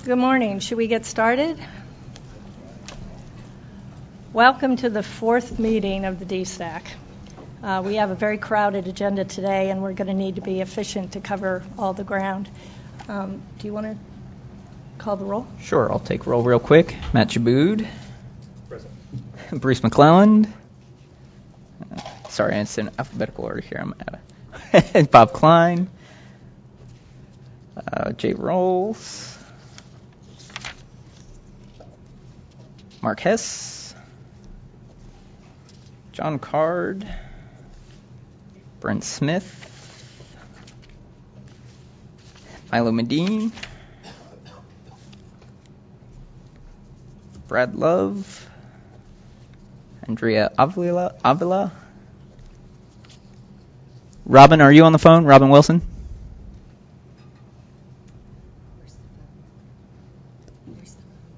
Good morning. Should we get started? Welcome to the fourth meeting of the DSAC. We have a very crowded agenda today, and we're going to need to be efficient to cover all the ground. Do you want to call the roll? Sure, I'll take roll real quick. Matt Jabood. Present. Bruce McClelland. Sorry, it's in alphabetical order here. I'm at Bob Klein. Jay Rolls. Mark Hess. John Card. Brent Smith. Milo Medine. Brad Love. Andrea Avila. Robin, are you on the phone? Robin Wilson?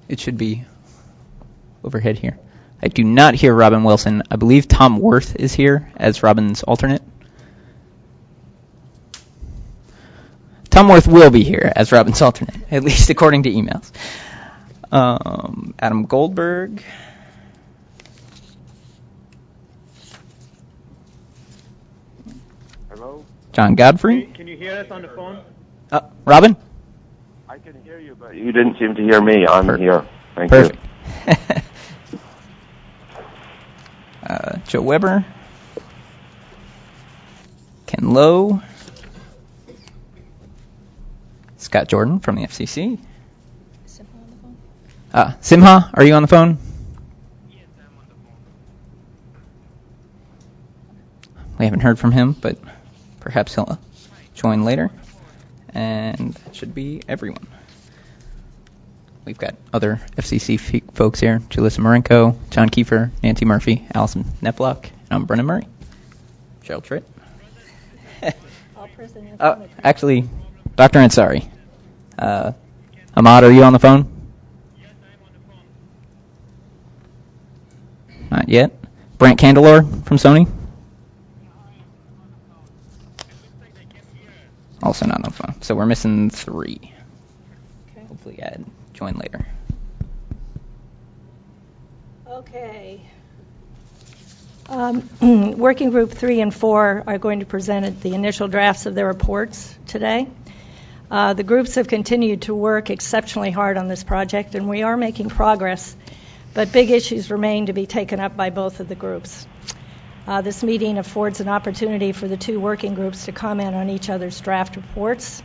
It should be overhead here. I do not hear Robin Wilson. I believe Tom Worth is here as Robin's alternate. Tom Worth will be here as Robin's alternate, at least according to emails. Adam Goldberg. Hello? John Godfrey. Can you hear us on the phone? Robin? I can hear you, but you didn't seem to hear me. I'm Perfect. here. Thank Perfect. you. Joe Weber. Ken Lowe. Scott Jordan from the FCC. Simha on the phone? Simha, are you on the phone? Yes, I'm on the phone. We haven't heard from him, but perhaps he'll join later. And that should be everyone. We've got other FCC folks here. Julissa Marenko, John Kiefer, Nancy Murphy, Allison Neplock, and I'm Brennan Murray. Cheryl Tritt. All present. Actually, Dr. Ansari. Ahmad, are you on the phone? Yes, I'm on the phone. Not yet. Brant Candelor from Sony. Also not on the phone. So we're missing 3. Okay. Hopefully I'd join later. Okay. Working Group 3 and 4 are going to present the initial drafts of their reports today. The groups have continued to work exceptionally hard on this project, and we are making progress, but big issues remain to be taken up by both of the groups. This meeting affords an opportunity for the 2 working groups to comment on each other's draft reports.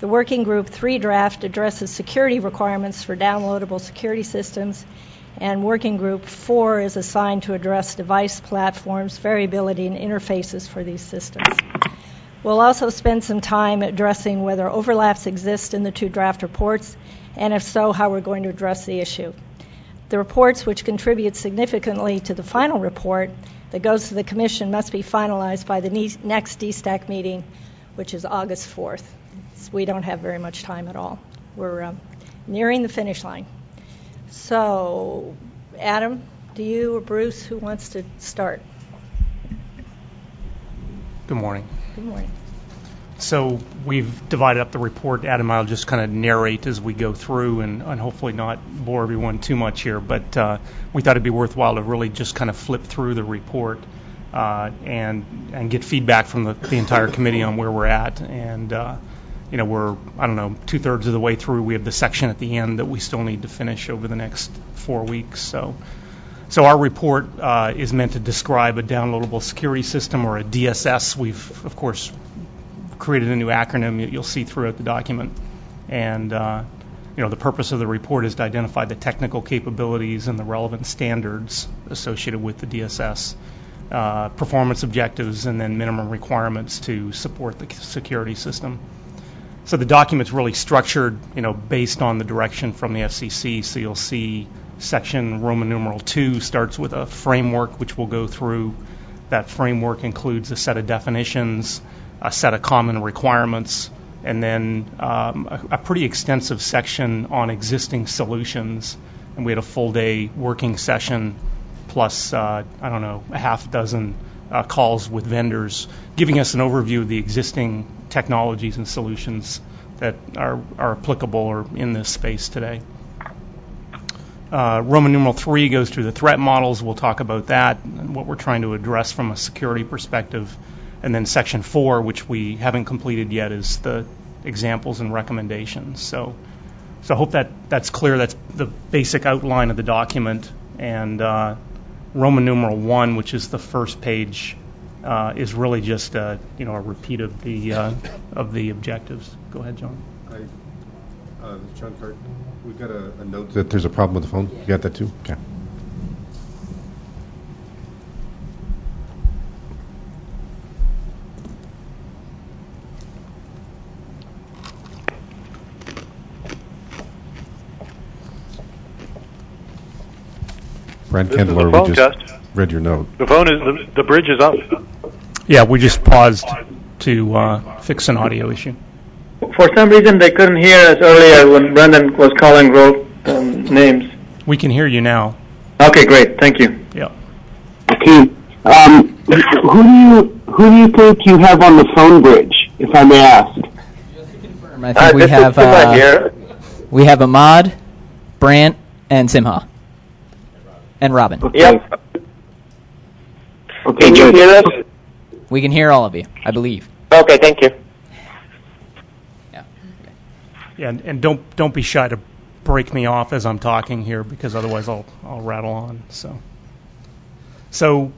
The Working Group 3 draft addresses security requirements for downloadable security systems, and Working Group 4 is assigned to address device platforms, variability, and interfaces for these systems. We'll also spend some time addressing whether overlaps exist in the 2 draft reports, and if so, how we're going to address the issue. The reports, which contribute significantly to the final report that goes to the Commission, must be finalized by the next DSTAC meeting, which is August 4th. So we don't have very much time at all. We're nearing the finish line. So, Adam, do you or Bruce, who wants to start? Good morning. Good morning. So we've divided up the report. Adam and I will just kind of narrate as we go through and hopefully not bore everyone too much here. But we thought it'd be worthwhile to really just kind of flip through the report and get feedback from the entire committee on where we're at. And, we're, 2/3 of the way through. We have the section at the end that we still need to finish over the next 4 weeks. So our report is meant to describe a downloadable security system, or a DSS. We've, of course, created a new acronym you'll see throughout the document. And, the purpose of the report is to identify the technical capabilities and the relevant standards associated with the DSS, performance objectives, and then minimum requirements to support the security system. So the document's really structured, based on the direction from the FCC. So you'll see section Roman numeral 2 starts with a framework, which we'll go through. That framework includes a set of definitions, a set of common requirements, and then a pretty extensive section on existing solutions. And we had a full day working session plus, a half dozen calls with vendors, giving us an overview of the existing technologies and solutions that are applicable or in this space today. Roman numeral 3 goes through the threat models. We'll talk about that and what we're trying to address from a security perspective. And then section 4, which we haven't completed yet, is the examples and recommendations. So I hope that's clear. That's the basic outline of the document. And Roman numeral 1, which is the first page, is really just a repeat of the objectives. Go ahead, John. John Cart, we've got a note that there's a problem with the phone. You got that too? Okay. Brad This is the Kendler, phone we just test. read your note. The phone is the bridge is up. Yeah, we just paused to fix an audio issue. For some reason, they couldn't hear us earlier when Brendan was calling roll names. We can hear you now. Okay, great. Thank you. Yeah. Okay. Who do you think you have on the phone bridge, if I may ask? I think we have Ahmad, Brant, and Simha. And Robin. Okay. Yep. Okay, Can you good. hear us? We can hear all of you, I believe. Okay, thank you. Yeah. Yeah, and don't be shy to break me off as I'm talking here, because otherwise I'll rattle on. So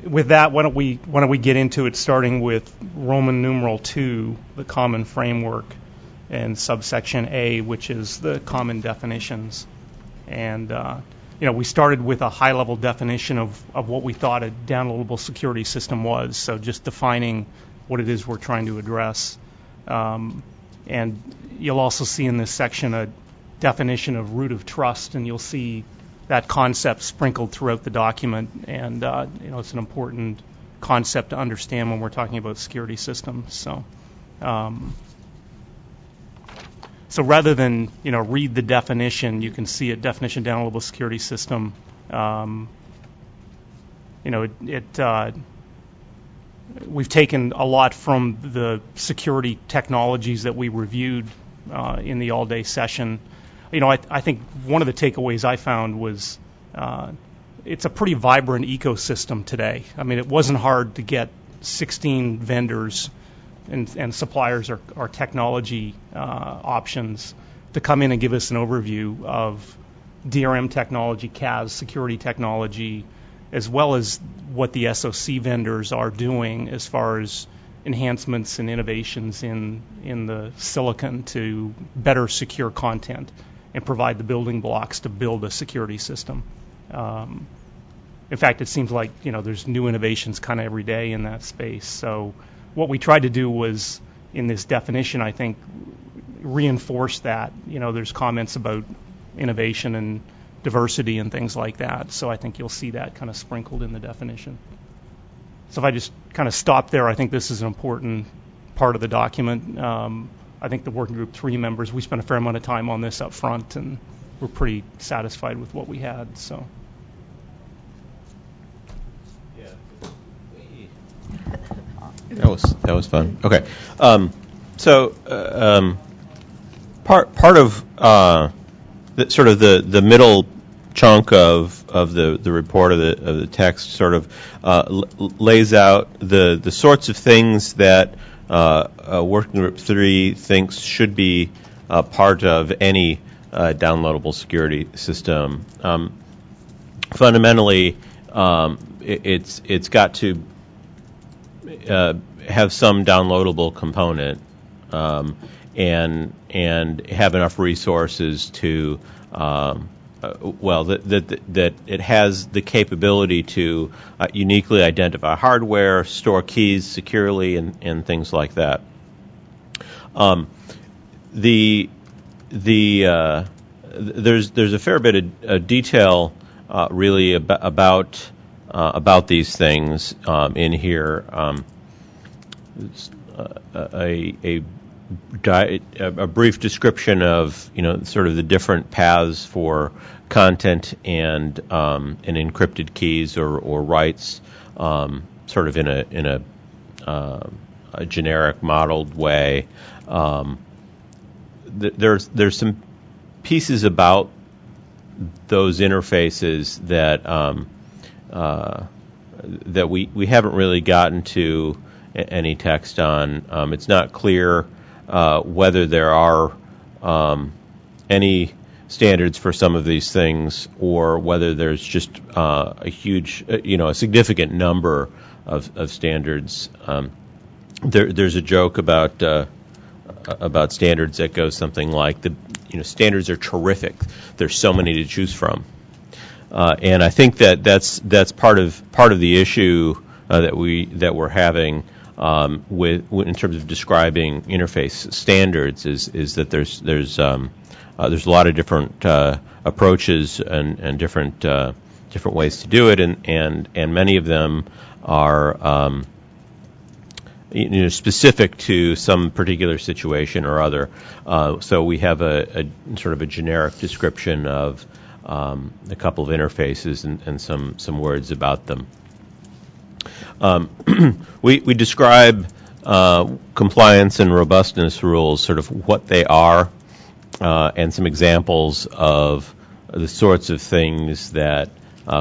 with that, why don't we get into it, starting with Roman numeral 2, the common framework, and subsection A, which is the common definitions. And we started with a high-level definition of what we thought a downloadable security system was, so just defining what it is we're trying to address. And you'll also see in this section a definition of root of trust, and you'll see that concept sprinkled throughout the document. And it's an important concept to understand when we're talking about security systems. So rather than read the definition, you can see a definition downloadable security system. We've taken a lot from the security technologies that we reviewed in the all-day session. I think one of the takeaways I found was it's a pretty vibrant ecosystem today. I mean, it wasn't hard to get 16 vendors and suppliers or technology options to come in and give us an overview of DRM technology, CAS security technology, as well as what the SOC vendors are doing as far as enhancements and innovations in the silicon to better secure content and provide the building blocks to build a security system. In fact, it seems like there's new innovations kind of every day in that space. So what we tried to do was, in this definition, I think, reinforce that. There's comments about innovation and diversity and things like that. So I think you'll see that kind of sprinkled in the definition. So if I just kind of stop there, I think this is an important part of the document. I think the Working Group 3 members, we spent a fair amount of time on this up front, and we're pretty satisfied with what we had. So. That was fun. Okay, part of the middle chunk of the report of the text sort of lays out the sorts of things that Working Group 3 thinks should be part of any downloadable security system. Fundamentally, it's got to have some downloadable component and have enough resources to that it has the capability to uniquely identify hardware, store keys securely, and things like that. There's a fair bit of detail really about these things in here. A brief description of sort of the different paths for content and encrypted keys or writes, sort of in a generic modeled way. there's some pieces about those interfaces that we haven't really gotten to any text on. It's not clear whether there are any standards for some of these things, or whether there's just a huge, a significant number of standards. There's a joke about standards that goes something like standards are terrific. There's so many to choose from, and I think that's part of the issue that we're having in terms of describing interface standards is that there's a lot of different approaches and different ways to do it, and many of them are specific to some particular situation or other. So we have a sort of a generic description of a couple of interfaces and some words about them. We describe compliance and robustness rules, sort of what they are, and some examples of the sorts of things that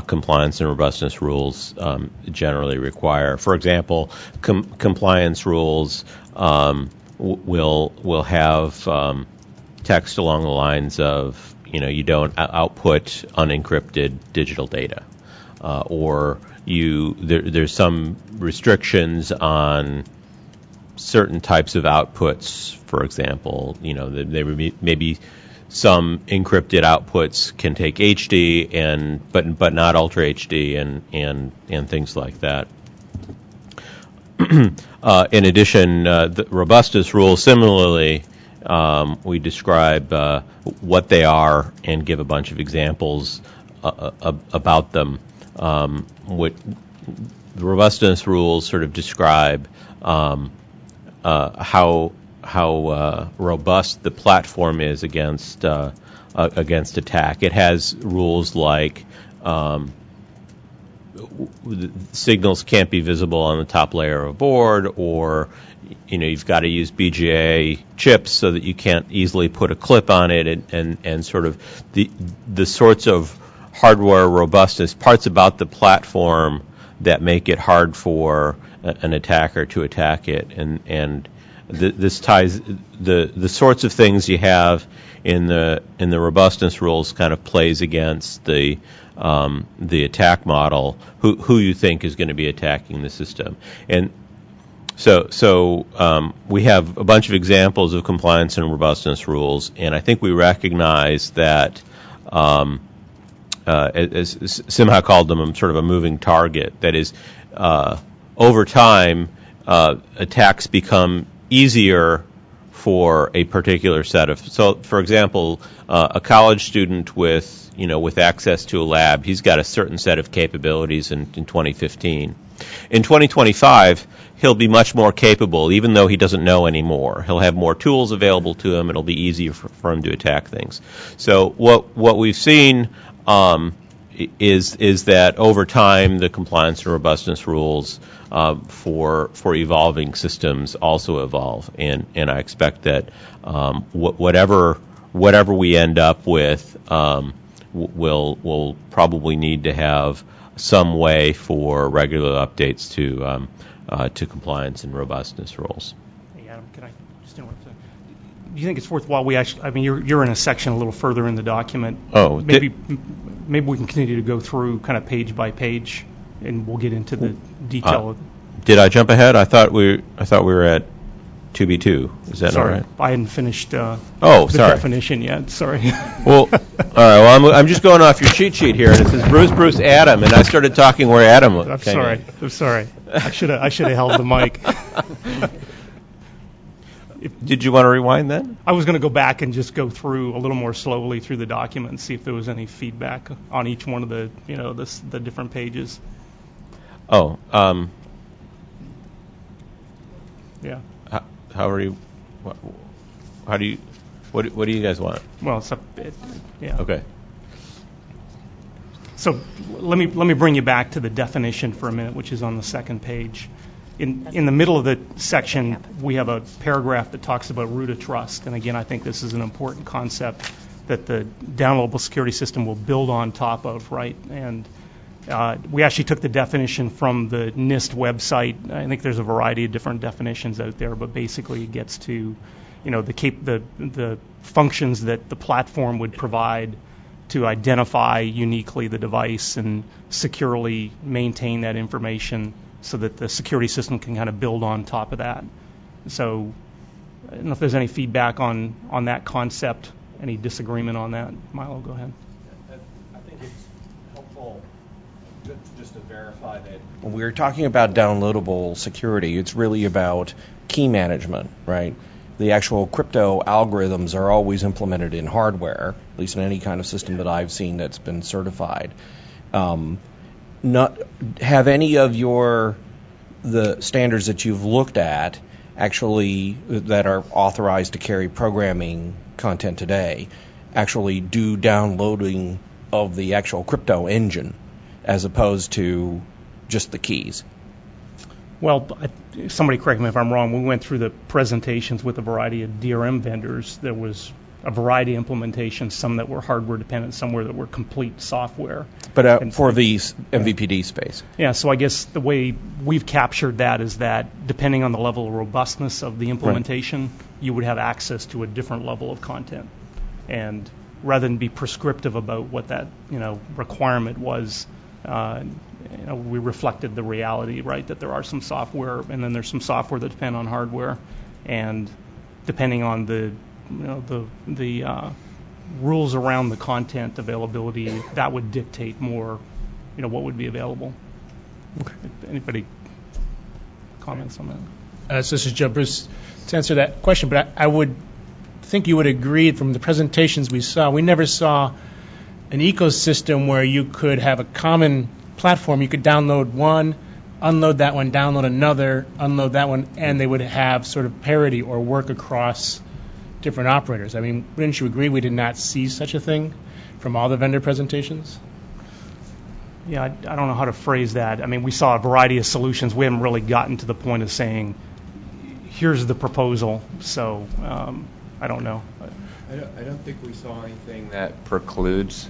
compliance and robustness rules generally require. For example, compliance rules will have text along the lines of, you don't output unencrypted digital data, or there's some restrictions on certain types of outputs. For example, maybe some encrypted outputs can take HD but not Ultra HD and things like that. In addition, the robustness rules, similarly, we describe what they are and give a bunch of examples about them. What the robustness rules sort of describe how robust the platform is against attack. It has rules like signals can't be visible on the top layer of a board, or you've got to use BGA chips so that you can't easily put a clip on it, and sort of the sorts of hardware robustness parts about the platform that make it hard for an attacker to attack it, and this ties the sorts of things you have in the robustness rules kind of plays against the attack model, who you think is going to be attacking the system. And so we have a bunch of examples of compliance and robustness rules, and I think we recognize that, as Simha called them, sort of a moving target. That is, over time, attacks become easier for a particular set of. So, for example, a college student with access to a lab, he's got a certain set of capabilities in 2015. In 2025, he'll be much more capable, even though he doesn't know anymore. He'll have more tools available to him. It'll be easier for him to attack things. So what we've seen is that over time, the compliance and robustness rules for evolving systems also evolve, and I expect that whatever we end up with, we'll probably need to have some way for regular updates to compliance and robustness rules. Hey, Adam, can I just interrupt? Do you think it's worthwhile you're in a section a little further in the document. Oh, maybe we can continue to go through kind of page by page, and we'll get into the detail. Did I jump ahead? I thought we were at 2B2. Is that sorry, all right? I hadn't finished the definition yet. Sorry. Well, all right. Well, I'm just going off your cheat sheet here, and it says Bruce, Adam, and I started talking where Adam was. I'm sorry. I should have held the mic. Did you want to rewind then? I was going to go back and just go through a little more slowly through the document and see if there was any feedback on each one of the the different pages. Oh. Yeah. How are you? How do you? What do you guys want? Well, it's yeah. Okay. So let me bring you back to the definition for a minute, which is on the second page. in the middle of the section, we have a paragraph that talks about root of trust. And again, I think this is an important concept that the downloadable security system will build on top of, right? And we actually took the definition from the NIST website. I think there's a variety of different definitions out there, but basically it gets to, the functions that the platform would provide to identify uniquely the device and securely maintain that information so that the security system can kind of build on top of that. So I don't know if there's any feedback on that concept, any disagreement on that. Milo, go ahead. I think it's helpful just to verify that when we're talking about downloadable security, it's really about key management, right? The actual crypto algorithms are always implemented in hardware, at least in any kind of system that I've seen that's been certified. Have any of the standards that you've looked at actually that are authorized to carry programming content today actually do downloading of the actual crypto engine as opposed to just the keys? Well, somebody correct me if I'm wrong. We went through the presentations with a variety of DRM vendors. There was a variety of implementations, some that were hardware dependent, some that were complete software. But for the MVPD space? Yeah, so I guess the way we've captured that is that depending on the level of robustness of the implementation, you would have access to a different level of content. And rather than be prescriptive about what that requirement was, we reflected the reality, right, that there are some software, and then there's some software that depend on hardware, and depending on the rules around the content availability, that would dictate more, what would be available. Okay. Anybody comments on that? So this is Joe Bruce to answer that question, but I would think you would agree from the presentations we saw, we never saw an ecosystem where you could have a common platform. You could download one, unload that one, download another, unload that one, and they would have sort of parity or work across different operators. I mean, wouldn't you agree we did not see such a thing from all the vendor presentations? Yeah, I don't know how to phrase that. I mean, we saw a variety of solutions. We haven't really gotten to the point of saying, here's the proposal. So I don't know. I don't think we saw anything that precludes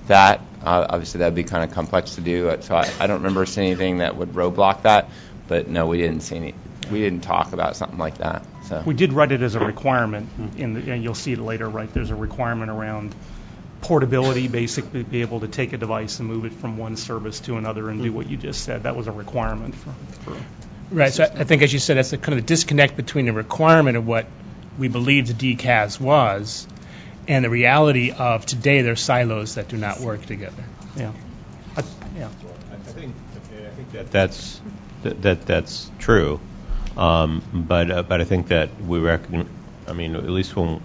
that. Obviously, that would be kind of complex to do. So I don't remember seeing anything that would roadblock that. But no, we didn't see any. We didn't talk about something like that. So we did write it as a requirement, and you'll see it later, right? There's a requirement around portability, basically be able to take a device and move it from one service to another and do what you just said. That was a requirement for right. So I think, as you said, that's the kind of disconnect between the requirement of what we believe the DCAS was and the reality of today there's silos that do not work together. Yeah. I think that's true. But I think that we reckon. I mean, at least when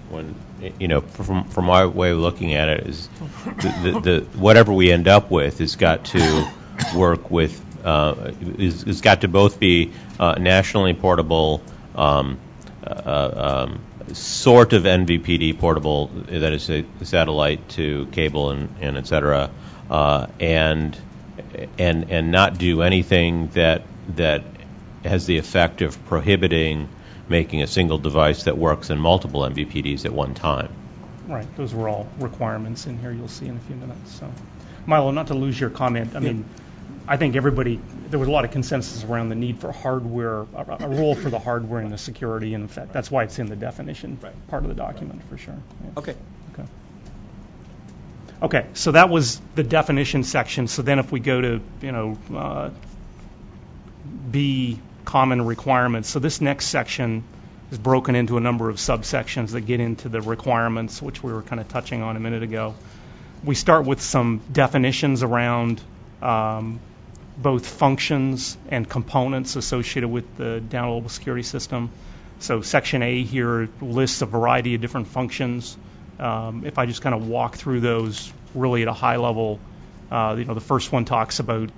from my way of looking at it, is the whatever we end up with has got to work with has got to both be nationally portable, sort of NVPD portable, that is a satellite to cable and et cetera, and not do anything that has the effect of prohibiting making a single device that works in multiple MVPDs at one time. Right. Those were all requirements in here. You'll see in a few minutes. So, Milo, not to lose your comment, I mean, I think there was a lot of consensus around the need for hardware, a role for the hardware and the security, and in fact, that's why it's in the definition part of the document for sure. Yeah. Okay, so that was the definition section. So then if we go to, B, common requirements. So this next section is broken into a number of subsections that get into the requirements, which we were kind of touching on a minute ago. We start with some definitions around both functions and components associated with the downloadable security system. So section A here lists a variety of different functions. If I just kind of walk through those really at a high level, the first one talks about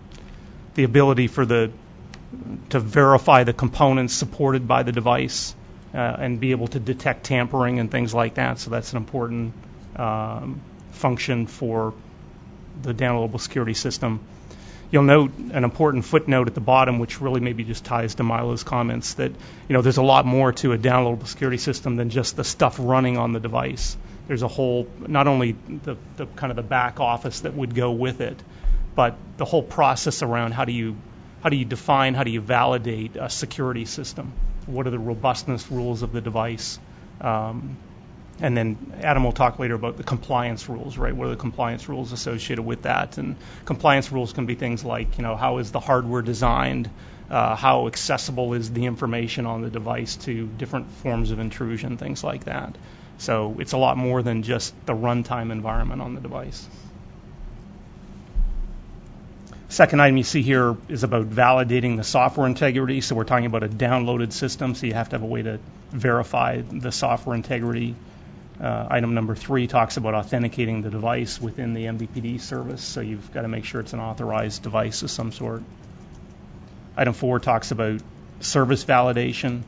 the ability to verify the components supported by the device and be able to detect tampering and things like that. So that's an important function for the downloadable security system. You'll note an important footnote at the bottom, which really maybe just ties to Milo's comments, that there's a lot more to a downloadable security system than just the stuff running on the device. There's a whole, not only the kind of the back office that would go with it, but the whole process around how do you define, how do you validate a security system? What are the robustness rules of the device? And then Adam will talk later about the compliance rules, right? What are the compliance rules associated with that? And compliance rules can be things like, how is the hardware designed? How accessible is the information on the device to different forms of intrusion, things like that. So it's a lot more than just the runtime environment on the device. Second item you see here is about validating the software integrity. So we're talking about a downloaded system, so you have to have a way to verify the software integrity. Item number 3 talks about authenticating the device within the MVPD service, so you've got to make sure it's an authorized device of some sort. Item 4 talks about service validation,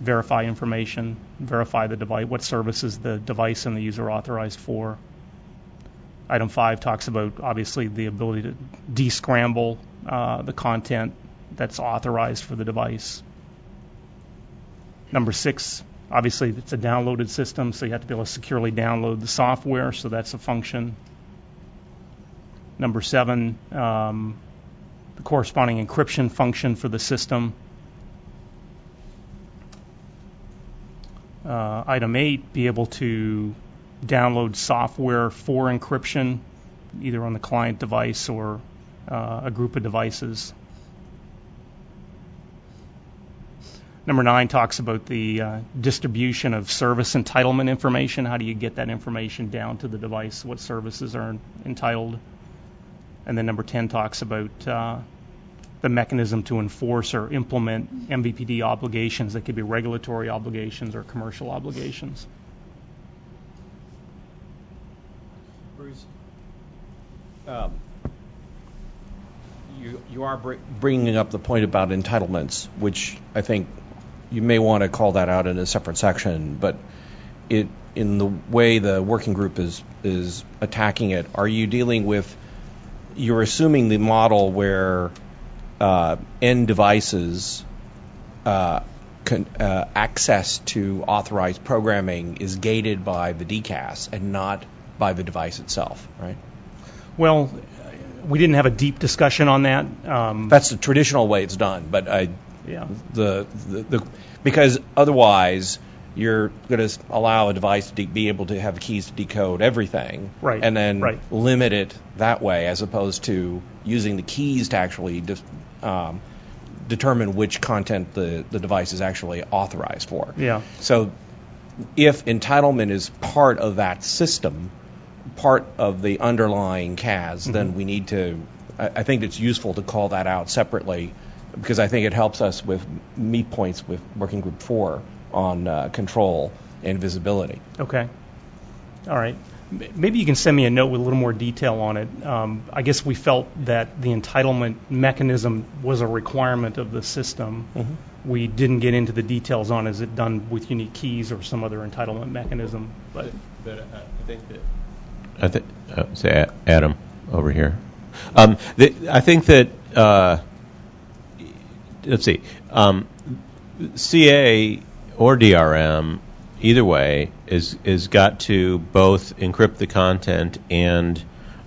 verify information, verify the device, what services the device and the user authorized for. Item 5 talks about, obviously, the ability to descramble the content that's authorized for the device. Number 6, obviously, it's a downloaded system, so you have to be able to securely download the software, so that's a function. Number 7, the corresponding encryption function for the system. Item 8, be able to download software for encryption, either on the client device or a group of devices. Number 9 talks about the distribution of service entitlement information. How do you get that information down to the device? What services are entitled? And then number 10 talks about the mechanism to enforce or implement MVPD obligations. That could be regulatory obligations or commercial obligations. Bruce, you are bringing up the point about entitlements, which I think you may want to call that out in a separate section, but in the way the working group is attacking it, are you dealing with, you're assuming the model where end devices access to authorized programming is gated by the DCAS and not by the device itself, right? Well, we didn't have a deep discussion on that. That's the traditional way it's done, but because otherwise you're going to allow a device to be able to have keys to decode everything, right, and then limit it that way, as opposed to using the keys to actually determine which content the device is actually authorized for. Yeah. So if entitlement is part of that system, part of the underlying CAS, then we need to, I think it's useful to call that out separately, because I think it helps us with meet points with Working Group 4 on control and visibility. Okay. All right. Maybe you can send me a note with a little more detail on it. I guess we felt that the entitlement mechanism was a requirement of the system. We didn't get into the details on is it done with unique keys or some other entitlement mechanism. But I think say Adam over here. I think that let's see, CA or DRM, either way, is got to both encrypt the content and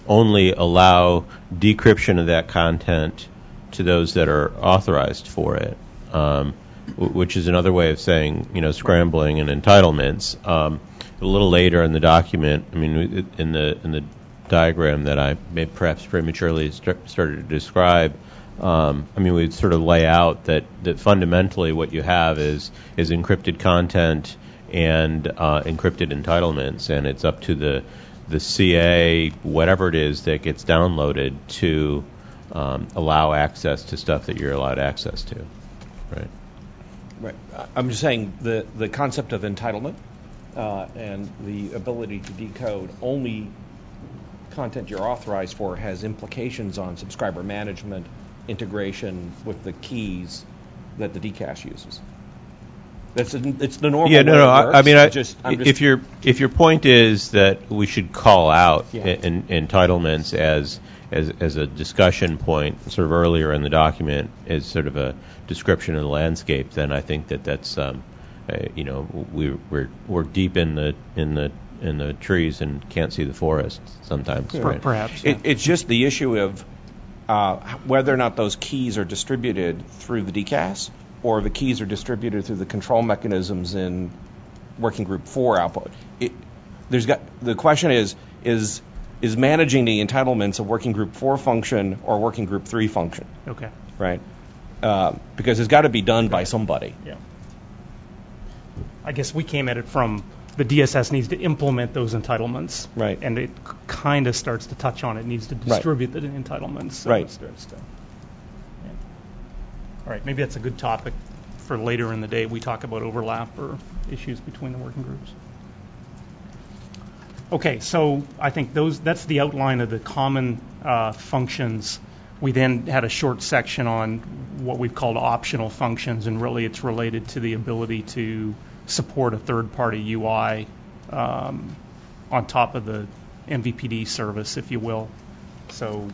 only allow decryption of that content to those that are authorized for it, which is another way of saying, scrambling and entitlements. A little later in the document, I mean, in the diagram that I may perhaps prematurely started to describe, we'd sort of lay out that fundamentally what you have is encrypted content and encrypted entitlements, and it's up to the CA, whatever it is that gets downloaded, to allow access to stuff that you're allowed access to. Right. I'm just saying the concept of entitlement and the ability to decode only content you're authorized for has implications on subscriber management, integration with the keys that the DCAS uses. It's the normal way it works. If your point is that we should call out entitlements as as a discussion point, sort of earlier in the document, as sort of a description of the landscape, then I think that's we're deep in the trees and can't see the forest sometimes. Yeah. Right? Perhaps. Yeah. It's just the issue of whether or not those keys are distributed through the DCAS or the keys are distributed through the control mechanisms in Working Group 4 output. The question is managing the entitlements a Working Group 4 function or Working Group 3 function? Okay. Right? Because it's got to be done by somebody. Yeah. I guess we came at it from the DSS needs to implement those entitlements. Right. And it kind of starts to touch on it. It needs to distribute the entitlements. So Right. It starts to, yeah. All right. Maybe that's a good topic for later in the day. We talk about overlap or issues between the working groups. Okay. So I think that's the outline of the common functions. We then had a short section on what we've called optional functions, and really it's related to the ability to support a third-party UI on top of the MVPD service, if you will. So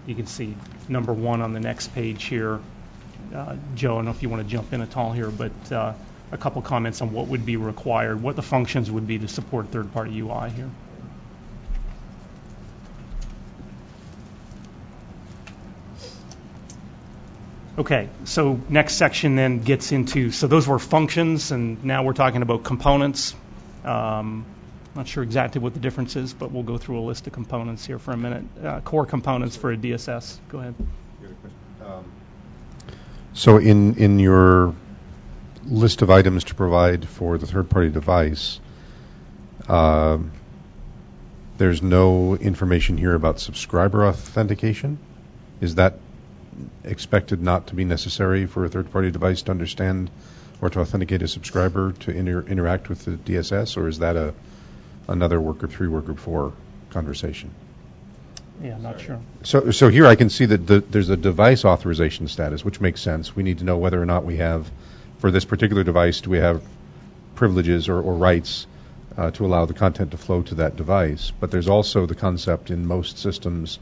you can see number 1 on the next page here. Joe, I don't know if you want to jump in at all here, but a couple comments on what would be required, what the functions would be to support third-party UI here. Okay, so next section then gets into, so those were functions, and now we're talking about components. Not sure exactly what the difference is, but we'll go through a list of components here for a minute. Core components for a DSS. Go ahead. So in your list of items to provide for the third-party device, there's no information here about subscriber authentication. Is that expected not to be necessary for a third-party device to understand or to authenticate a subscriber to interact with the DSS, or is that another Workgroup 3, Workgroup 4 conversation? Yeah, I'm not sure. So here I can see that there's a device authorization status, which makes sense. We need to know whether or not we have, for this particular device, do we have privileges or rights to allow the content to flow to that device. But there's also the concept in most systems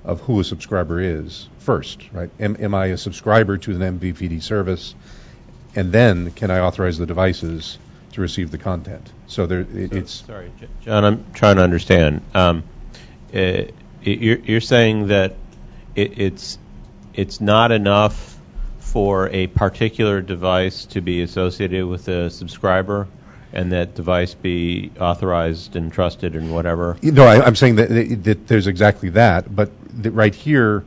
of who a subscriber is first, right? Am I a subscriber to an MVPD service, and then can I authorize the devices to receive the content? So it's... Sorry, John, I'm trying to understand. You're saying that it's not enough for a particular device to be associated with a subscriber, and that device be authorized and trusted and whatever? No, I'm saying that there's exactly that, but right here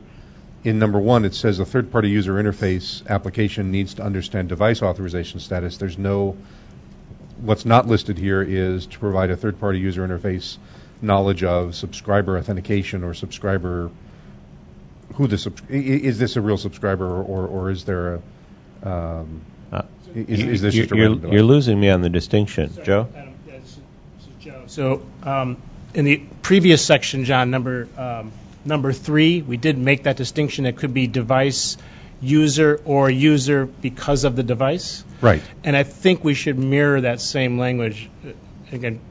in number 1 it says a third-party user interface application needs to understand device authorization status. There's no, what's not listed here is to provide a third-party user interface knowledge of subscriber authentication or subscriber, is this a real subscriber or is there a, is this just a random device? You're losing me on the distinction. Sorry, Joe? Adam, this is Joe. So in the previous section, John, number 3, we did make that distinction. It could be device user or user because of the device. Right. And I think we should mirror that same language. Again,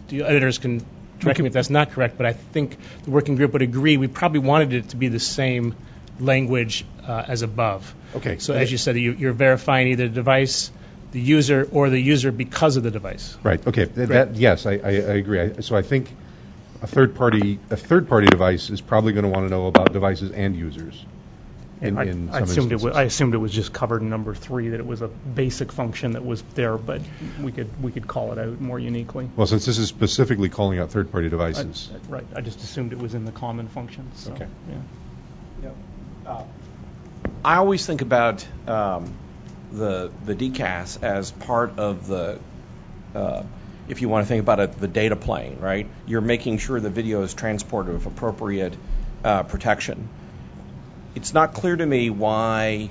the editors can correct me if that's not correct, but I think the working group would agree we probably wanted it to be the same language as above. Okay. So as you said, you're verifying either the device, the user, or the user because of the device. Right. Okay. Yes, I agree. So I think a third party device is probably going to want to know about devices and users. I assumed it was just covered in number 3, that it was a basic function that was there, but we could call it out more uniquely. Well, since this is specifically calling out third-party devices. Right. I just assumed it was in the common functions. So, okay. Yeah. I always think about the DCAS as part of the, if you want to think about it, the data plane, right? You're making sure the video is transported with appropriate protection. It's not clear to me why,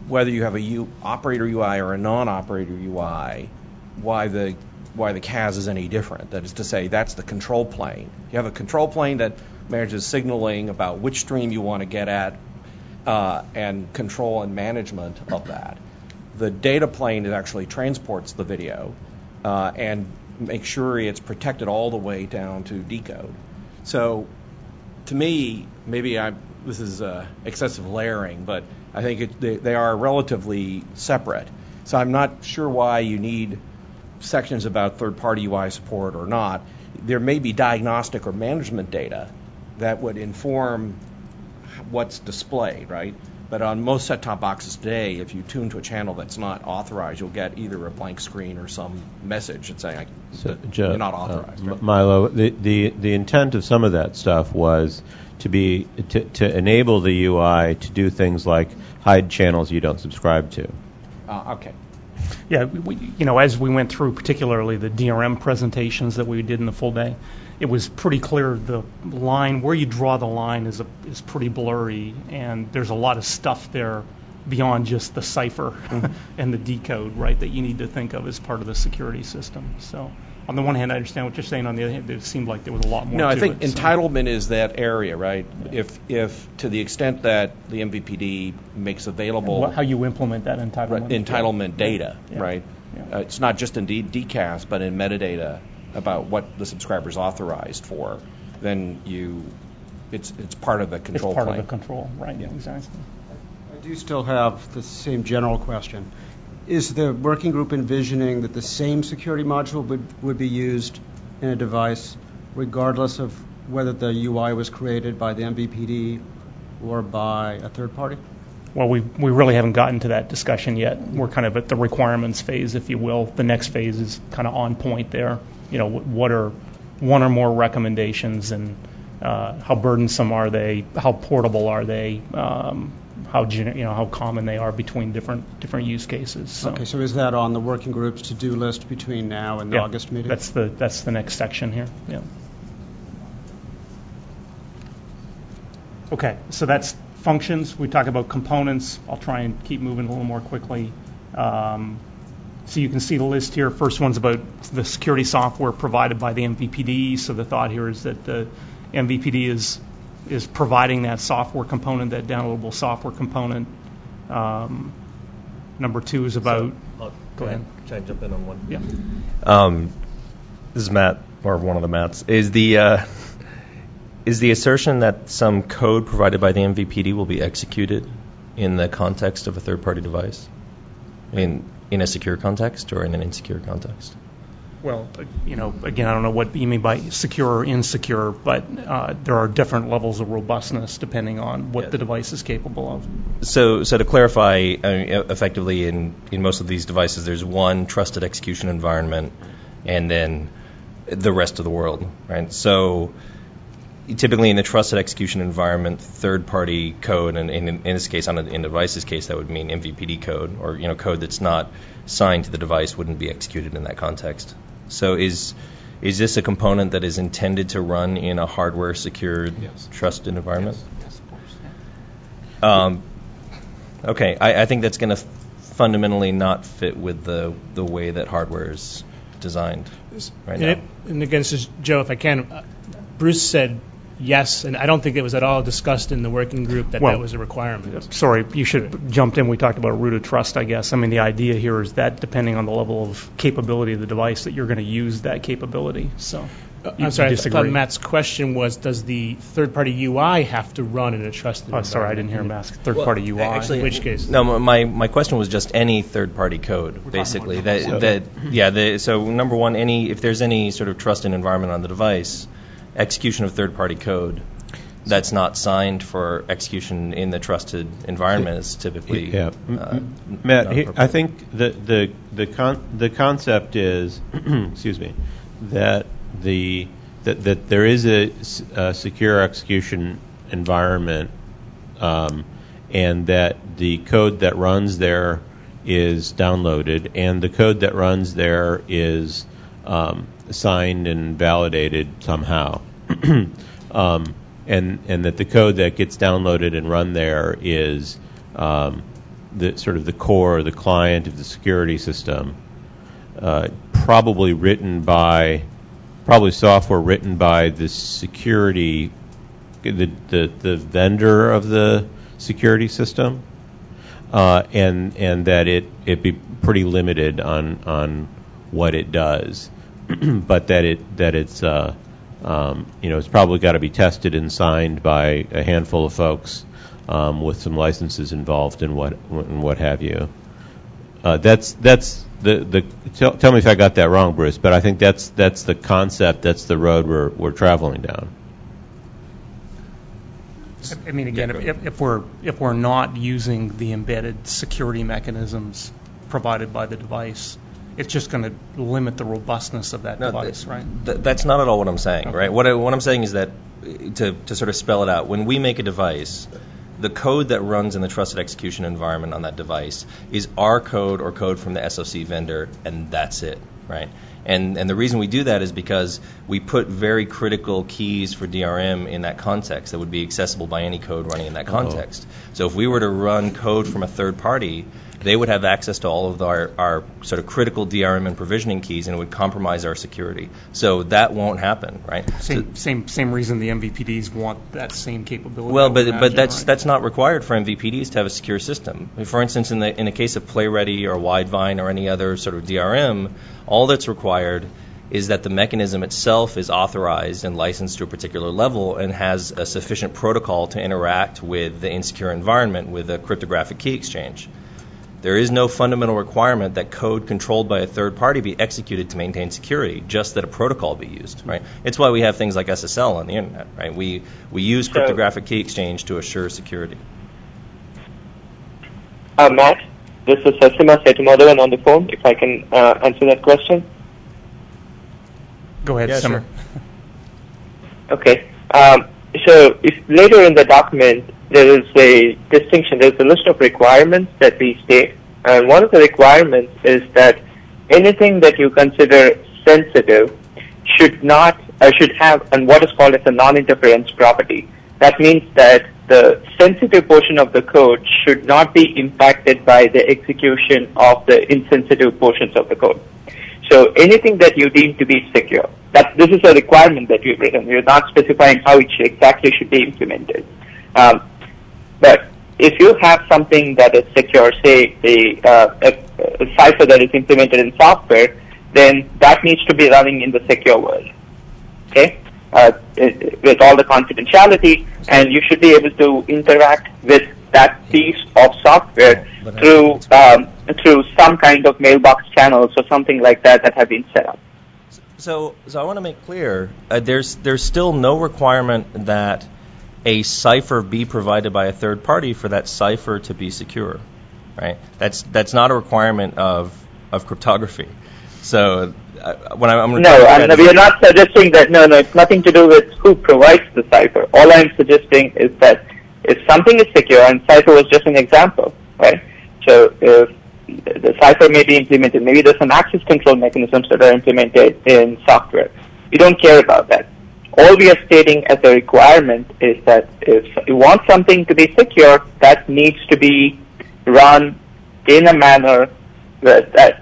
whether you have a operator UI or a non-operator UI, why the CAS is any different. That is to say, that's the control plane. You have a control plane that manages signaling about which stream you want to get at, and control and management of that. The data plane actually transports the video and makes sure it's protected all the way down to decode. So to me, maybe this is excessive layering, but I think they are relatively separate. So I'm not sure why you need sections about third-party UI support or not. There may be diagnostic or management data that would inform what's displayed, right? But on most set-top boxes today, if you tune to a channel that's not authorized, you'll get either a blank screen or some message that's saying you're not authorized. Right? Milo, the intent of some of that stuff was to enable the UI to do things like hide channels you don't subscribe to. Okay. Yeah, as we went through, particularly the DRM presentations that we did in the full day, it was pretty clear the line, where you draw the line is pretty blurry, and there's a lot of stuff there beyond just the cipher and the decode, right, that you need to think of as part of the security system. So on the one hand, I understand what you're saying. On the other hand, it seemed like there was a lot more to it. No, I think entitlement is that area, right? Yeah. If to the extent that the MVPD makes available... How you implement that entitlement. Entitlement data, yeah. right? Yeah. It's not just in DCAS, but in metadata about what the subscriber's authorized for, then it's part of the control plane. It's part plane. of the control, right, yeah, exactly. I do still have the same general question. Is the working group envisioning that the same security module would be used in a device regardless of whether the UI was created by the MVPD or by a third party? Well, we really haven't gotten to that discussion yet. We're kind of at the requirements phase, if you will. The next phase is kind of on point there. What are one or more recommendations, and how burdensome are they? How portable are they? How common they are between different use cases. So. Okay, so is that on the working group's to-do list between now and the August meeting? That's the next section here. Yeah. Okay, so that's functions. We talk about components. I'll try and keep moving a little more quickly. So you can see the list here. First one's about the security software provided by the MVPD. So the thought here is that the MVPD is providing that software component, that downloadable software component. Number two is about... Go ahead. Can I jump in on one? Yeah. This is Matt, or one of the Matts. Is the assertion that some code provided by the MVPD will be executed in the context of a third-party device? In a secure context or in an insecure context? Well, again, I don't know what you mean by secure or insecure, but there are different levels of robustness depending on what the device is capable of. So to clarify, effectively in most of these devices, there's one trusted execution environment and then the rest of the world, right? So typically in the trusted execution environment, third-party code, and in this case, in the device's case, that would mean MVPD code, or code that's not signed to the device wouldn't be executed in that context. So is this a component that is intended to run in a hardware-secured, trusted environment? Yes, of course. Okay, I think that's going to fundamentally not fit with the way that hardware is designed right now. And again, this is Joe, if I can. Bruce said yes, and I don't think it was at all discussed in the working group that was a requirement. Sorry, you should have jumped in. We talked about root of trust, I guess. I mean, the idea here is that depending on the level of capability of the device, that you're going to use that capability. So, I'm sorry, I thought Matt's question was, does the third-party UI have to run in a trusted environment? Sorry, I didn't hear him ask third-party UI. Actually, in which case? No, my question was just any third-party code, basically. So number one, if there's any sort of trusted environment on the device, execution of third-party code that's not signed for execution in the trusted environment is typically Matt, I think the concept is excuse me, that there is a secure execution environment, and that the code that runs there is downloaded, and the code that runs there is signed and validated somehow, and that the code that gets downloaded and run there is the sort of the core, the client of the security system, probably software written by the security, the vendor of the security system, and that it be pretty limited on what it does, but that it's It's probably got to be tested and signed by a handful of folks with some licenses involved and what have you. That's the tell me if I got that wrong, Bruce, but I think that's the concept, that's the road we're traveling down. I mean, again, if we're not using the embedded security mechanisms provided by the device, it's just going to limit the robustness of that device, right? That's not at all what I'm saying, right? What I'm saying is that, to sort of spell it out, when we make a device, the code that runs in the trusted execution environment on that device is our code or code from the SoC vendor, and that's it, right? And the reason we do that is because we put very critical keys for DRM in that context that would be accessible by any code running in that context. So if we were to run code from a third party, they would have access to all of our sort of critical DRM and provisioning keys, and it would compromise our security. So that won't happen, right? Same reason the MVPDs want that same capability. Well, but that's not required for MVPDs to have a secure system. For instance, in the case of PlayReady or Widevine or any other sort of DRM, all that's required is that the mechanism itself is authorized and licensed to a particular level and has a sufficient protocol to interact with the insecure environment with a cryptographic key exchange. There is no fundamental requirement that code controlled by a third party be executed to maintain security, just that a protocol be used, right? It's why we have things like SSL on the internet, right? We use cryptographic key exchange to assure security. Matt, this is Sasima Setumadhavan on the phone, if I can answer that question. Go ahead, Simmer. Sure. Okay. So if later in the document there is a distinction, there's a list of requirements that we state, and one of the requirements is that anything that you consider sensitive should have what is called as a non-interference property. That means that the sensitive portion of the code should not be impacted by the execution of the insensitive portions of the code. So anything that you deem to be secure, this is a requirement that we've written. We're not specifying how it exactly should be implemented. But if you have something that is secure, say a cipher that is implemented in software, then that needs to be running in the secure world, okay, with all the confidentiality, and you should be able to interact with that piece of software through some kind of mailbox channels or something like that have been set up. So I want to make clear, there's still no requirement that a cipher be provided by a third party for that cipher to be secure, right? That's not a requirement of cryptography. So when we are not suggesting that. No, it's nothing to do with who provides the cipher. All I'm suggesting is that if something is secure, and cipher was just an example, right? So if the cipher may be implemented, maybe there's some access control mechanisms that are implemented in software. We don't care about that. All we are stating as a requirement is that if you want something to be secure, that needs to be run in a manner so that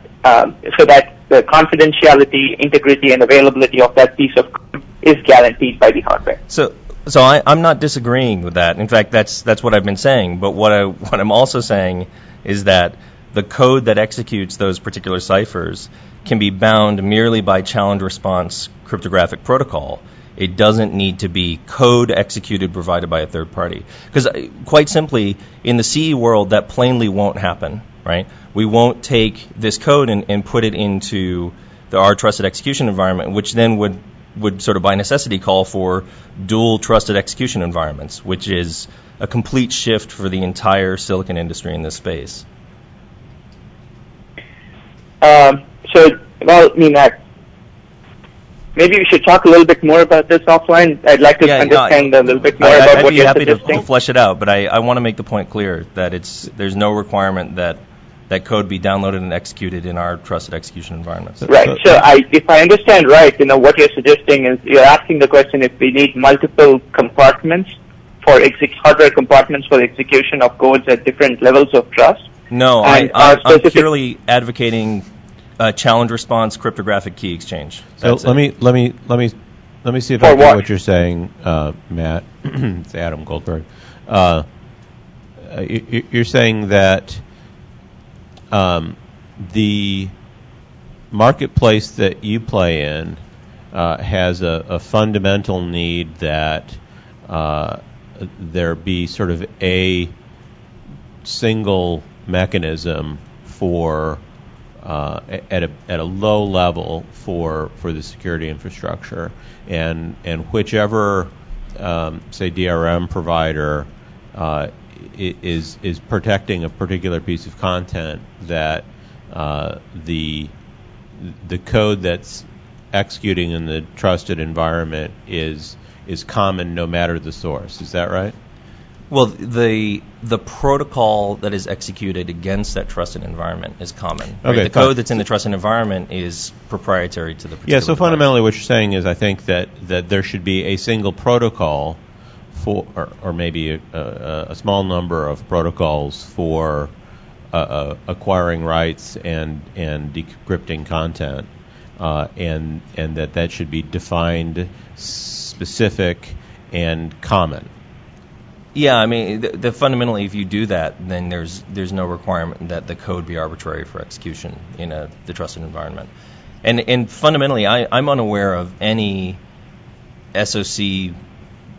the confidentiality, integrity, and availability of that piece of code is guaranteed by the hardware. So I'm not disagreeing with that. In fact, that's what I've been saying. But what I'm also saying is that the code that executes those particular ciphers can be bound merely by challenge response cryptographic protocol. It doesn't need to be code executed provided by a third party. Because quite simply, in the CE world, that plainly won't happen, right? We won't take this code and put it into our trusted execution environment, which then would sort of by necessity call for dual trusted execution environments, which is a complete shift for the entire silicon industry in this space. Maybe we should talk a little bit more about this offline. I'd like to understand a little bit more about what you're suggesting. I'd be happy to flesh it out, but I want to make the point clear that there's no requirement that code be downloaded and executed in our trusted execution environments. Right. So if I understand right, what you're suggesting is you're asking the question if we need multiple compartments for hardware compartments for execution of codes at different levels of trust. No, I'm purely advocating challenge response cryptographic key exchange. So let me see if I get what you're saying, Matt. It's Adam Goldberg. You're saying that the marketplace that you play in has a fundamental need that there be sort of a single mechanism for at a low level for the security infrastructure, and whichever say DRM provider is protecting a particular piece of content, that the code that's executing in the trusted environment is common no matter the source. Is that right? Well, the protocol that is executed against that trusted environment is common. Right? Okay, the code that's in the trusted environment is proprietary to the particular so fundamentally what you're saying is, I think that there should be a single protocol for, or maybe a small number of protocols for acquiring rights and decrypting content, and that should be defined, specific, and common. Yeah, I mean, fundamentally, if you do that, then there's no requirement that the code be arbitrary for execution in the trusted environment. And fundamentally, I'm unaware of any SOC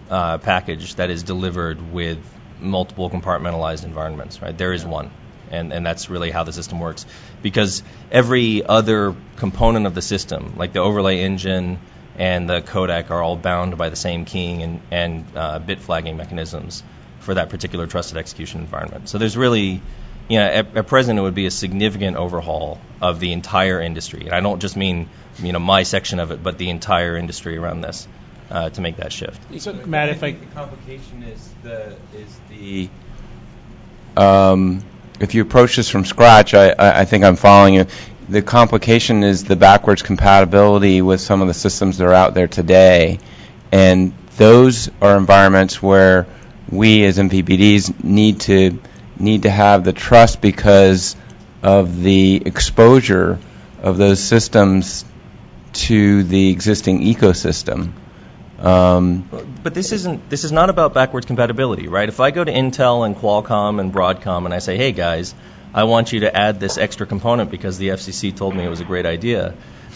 package that is delivered with multiple compartmentalized environments. Right? There is one, and that's really how the system works. Because every other component of the system, like the overlay engine and the codec, are all bound by the same keying and bit flagging mechanisms for that particular trusted execution environment. So there's really, at present, it would be a significant overhaul of the entire industry. And I don't just mean, my section of it, but the entire industry around this to make that shift. So, Matt, the complication is if you approach this from scratch, I think I'm following you. The complication is the backwards compatibility with some of the systems that are out there today, and those are environments where we as MVPDs need to have the trust because of the exposure of those systems to the existing ecosystem. But this is not about backwards compatibility, right? If I go to Intel and Qualcomm and Broadcom and I say, hey guys, I want you to add this extra component because the FCC told me it was a great idea,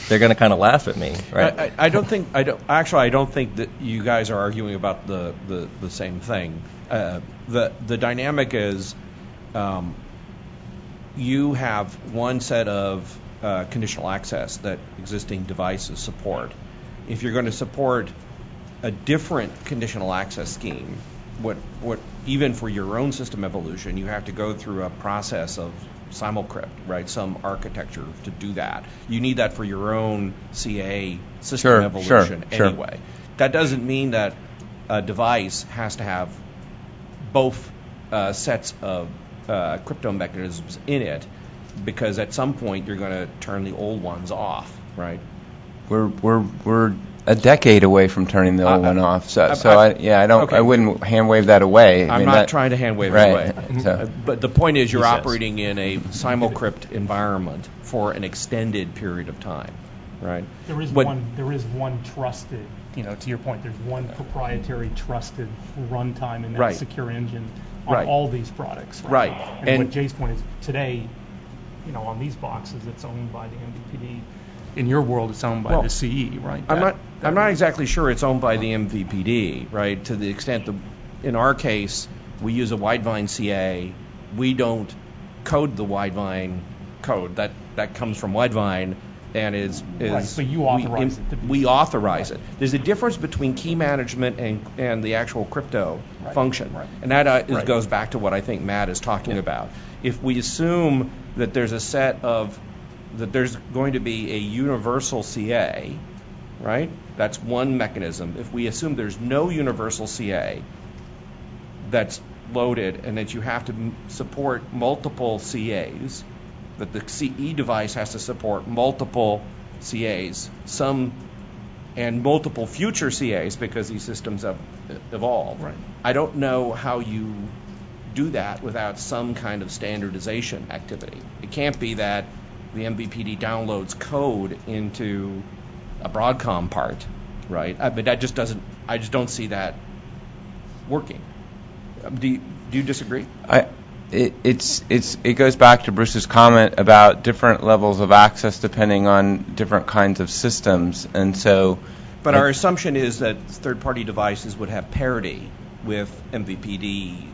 they're going to kind of laugh at me, right? I don't think that you guys are arguing about the same thing. The dynamic is you have one set of conditional access that existing devices support. If you're going to support a different conditional access scheme, what even for your own system evolution, you have to go through a process of simulcrypt, right? Some architecture to do that. You need that for your own CA system evolution anyway. That doesn't mean that a device has to have both sets of crypto mechanisms in it, because at some point you're going to turn the old ones off, right? We're a decade away from turning the old one off. I wouldn't hand wave that away. I'm not trying to hand wave it away. But the point is, you're operating in a simulcrypt environment for an extended period of time, right? There is one trusted, to your point, there's one proprietary trusted runtime in that secure engine on all these products. Right. And what Jay's point is, today, on these boxes, it's owned by the MVPD. In your world, it's owned by the CE, right? I'm not exactly sure it's owned by the MVPD, right? To the extent that, in our case, we use a Widevine CA. We don't code the Widevine code. That comes from Widevine and is right, so you authorize it. We authorize it. There's a difference between key management and the actual crypto function, and that goes back to what I think Matt is talking about. If we assume that there's there's going to be a universal CA, right? That's one mechanism. If we assume there's no universal CA that's loaded and that you have to support multiple CAs, that the CE device has to support multiple CAs, and multiple future CAs because these systems have evolved. Right. I don't know how you do that without some kind of standardization activity. It can't be that the MVPD downloads code into a Broadcom part, right? But I just don't see that working. Do you disagree? it goes back to Bruce's comment about different levels of access depending on different kinds of systems, and so. But our assumption is that third-party devices would have parity with MVPD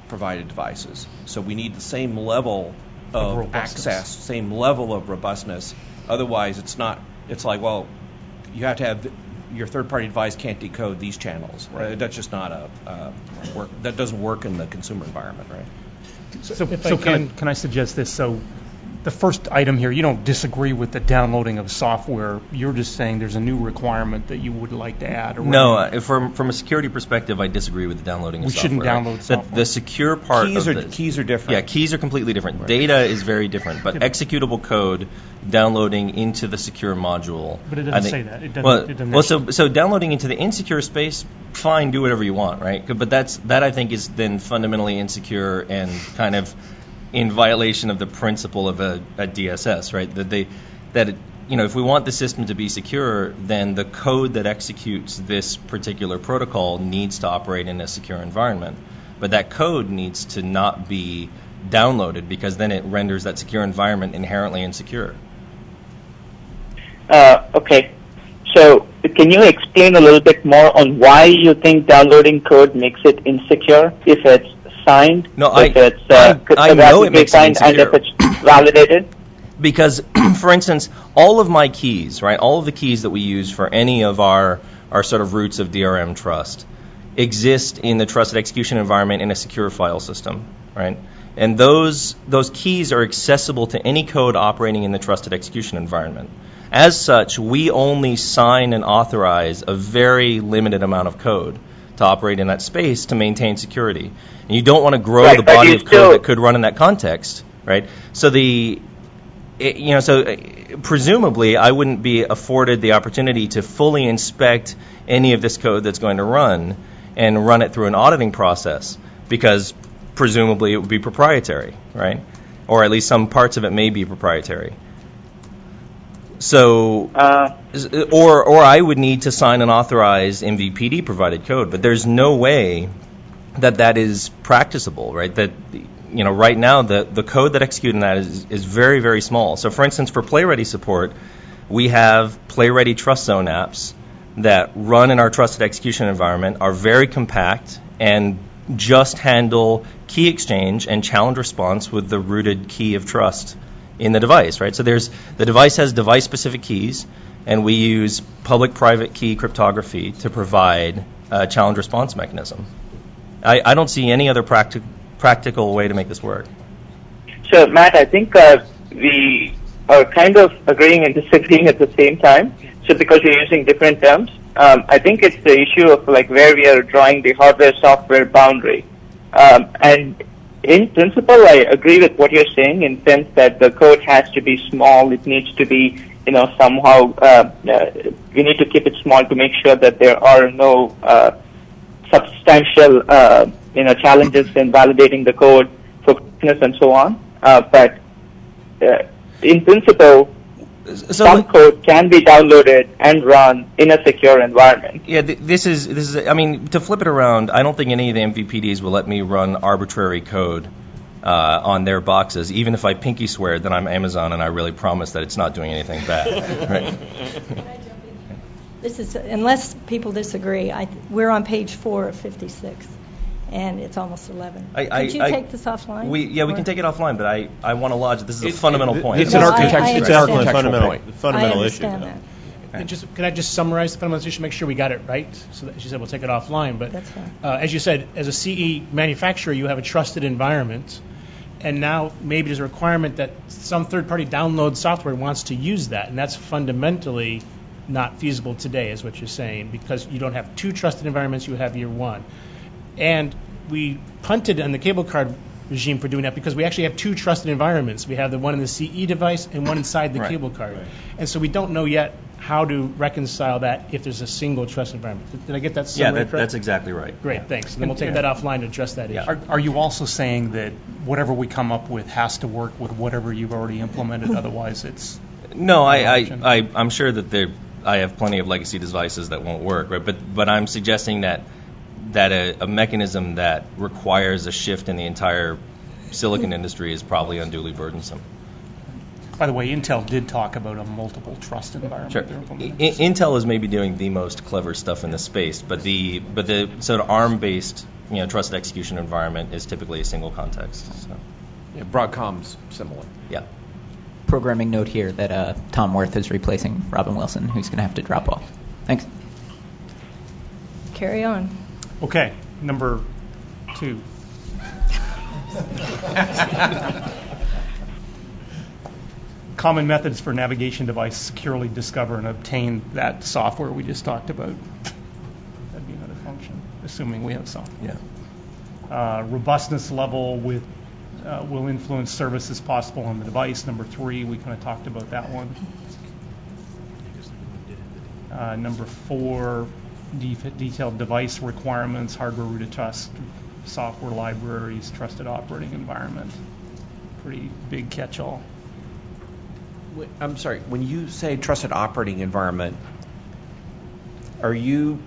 provided devices. So we need the same level of access, same level of robustness. Otherwise, it's like, well, you have to have your third-party device can't decode these channels. Right? That's just not that doesn't work in the consumer environment, right? So can I suggest this? So the first item here, you don't disagree with the downloading of software. You're just saying there's a new requirement that you would like to add. Or no, from a security perspective, I disagree with the downloading of software. We shouldn't download software. The secure part keys are different. Yeah, keys are completely different. Right. Data is very different, but executable code downloading into the secure module. But it doesn't say that. It doesn't. So downloading into the insecure space, fine, do whatever you want, right? But that I think is then fundamentally insecure and kind of in violation of the principle of a DSS, right? If we want the system to be secure, then the code that executes this particular protocol needs to operate in a secure environment. But that code needs to not be downloaded because then it renders that secure environment inherently insecure. Okay. So can you explain a little bit more on why you think downloading code makes it insecure if it's signed? No, I know it makes it insecure. And if it's validated? Because, for instance, all of my keys, right, all of the keys that we use for any of our sort of roots of DRM trust exist in the trusted execution environment in a secure file system, right? And those keys are accessible to any code operating in the trusted execution environment. As such, we only sign and authorize a very limited amount of code to operate in that space to maintain security. And you don't want to grow the body of code that could run in that context, right? So presumably I wouldn't be afforded the opportunity to fully inspect any of this code that's going to run and run it through an auditing process because presumably it would be proprietary, right? Or at least some parts of it may be proprietary. So, or I would need to sign and authorize MVPD provided code, but there's no way that is practicable, right? That, right now the code that executes in that is very, very small. So, for instance, for PlayReady support, we have PlayReady Trust Zone apps that run in our trusted execution environment, are very compact, and just handle key exchange and challenge response with the rooted key of trust in the device, right? So the device has device-specific keys, and we use public-private key cryptography to provide a challenge response mechanism. I don't see any other practical way to make this work. So, Matt, I think we are kind of agreeing and disagreeing at the same time. So because you're using different terms, I think it's the issue of like where we are drawing the hardware-software boundary. And in principle, I agree with what you're saying in the sense that the code has to be small. It needs to be, somehow we need to keep it small to make sure that there are no substantial, challenges in validating the code for quickness and so on. But in principle, some code can be downloaded and run in a secure environment. Yeah, this is. I mean, to flip it around, I don't think any of the MVPDs will let me run arbitrary code on their boxes, even if I pinky swear that I'm Amazon and I really promise that it's not doing anything bad. Right? This is, unless people disagree, we're on page 4 of 56. And it's almost 11. Could you take this offline? We can take it offline, but I want to lodge this is a fundamental point. It's an architectural fundamental issue. That. Can I just summarize the fundamental issue, make sure we got it right? So that she said we'll take it offline. But that's fine. As you said, as a CE manufacturer, you have a trusted environment. And now maybe there's a requirement that some third-party download software wants to use that. And that's fundamentally not feasible today, is what you're saying, because you don't have two trusted environments, you have your one. And we punted on the cable card regime for doing that because we actually have two trusted environments. We have the one in the CE device and one inside the cable card. Right. And so we don't know yet how to reconcile that if there's a single trusted environment. Did I get that summary correct? That's exactly right. Great, thanks. And then we'll take that offline to address that issue. Are you also saying that whatever we come up with has to work with whatever you've already implemented, otherwise it's... No, I'm sure that I have plenty of legacy devices that won't work, right? But I'm suggesting that a mechanism that requires a shift in the entire silicon industry is probably unduly burdensome. By the way, Intel did talk about a multiple trust environment. Sure. they're implementing. Intel is maybe doing the most clever stuff in this space, but the sort of ARM-based trusted execution environment is typically a single context. So. Yeah, Broadcom's similar. Yeah. Programming note here that Tom Worth is replacing Robin Wilson, who's going to have to drop off. Thanks. Carry on. Okay, number 2. Common methods for navigation device securely discover and obtain that software we just talked about. That'd be another function, assuming we have software. Yeah. Robustness level will influence services possible on the device. Number 3, we kind of talked about that one. Number 4, detailed device requirements, hardware rooted trust, software libraries, trusted operating environment. Pretty big catch-all. I'm sorry, when you say trusted operating environment, are you,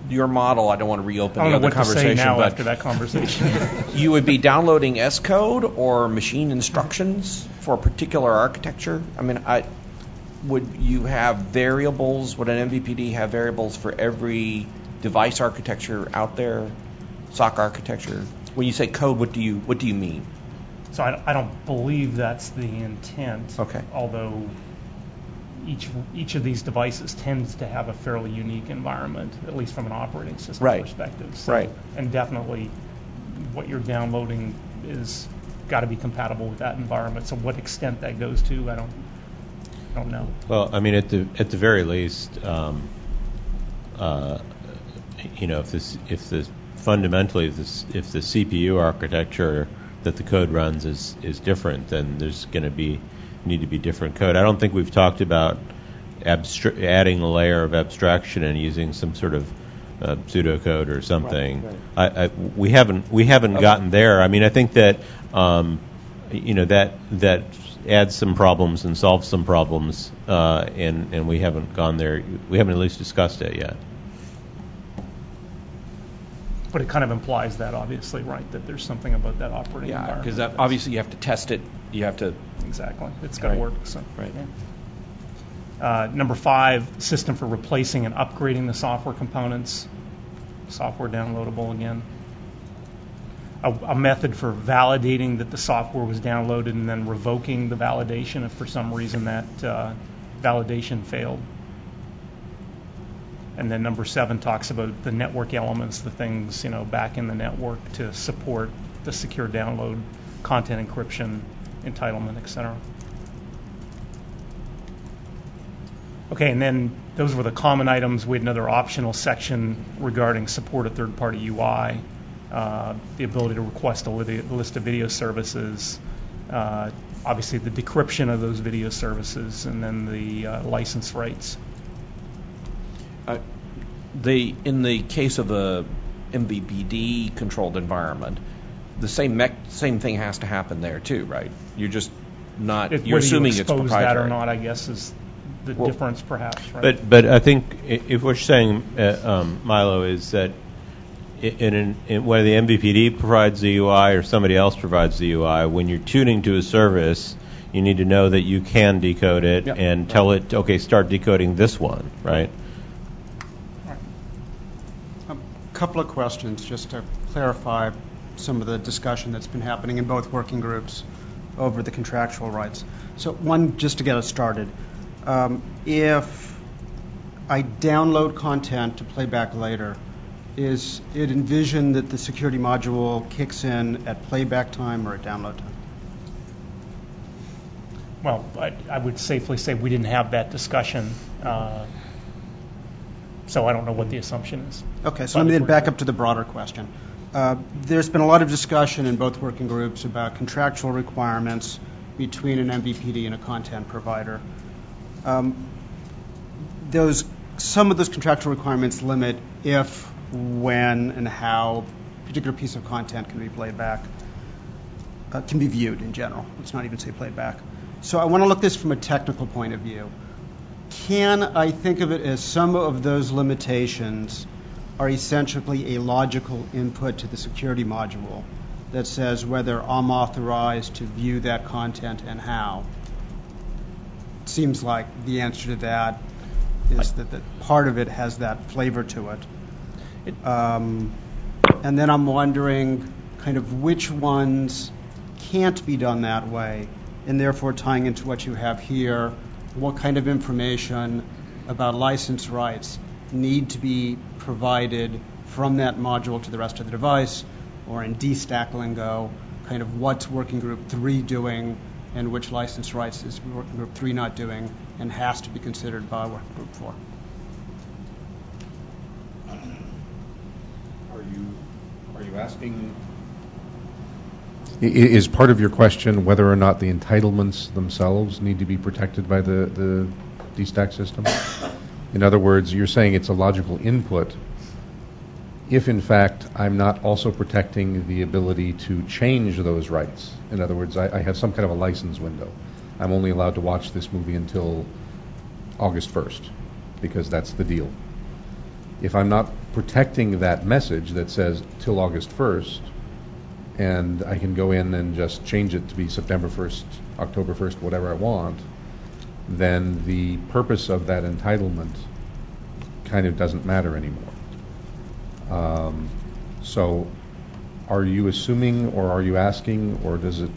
your model, I don't want to reopen the other conversation, now but after that conversation. you would be downloading S code or machine instructions for a particular architecture? I mean, would you have variables? Would an MVPD have variables for every device architecture out there, SOC architecture? When you say code, what do you mean? So I don't believe that's the intent. Okay. Although each of these devices tends to have a fairly unique environment, at least from an operating system perspective. So, right. And definitely, what you're downloading is got to be compatible with that environment. So what extent that goes to, I don't know. Well, I mean, at the very least, if the CPU architecture that the code runs is different, then there's going to need to be different code. I don't think we've talked about adding a layer of abstraction and using some sort of pseudocode or something. Right. We haven't gotten there. I mean, I think that that adds some problems and solves some problems, and we haven't gone there. We haven't at least discussed it yet. But it kind of implies that, obviously, right, that there's something about that operating environment. Yeah, because obviously you have to test it. You have to... Exactly. It's got to work. So, right. Yeah. Number 5, system for replacing and upgrading the software components. Software downloadable again. A method for validating that the software was downloaded and then revoking the validation if for some reason that validation failed. And then number 7 talks about the network elements, the things back in the network to support the secure download, content encryption, entitlement, etc. Okay, and then those were the common items. We had another optional section regarding support of third-party UI, the ability to request a list of video services, obviously the decryption of those video services, and then the license rights. In the case of a MVPD controlled environment, the same thing has to happen there too, right? You're just not. You're assuming it's proprietary. Whether you expose that or not, I guess, is the difference, perhaps. Right? But I think if what you're saying, Milo, is that whether the MVPD provides the UI or somebody else provides the UI, when you're tuning to a service, you need to know that you can decode it and tell it, okay, start decoding this one, right? Couple of questions just to clarify some of the discussion that's been happening in both working groups over the contractual rights. So one, just to get us started, if I download content to play back later, is it envisioned that the security module kicks in at playback time or at download time? Well, I would safely say we didn't have that discussion. So I don't know what the assumption is. Okay, so let me then back up to the broader question. There's been a lot of discussion in both working groups about contractual requirements between an MVPD and a content provider. Some of those contractual requirements limit if, when, and how a particular piece of content can be played back, can be viewed in general. Let's not even say played back. So I want to look at this from a technical point of view. Can I think of it as some of those limitations are essentially a logical input to the security module that says whether I'm authorized to view that content and how. It seems like the answer to that is that part of it has that flavor to it. And then I'm wondering kind of which ones can't be done that way, and therefore tying into what you have here, what kind of information about license rights need to be provided from that module to the rest of the device, or in DStack lingo, kind of what's Working Group 3 doing and which license rights is Working Group 3 not doing and has to be considered by Working Group 4. Are you asking? Is part of your question whether or not the entitlements themselves need to be protected by the DStack system? In other words, you're saying it's a logical input if, in fact, I'm not also protecting the ability to change those rights. In other words, I have some kind of a license window. I'm only allowed to watch this movie until August 1st because that's the deal. If I'm not protecting that message that says till August 1st, and I can go in and just change it to be September 1st, October 1st, whatever I want, then the purpose of that entitlement kind of doesn't matter anymore. So are you assuming, or are you asking, or does it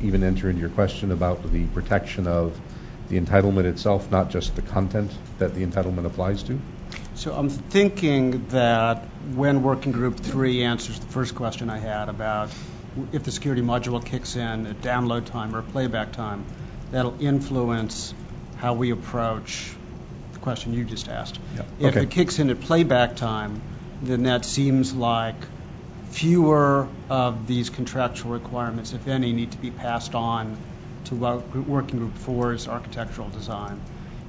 even enter into your question about the protection of the entitlement itself, not just the content that the entitlement applies to? So I'm thinking that when Working Group 3 answers the first question I had about if the security module kicks in at download time or playback time, that'll influence how we approach the question you just asked. Yeah. If it kicks in at playback time, then that seems like fewer of these contractual requirements, if any, need to be passed on to Working Group 4's architectural design.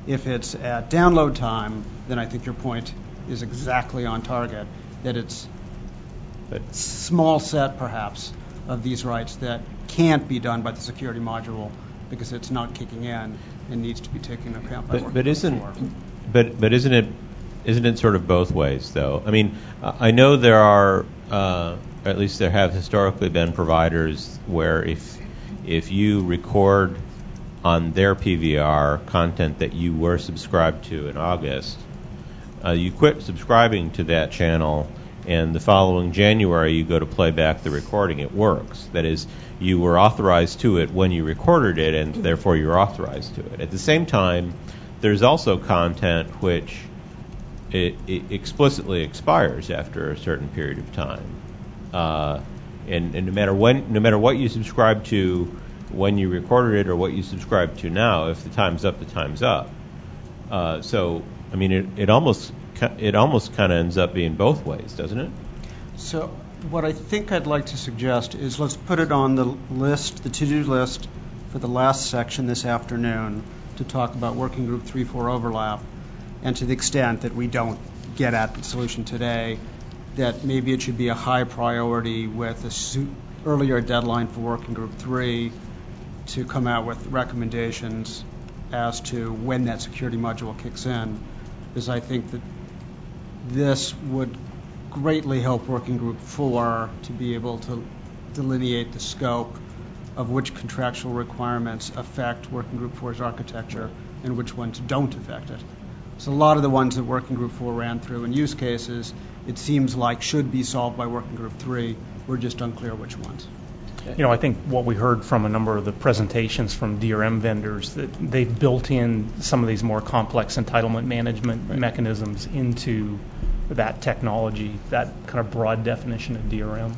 If it's at download time, then I think your point is exactly on target, that it's a small set, perhaps, of these rights that can't be done by the security module because it's not kicking in and needs to be taken into account by but isn't it sort of both ways, though? I mean, I know there are, at least there have historically been providers where if you record on their PVR content that you were subscribed to in August, you quit subscribing to that channel, and the following January you go to play back the recording. It works. That is, you were authorized to it when you recorded it, and therefore you're authorized to it. At the same time, there's also content which it explicitly expires after a certain period of time, and no matter what you subscribe to when you recorded it or what you subscribe to now, if the time's up, the time's up. So, I mean, it almost kind of ends up being both ways, doesn't it? So, what I think I'd like to suggest is let's put it on the list, the to-do list, for the last section this afternoon to talk about Working Group 3-4 overlap, and to the extent that we don't get at the solution today, that maybe it should be a high priority with a earlier deadline for Working Group 3 to come out with recommendations as to when that security module kicks in, because I think that this would greatly help Working Group 4 to be able to delineate the scope of which contractual requirements affect Working Group 4's architecture and which ones don't affect it. So a lot of the ones that Working Group 4 ran through in use cases, it seems like should be solved by Working Group 3. We're just unclear which ones. You know, I think what we heard from a number of the presentations from DRM vendors, that they've built in some of these more complex entitlement management mechanisms into that technology, that kind of broad definition of DRM.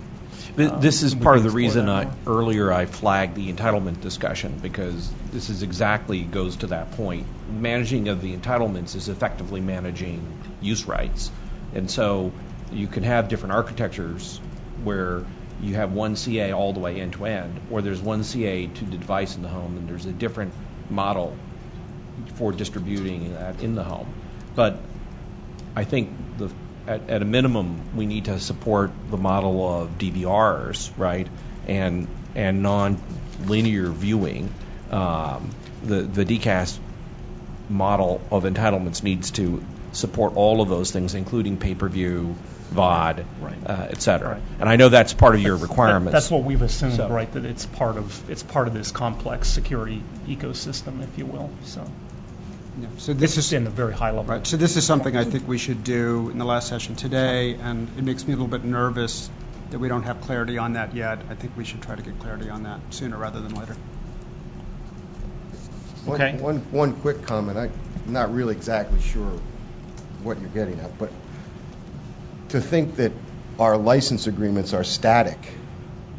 This is part of the reason earlier I flagged the entitlement discussion, because this is exactly goes to that point. Managing of the entitlements is effectively managing use rights. And so you can have different architectures where you have one CA all the way end to end, or there's one CA to the device in the home, and there's a different model for distributing that in the home. But I think at a minimum, we need to support the model of DVRs, right, and non-linear viewing. The DCAS model of entitlements needs to support all of those things, including pay-per-view, VOD, Right. et cetera. Right. And I know that's part of your requirements. That's what we've assumed, So- right? That it's part of this complex security ecosystem, if you will. So, Yeah, so this is in a very high level. right. So this is something I think we should do in the last session today, and it makes me a little bit nervous that we don't have clarity on that yet. I think we should try to get clarity on that sooner rather than later. Okay. One quick comment. I'm not really exactly sure what you're getting at, but to think that our license agreements are static,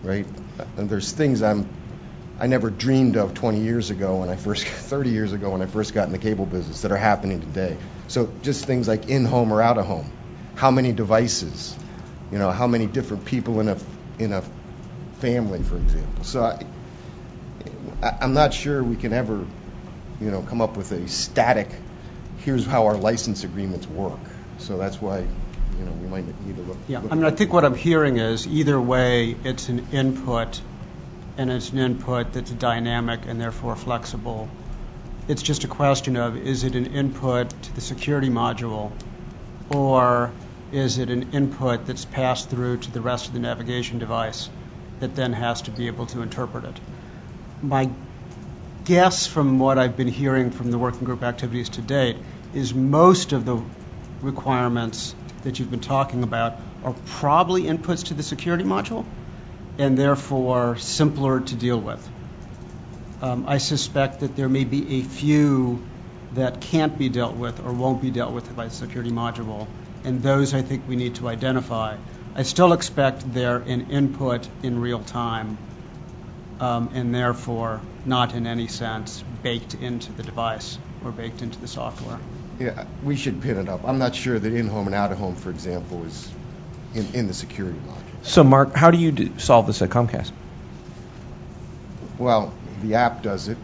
right? And there's things I never dreamed of 20 years ago when 30 years ago when I first got in the cable business that are happening today. So just things like in-home or out-of-home. How many devices? How many different people in a family, for example. So I'm not sure we can ever, come up with a static, here's how our license agreements work. So that's why, we might need to look. Yeah, I think what I'm hearing is either way, it's an input, and it's an input that's dynamic and therefore flexible. It's just a question of, is it an input to the security module, or is it an input that's passed through to the rest of the navigation device that then has to be able to interpret it? My guess from what I've been hearing from the working group activities to date is most of the requirements that you've been talking about are probably inputs to the security module and therefore simpler to deal with. I suspect that there may be a few that can't be dealt with or won't be dealt with by the security module, and those I think we need to identify. I still expect they're an input in real time, and therefore not in any sense baked into the device or baked into the software. Yeah, we should pin it up. I'm not sure that in-home and out-of-home, for example, is in the security module. So, Mark, how do you solve this at Comcast? Well, the app does it.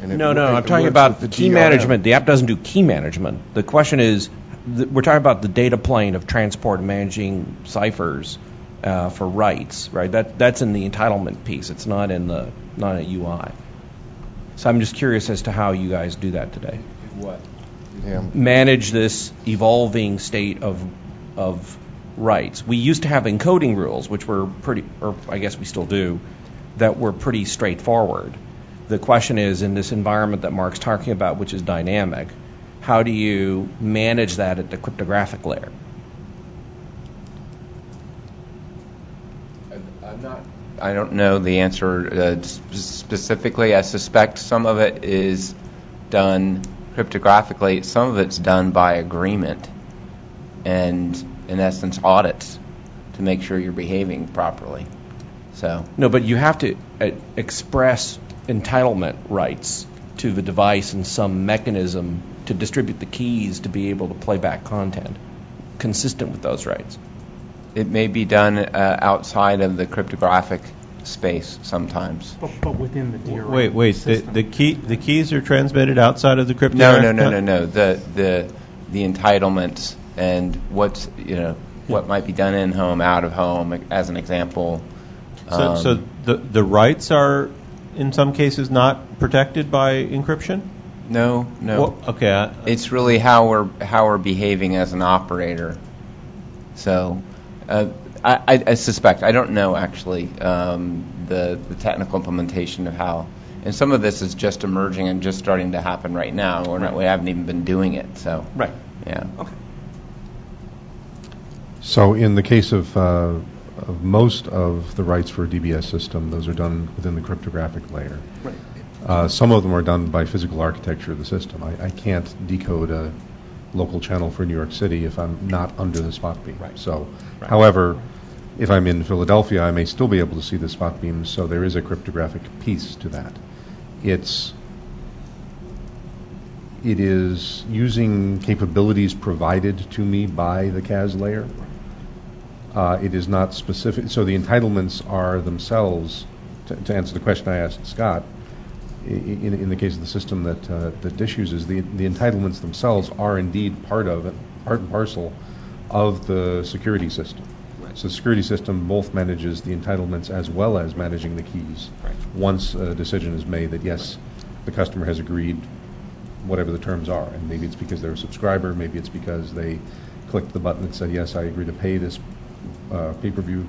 And No, I'm talking about the key management. The app doesn't do key management. The question is, we're talking about the data plane of transport and managing ciphers for rights, right? That's in the entitlement piece. It's not in a UI. So I'm just curious as to how you guys do that today. What? Yeah. Manage this evolving state of rights. We used to have encoding rules, which were pretty, or I guess we still do, that were pretty straightforward. The question is, in this environment that Mark's talking about, which is dynamic, how do you manage that at the cryptographic layer? I don't know the answer specifically. I suspect some of it is done cryptographically. Some of it's done by agreement and, in essence, audits to make sure you're behaving properly. So no, but you have to express entitlement rights to the device in some mechanism to distribute the keys to be able to play back content consistent with those rights. It may be done outside of the cryptographic space sometimes. But within the DRM Wait. system. The keys are transmitted outside of the cryptographic. No. The entitlements and what might be done in home, out of home, as an example. So the rights are in some cases not protected by encryption? No. Well, okay. It's really how we're behaving as an operator. So. I suspect, I don't know actually, the technical implementation of how, and some of this is just emerging and just starting to happen right now. We haven't even been doing it, so. Right. Yeah. Okay. So in the case of most of the rights for a DBS system, those are done within the cryptographic layer. Right. Some of them are done by physical architecture of the system. I can't decode a local channel for New York City if I'm not under the spot beam. Right. So, Right. however, if I'm in Philadelphia, I may still be able to see the spot beams, so there is a cryptographic piece to that. It is using capabilities provided to me by the CAS layer. It is not specific, so the entitlements are themselves, to answer the question I asked Scott, in the case of the system that Dish uses, the entitlements themselves are indeed part and parcel of the security system. Right. So the security system both manages the entitlements as well as managing the keys. Right. Once a decision is made that yes, the customer has agreed whatever the terms are, and maybe it's because they're a subscriber, maybe it's because they clicked the button that said, yes, I agree to pay this pay-per-view.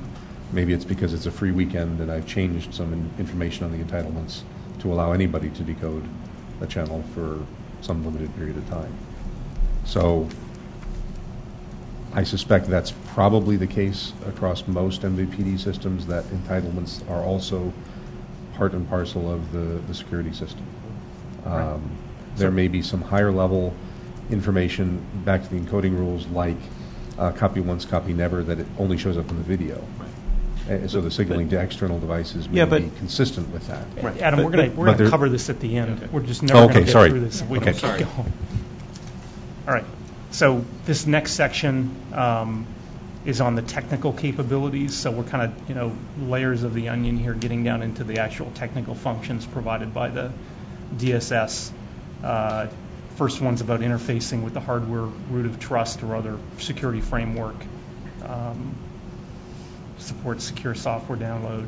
Maybe it's because it's a free weekend and I've changed some information on the entitlements to allow anybody to decode a channel for some limited period of time. So I suspect that's probably the case across most MVPD systems, that entitlements are also part and parcel of the security system. There may be some higher level information back to the encoding rules, like copy once, copy never, that it only shows up in the video. So the signaling to external devices may be consistent with that. Right. Adam, we're going to cover this at the end. Okay. We're just never going to get through this if we don't keep going. All right. So this next section is on the technical capabilities. So we're kind of, layers of the onion here, getting down into the actual technical functions provided by the DSS. First one's about interfacing with the hardware root of trust or other security framework. Supports secure software download.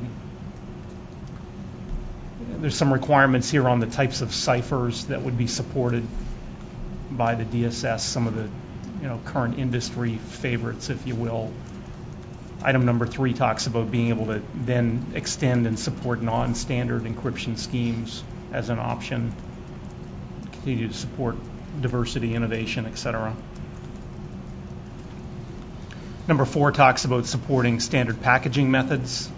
There's some requirements here on the types of ciphers that would be supported by the DSS, some of the current industry favorites, if you will. Item number 3 talks about being able to then extend and support non-standard encryption schemes as an option, continue to support diversity, innovation, etc. Number 4 talks about supporting standard packaging methods,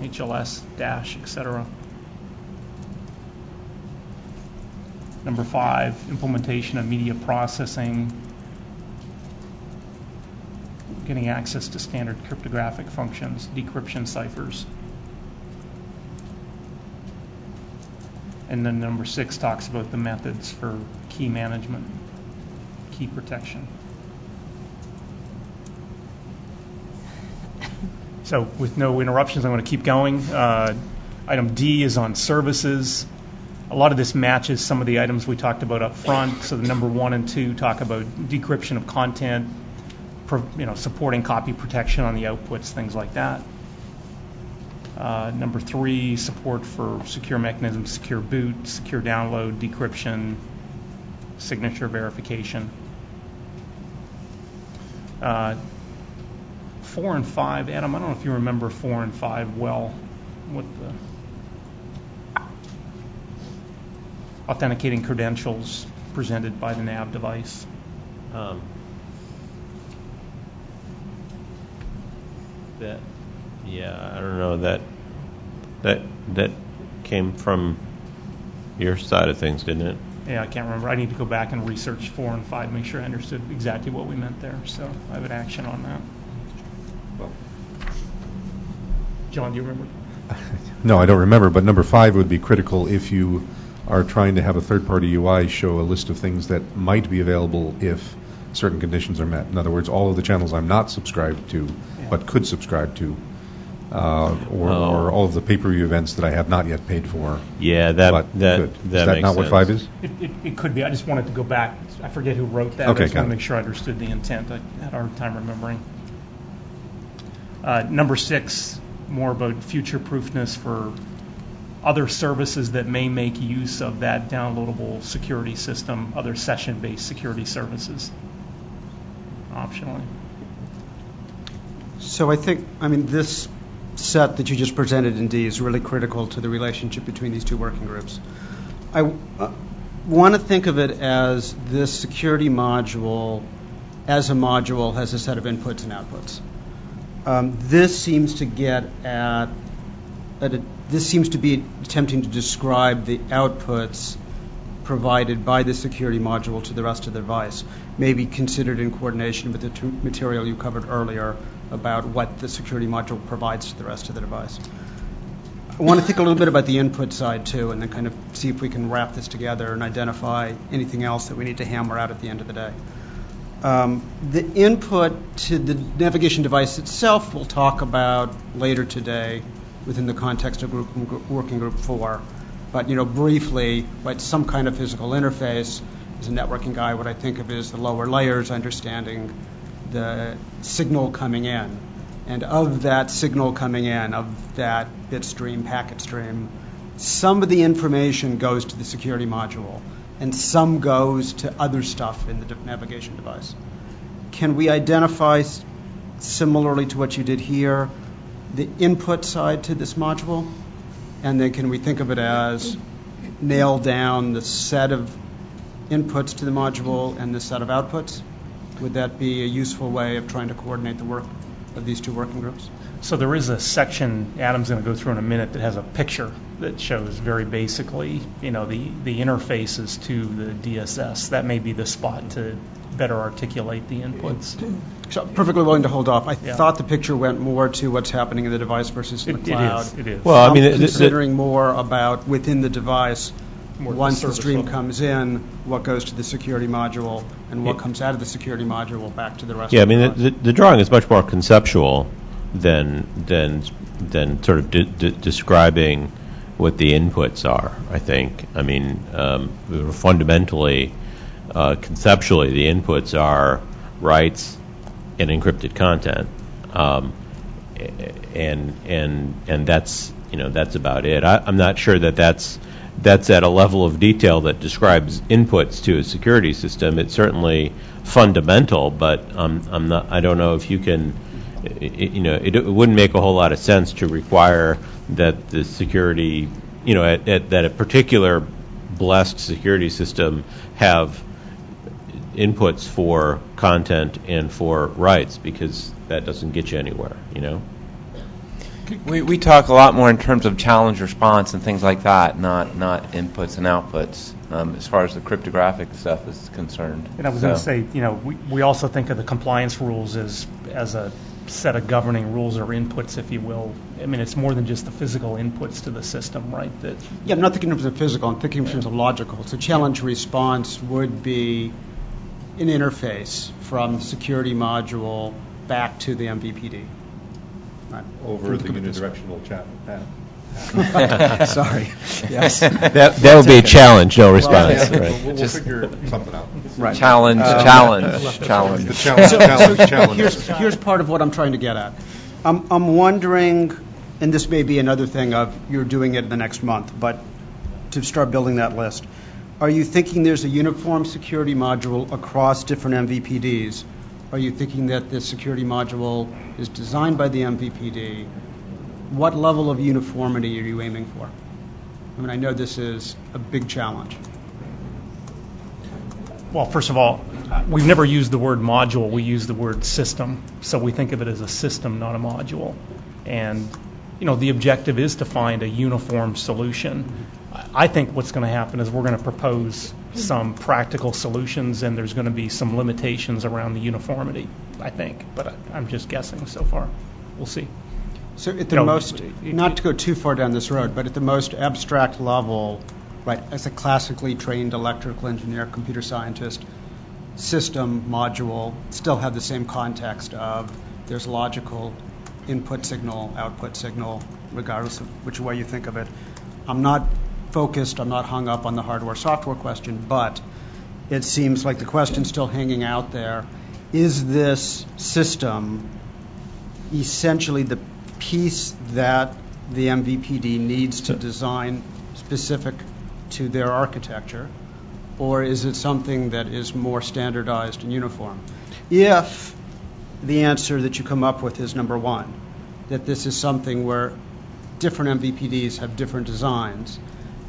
HLS, dash, etc. Number 5, implementation of media processing, getting access to standard cryptographic functions, decryption ciphers. And then number 6 talks about the methods for key management, key protection. So with no interruptions, I'm going to keep going. Item D is on services. A lot of this matches some of the items we talked about up front. So the number 1 and 2 talk about decryption of content, supporting copy protection on the outputs, things like that. Number 3, support for secure mechanisms, secure boot, secure download, decryption, signature verification. 4 and 5, Adam, I don't know if you remember 4 and 5 well. What the authenticating credentials presented by the NAV device. I don't know, that came from your side of things, didn't it? Yeah, I can't remember. I need to go back and research 4 and 5, make sure I understood exactly what we meant there. So I have an action on that. John, do you remember? No, I don't remember, but number 5 would be critical if you are trying to have a third-party UI show a list of things that might be available if certain conditions are met. In other words, all of the channels I'm not subscribed to, but could subscribe to, or all of the pay-per-view events that I have not yet paid for. Yeah, that is that makes not sense. what 5 is? It could be. I just wanted to go back. I forget who wrote that. Okay, I just want to make sure I understood the intent. I had a hard time remembering. Number 6, more about future-proofness for other services that may make use of that downloadable security system, other session-based security services, optionally. So I think, this set that you just presented in D is really critical to the relationship between these two working groups. I want to think of it as this security module, as a module, has a set of inputs and outputs. This seems to get at this seems to be attempting to describe the outputs provided by the security module to the rest of the device, maybe considered in coordination with the material you covered earlier about what the security module provides to the rest of the device. I want to think a little bit about the input side too, and then kind of see if we can wrap this together and identify anything else that we need to hammer out at the end of the day. The input to the navigation device itself we'll talk about later today within the context of working group 4. But briefly, what some kind of physical interface, as a networking guy, what I think of is the lower layers, understanding the signal coming in. And of that signal coming in, of that bit stream, packet stream, some of the information goes to the security module, and some goes to other stuff in the navigation device. can we identify, similarly to what you did here, the input side to this module? And then can we think of it as nail down the set of inputs to the module and the set of outputs? Would that be a useful way of trying to coordinate the work of these two working groups? So there is a section Adam's going to go through in a minute that has a picture that shows very basically, the interfaces to the DSS. That may be the spot to better articulate the inputs. So I'm perfectly willing to hold off. I thought the picture went more to what's happening in the device versus in the cloud. It is. Well, I mean, I'm considering more about within the device. More Once the service stream level. comes in, what goes to the security module, and what comes out of the security module back to the rest Yeah, I of the mean, device. the drawing is much more conceptual than sort of describing what the inputs are, I think. I mean, fundamentally, conceptually, the inputs are writes and encrypted content, and that's about it. I'm not sure that's at a level of detail that describes inputs to a security system. It's certainly fundamental, but I don't know if you can. It wouldn't make a whole lot of sense to require that the security, that a particular blessed security system have inputs for content and for writes, because that doesn't get you anywhere, We talk a lot more in terms of challenge response and things like that, not inputs and outputs, as far as the cryptographic stuff is concerned. And I was going to say, we also think of the compliance rules as a set of governing rules or inputs, if you will. I mean, it's more than just the physical inputs to the system, right? Yeah, I'm not thinking in terms of physical, I'm thinking in terms of logical. So challenge response would be an interface from the security module back to the MVPD. Right. Over the unidirectional chat path. Sorry. Yes. That would be a challenge, no response. Well, right. we'll figure something out. Right. Challenge. The challenge. Here's part of what I'm trying to get at. I'm wondering, and this may be another thing of you're doing it the next month, but to start building that list, are you thinking there's a uniform security module across different MVPDs? Are you thinking that the security module is designed by the MVPD? What level of uniformity are you aiming for? I mean, I know this is a big challenge. Well, first of all, we've never used the word module. We use the word system. So we think of it as a system, not a module. And, the objective is to find a uniform solution. I think what's going to happen is we're going to propose some practical solutions, and there's going to be some limitations around the uniformity, I think. But I'm just guessing so far. We'll see. So at the most, not to go too far down this road, but at the most abstract level, right, as a classically trained electrical engineer, computer scientist, system, module, still have the same context of there's logical input signal, output signal, regardless of which way you think of it. I'm not focused, I'm not hung up on the hardware-software question, but it seems like the question's still hanging out there. Is this system essentially the piece that the MVPD needs to design specific to their architecture, or is it something that is more standardized and uniform? If the answer that you come up with is number one, that this is something where different MVPDs have different designs,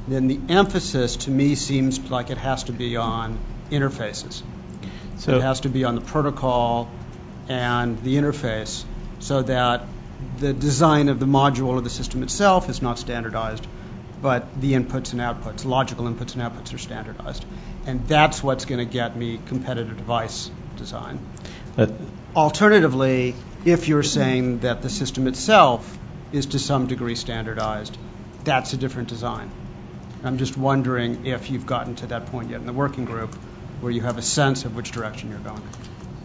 then the emphasis to me seems like it has to be on interfaces. So it has to be on the protocol and the interface, so that the design of the module or the system itself is not standardized, but the inputs and outputs, logical inputs and outputs, are standardized. And that's what's going to get me competitive device design. Alternatively, if you're saying that the system itself is to some degree standardized, that's a different design. I'm just wondering if you've gotten to that point yet in the working group where you have a sense of which direction you're going.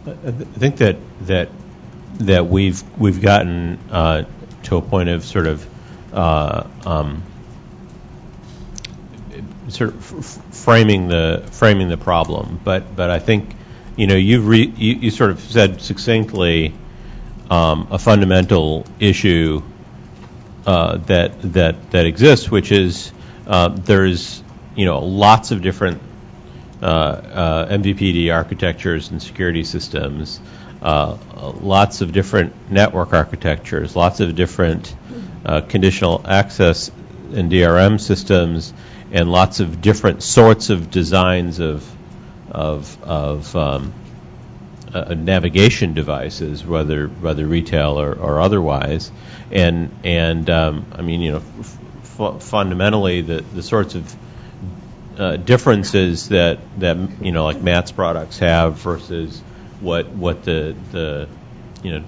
I think that we've gotten to a point of sort of framing the problem, but I think you sort of said succinctly a fundamental issue that exists, which is there's lots of different MVPD architectures and security systems, lots of different network architectures, lots of different conditional access and DRM systems, and lots of different sorts of designs of navigation devices, whether retail or otherwise, and I mean, you know, fundamentally the sorts of differences that you know, like Matt's products have versus what the you know,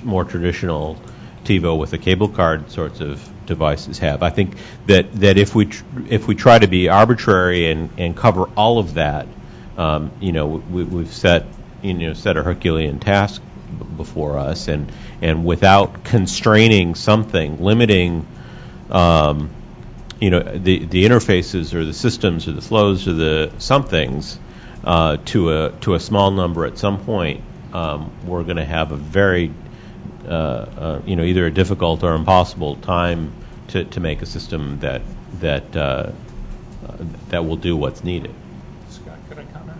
more traditional TiVo with a cable card sorts of devices have. I think that if we try to be arbitrary and cover all of that, you know, we've set a Herculean task before us, and without constraining something, limiting you know, the interfaces or the systems or the flows or the somethings to a small number at some point, we're going to have a very you know, either a difficult or impossible time to make a system that will do what's needed. Scott, could I comment?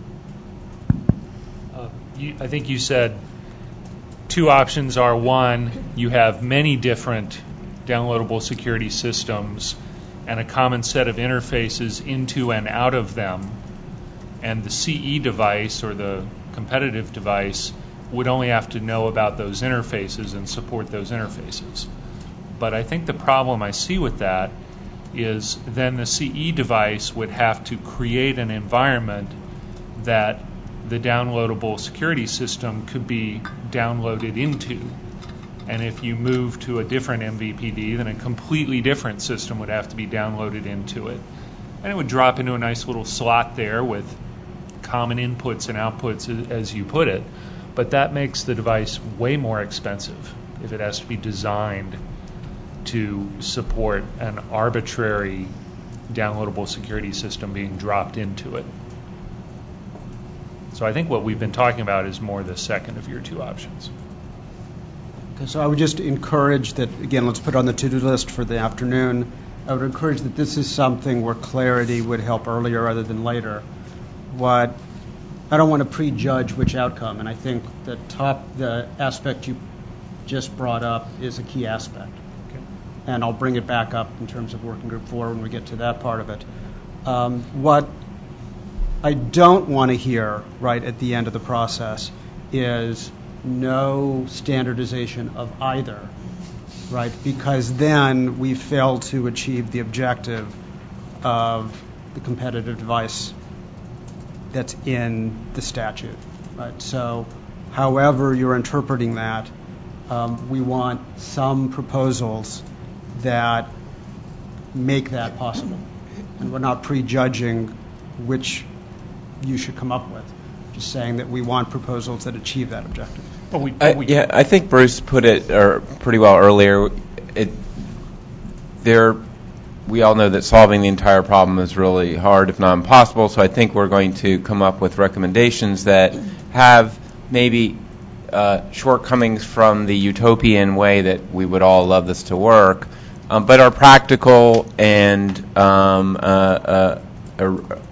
I think you said two options are, one, you have many different downloadable security systems and a common set of interfaces into and out of them, and the CE device or the competitive device would only have to know about those interfaces and support those interfaces. But I think the problem I see with that is then the CE device would have to create an environment that the downloadable security system could be downloaded into. And if you move to a different MVPD, then a completely different system would have to be downloaded into it. And it would drop into a nice little slot there with common inputs and outputs, as you put it. But that makes the device way more expensive if it has to be designed to support an arbitrary downloadable security system being dropped into it. So I think what we've been talking about is more the second of your two options. Okay, so I would just encourage that, again, let's put it on the to-do list for the afternoon. I would encourage that this is something where clarity would help earlier rather than later. I don't want to prejudge which outcome, and I think the aspect you just brought up is a key aspect. Okay. And I'll bring it back up in terms of Working Group 4 when we get to that part of it. What I don't want to hear right at the end of the process is no standardization of either, right? Because then we fail to achieve the objective of the competitive device that's in the statute, right? So however you're interpreting that, we want some proposals that make that possible. And we're not prejudging which you should come up with, just saying that we want proposals that achieve that objective. Yeah, I think Bruce put it pretty well earlier. We all know that solving the entire problem is really hard, if not impossible, so I think we're going to come up with recommendations that have maybe shortcomings from the utopian way that we would all love this to work, but are practical and a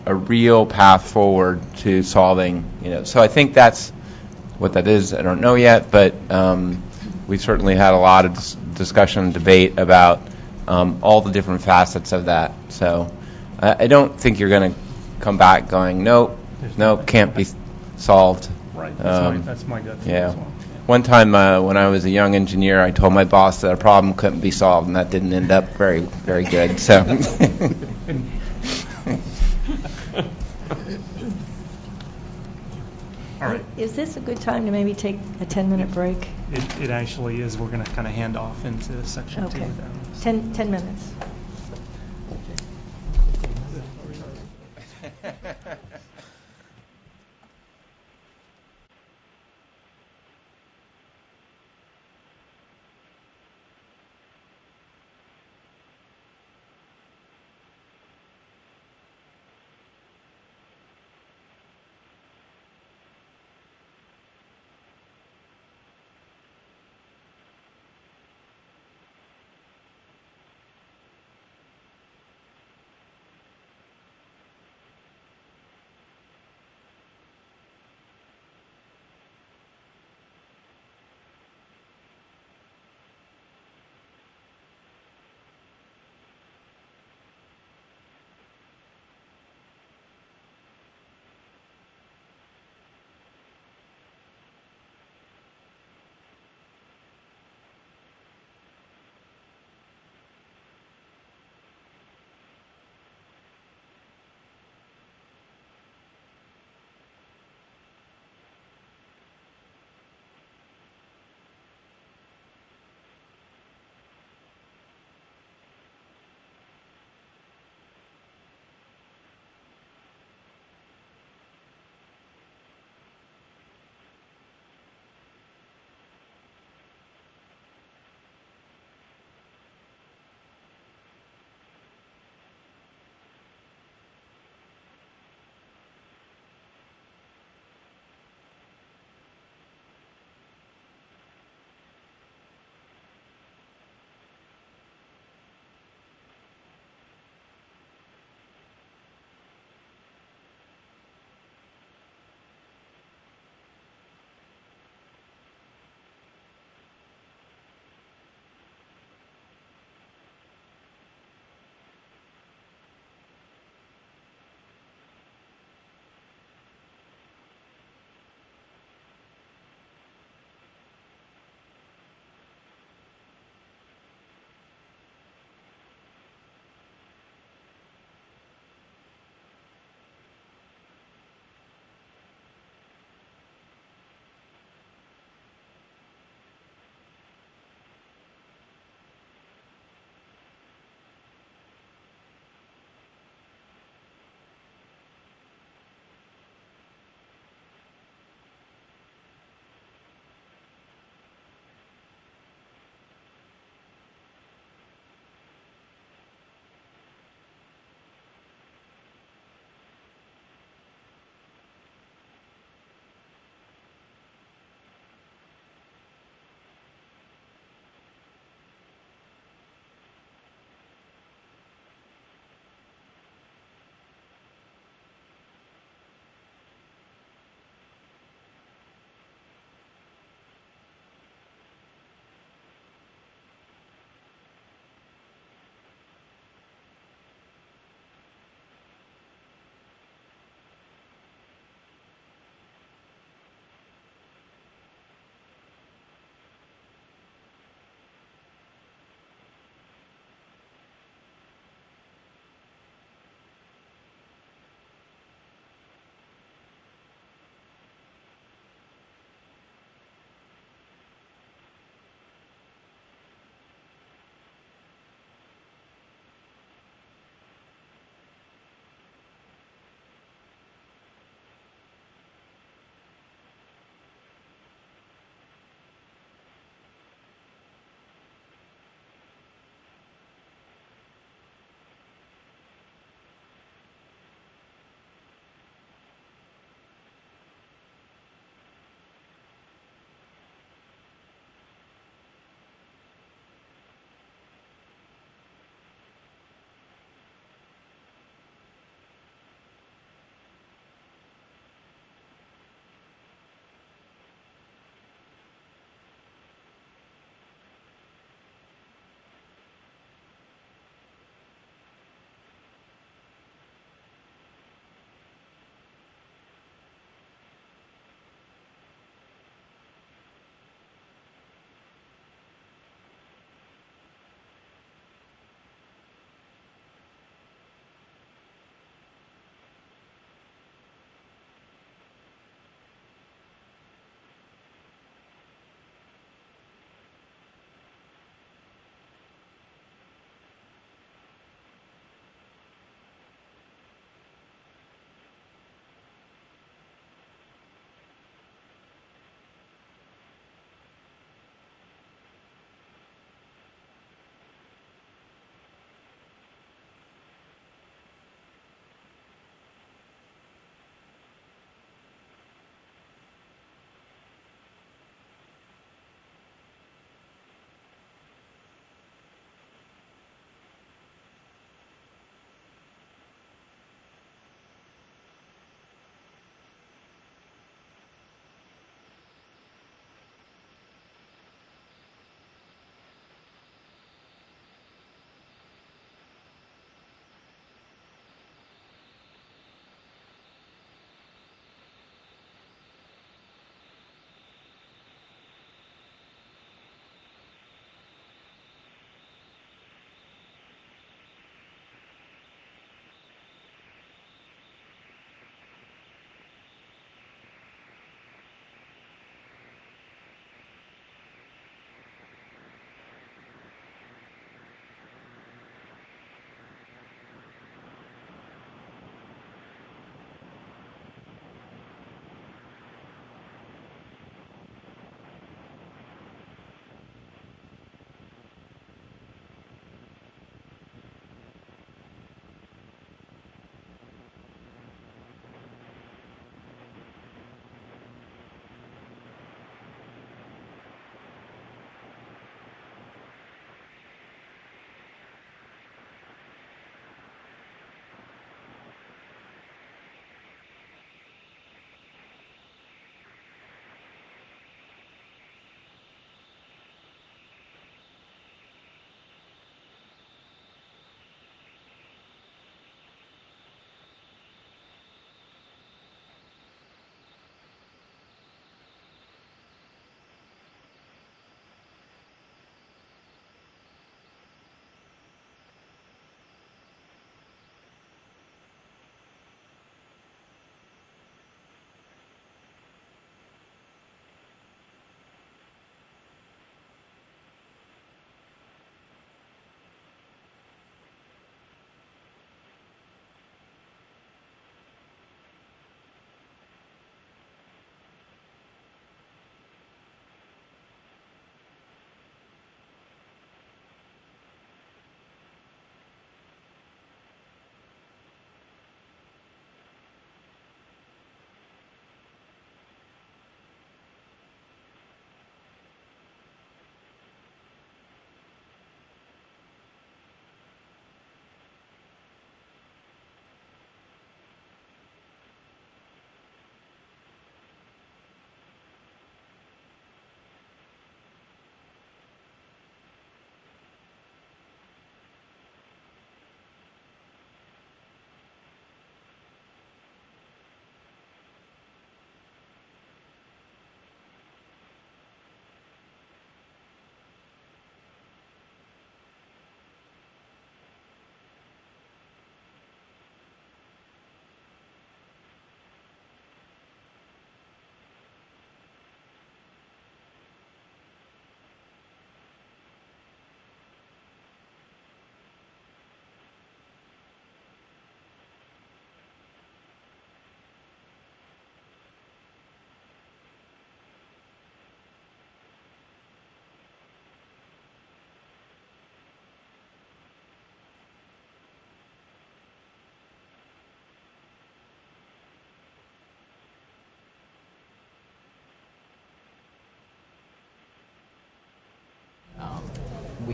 real path forward to solving, So I think that's what that is. I don't know yet, but we certainly had a lot of discussion and debate about all the different facets of that. So I don't think you're going to come back going, nope, can't be solved. Right, that's my gut feeling as well. One time when I was a young engineer, I told my boss that a problem couldn't be solved, and that didn't end up very, very good. So. All right. Is this a good time to maybe take a 10-minute break? It actually is. We're going to kind of hand off into section 2 of that. 10 minutes.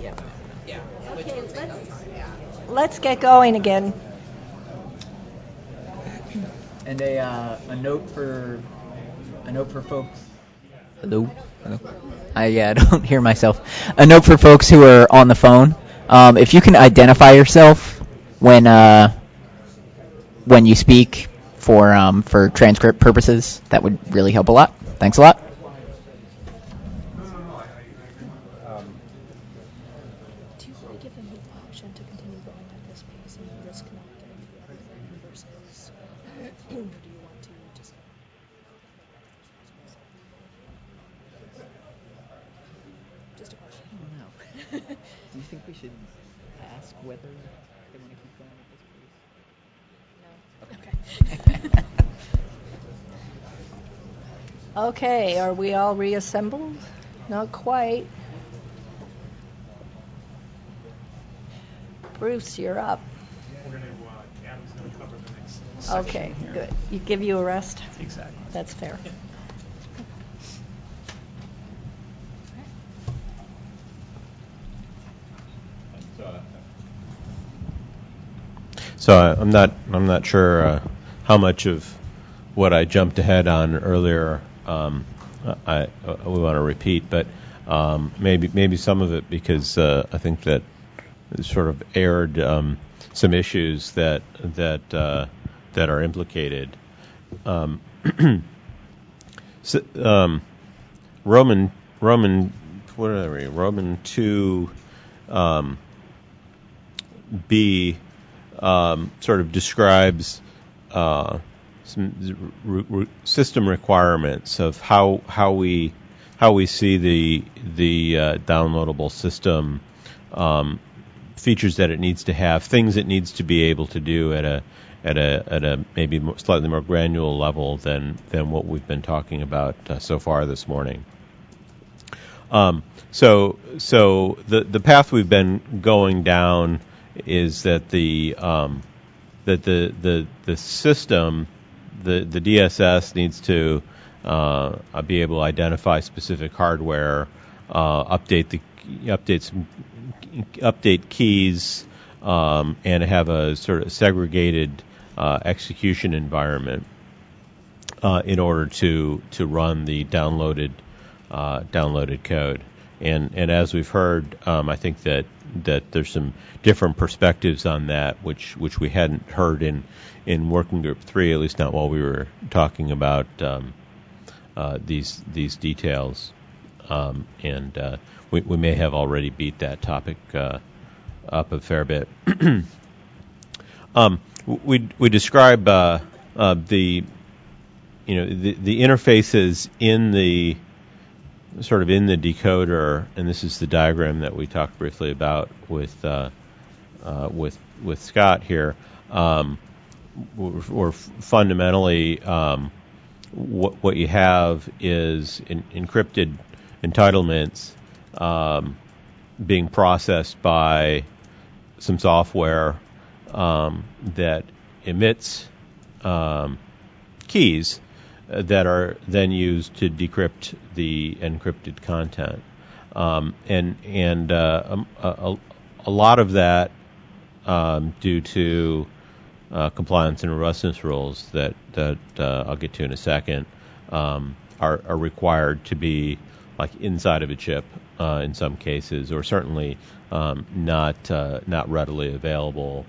Okay, let's get going again. And a note for folks. Hello. I don't hear myself. A note for folks who are on the phone. If you can identify yourself when you speak for transcript purposes, that would really help a lot. Thanks a lot. Do you think we should ask whether they want to keep going at this pace? No. Okay. Okay, are we all reassembled? Not quite. Bruce, you're up. Adam's going to cover the next Okay, good. Give you a rest? Exactly. That's fair. So I'm not sure how much of what I jumped ahead on earlier we want to repeat, but maybe some of it, because I think that it sort of aired some issues that are implicated. Roman what are they? Roman 2 B sort of describes some system requirements of how we see the downloadable system, features that it needs to have, things it needs to be able to do at a maybe slightly more granular level than what we've been talking about so far this morning. So the path we've been going down is that the system, the DSS needs to be able to identify specific hardware, update keys, and have a sort of segregated execution environment in order to run the downloaded code. And as we've heard, I think that there's some different perspectives on that, which we hadn't heard in Working Group 3, at least not while we were talking about these details. And we may have already beat that topic up a fair bit. We describe the interfaces in the decoder, and this is the diagram that we talked briefly about with Scott here. Or fundamentally, what you have is encrypted entitlements being processed by some software that emits keys that are then used to decrypt the encrypted content, and a lot of that, due to compliance and robustness rules that I'll get to in a second, are required to be like inside of a chip in some cases, or certainly not readily available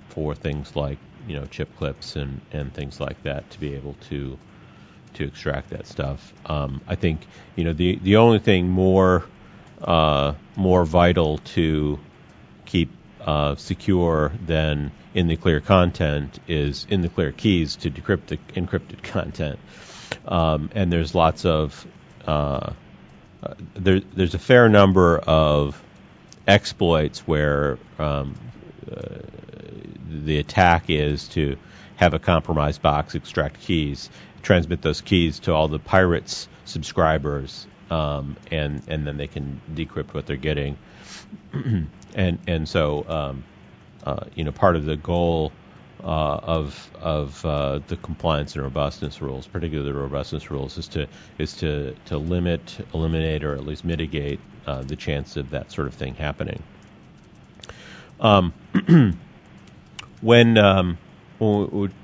for things like chip clips and things like that to be able to extract that stuff. I think the only thing more vital to keep secure than in the clear content is in the clear keys to decrypt the encrypted content. And there's lots of there's a fair number of exploits where the attack is to have a compromised box extract keys, transmit those keys to all the pirates' subscribers, and then they can decrypt what they're getting. And so part of the goal the compliance and robustness rules, particularly the robustness rules, is to limit, eliminate, or at least mitigate the chance of that sort of thing happening. When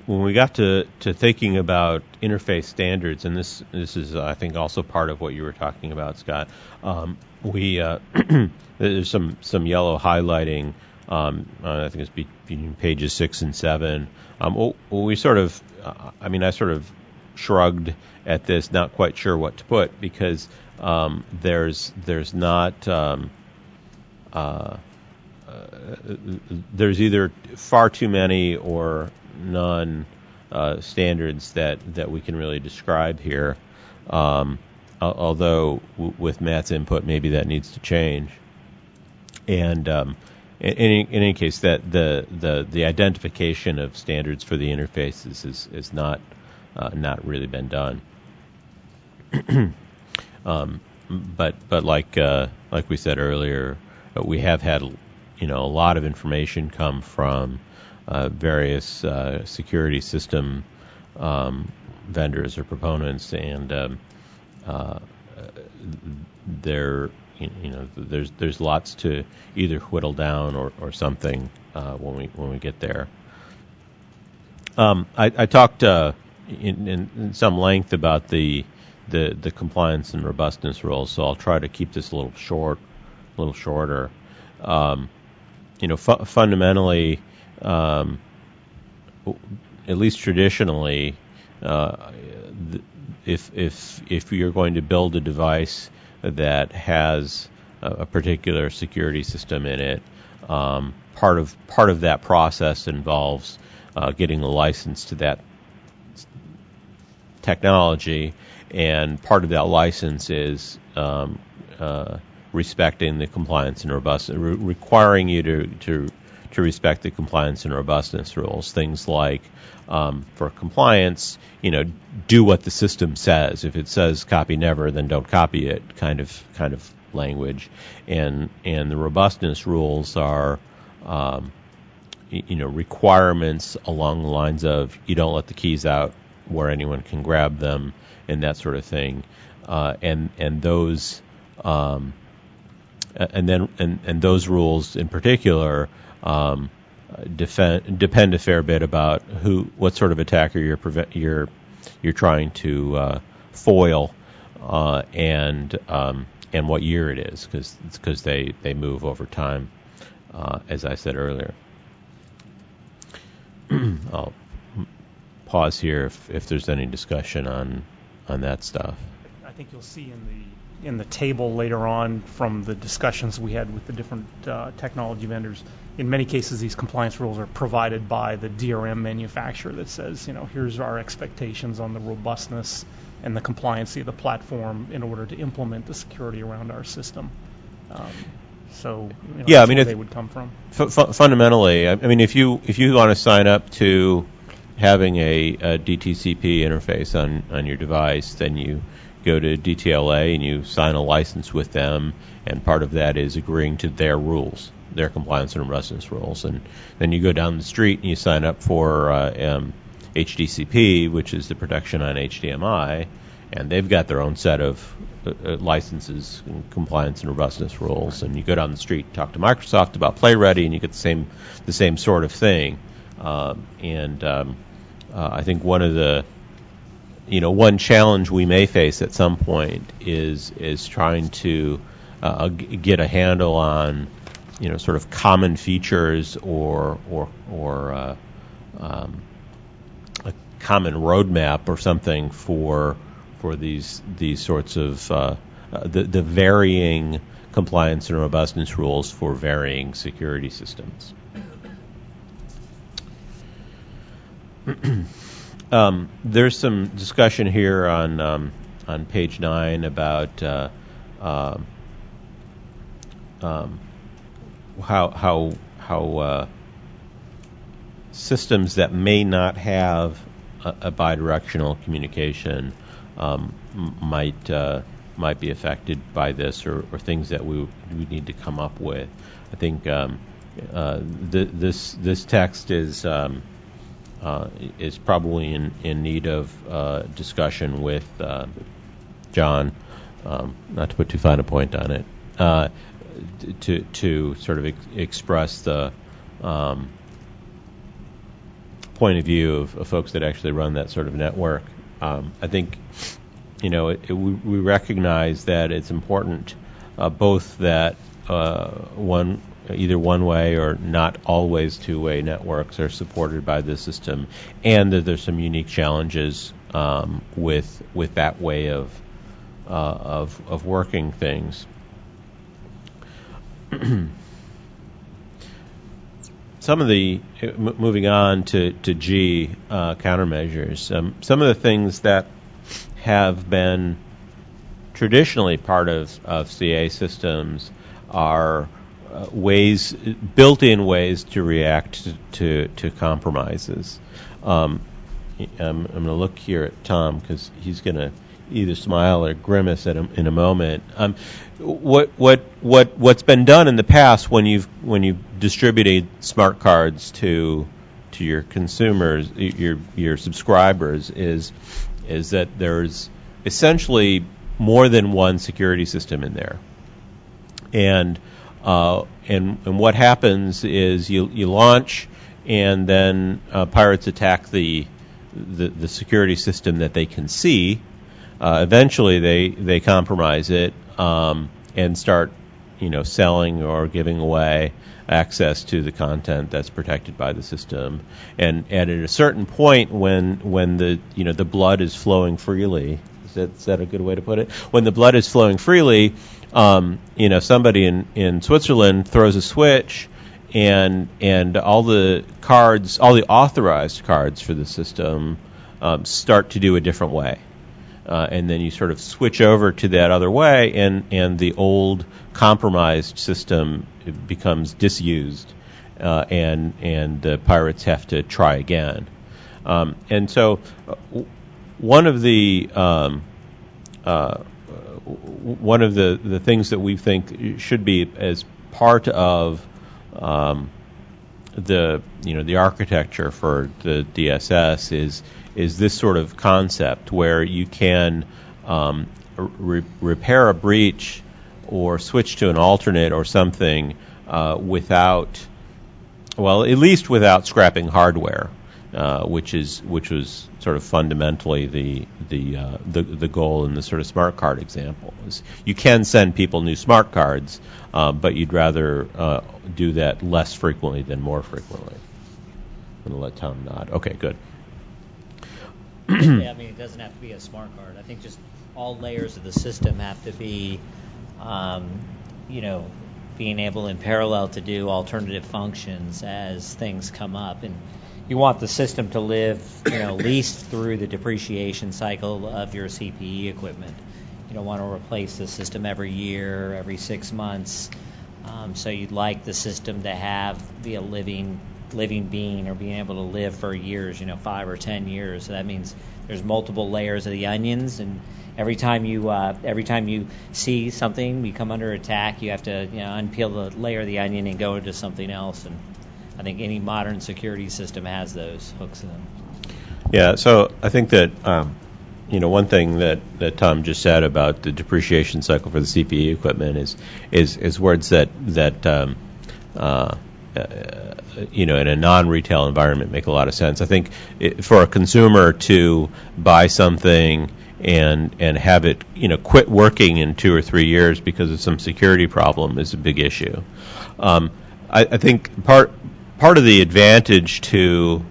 we got to thinking about interface standards, and this is I think also part of what you were talking about, Scott. There's some yellow highlighting. I think it's between pages 6 and 7. We sort of, I sort of shrugged at this, not quite sure what to put, because there's not. There's either far too many or none standards that we can really describe here. Although with Matt's input, maybe that needs to change. And in any case, that the identification of standards for the interfaces is not really been done. But like we said earlier, we have had a lot of information come from various security system vendors or proponents, and there's lots to either whittle down or something when we get there. I talked in some length about the compliance and robustness rules, so I'll try to keep this a little shorter. Fundamentally, at least traditionally, if you're going to build a device that has a particular security system in it, part of that process involves getting a license to that technology, and part of that license is respecting the compliance and robustness, requiring you to respect the compliance and robustness rules. Things like, for compliance, do what the system says. If it says copy never, then don't copy it, kind of language. And the robustness rules are, requirements along the lines of you don't let the keys out where anyone can grab them, and that sort of thing. And those and those rules in particular depend a fair bit about what sort of attacker you're trying to foil, and what year it is, because they move over time, as I said earlier. I'll pause here if there's any discussion on that stuff. I think you'll see in the table later on from the discussions we had with the different technology vendors. In many cases, these compliance rules are provided by the DRM manufacturer that says, here's our expectations on the robustness and the compliancy of the platform in order to implement the security around our system. That's where they would come from. Fundamentally, if you want to sign up to having a DTCP interface on your device, then you go to DTLA and you sign a license with them, and part of that is agreeing to their rules, their compliance and robustness rules. And then you go down the street and you sign up for HDCP, which is the protection on HDMI, and they've got their own set of licenses and compliance and robustness rules. And you go down the street and talk to Microsoft about PlayReady, and you get the same sort of thing. I think one of the one challenge we may face at some point is trying to get a handle on sort of common features or a common roadmap or something for these sorts of the varying compliance and robustness rules for varying security systems. There's some discussion here on page 9 about how systems that may not have a bidirectional communication might be affected by this, or things that we need to come up with. I think this text is is probably in need of discussion with John, not to put too fine a point on it, to sort of express the point of view of folks that actually run that sort of network. I think, we recognize that it's important both that either one-way or not always two-way networks are supported by the system, and that there's some unique challenges with that way of working things. Some of the moving on to G countermeasures. Some of the things that have been traditionally part of CA systems are built-in ways to react to compromises. I'm going to look here at Tom because he's going to either smile or grimace in a moment. What's been done in the past when you've distributed smart cards to your consumers, your subscribers, is that there's essentially more than one security system in there, and what happens is you launch, and then pirates attack the security system that they can see. Eventually, they compromise it and start, selling or giving away access to the content that's protected by the system. And at a certain point, when the blood is flowing freely, is that a good way to put it? When the blood is flowing freely, somebody in Switzerland throws a switch, and all the authorized cards for the system start to do a different way. And then you sort of switch over to that other way, and the old compromised system becomes disused, and the pirates have to try again. And so one of the things that we think should be as part of the architecture for the DSS is this sort of concept where you can repair a breach or switch to an alternate or something without scrapping hardware, which was sort of fundamentally the goal in the sort of smart card example. You can send people new smart cards, but you'd rather do that less frequently than more frequently. I'm going to let Tom nod. Okay, good. Yeah, it doesn't have to be a smart card. I think just all layers of the system have to be, being able in parallel to do alternative functions as things come up. And you want the system to live, at least through the depreciation cycle of your CPE equipment. You don't want to replace the system every year, every 6 months. So you'd like the system to be a living being, or being able to live for years, 5 or 10 years. So that means there's multiple layers of the onions, and every time you see something become under attack, you have to unpeel the layer of the onion and go into something else. And I think any modern security system has those hooks in them. Yeah, so I think that one thing that Tom just said about the depreciation cycle for the CPE equipment is words that in a non-retail environment make a lot of sense. I think for a consumer to buy something and have it quit working in 2 or 3 years because of some security problem is a big issue. I think part of the advantage to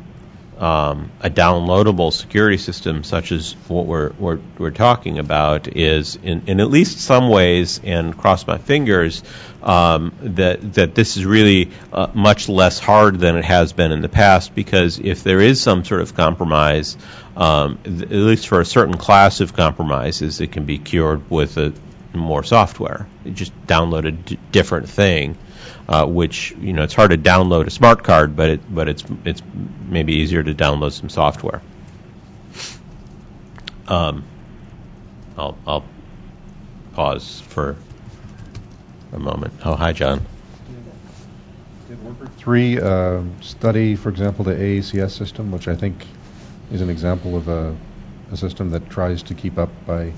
a downloadable security system such as what we're talking about is in at least some ways, and cross my fingers, that this is really much less hard than it has been in the past, because if there is some sort of compromise, at least for a certain class of compromises, it can be cured with more software. You just download a different thing. Which it's hard to download a smart card, but it's maybe easier to download some software. I'll pause for a moment. Oh, hi, John. Worker 3 study, for example, the AACS system, which I think is an example of a system that tries to keep up by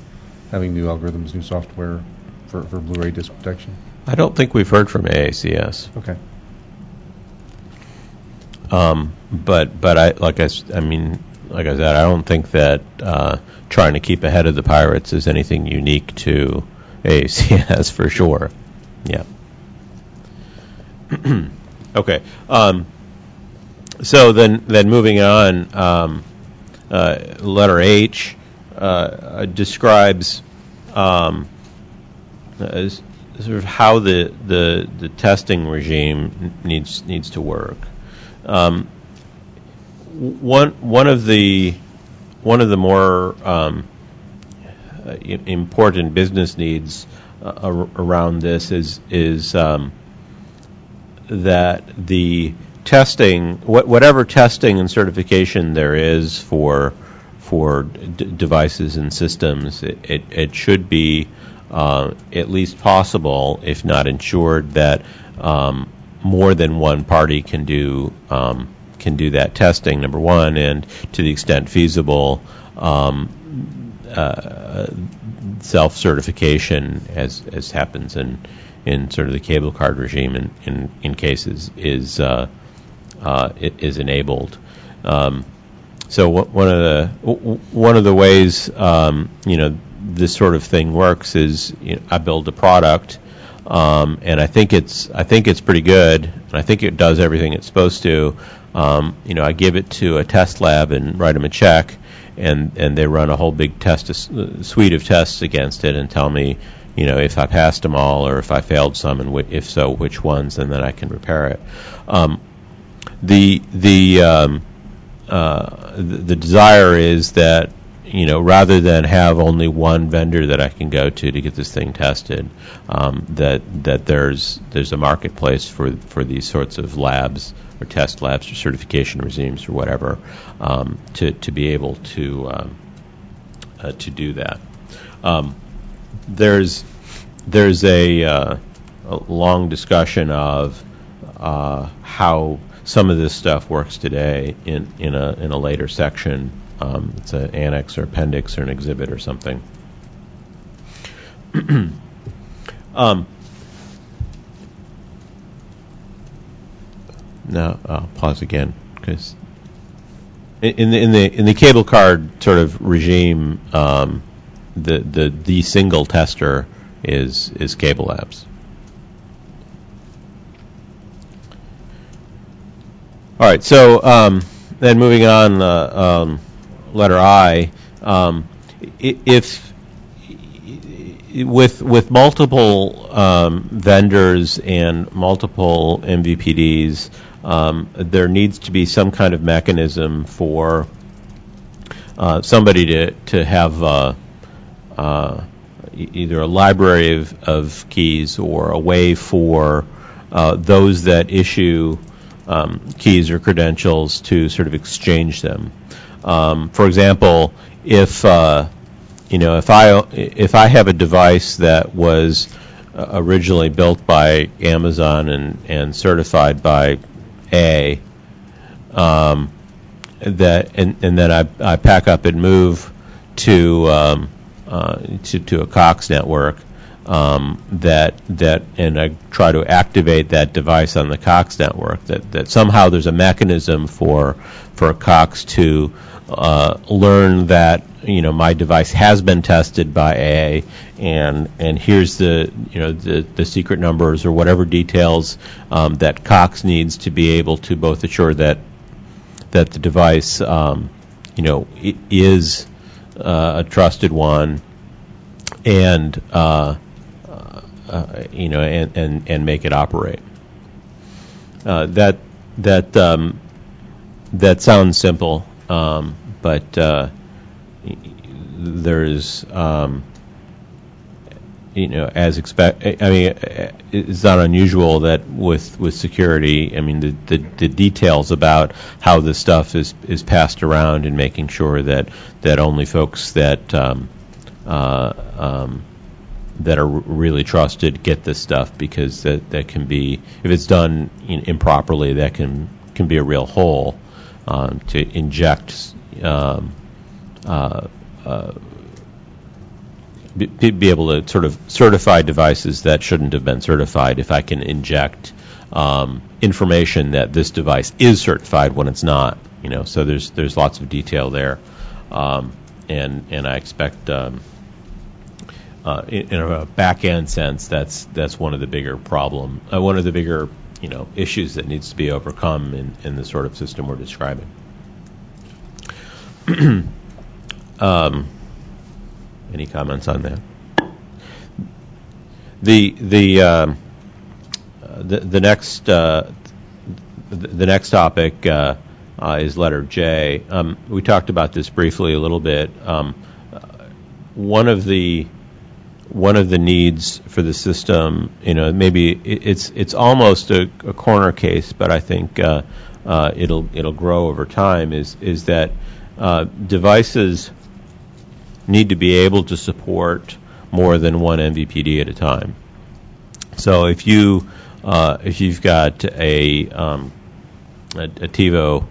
having new algorithms, new software for Blu-ray disc protection? I don't think we've heard from AACS. Okay. But like I said, I don't think that trying to keep ahead of the pirates is anything unique to AACS for sure. Yeah. Okay. So then moving on, letter H describes as sort of how the testing regime needs to work. One of the more important business needs around this is that the testing, whatever testing and certification there is for devices and systems, it should be at least possible, if not ensured, that more than one party can do that testing, number one, and to the extent feasible, self-certification, as happens in sort of the cable card regime in cases, is enabled. So one of the ways this sort of thing works is I build a product, and I think it's pretty good, and I think it does everything it's supposed to. I give it to a test lab and write them a check, and they run a whole big suite of tests against it and tell me, if I passed them all or if I failed some, and if so, which ones, and then I can repair it. The desire is that rather than have only one vendor that I can go to get this thing tested, that there's a marketplace for these sorts of labs or test labs or certification regimes or whatever, to be able to do that. There's a long discussion of how some of this stuff works today in a later section. It's an annex or appendix or an exhibit or something. Now I'll pause again, because in the cable card sort of regime, the single tester is Cable Labs. All right, so then moving on, letter I, if with multiple vendors and multiple MVPDs, there needs to be some kind of mechanism for somebody to have either a library of keys or a way for those that issue keys or credentials to sort of exchange them. For example, if I have a device that was originally built by Amazon and certified by A, and then I pack up and move to a Cox network, and I try to activate that device on the Cox network, that somehow there's a mechanism for Cox to learn that my device has been tested by A, and here's the secret numbers or whatever details that Cox needs to be able to both assure that the device is a trusted one, and and make it operate. That sounds simple, but there's as expect. I mean, it's not unusual that with security. I mean, the details about how this stuff is passed around and making sure that only folks that that are really trusted get this stuff, because that can be, if it's done improperly, that can be a real hole to inject. Be able to sort of certify devices that shouldn't have been certified if I can inject information that this device is certified when it's not. So there's lots of detail there, and I expect in a back end sense that's one of the bigger issues that needs to be overcome in the sort of system we're describing. Any comments on that? The next topic is letter J. We talked about this briefly a little bit. One of the needs for the system, maybe it's almost a corner case, but I think it'll grow over time. Is that devices need to be able to support more than one MVPD at a time. So if you've got a TiVo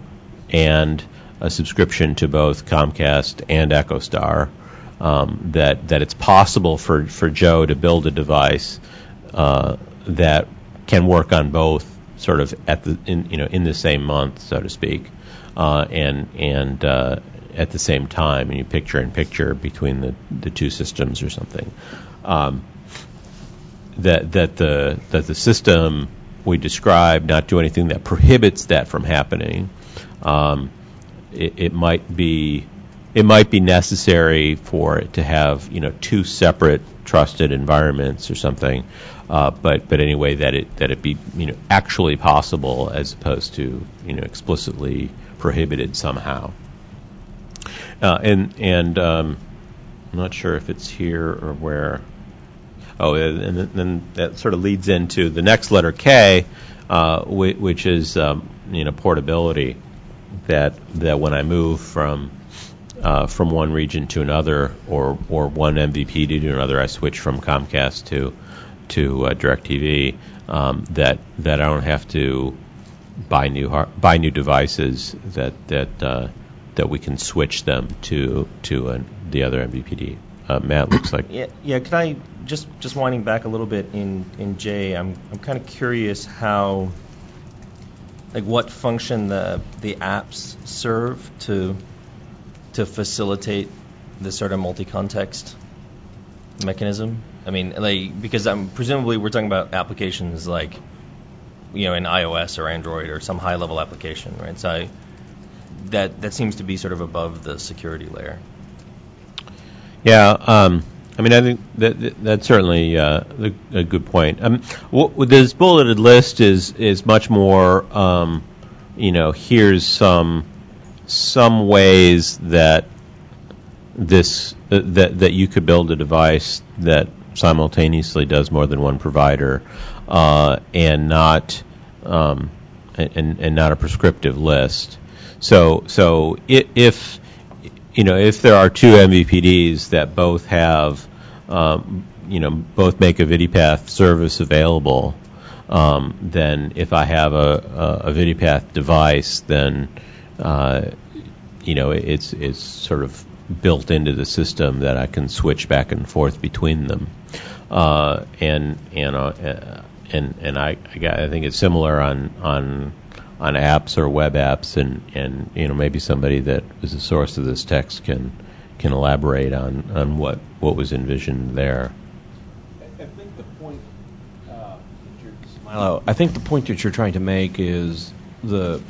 and a subscription to both Comcast and EchoStar, that it's possible for Joe to build a device that can work on both, sort of in the same month, so to speak, and at the same time, and you picture in picture between the two systems or something. That the system we describe not do anything that prohibits that from happening. It might be necessary for it to have two separate trusted environments or something, but anyway that it be actually possible as opposed to explicitly prohibited somehow. And I'm not sure if it's here or where. Oh, and then that sort of leads into the next letter K, which is portability. That when I move from one region to another, or one MVPD to another, I switch from Comcast to DirecTV. That I don't have to buy new devices. That we can switch them to the other MVPD. Matt, looks like. Yeah. Can I just winding back a little bit in J? I'm kind of curious how, what function the apps serve to facilitate this sort of multi-context mechanism. I mean, because presumably we're talking about applications like, in iOS or Android or some high-level application, right? So that seems to be sort of above the security layer. Yeah, I think that's certainly a good point. This bulleted list is much more, here's some ways that that you could build a device that simultaneously does more than one provider, and not a prescriptive list. So if there are two MVPDs that both have, both make a VidiPath service available, then if I have a VidiPath device, then it's sort of built into the system that I can switch back and forth between them, and I think it's similar on apps or web apps, and maybe somebody that is the source of this text can elaborate on what was envisioned there. I think the point that you're trying to make is the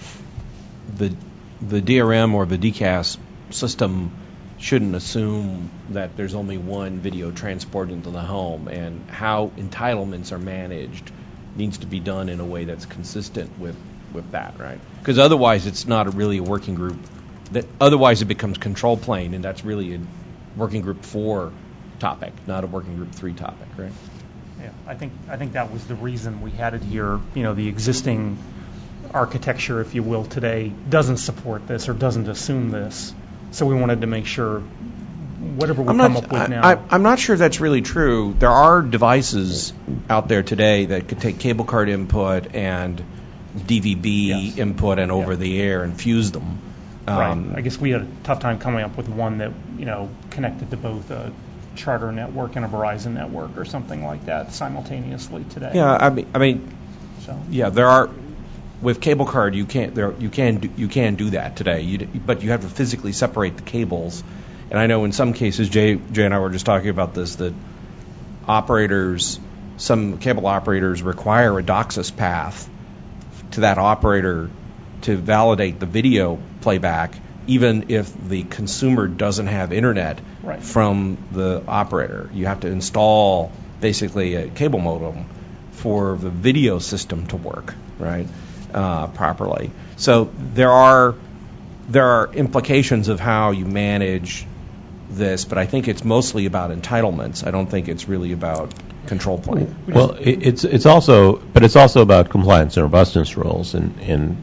DRM or the DCAS system shouldn't assume that there's only one video transport into the home, and how entitlements are managed needs to be done in a way that's consistent with that, right? Because otherwise it's not really a working group. Otherwise it becomes control plane, and that's really a working group 4 topic, not a working group 3 topic, right? Yeah, I think that was the reason we had it here. The existing architecture, if you will, today doesn't support this or doesn't assume this. So we wanted to make sure whatever we come up with now. I'm not sure that's really true. There are devices out there today that could take cable card input and DVB input and over the air and fuse them. Right. I guess we had a tough time coming up with one that connected to both a Charter network and a Verizon network or something like that simultaneously today. Yeah, I mean, so. Yeah, there are. With cable card, you can do that today, but you have to physically separate the cables. And I know in some cases, Jay and I were just talking about this, that some cable operators require a DOCSIS path to that operator to validate the video playback, even if the consumer doesn't have internet from the operator. You have to install basically a cable modem for the video system to work, right? Properly. So there are implications of how you manage this, but I think it's mostly about entitlements. I don't think it's really about control plane. Well, it's also about compliance and robustness rules, and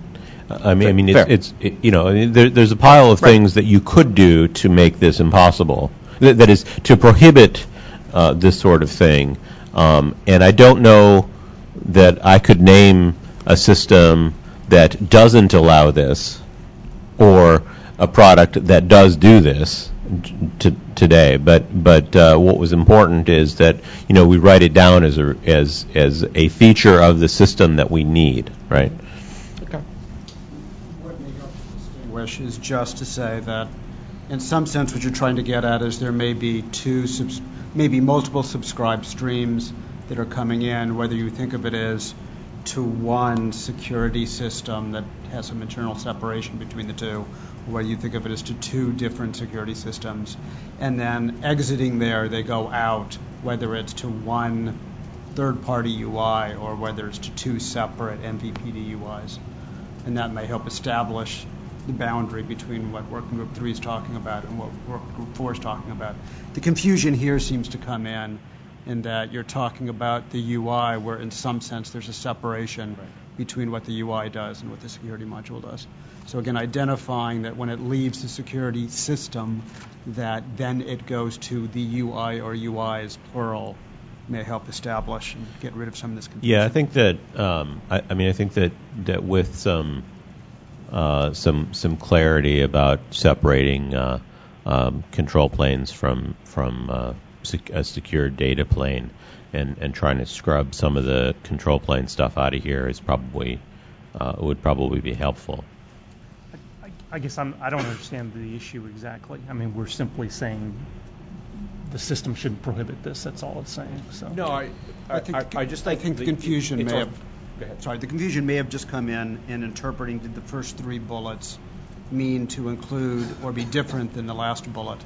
there's a pile of things that you could do to make this impossible. That is to prohibit this sort of thing, and I don't know that I could name a system that doesn't allow this, or a product that does do this today. But what was important is that we write it down as a feature of the system that we need, right? Okay. What may help to distinguish is just to say that, in some sense, what you're trying to get at is there may be maybe multiple subscribed streams that are coming in, whether you think of it as to one security system that has some internal separation between the two, or whether you think of it as to two different security systems. And then exiting there, they go out, whether it's to one third-party UI or whether it's to two separate MVPD UIs. And that may help establish the boundary between what Working Group 3 is talking about and what Working Group 4 is talking about. The confusion here seems to come in that you're talking about the UI, where in some sense there's a separation between what the UI does and what the security module does. So again, identifying that when it leaves the security system, that then it goes to the UI or UIs plural may help establish and get rid of some of this confusion. Yeah, I think that I think that with some clarity about separating control planes from a secure data plane and trying to scrub some of the control plane stuff out of here is would probably be helpful. I guess I don't understand the issue exactly. I mean, we're simply saying the system shouldn't prohibit this. That's all it's saying. So no, I think the confusion may have. Sorry, the confusion may have just come in interpreting did the first three bullets mean to include or be different than the last bullet.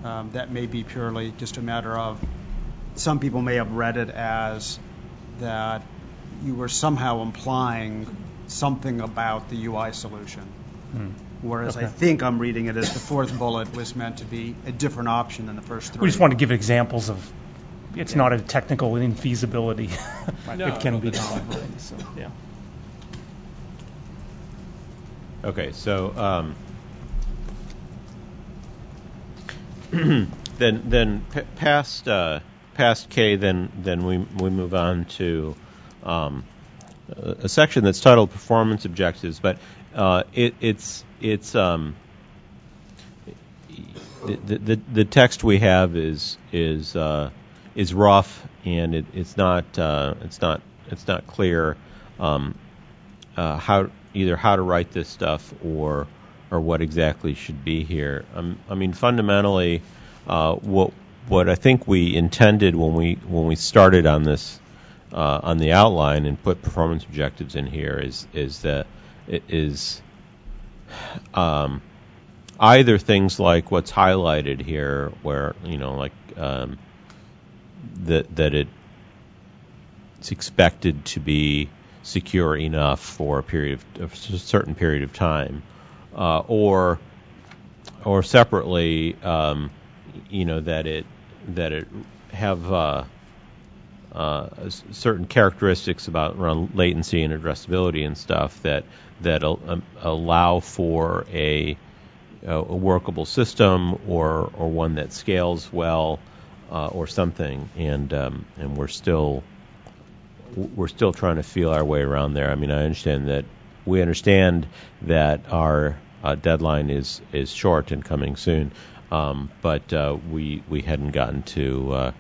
That may be purely just a matter of some people may have read it as that you were somehow implying something about the UI solution. Whereas I think I'm reading it as the fourth bullet was meant to be a different option than the first three. We just want to give examples of it's not a technical infeasibility. It can be done. Right? So, yeah. Okay, so then past K, then we move on to a section that's titled Performance Objectives, but the text we have is rough, and it's not clear how to write this stuff or what exactly should be here. I mean, fundamentally, what I think we intended when we started on this on the outline and put performance objectives in here is that it is either things like what's highlighted here, where that it's expected to be secure enough for a certain period of time, or separately, that it have certain characteristics around latency and addressability and stuff that allow for a a workable system or one that scales well or something, and we're still trying to feel our way around there. I mean, we understand that our deadline is short and coming soon, but we hadn't gotten to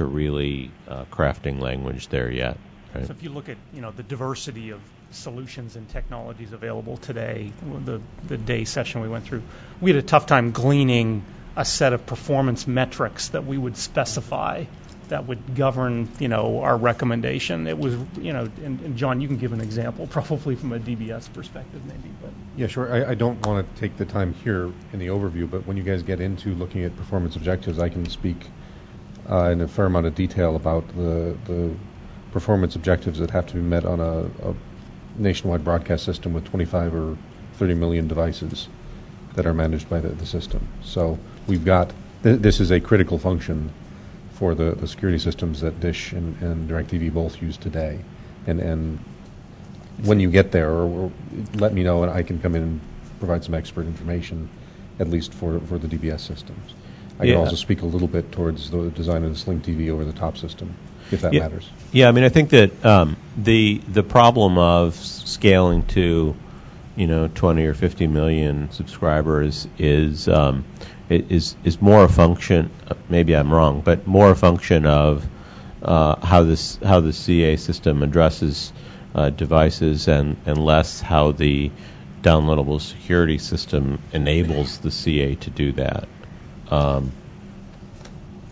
really crafting language there yet. Right? So if you look at the diversity of solutions and technologies available today, the day session we went through, we had a tough time gleaning a set of performance metrics that we would specify that would govern our recommendation. It was and John, you can give an example probably from a DBS perspective maybe. But yeah, sure. I don't want to take the time here in the overview, but when you guys get into looking at performance objectives, I can speak in a fair amount of detail about the performance objectives that have to be met on a nationwide broadcast system with 25 or 30 million devices that are managed by the system. So we've got this is a critical function for the security systems that Dish and DirecTV both use today. And when you get there, or let me know and I can come in and provide some expert information, at least for the DBS systems. I can also speak a little bit towards the design of the Sling TV over-the-top system, if that matters. Yeah, I mean, I think that the problem of scaling to 20 or 50 million subscribers is more a function. Maybe I'm wrong, but more a function of how the CA system addresses devices, and less how the downloadable security system enables the CA to do that.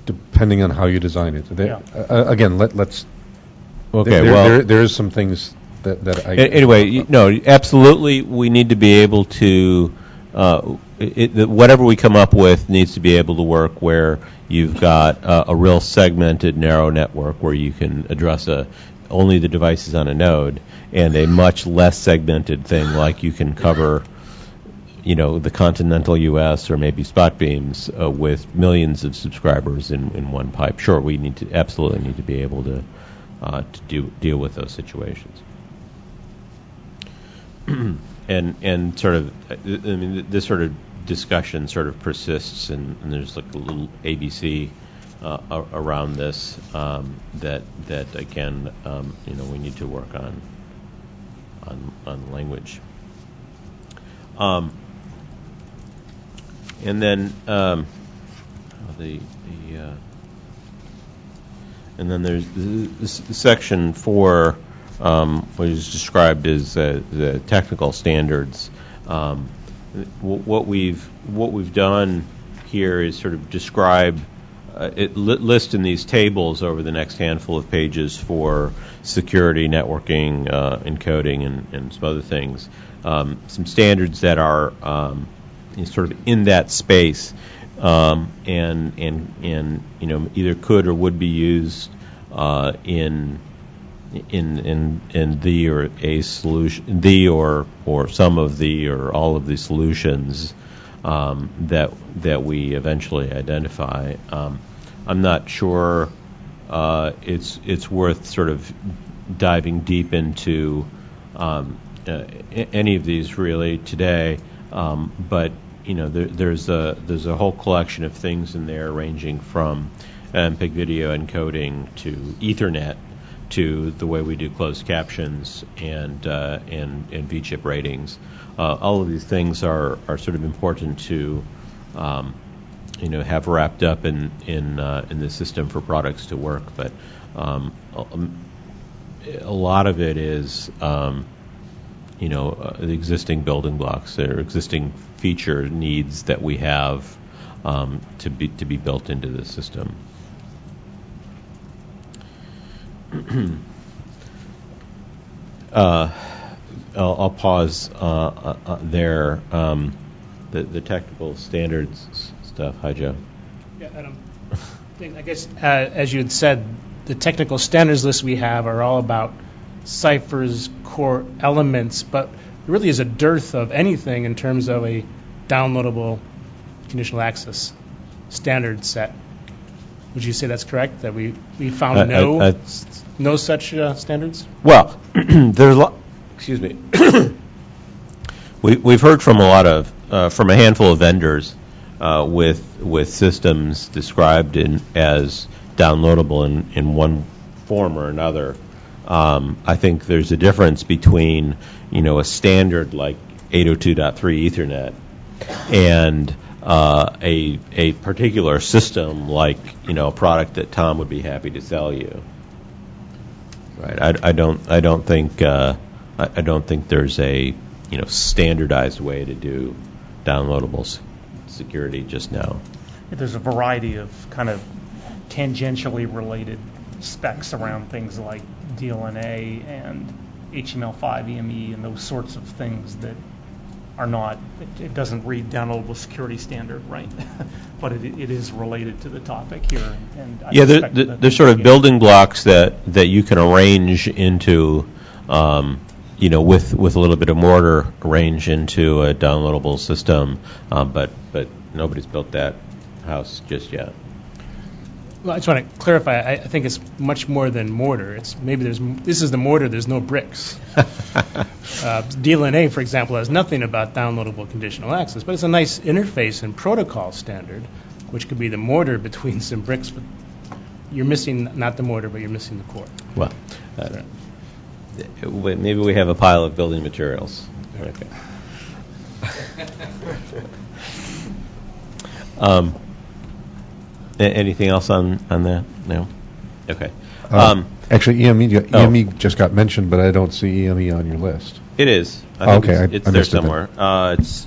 Depending on how you design it. Again, let's. Okay. There's some things that I. Anyway, absolutely, we need to be able to. Whatever we come up with needs to be able to work where you've got a real segmented, narrow network where you can address only the devices on a node, and a much less segmented thing like you can cover, the continental U.S. or maybe spot beams with millions of subscribers in one pipe. Sure, we absolutely need to be able to deal with those situations. And sort of, I mean, this sort of discussion sort of persists, and there's like a little ABC around this that again, we need to work on language. And then and then there's this section 4. What is described as the technical standards. What we've done here is sort of describe, list in these tables over the next handful of pages for security, networking, encoding, and some other things. Some standards that are sort of in that space, and either could or would be used in the or a solution, the or some of the or all of the solutions that we eventually identify. I'm not sure it's worth sort of diving deep into any of these really today, but there's a whole collection of things in there ranging from MPEG video encoding to Ethernet, to the way we do closed captions and VChip ratings. All of these things are sort of important to have wrapped up in the system for products to work. But a lot of it is the existing building blocks or existing feature needs that we have to be built into the system. I'll pause there. The technical standards stuff. Hi, Joe. Yeah, Adam. I guess, as you had said, the technical standards list we have are all about Cypher's core elements, but there really is a dearth of anything in terms of a downloadable conditional access standard set. Would you say that's correct? That we found no such standards? Well, there's excuse me. We've heard from a lot of from a handful of vendors with systems described as downloadable in one form or another. I think there's a difference between a standard like 802.3 Ethernet and a particular system like a product that Tom would be happy to sell you. Right. I don't think there's a standardized way to do downloadable security just now. There's a variety of kind of tangentially related specs around things like DLNA and HTML5 EME and those sorts of things that are not, it doesn't read downloadable security standard, right? But it is related to the topic here. And I expect that there's sort of building blocks that you can arrange into, with a little bit of mortar, arrange into a downloadable system, but nobody's built that house just yet. Well, I just want to clarify. I think it's much more than mortar. It's maybe this is the mortar. There's no bricks. DLNA, for example, has nothing about downloadable conditional access, but it's a nice interface and protocol standard, which could be the mortar between some bricks. But you're missing not the mortar, but you're missing the core. Well, maybe we have a pile of building materials. Okay. Anything else on that? No? Okay. Actually, EME just got mentioned, but I don't see EME on your list. It is. I think it's there somewhere. It's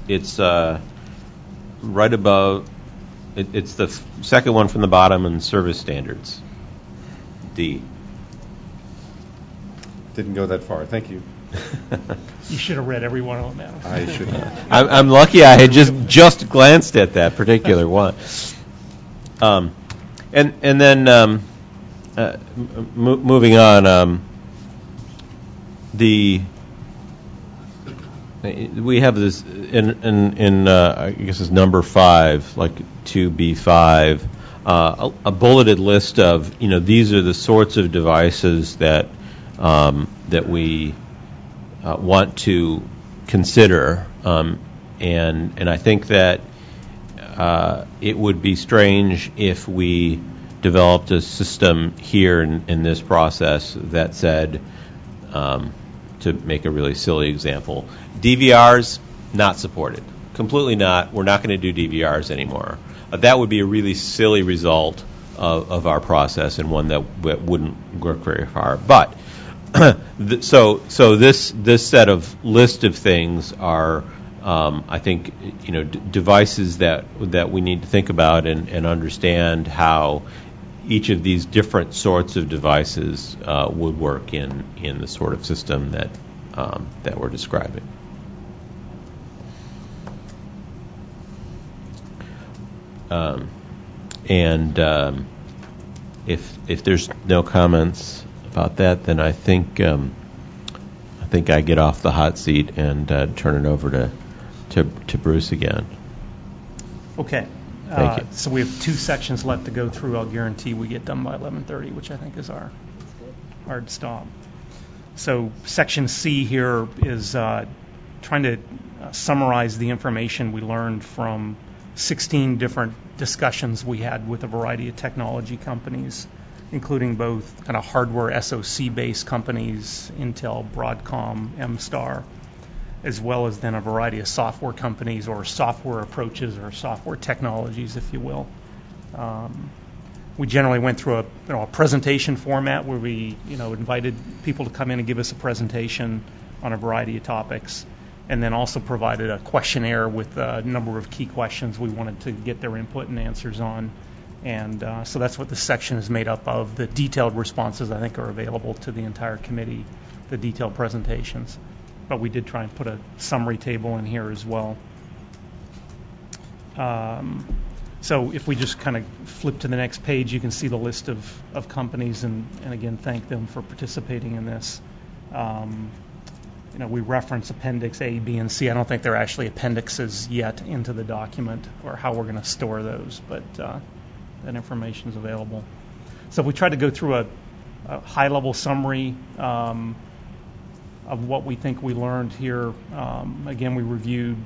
right above. It's the second one from the bottom in service standards. D. Didn't go that far. Thank you. You should have read every one of them, Adam. I should have. I'm lucky I had just glanced at that particular one. And then moving on, we have this in I guess it's number 5, like 2B5, a bulleted list of these are the sorts of devices that we want to consider, and I think that it would be strange if we developed a system here in this process that said, to make a really silly example, DVRs not supported, completely not. We're not going to do DVRs anymore. That would be a really silly result of our process and one that wouldn't work very far. But so this set of list of things are. I think devices that we need to think about and understand how each of these different sorts of devices would work in the sort of system that we're describing. If there's no comments about that, then I think I get off the hot seat and turn it over to Bruce again. Okay. Thank you. So we have 2 sections left to go through. I'll guarantee we get done by 11:30, which I think is our hard stop. So section C here is trying to summarize the information we learned from 16 different discussions we had with a variety of technology companies, including both kind of hardware SoC-based companies, Intel, Broadcom, MStar, as well as then a variety of software companies or software approaches or software technologies, if you will. We generally went through a presentation format where we invited people to come in and give us a presentation on a variety of topics, and then also provided a questionnaire with a number of key questions we wanted to get their input and answers on. And so that's what this section is made up of. The detailed responses, I think, are available to the entire committee, the detailed presentations. But we did try and put a summary table in here as well. So if we just kind of flip to the next page, you can see the list of companies, and again, thank them for participating in this. We reference Appendix A, B, and C. I don't think they're actually appendixes yet into the document or how we're going to store those, but that information is available. So we tried to go through a high-level summary of what we think we learned here. Again, we reviewed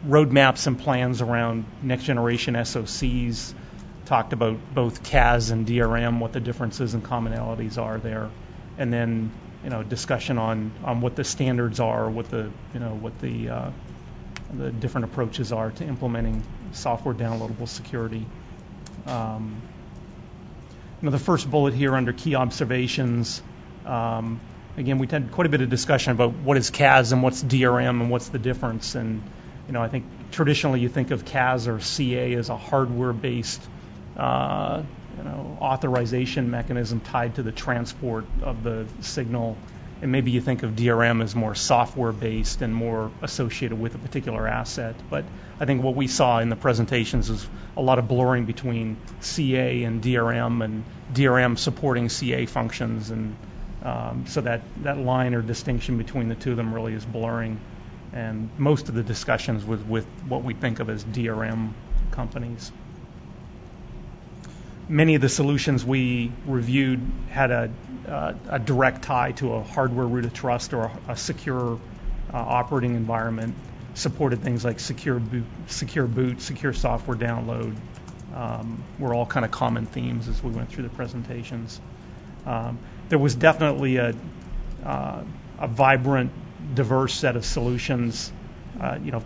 roadmaps and plans around next generation SoCs. Talked about both CAS and DRM, what the differences and commonalities are there, and then discussion on what the standards are, what the different approaches are to implementing software downloadable security. The first bullet here under key observations. Again, we had quite a bit of discussion about what is CAS and what's DRM and what's the difference. And I think traditionally you think of CAS or CA as a hardware-based authorization mechanism tied to the transport of the signal, and maybe you think of DRM as more software-based and more associated with a particular asset. But I think what we saw in the presentations is a lot of blurring between CA and DRM supporting CA functions, and so that line or distinction between the two of them really is blurring. And most of the discussions with what we think of as DRM companies. Many of the solutions we reviewed had a direct tie to a hardware root of trust or a secure operating environment, supported things like secure boot, secure software download. Were all kind of common themes as we went through the presentations. There was definitely a vibrant, diverse set of solutions.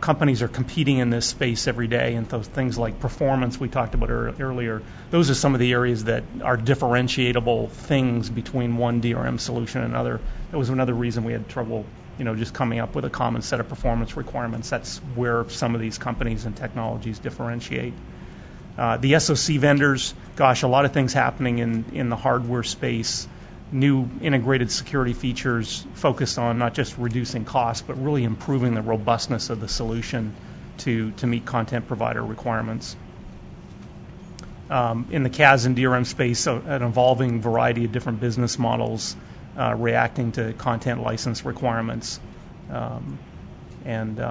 Companies are competing in this space every day, and those things like performance we talked about earlier, those are some of the areas that are differentiable things between one DRM solution and another. That was another reason we had trouble, just coming up with a common set of performance requirements. That's where some of these companies and technologies differentiate. The SoC vendors, gosh, a lot of things happening in the hardware space. New integrated security features focused on not just reducing costs, but really improving the robustness of the solution to meet content provider requirements. In the CAS and DRM space, an evolving variety of different business models reacting to content license requirements, and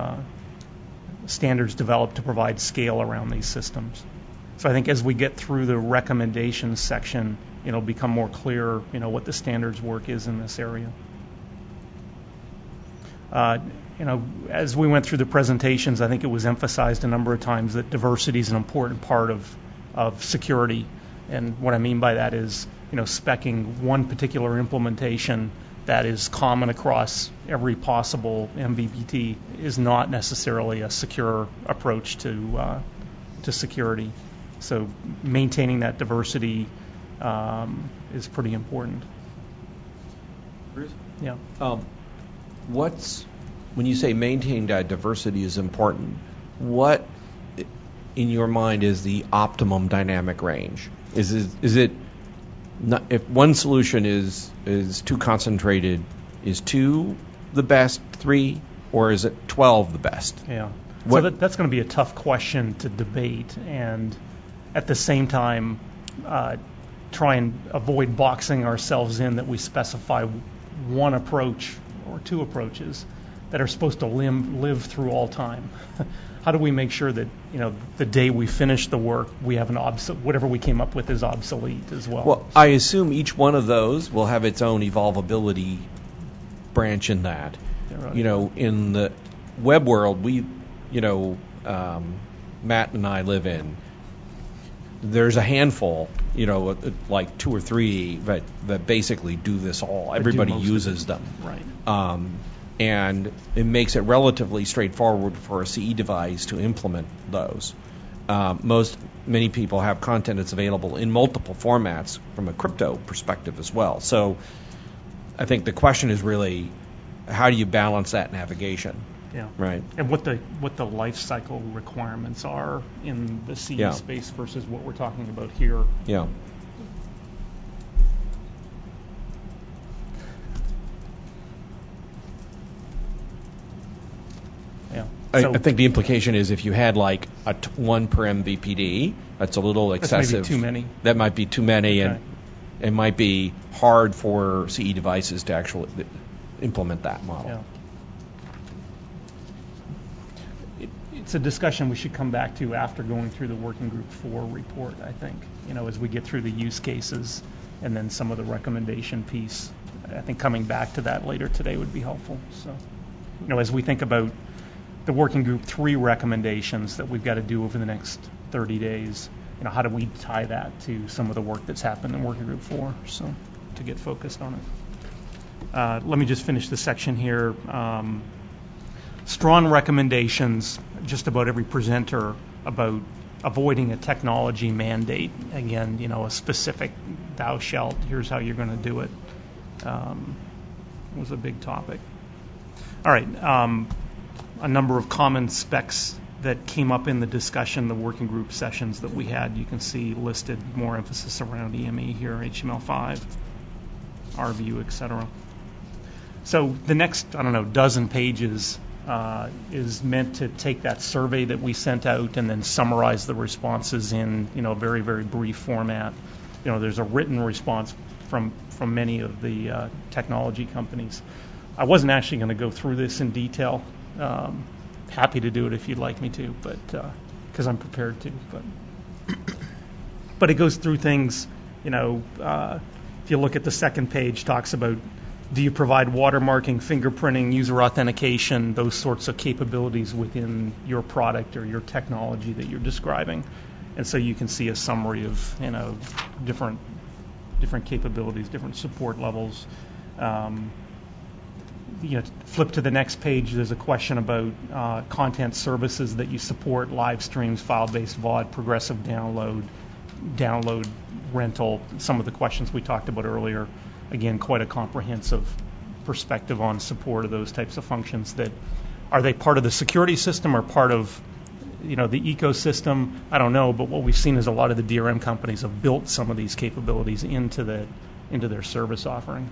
standards developed to provide scale around these systems. So I think as we get through the recommendations section, it'll become more clear, what the standards work is in this area. As we went through the presentations, I think it was emphasized a number of times that diversity is an important part of security. And what I mean by that is, speccing one particular implementation that is common across every possible MVPT is not necessarily a secure approach to security. So maintaining that diversity is pretty important. Bruce? Yeah. When you say maintain that diversity is important, what in your mind is the optimum dynamic range? Is it not, if one solution is too concentrated, is 2 the best, 3, or is it 12 the best? Yeah. So that's going to be a tough question to debate, and at the same time, try and avoid boxing ourselves in that we specify one approach or two approaches that are supposed to live through all time. How do we make sure that the day we finish the work, we have whatever we came up with is obsolete as well? Well, I assume each one of those will have its own evolvability branch in that. Yeah, right. In the web world, Matt and I live in. There's a handful, like 2 or 3 that basically do this all. Everybody uses them. Right. And it makes it relatively straightforward for a CE device to implement those. Many people have content that's available in multiple formats from a crypto perspective as well. So I think the question is really, how do you balance that navigation? Yeah. Right. And what the life cycle requirements are in the CE space versus what we're talking about here. Yeah. Yeah. I think the implication is if you had like 1 per MVPD, that's a little excessive. That's maybe too many. That might be too many, Okay. and it might be hard for CE devices to actually implement that model. Yeah. It's a discussion we should come back to after going through the Working Group 4 report, I think. As we get through the use cases and then some of the recommendation piece. I think coming back to that later today would be helpful. So, as we think about the working group 3 recommendations that we've got to do over the next 30 days. How do we tie that to some of the work that's happened in working group 4? So to get focused on it. Let me just finish the section here. Strong recommendations, just about every presenter, about avoiding a technology mandate. Again, a specific thou shalt, here's how you're going to do it, was a big topic. All right, a number of common specs that came up in the discussion, the working group sessions that we had. You can see listed more emphasis around EME here, HTML5, RView, etc. So the next, dozen pages is meant to take that survey that we sent out and then summarize the responses in, very, very brief format. There's a written response from many of the technology companies. I wasn't actually going to go through this in detail. Happy to do it if you'd like me to, but because I'm prepared to. But it goes through things. If you look at the second page, talks about, do you provide watermarking, fingerprinting, user authentication, those sorts of capabilities within your product or your technology that you're describing? And so you can see a summary of different capabilities, different support levels. Flip to the next page. There's a question about content services that you support: live streams, file-based VOD, progressive download rental. Some of the questions we talked about earlier. Again, quite a comprehensive perspective on support of those types of functions. That are they part of the security system or part of the ecosystem? I don't know, but what we've seen is a lot of the DRM companies have built some of these capabilities into their service offering.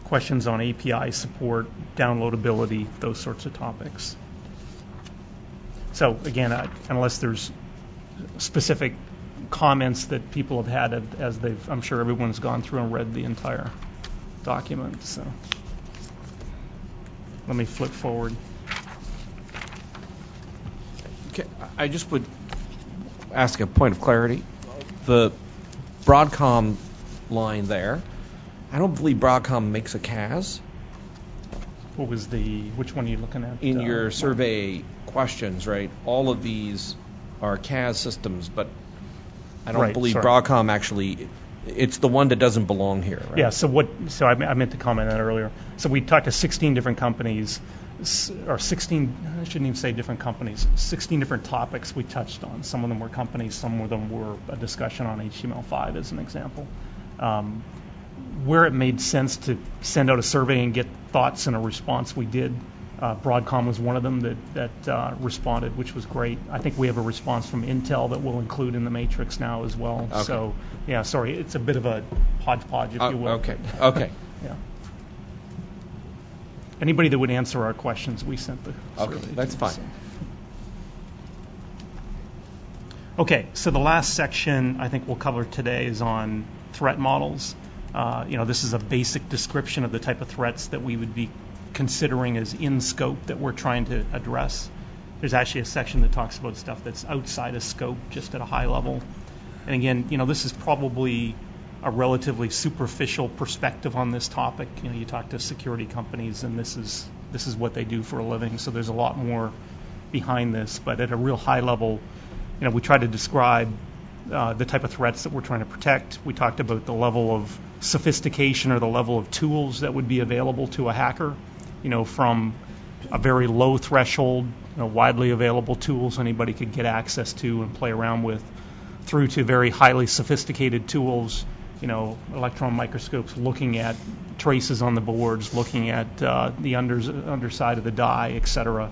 Questions on API support, downloadability, those sorts of topics. So again, unless there's specific comments that people have had as I'm sure everyone's gone through and read the entire document. So let me flip forward. Okay, I just would ask a point of clarity. The Broadcom line there, I don't believe Broadcom makes a CAS. Which one are you looking at? In your survey questions, right? All of these are CAS systems, but I don't believe Broadcom actually. It's the one that doesn't belong here, right? Yeah. So I meant to comment on that earlier. So we talked to 16 different companies, or 16. I shouldn't even say different companies. 16 different topics we touched on. Some of them were companies. Some of them were a discussion on HTML5, as an example. Where it made sense to send out a survey and get thoughts and a response, we did. Broadcom was one of them that responded, which was great. I think we have a response from Intel that we'll include in the matrix now as well. Okay. So, yeah, sorry, it's a bit of a hodgepodge, if you will. Okay. Yeah. Anybody that would answer our questions, we sent the survey. Okay, that's fine. Okay, so the last section I think we'll cover today is on threat models. This is a basic description of the type of threats that we would be considering as in scope that we're trying to address. There's actually a section that talks about stuff that's outside of scope, just at a high level. And again, this is probably a relatively superficial perspective on this topic. You talk to security companies, and this is what they do for a living. So there's a lot more behind this. But at a real high level, we try to describe the type of threats that we're trying to protect. We talked about the level of sophistication or the level of tools that would be available to a hacker, from a very low threshold, widely available tools anybody could get access to and play around with, through to very highly sophisticated tools, electron microscopes looking at traces on the boards, looking at the underside of the die, et cetera,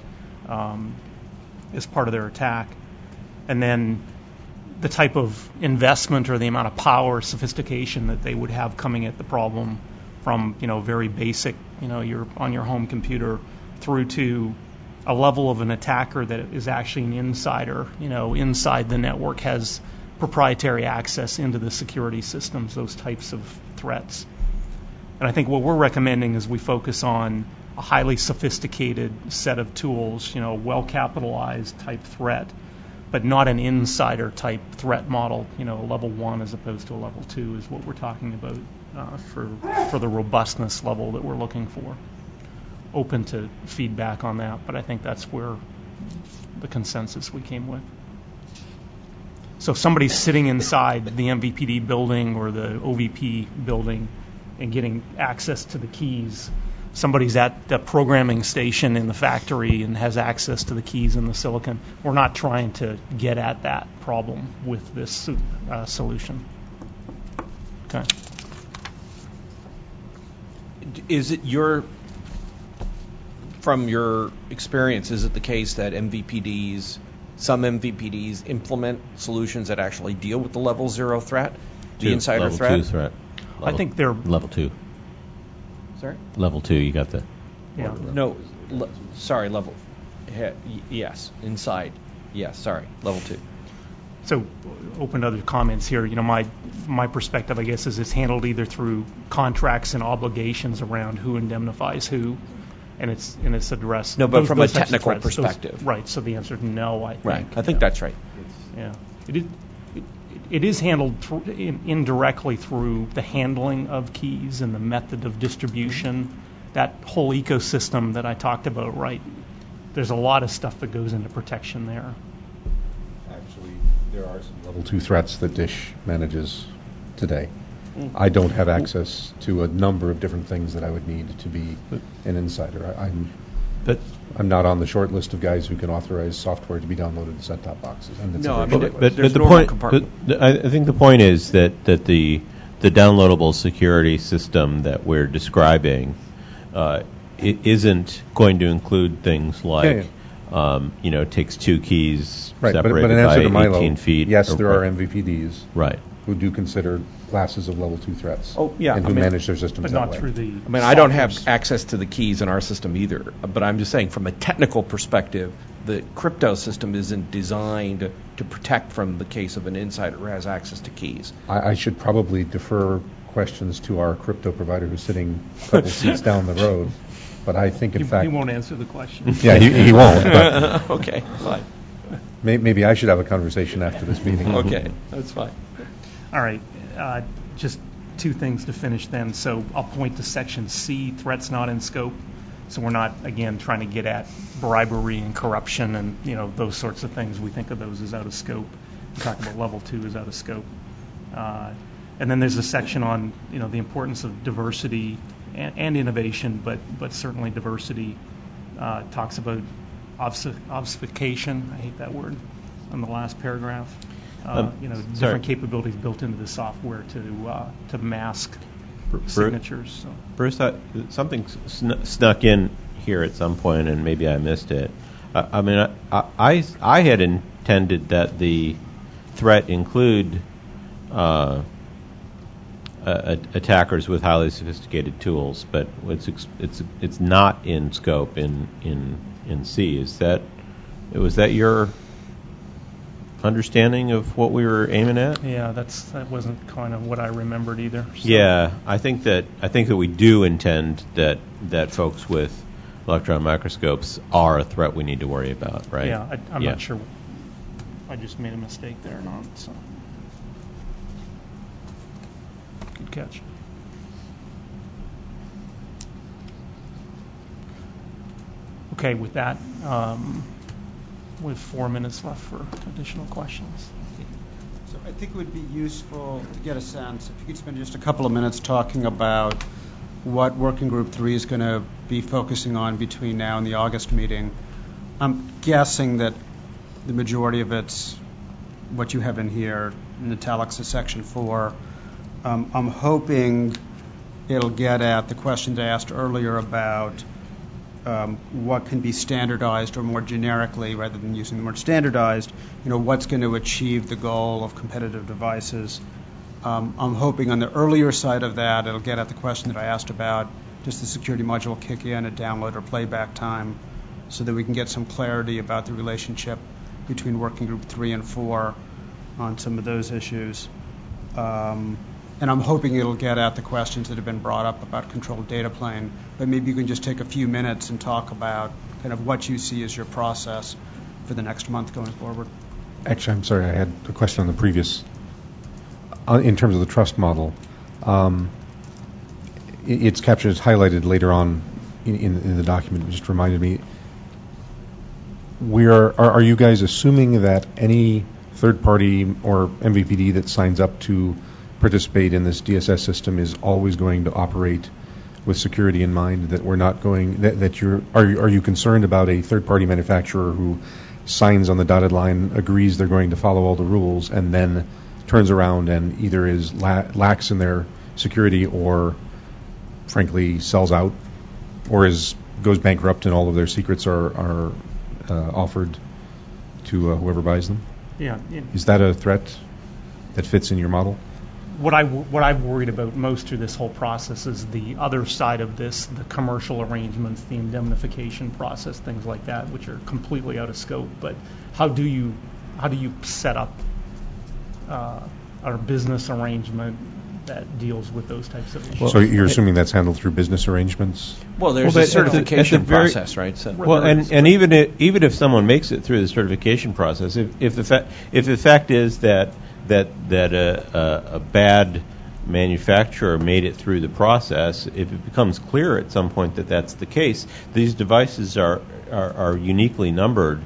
as part of their attack. And then the type of investment or the amount of power, sophistication that they would have coming at the problem, from very basic, you're on your home computer, through to a level of an attacker that is actually an insider, inside the network, has proprietary access into the security systems, those types of threats. And I think what we're recommending is we focus on a highly sophisticated set of tools, well capitalized type threat, but not an insider type threat model, level 1 as opposed to a level 2 is what we're talking about for the robustness level that we're looking for. open to feedback on that, but I think that's where the consensus we came with. So if somebody's sitting inside the MVPD building or the OVP building and getting access to the keys, somebody's at the programming station in the factory and has access to the keys in the silicon. We're not trying to get at that problem with this solution. Okay. Is it from your experience, is it the case that some MVPDs implement solutions that actually deal with the level 0 threat, the insider level threat? 2 threat. I think they're level 2. Sorry? Level 2, you got the. Yeah. No, sorry, level. Yes, inside. Yes, sorry, level 2. So, open to other comments here. You know, my perspective, I guess, is it's handled either through contracts and obligations around who indemnifies who, and it's addressed. No, but from a types of technical threats, perspective. right. So the answer is no. I think. Right. I think that's right. Yeah. It is handled indirectly through the handling of keys and the method of distribution. That whole ecosystem that I talked about, right? There's a lot of stuff that goes into protection there. Actually, there are some level 2 threats that DISH manages today. I don't have access to a number of different things that I would need to be an insider. I'm not on the short list of guys who can authorize software to be downloaded to set-top boxes. And it's but the point, I think the point is that the downloadable security system that we're describing it isn't going to include things like takes 2 keys separated but in answer to by Milo, 18 feet. Yes, there are MVPDs right who do consider classes of level 2 threats. Oh, yeah. And who manage their systems but that not way. through the. I mean, I don't have access to the keys in our system either, but I'm just saying from a technical perspective, the crypto system isn't designed to protect from the case of an insider who has access to keys. I should probably defer questions to our crypto provider who's sitting a couple seats down the road, but I think, in fact... He won't answer the question. Yeah, he won't. But okay, fine. Maybe I should have a conversation after this meeting. Okay, that's fine. All right. Just 2 things to finish then. So I'll point to Section C, threats not in scope. So we're not, again, trying to get at bribery and corruption and, those sorts of things. We think of those as out of scope. We talk about level 2 as out of scope. And then there's a section on, the importance of diversity and innovation, but certainly diversity talks about obfuscation. I hate that word on the last paragraph. Different capabilities built into the software to mask signatures. So. Bruce, something snuck in here at some point, and maybe I missed it. I had intended that the threat include attackers with highly sophisticated tools, but it's not in scope in C. Was that your understanding of what we were aiming at? Yeah, that wasn't kind of what I remembered either. So. Yeah, I think that we do intend that folks with electron microscopes are a threat we need to worry about, right? Yeah, I'm not sure. I just made a mistake there or not. So. Good catch. Okay, with that. We have 4 minutes left for additional questions. So I think it would be useful to get a sense, if you could spend just a couple of minutes talking about what Working Group 3 is going to be focusing on between now and the August meeting. I'm guessing that the majority of it's what you have in here, in italics is Section 4. I'm hoping it'll get at the questions I asked earlier about what can be standardized, or more generically, rather than using the word standardized, what's going to achieve the goal of competitive devices. I'm hoping on the earlier side of that, it'll get at the question that I asked about, does the security module kick in at download or playback time, so that we can get some clarity about the relationship between Working Group 3 and 4 on some of those issues. And I'm hoping it'll get at the questions that have been brought up about controlled data plane. But maybe you can just take a few minutes and talk about kind of what you see as your process for the next month going forward. Actually, I'm sorry, I had a question on the previous, in terms of the trust model. It's captured, it's highlighted later on in the document. It just reminded me. Are you guys assuming that any third party or MVPD that signs up to participate in this DSS system is always going to operate with security in mind? That we're not going that you're are you concerned about a third party manufacturer who signs on the dotted line, agrees they're going to follow all the rules, and then turns around and either is lax in their security or frankly sells out, or goes bankrupt and all of their secrets are offered to whoever buys them? Yeah. Is that a threat that fits in your model? What I've worried about most through this whole process is the other side of this, the commercial arrangements, the indemnification process, things like that, which are completely out of scope. But how do you set up a business arrangement that deals with those types of issues? So you're assuming that's handled through business arrangements? Well, there's a certification process, right? So well, and even if someone makes it through the certification process, if the fact is that a bad manufacturer made it through the process, if it becomes clear at some point that that's the case, these devices are uniquely numbered,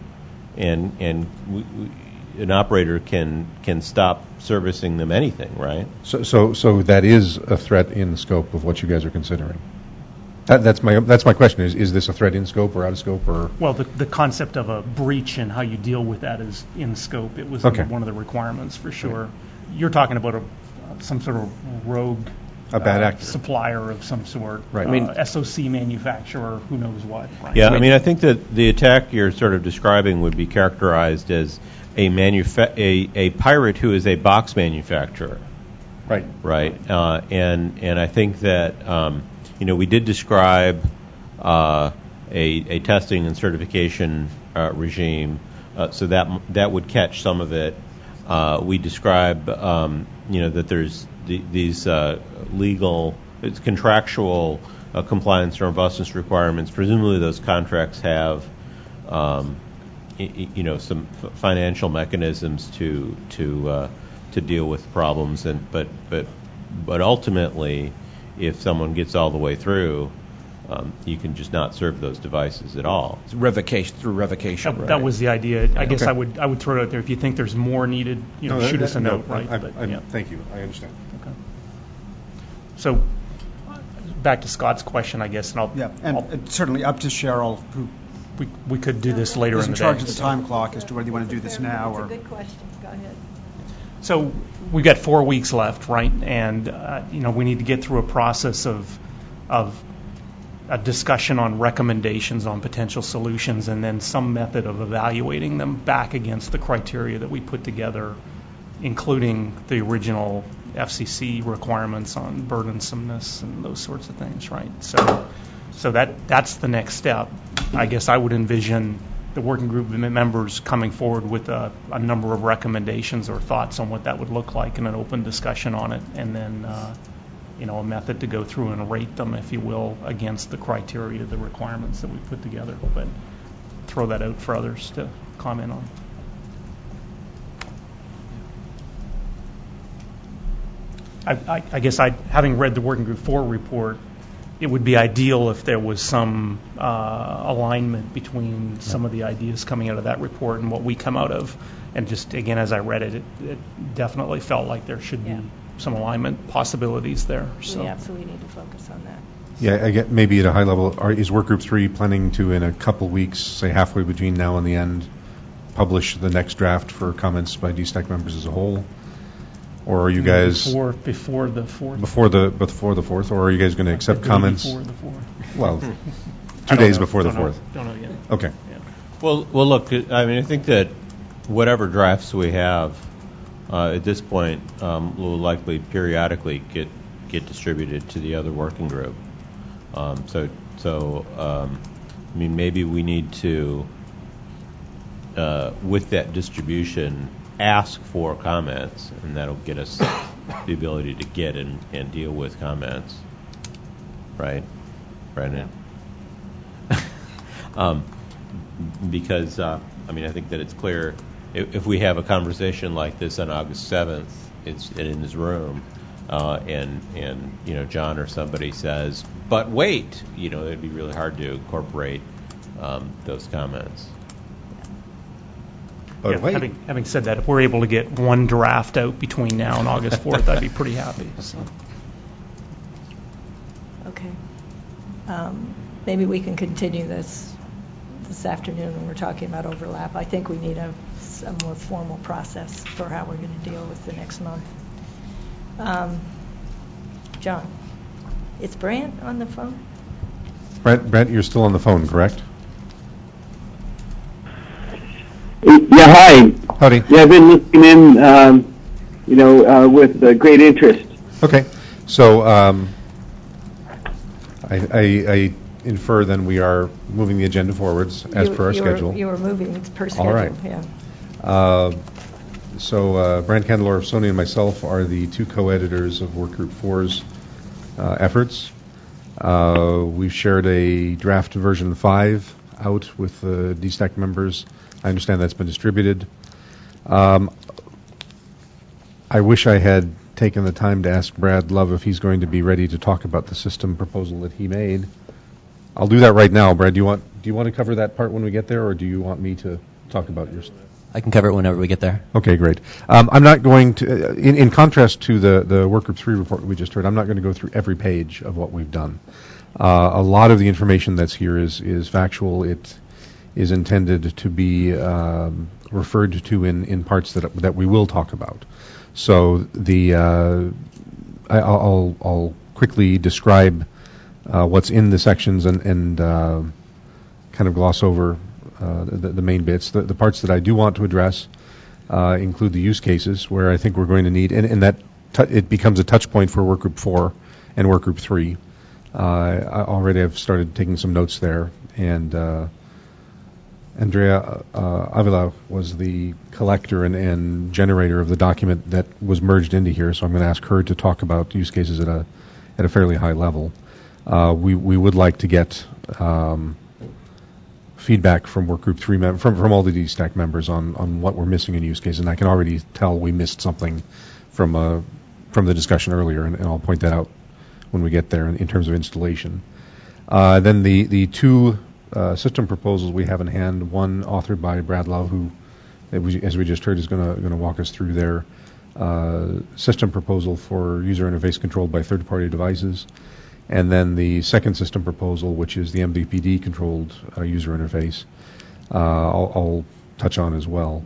and an operator can stop servicing them anything, right? So that is a threat in the scope of what you guys are considering. That's my question. Is this a threat in scope or out of scope, or? Well, the concept of a breach and how you deal with that is in scope. It was one of the requirements for sure. Right. You're talking about some sort of rogue a bad actor, supplier of some sort, right? SOC manufacturer, who knows what. Right? Yeah, I mean, I think that the attack you're sort of describing would be characterized as a pirate who is a box manufacturer. Right. Right. And I think that we did describe a testing and certification regime, so that would catch some of it. We describe that there's these legal, it's contractual compliance or robustness requirements. Presumably, those contracts have some financial mechanisms to deal with problems, but ultimately, if someone gets all the way through, you can just not serve those devices at all. It's revocation. That was the idea. I guess I would throw it out there. If you think there's more needed, shoot us a note, right? Thank you. I understand. Okay. So back to Scott's question, I guess, and it's certainly up to Cheryl, who we could do this later in the day. Is in charge of the time clock as to whether you want to do this now or. That's a good question. Go ahead. So we've got 4 weeks left, right? And we need to get through a process of a discussion on recommendations on potential solutions, and then some method of evaluating them back against the criteria that we put together, including the original FCC requirements on burdensomeness and those sorts of things, right? So that's the next step. I guess I would envision the working group members coming forward with a number of recommendations or thoughts on what that would look like, and an open discussion on it, and then a method to go through and rate them, if you will, against the criteria, the requirements that we put together. But throw that out for others to comment on. I guess having read the Working Group 4 report, it would be ideal if there was some alignment between some of the ideas coming out of that report and what we come out of. And just, again, as I read it, it definitely felt like there should be some alignment possibilities there. So we absolutely need to focus on that. Yeah, I get maybe at a high level, is Work Group 3 planning to, in a couple weeks, say halfway between now and the end, publish the next draft for comments by DSTAC members as a whole? Or are you guys before the 4th? Before the 4th, or are you guys going to accept comments? Before the 4th. Well, 2 days before the 4th. Don't know yet. Okay. Yeah. Well, look. I mean, I think that whatever drafts we have at this point will likely periodically get distributed to the other working group. So I mean, maybe we need to, with that distribution, ask for comments, and that'll get us the ability to get and deal with comments. Right, Brendan? Because, I mean, I think that it's clear if we have a conversation like this on August 7th, it's in this room, and John or somebody says, but wait, it'd be really hard to incorporate those comments. But wait. Having said that, if we're able to get one draft out between now and August 4th, I'd be pretty happy. So. Okay. Maybe we can continue this afternoon when we're talking about overlap. I think we need a more formal process for how we're going to deal with the next month. John, is Brant on the phone? Brent, you're still on the phone, correct? Yeah, hi. Howdy. Yeah, I've been listening in, with great interest. Okay. So I infer then we are moving the agenda forwards as per our schedule. You were moving per schedule. All right. Yeah. So Brant Candelora of Sony and myself are the two co-editors of Workgroup 4's efforts. We've shared a draft version 5 out with the DSTAC members. I understand that's been distributed. I wish I had taken the time to ask Brad Love if he's going to be ready to talk about the system proposal that he made. I'll do that right now. Brad, do you want to cover that part when we get there, or do you want me to talk about yours? I can cover it whenever we get there. Okay, great. I'm not going to, in contrast to the Workgroup 3 report we just heard, I'm not going to go through every page of what we've done. A lot of the information that's here is factual. It is intended to be referred to in parts that we will talk about. So I'll quickly describe what's in the sections and kind of gloss over the main bits. The parts that I do want to address include the use cases, where I think we're going to need, and that it becomes a touch point for Workgroup 4 and Workgroup 3. Already I've started taking some notes there, and Andrea Avila was the collector and generator of the document that was merged into here, so I'm going to ask her to talk about use cases at a fairly high level. We would like to get feedback from Workgroup 3 from all the DSTAC members on what we're missing in use cases, and I can already tell we missed something from the discussion earlier, and I'll point that out when we get there in terms of installation. Then the two system proposals we have in hand, one authored by Brad Love, who, as we just heard, is going to walk us through their system proposal for user interface controlled by third-party devices, and then the second system proposal, which is the MVPD-controlled user interface, I'll touch on as well.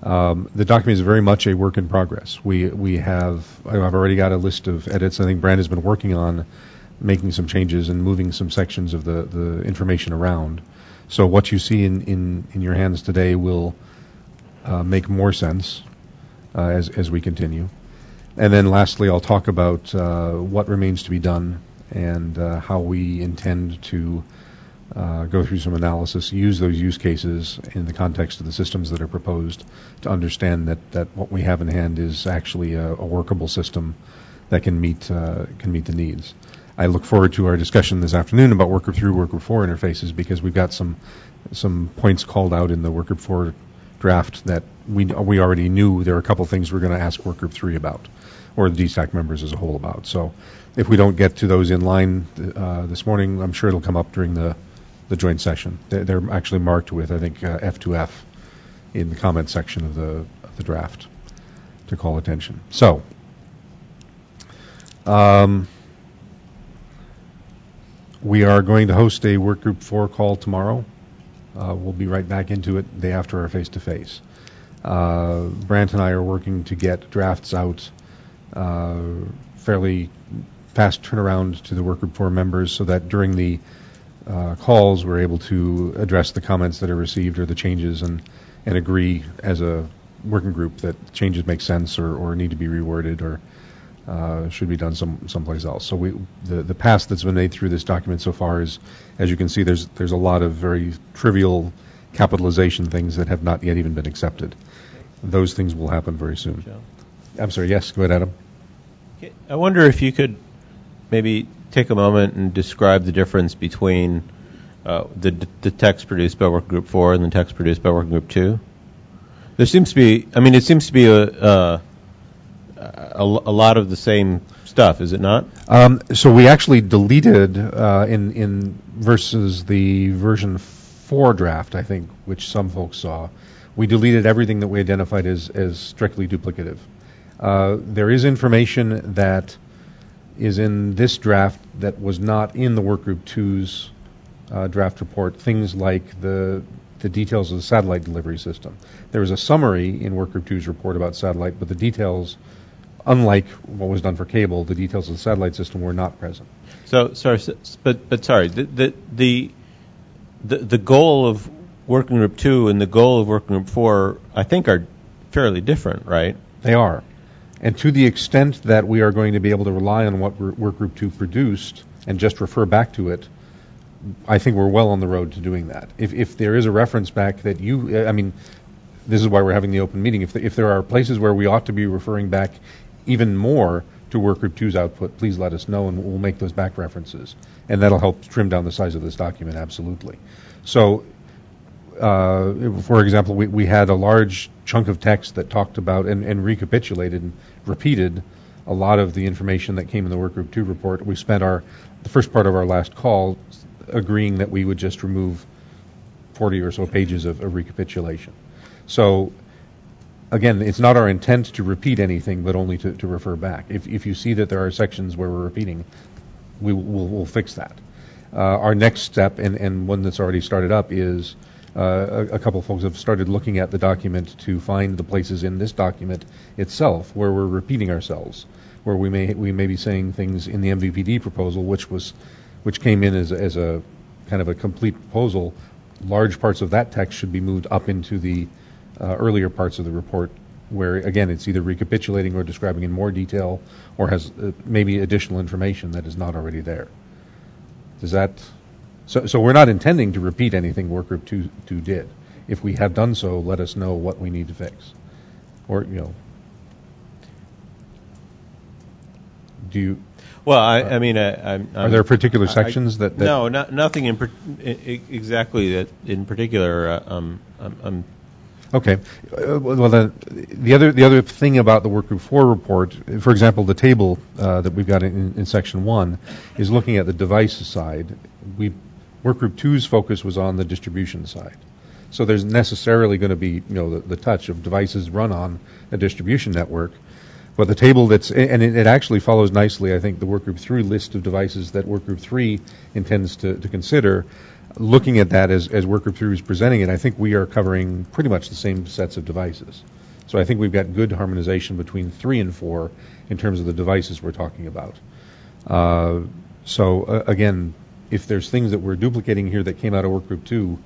The document is very much a work in progress. I've already got a list of edits. I think Brand has been working on making some changes and moving some sections of the information around. So what you see in your hands today will make more sense as we continue. And then lastly, I'll talk about what remains to be done and how we intend to go through some analysis, use those use cases in the context of the systems that are proposed to understand that what we have in hand is actually a workable system that can meet the needs. I look forward to our discussion this afternoon about Workgroup 3, Workgroup 4 interfaces, because we've got some points called out in the Workgroup 4 draft that we already knew there are a couple things we're going to ask Workgroup 3 about, or the DSTAC members as a whole about. So if we don't get to those in line this morning, I'm sure it'll come up during the joint session. They're actually marked with, I think, F2F in the comment section of the draft to call attention. So we are going to host a Workgroup 4 call tomorrow. We'll be right back into it the day after our face-to-face. Brant and I are working to get drafts out fairly fast turnaround to the Workgroup 4 members so that during the calls we're able to address the comments that are received or the changes and agree as a working group that changes make sense or need to be reworded or should be done someplace else. So the pass that's been made through this document so far is, as you can see, there's a lot of very trivial capitalization things that have not yet even been accepted. Those things will happen very soon. Joe? I'm sorry, yes, go ahead, Adam. I wonder if you could maybe take a moment and describe the difference between the text produced by Workgroup 4 and the text produced by Workgroup 2. There seems to be, it seems to be a lot of the same stuff, is it not? So we actually deleted in versus the version 4 draft, I think, which some folks saw. We deleted everything that we identified as strictly duplicative. There is information that is in this draft that was not in the Workgroup 2's draft report, things like the details of the satellite delivery system. There was a summary in Workgroup 2's report about satellite, but the details, unlike what was done for cable, the details of the satellite system were not present. So sorry, but sorry, the goal of Working Group 2 and the goal of Working Group 4, I think, are fairly different, right? They are. And to the extent that we are going to be able to rely on what Workgroup 2 produced and just refer back to it, I think we're well on the road to doing that. If there is a reference back that this is why we're having the open meeting. If there are places where we ought to be referring back even more to Workgroup 2's output, please let us know, and we'll make those back references. And that'll help trim down the size of this document, absolutely. So, for example, we had a large chunk of text that talked about and recapitulated and repeated a lot of the information that came in the Workgroup 2 report. We spent the first part of our last call agreeing that we would just remove 40 or so pages of recapitulation. So, again, it's not our intent to repeat anything, but only to refer back. If you see that there are sections where we're repeating, we'll fix that. Our next step, and one that's already started up, is a couple of folks have started looking at the document to find the places in this document itself where we're repeating ourselves, where we may be saying things in the MVPD proposal, which came in as a kind of a complete proposal. Large parts of that text should be moved up into the earlier parts of the report, where again it's either recapitulating or describing in more detail, or has maybe additional information that is not already there. Does that? So we're not intending to repeat anything Workgroup 2 did. If we have done so, let us know what we need to fix, or do you? Well, I mean, are there particular sections that? No, nothing exactly that in particular. Okay. Well, then the other thing about the Workgroup 4 report, for example, the table that we've got in Section 1 is looking at the device side. Workgroup 2's focus was on the distribution side. So there's necessarily going to be the touch of devices run on a distribution network. But the table it actually follows nicely, I think, the Workgroup 3 list of devices that Workgroup 3 intends to consider. Looking at that as Workgroup 3 is presenting it, I think we are covering pretty much the same sets of devices. So I think we've got good harmonization between 3 and 4 in terms of the devices we're talking about. Again, if there's things that we're duplicating here that came out of Workgroup 2,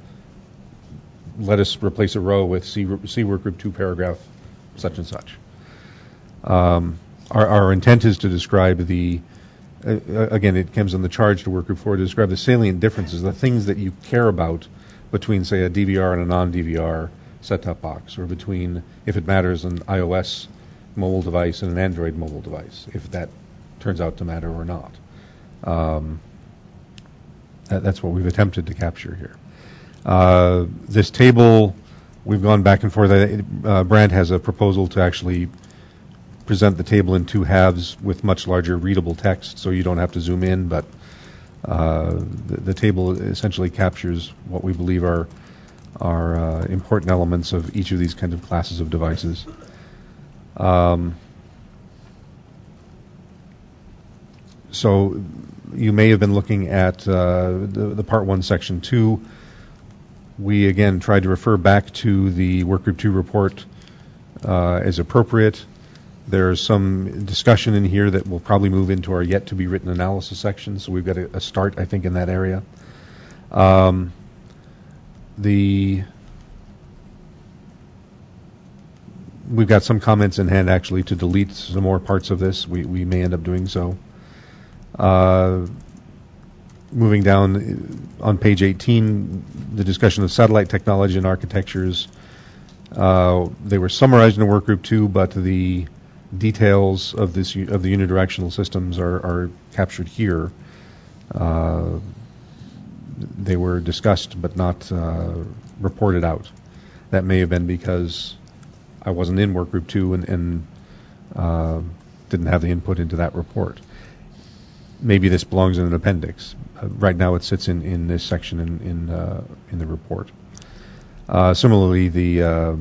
let us replace a row with see Workgroup 2 paragraph such and such. Our intent is to describe again, it comes in the charge to Workgroup 4 to describe the salient differences, the things that you care about between, say, a DVR and a non-DVR set-top box, or between, if it matters, an iOS mobile device and an Android mobile device, if that turns out to matter or not. That's what we've attempted to capture here. This table, we've gone back and forth. Brand has a proposal to actually present the table in 2 halves with much larger readable text, so you don't have to zoom in, but the table essentially captures what we believe are important elements of each of these kinds of classes of devices. So you may have been looking at the Part 1, Section 2. We, again, tried to refer back to the Workgroup 2 report as appropriate. There's some discussion in here that will probably move into our yet-to-be-written analysis section, so we've got a start, I think, in that area. We've got some comments in hand, actually, to delete some more parts of this. We may end up doing so. Moving down on page 18, the discussion of satellite technology and architectures. They were summarized in Workgroup 2, but the details of the unidirectional systems are captured here. They were discussed but not reported out. That may have been because I wasn't in Workgroup 2 and didn't have the input into that report. Maybe this belongs in an appendix. Right now, it sits in this section in the report. Similarly, the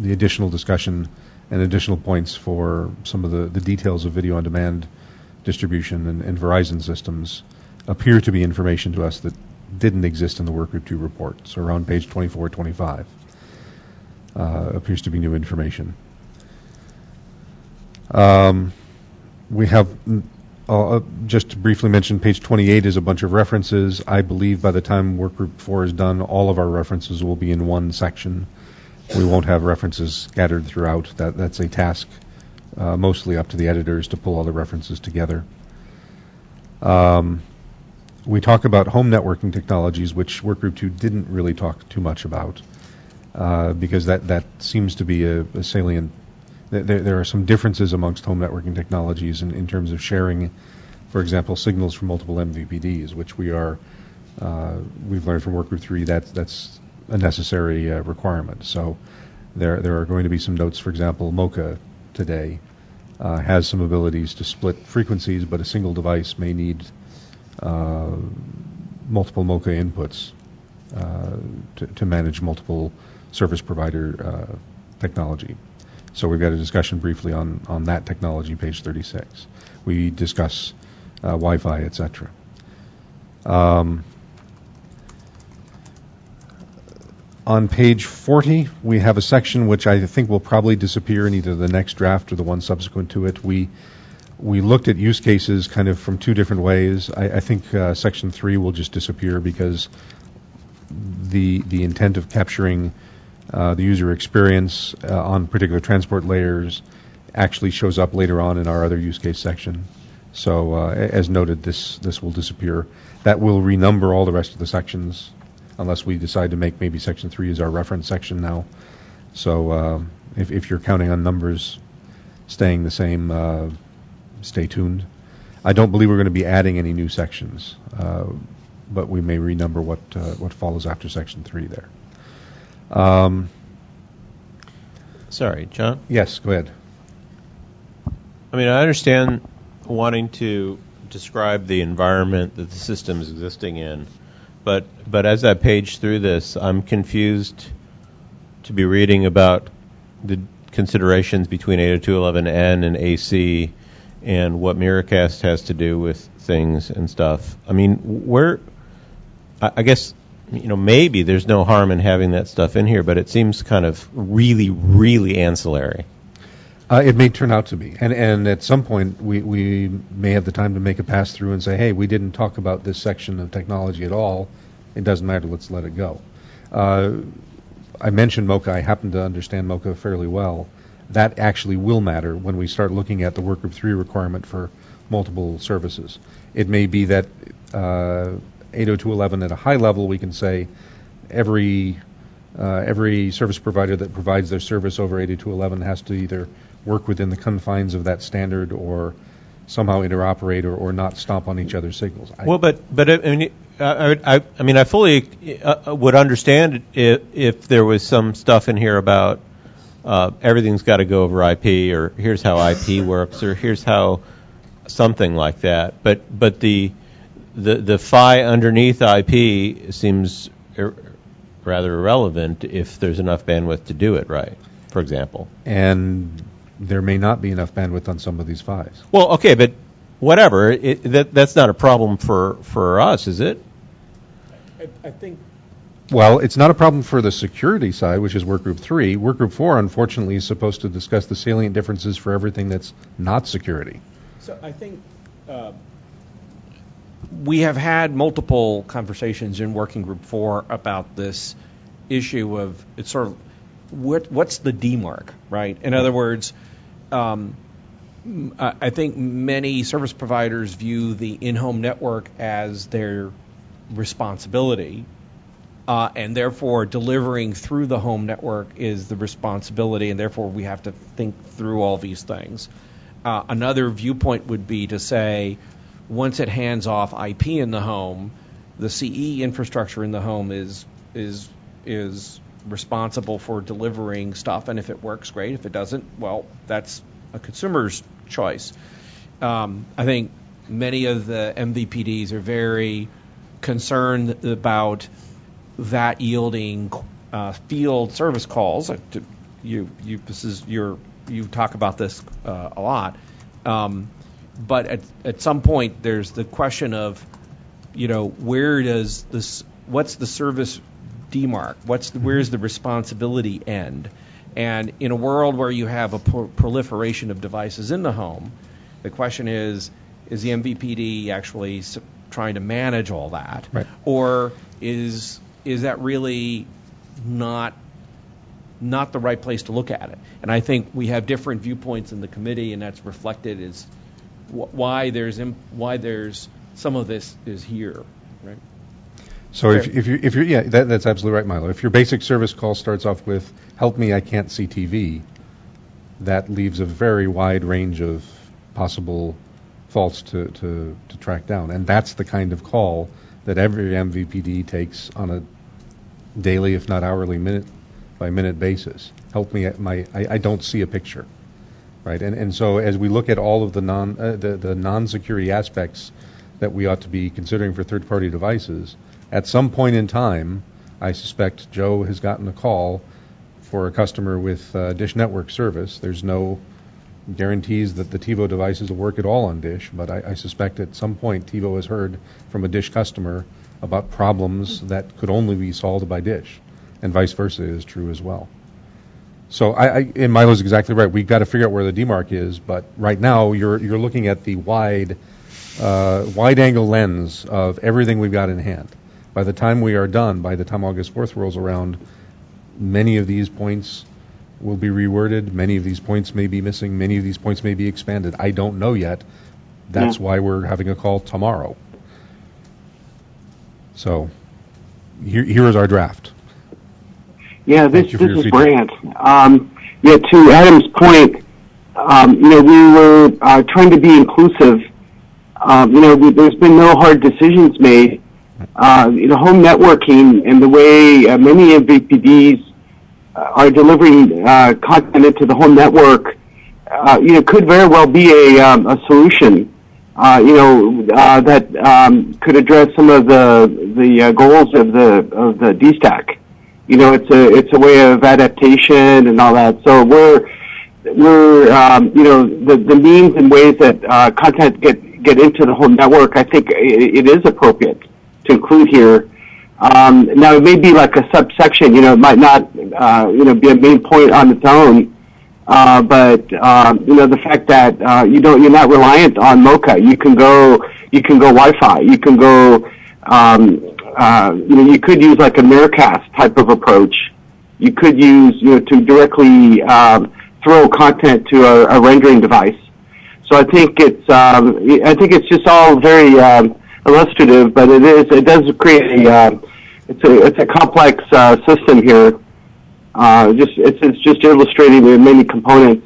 additional discussion and additional points for some of the details of video on demand distribution and Verizon systems appear to be information to us that didn't exist in the Workgroup 2 report. So around page 24, 25 appears to be new information. We have, just to briefly mention, page 28 is a bunch of references. I believe by the time Workgroup 4 is done, all of our references will be in one section. We won't have references scattered throughout. That's a task mostly up to the editors to pull all the references together. We talk about home networking technologies, which Workgroup 2 didn't really talk too much about, because that seems to be a salient. There are some differences amongst home networking technologies in terms of sharing, for example, signals from multiple MVPDs, which we've learned from Workgroup 3 that's a necessary requirement. So there are going to be some notes. For example, MoCA today has some abilities to split frequencies, but a single device may need multiple MoCA inputs to manage multiple service provider technology. So we've got a discussion briefly on that technology, page 36. We discuss Wi-Fi, etc. On page 40, we have a section which I think will probably disappear in either the next draft or the one subsequent to it. We looked at use cases kind of from two different ways. I think section 3 will just disappear because the intent of capturing the user experience on particular transport layers actually shows up later on in our other use case section. So as noted, this will disappear. That will renumber all the rest of the sections, unless we decide to make maybe section 3 is our reference section now. So if you're counting on numbers staying the same, stay tuned. I don't believe we're going to be adding any new sections, but we may renumber what follows after section 3 there. Sorry, John? Yes, go ahead. I mean, I understand wanting to describe the environment that the system is existing in, but as I page through this, I'm confused to be reading about the considerations between 802.11n and AC and what Miracast has to do with things and stuff. I mean, I guess, maybe there's no harm in having that stuff in here, but it seems kind of really, really ancillary. It may turn out to be. And at some point, we may have the time to make a pass-through and say, hey, we didn't talk about this section of technology at all. It doesn't matter. Let's let it go. I mentioned MoCA. I happen to understand MoCA fairly well. That actually will matter when we start looking at the Workgroup 3 requirement for multiple services. It may be that 802.11 at a high level, we can say every service provider that provides their service over 802.11 has to either work within the confines of that standard or somehow interoperate or not stomp on each other's signals. I fully would understand if there was some stuff in here about everything's got to go over IP, or here's how IP works, or here's how something like that. But the PHY underneath IP seems rather irrelevant if there's enough bandwidth to do it right, for example. And there may not be enough bandwidth on some of these PHYs. Well, okay, but whatever. That's not a problem for us, is it? I think. Well, it's not a problem for the security side, which is Workgroup 3. Workgroup 4, unfortunately, is supposed to discuss the salient differences for everything that's not security. So I think we have had multiple conversations in Working Group 4 about this issue of it's sort of what's the demarc, right? In other words, I think many service providers view the in-home network as their responsibility, and therefore delivering through the home network is the responsibility, and therefore we have to think through all these things. Another viewpoint would be to say, once it hands off IP in the home, the CE infrastructure in the home is responsible for delivering stuff, and if it works, great. If it doesn't, well, that's a consumer's choice. I think many of the MVPDs are very concerned about that yielding field service calls. You talk about this a lot, but at some point there's the question of, where does this? What's the service demarc? Where's the responsibility end? And in a world where you have a proliferation of devices in the home, the question is the MVPD actually trying to manage all that, right, or is that really not the right place to look at it? And I think we have different viewpoints in the committee, and that's reflected is why there's some of this is here, right? So if you're that's absolutely right, Milo. If your basic service call starts off with "Help me, I can't see TV," that leaves a very wide range of possible faults to track down, and that's the kind of call that every MVPD takes on a daily, if not hourly, minute by minute basis. Help me, I don't see a picture, right? And so as we look at all of the non-security aspects that we ought to be considering for third-party devices, at some point in time, I suspect Joe has gotten a call for a customer with Dish Network service. There's no guarantees that the TiVo devices will work at all on Dish, but I suspect at some point TiVo has heard from a Dish customer about problems that could only be solved by Dish, and vice versa is true as well. So and Milo's exactly right. We've got to figure out where the demarc is, but right now you're looking at the wide-angle lens of everything we've got in hand. By the time we are done, by the time August 4th rolls around, many of these points will be reworded. Many of these points may be missing. Many of these points may be expanded. I don't know yet. That's why we're having a call tomorrow. So here is our draft. Yeah, this is Brant. To Adam's point, we were trying to be inclusive. There's been no hard decisions made. Home networking and the way many MVPDs are delivering content into the home network, could very well be a solution, that could address some of the goals of the DStack. It's a way of adaptation and all that. So we're the means and ways that content get into the home network, I think it is appropriate to include here. Now it may be like a subsection, it might not, be a main point on its own. But the fact that you're not reliant on MoCA. You can go Wi-Fi. You can go, you could use like a Miracast type of approach. You could use, to directly throw content to a rendering device. So I think it's just all very illustrative, but it does create it's a complex system here. It's just illustrating the many components.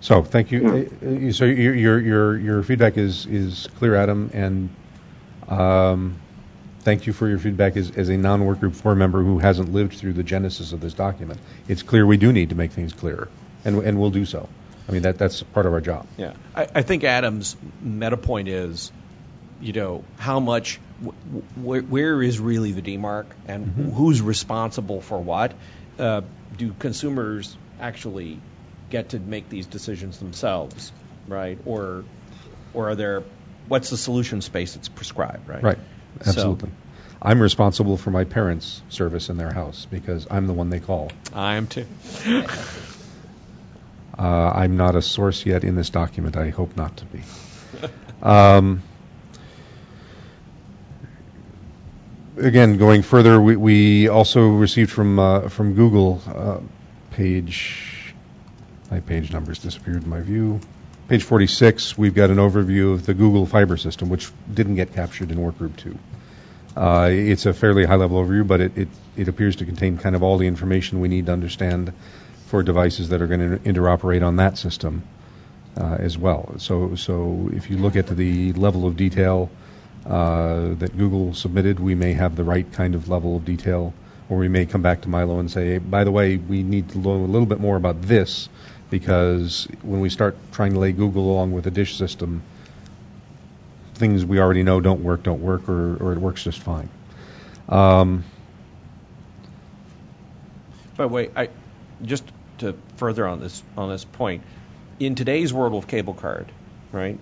So thank you. So your feedback is clear, Adam, and thank you for your feedback as a non-work group 4 member who hasn't lived through the genesis of this document. It's clear we do need to make things clearer, and we'll do so. I mean that's part of our job. Yeah, I think Adam's meta point is, how much, where is really the demarc, and who's responsible for what? Do consumers actually get to make these decisions themselves, right? Or are there? What's the solution space that's prescribed, right? Right. Absolutely. So, I'm responsible for my parents' service in their house because I'm the one they call. I am too. I'm not a source yet in this document. I hope not to be. Again, going further, we also received from Google my page numbers disappeared in my view. Page 46, we've got an overview of the Google Fiber system, which didn't get captured in Workgroup 2. It's a fairly high-level overview, but it appears to contain kind of all the information we need to understand for devices that are going to interoperate on that system as well. So if you look at the level of detail that Google submitted, we may have the right kind of level of detail, or we may come back to Milo and say, hey, by the way, we need to learn a little bit more about this, because when we start trying to lay Google along with a dish system, things we already know don't work, or it works just fine. But wait, just to further on this point, in today's world of cable card, right?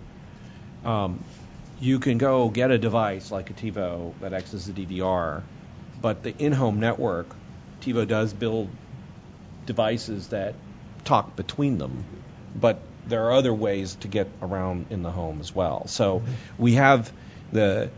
You can go get a device like a TiVo that acts as a DVR, but the in-home network, TiVo does build devices that talk between them, but there are other ways to get around in the home as well. So we have in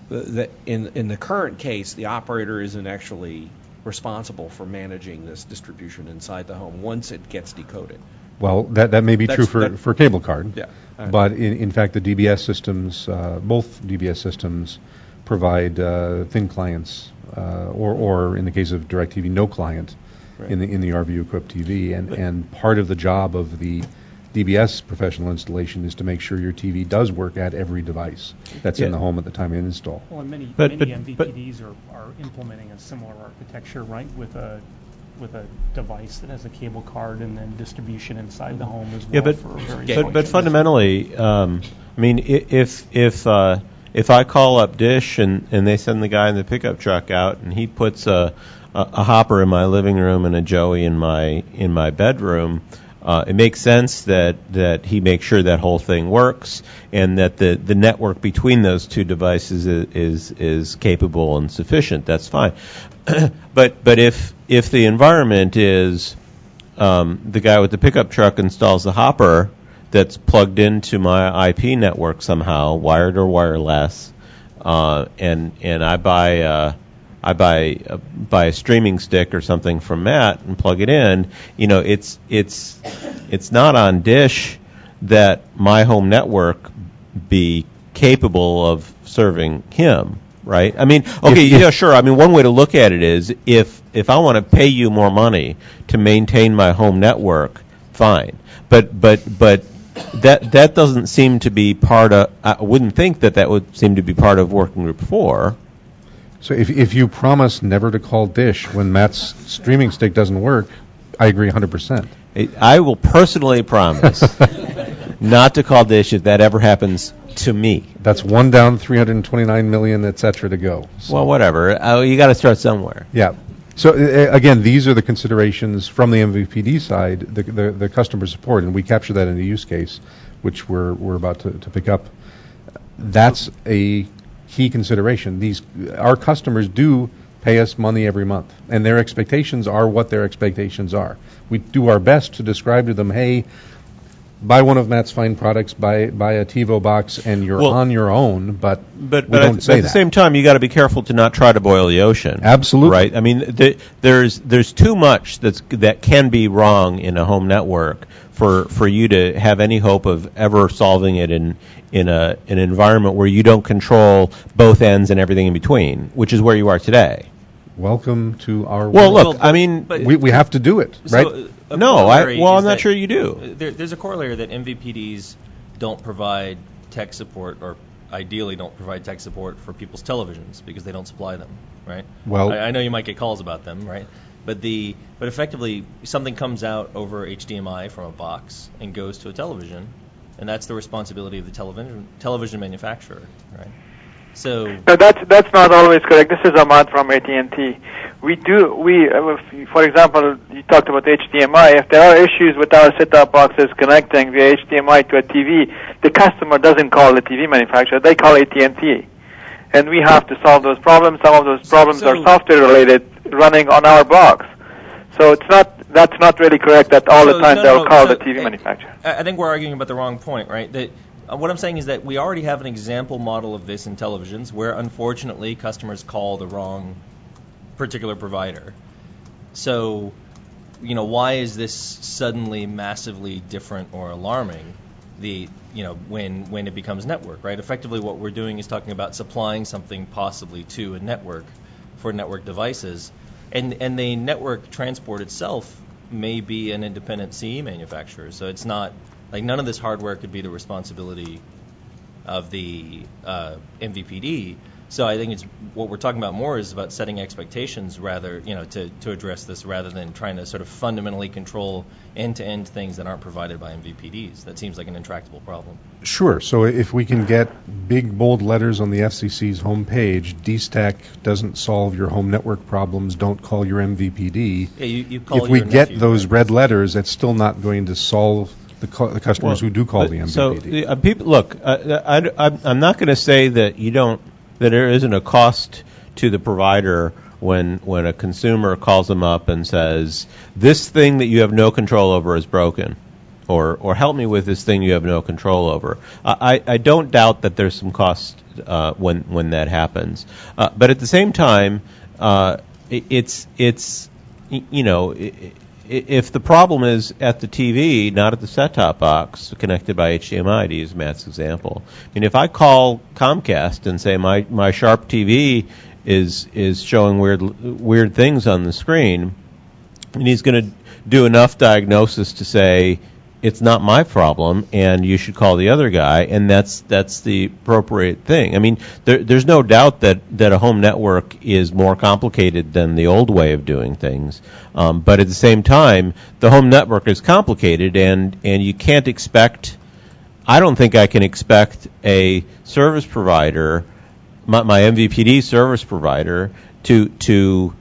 the current case, the operator isn't actually responsible for managing this distribution inside the home once it gets decoded. Well, that may be true for cable card. Yeah. But in fact, the DBS systems, both DBS systems, provide thin clients, or in the case of DirecTV, no client in the RVU equipped TV. And part of the job of the DBS professional installation is to make sure your TV does work at every device that's in the home at the time of install. Well, and many MVPDs are implementing a similar architecture, right, with a device that has a cable card and then distribution inside the home as well. Yeah, but fundamentally, I mean, if I call up Dish and they send the guy in the pickup truck out and he puts a hopper in my living room and a Joey in my bedroom, it makes sense that he makes sure that whole thing works and that the network between those two devices is capable and sufficient. That's fine. But if the environment is the guy with the pickup truck installs the hopper that's plugged into my IP network somehow, wired or wireless, and I buy a streaming stick or something from Matt and plug it in, it's not on Dish that my home network be capable of serving him, right? I mean, okay, sure. I mean, one way to look at it is if I want to pay you more money to maintain my home network, fine. But that doesn't seem to be part of. I wouldn't think that would seem to be part of Working Group 4. So if you promise never to call Dish when Matt's streaming stick doesn't work, I agree 100%. I will personally promise not to call Dish if that ever happens to me. That's one down, 329 million, et cetera, to go. So. Well, whatever. You got to start somewhere. Yeah. So again, these are the considerations from the MVPD side, the customer support, and we capture that in the use case, which we're about to pick up. That's a key consideration. Our customers do pay us money every month, and their expectations are what their expectations are. We do our best to describe to them, hey, buy one of Matt's fine products, buy a TiVo box, and you're on your own, but we don't say that. At the same time, you got to be careful to not try to boil the ocean. Absolutely. Right? I mean, there's too much that can be wrong in a home network for you to have any hope of ever solving it in an environment where you don't control both ends and everything in between, which is where you are today. Welcome to our world. Well, look, I mean, we have to do it, right? I'm not sure you do. There's a corollary that MVPDs don't provide tech support, or ideally don't provide tech support for people's televisions because they don't supply them, right? Well, I know you might get calls about them, right? But effectively, something comes out over HDMI from a box and goes to a television, and that's the responsibility of the television manufacturer, right? So no, that's not always correct. This is Ahmad from AT&T. For example, you talked about HDMI. If there are issues with our set-top boxes connecting via HDMI to a TV, the customer doesn't call the TV manufacturer. They call AT&T, and we have to solve those problems. Some of those problems are software-related, running on our box. So that's not really correct that all the time they'll call the TV manufacturer. I think we're arguing about the wrong point, right? That what I'm saying is that we already have an example model of this in televisions where, unfortunately, customers call the wrong particular provider. So, why is this suddenly massively different or alarming? When it becomes network, right? Effectively, what we're doing is talking about supplying something possibly to a network for network devices, and the network transport itself may be an independent CE manufacturer. So it's not like none of this hardware could be the responsibility of the MVPD. So I think it's what we're talking about more is about setting expectations rather, to address this rather than trying to sort of fundamentally control end-to-end things that aren't provided by MVPDs. That seems like an intractable problem. Sure. So if we can get big, bold letters on the FCC's homepage, DSTAC doesn't solve your home network problems, don't call your MVPD. Yeah, you call if we your get nephew, those right? red letters, that's still not going to solve the customers who do call the MVPD. So people, look, I'm not going to say that that there isn't a cost to the provider when a consumer calls them up and says, this thing that you have no control over is broken, or help me with this thing you have no control over. I don't doubt that there's some cost when that happens. But at the same time, if the problem is at the TV, not at the set-top box connected by HDMI, to use Matt's example. I mean, if I call Comcast and say my Sharp TV is showing weird things on the screen, and he's going to do enough diagnosis to say it's not my problem and you should call the other guy, and that's the appropriate thing. I mean, there's no doubt that a home network is more complicated than the old way of doing things. But at the same time, the home network is complicated, and you can't expect, I don't think I can expect a service provider, my MVPD service provider, to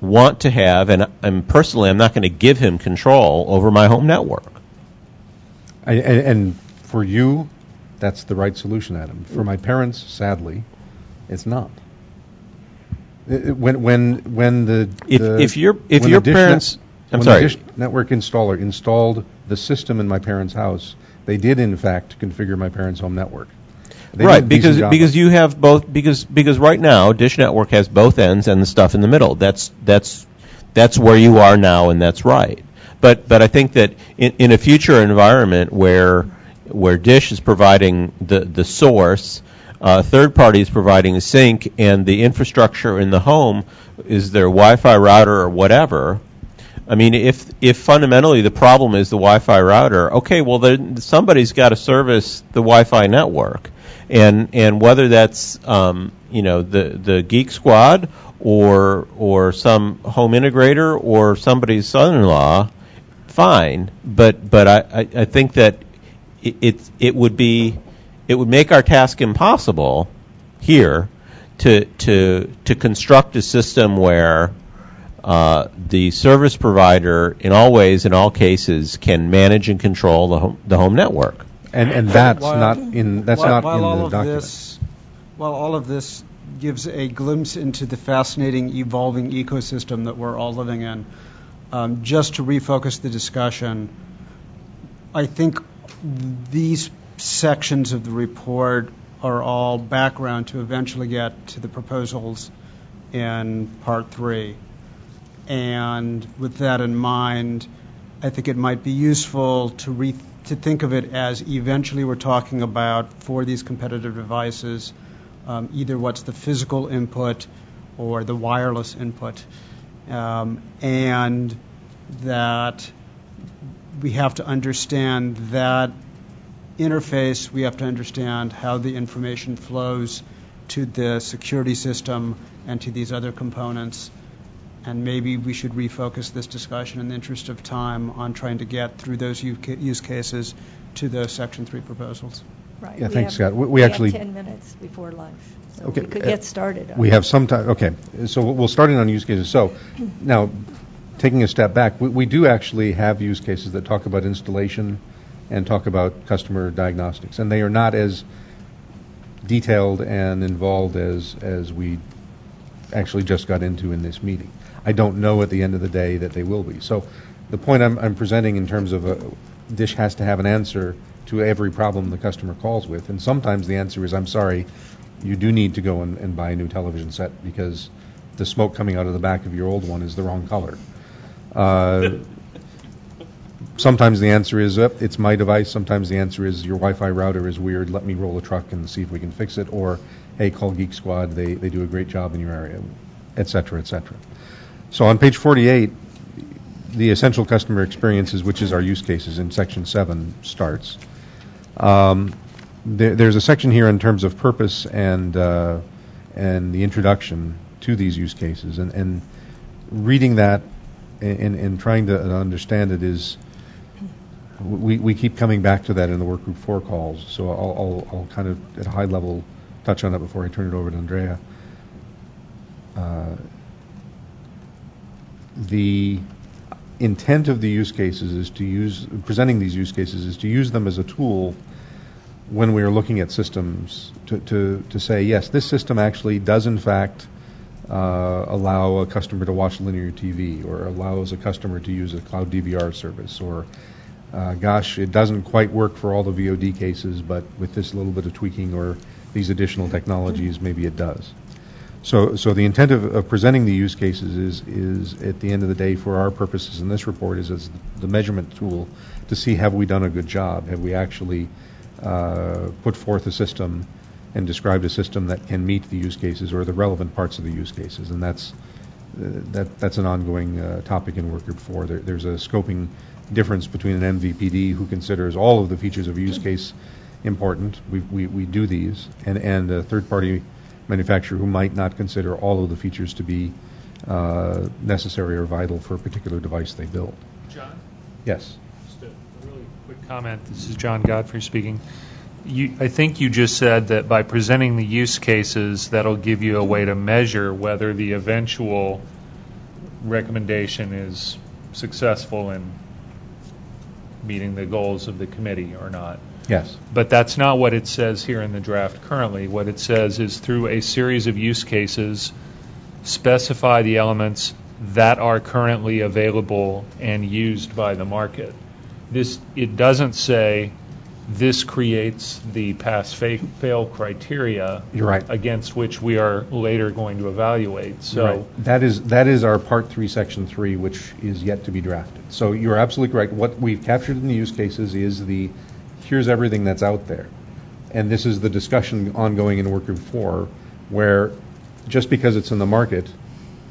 want to have, and personally I'm not going to give him control over my home network. And for you, that's the right solution, Adam. For my parents, sadly, it's not. When the Dish Network installer installed the system in my parents' house, they did in fact configure my parents' home network. Right, because you have both, because right now Dish Network has both ends and the stuff in the middle. That's where you are now, and that's right. But I think that in a future environment where Dish is providing the source, third party is providing a sink, and the infrastructure in the home is their Wi-Fi router or whatever. I mean, if fundamentally the problem is the Wi-Fi router, okay, well then somebody's got to service the Wi-Fi network. And whether that's the Geek Squad or some home integrator or somebody's son-in-law, fine. But I think that it would make our task impossible here to construct a system where the service provider in all ways, in all cases, can manage and control the home network. And that's not in the document. While all of this gives a glimpse into the fascinating, evolving ecosystem that we're all living in, just to refocus the discussion, I think these sections of the report are all background to eventually get to the proposals in Part 3. And with that in mind, I think it might be useful to think of it as eventually we're talking about, for these competitive devices, either what's the physical input or the wireless input, and that we have to understand that interface, we have to understand how the information flows to the security system and to these other components. And maybe we should refocus this discussion in the interest of time on trying to get through those use cases to those Section 3 proposals. Right. Yeah, thanks, Scott. We actually have 10 minutes before lunch, so we could get started. We have some time. Okay, so we'll start in on use cases. So now, taking a step back, we do actually have use cases that talk about installation and talk about customer diagnostics, and they are not as detailed and involved as we actually just got into in this meeting. I don't know at the end of the day that they will be. So the point I'm presenting in terms of Dish has to have an answer to every problem the customer calls with, and sometimes the answer is, I'm sorry, you do need to go and buy a new television set because the smoke coming out of the back of your old one is the wrong color. Sometimes the answer is, it's my device. Sometimes the answer is, your Wi-Fi router is weird. Let me roll a truck and see if we can fix it. Or, hey, call Geek Squad. They do a great job in your area, et cetera, et cetera. So on page 48, the essential customer experiences, which is our use cases in Section 7, starts. there's a section here in terms of purpose and the introduction to these use cases, and reading that and trying to understand it is, we keep coming back to that in the work group 4 calls. So I'll kind of at a high level touch on that before I turn it over to Andrea. The intent of the use cases is presenting these use cases is to use them as a tool when we are looking at systems to say, yes, this system actually does in fact allow a customer to watch linear TV, or allows a customer to use a cloud DVR service, or gosh, it doesn't quite work for all the VOD cases, but with this little bit of tweaking or these additional technologies, maybe it does. So the intent of presenting the use cases is at the end of the day, for our purposes in this report, is as the measurement tool to see, have we done a good job? Have we actually put forth a system and described a system that can meet the use cases or the relevant parts of the use cases? And that's an ongoing topic in Work Group 4. There's a scoping difference between an MVPD who considers all of the features of a use case important. We do these, and a third-party manufacturer who might not consider all of the features to be necessary or vital for a particular device they build. John? Yes. Just a really quick comment. This is John Godfrey speaking. I think you just said that by presenting the use cases, that'll give you a way to measure whether the eventual recommendation is successful in meeting the goals of the committee or not. Yes. But that's not what it says here in the draft currently. What it says is, through a series of use cases, specify the elements that are currently available and used by the market. It doesn't say this creates the pass-fail criteria. You're right. Against which we are later going to evaluate. So right. That is our Part 3, Section 3, which is yet to be drafted. So you're absolutely correct. What we've captured in the use cases is here's everything that's out there. And this is the discussion ongoing in Work Group 4, where just because it's in the market,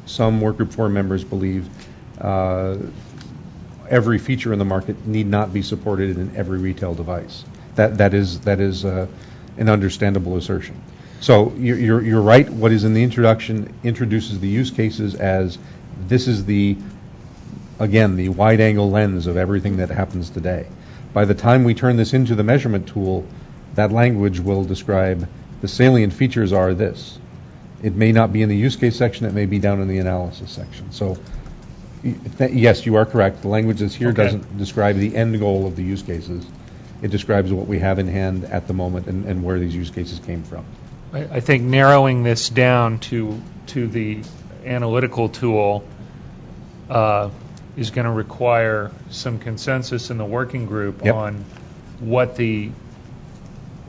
some Work Group 4 members believe every feature in the market need not be supported in every retail device. That is an understandable assertion. So you're right. What is in the introduction introduces the use cases as this is the wide-angle lens of everything that happens today. By the time we turn this into the measurement tool, that language will describe the salient features are this. It may not be in the use case section. It may be down in the analysis section. So yes, you are correct. The language that's here doesn't describe the end goal of the use cases. It describes what we have in hand at the moment and where these use cases came from. I think narrowing this down to the analytical tool is going to require some consensus in the working group on what the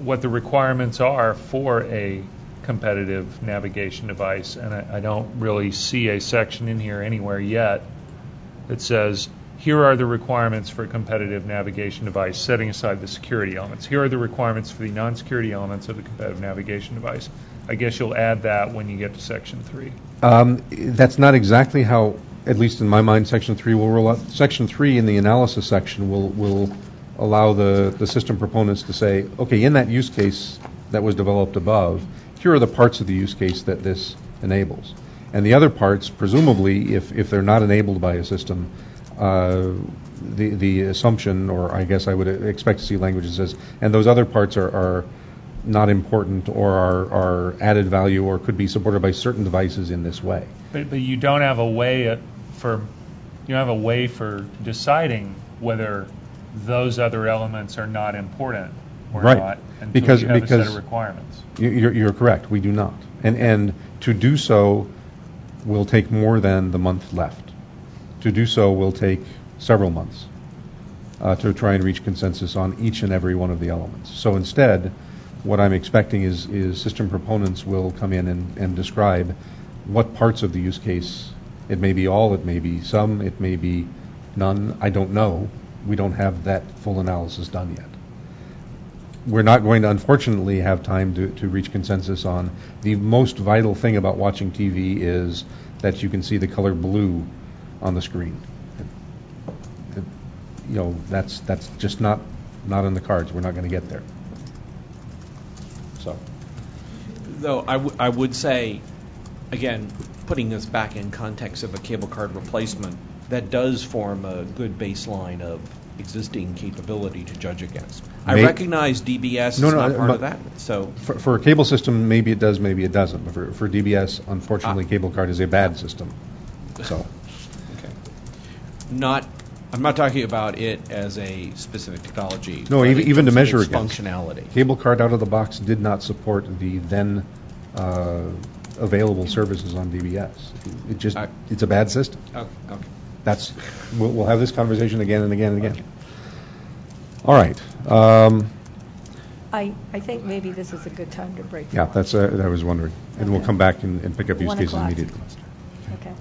requirements are for a competitive navigation device. And I don't really see a section in here anywhere yet that says, here are the requirements for a competitive navigation device, setting aside the security elements. Here are the requirements for the non-security elements of the competitive navigation device. I guess you'll add that when you get to Section 3. That's not exactly how, at least in my mind, Section 3 will roll out. Section 3 in the analysis section will allow the system proponents to say, okay, in that use case that was developed above, here are the parts of the use case that this enables. And the other parts, presumably, if they're not enabled by a system, the assumption, or I guess I would expect to see language that says, and those other parts are not important or are added value or could be supported by certain devices in this way. But you don't have a way for deciding whether those other elements are not important or not until you have a set of requirements. You're correct. We do not. And to do so will take more than the month left. To do so will take several months to try and reach consensus on each and every one of the elements. So instead, what I'm expecting is system proponents will come in and describe what parts of the use case, it may be all, it may be some, it may be none, I don't know. We don't have that full analysis done yet. We're not going to, unfortunately, have time to reach consensus on the most vital thing about watching TV is that you can see the color blue on the screen. That's just not in the cards. We're not going to get there. Though I would say, again, putting this back in context of a cable card replacement, that does form a good baseline of existing capability to judge against. I recognize DBS is not part of that. So for a cable system, maybe it does, maybe it doesn't. But for DBS, unfortunately, cable card is a bad system. So, okay. I'm not talking about it as a specific technology. No, even to measure against against functionality. Cable card out of the box did not support the then available services on DBS. It's a bad system. Okay. We'll have this conversation again and again and again. All right. I think maybe this is a good time to break. Yeah, that's I was wondering, and we'll come back and pick up use 1 cases o'clock. immediately. Okay.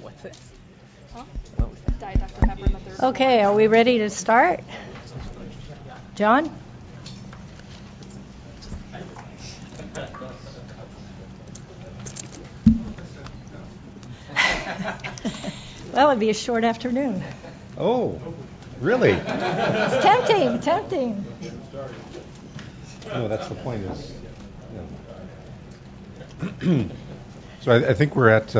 What's this? Diet Dr. Pepper in the third. Okay, are we ready to start? John? Well, it'd be a short afternoon. Oh, really? It's tempting. No, that's the point. So I think we're at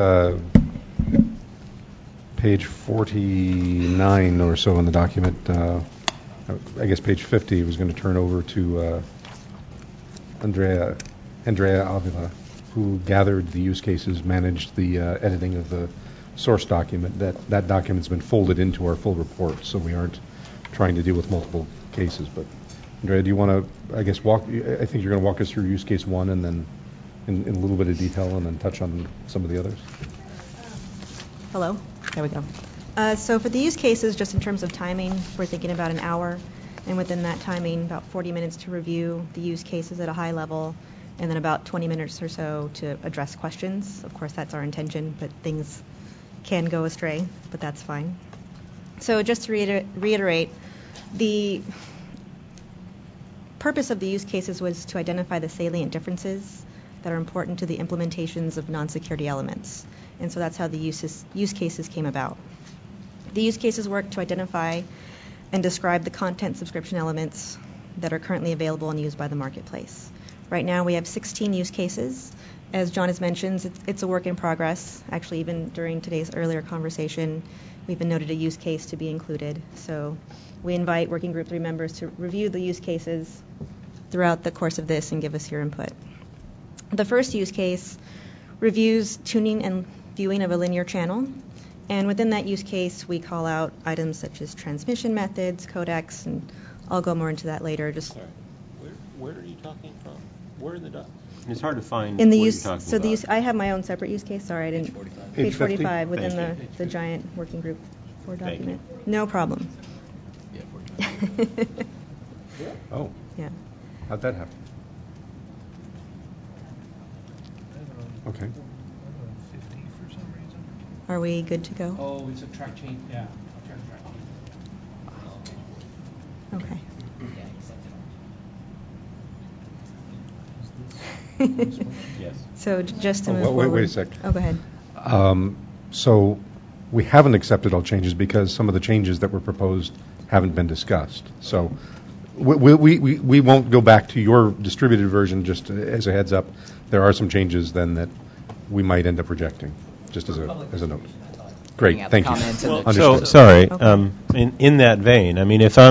page 49 or so in the document. I guess page 50 was going to turn over to Andrea Avila, who gathered the use cases, managed the editing of the source document. That document's been folded into our full report, so we aren't trying to deal with multiple cases. But Andrea, do you want to, I guess, I think you're going to walk us through use case 1 and then in a little bit of detail and then touch on some of the others? Hello. There we go. So for the use cases, just in terms of timing, we're thinking about an hour, and within that timing, about 40 minutes to review the use cases at a high level, and then about 20 minutes or so to address questions. Of course, that's our intention, but things can go astray, but that's fine. So just to reiterate, the purpose of the use cases was to identify the salient differences that are important to the implementations of non-security elements. And so that's how the use cases came about. The use cases work to identify and describe the content subscription elements that are currently available and used by the marketplace. Right now we have 16 use cases. As John has mentioned, it's a work in progress. Actually, even during today's earlier conversation, we've been noted a use case to be included. So we invite Working Group 3 members to review the use cases throughout the course of this and give us your input. The first use case reviews tuning and viewing of a linear channel. And within that use case, we call out items such as transmission methods, codecs, and I'll go more into that later. Where are you talking from? Where in the doc? It's hard to find In the what use, you're talking so about. the use, I have my own separate use case. Sorry, I didn't. Page 45 within Thank the giant Working Group 4 Thank document. No problem. Oh. Yeah. How'd that happen? Okay. Are we good to go? Oh, it's a track change. Yeah. I'll turn the track change. Okay. Yes. So just to move Wait forward. a sec. Oh, go ahead. So we haven't accepted all changes because some of the changes that were proposed haven't been discussed. So we won't go back to your distributed version. Just as a heads up, there are some changes then that we might end up rejecting, just as a note. Great, thank you. So sorry. In that vein, I mean, if I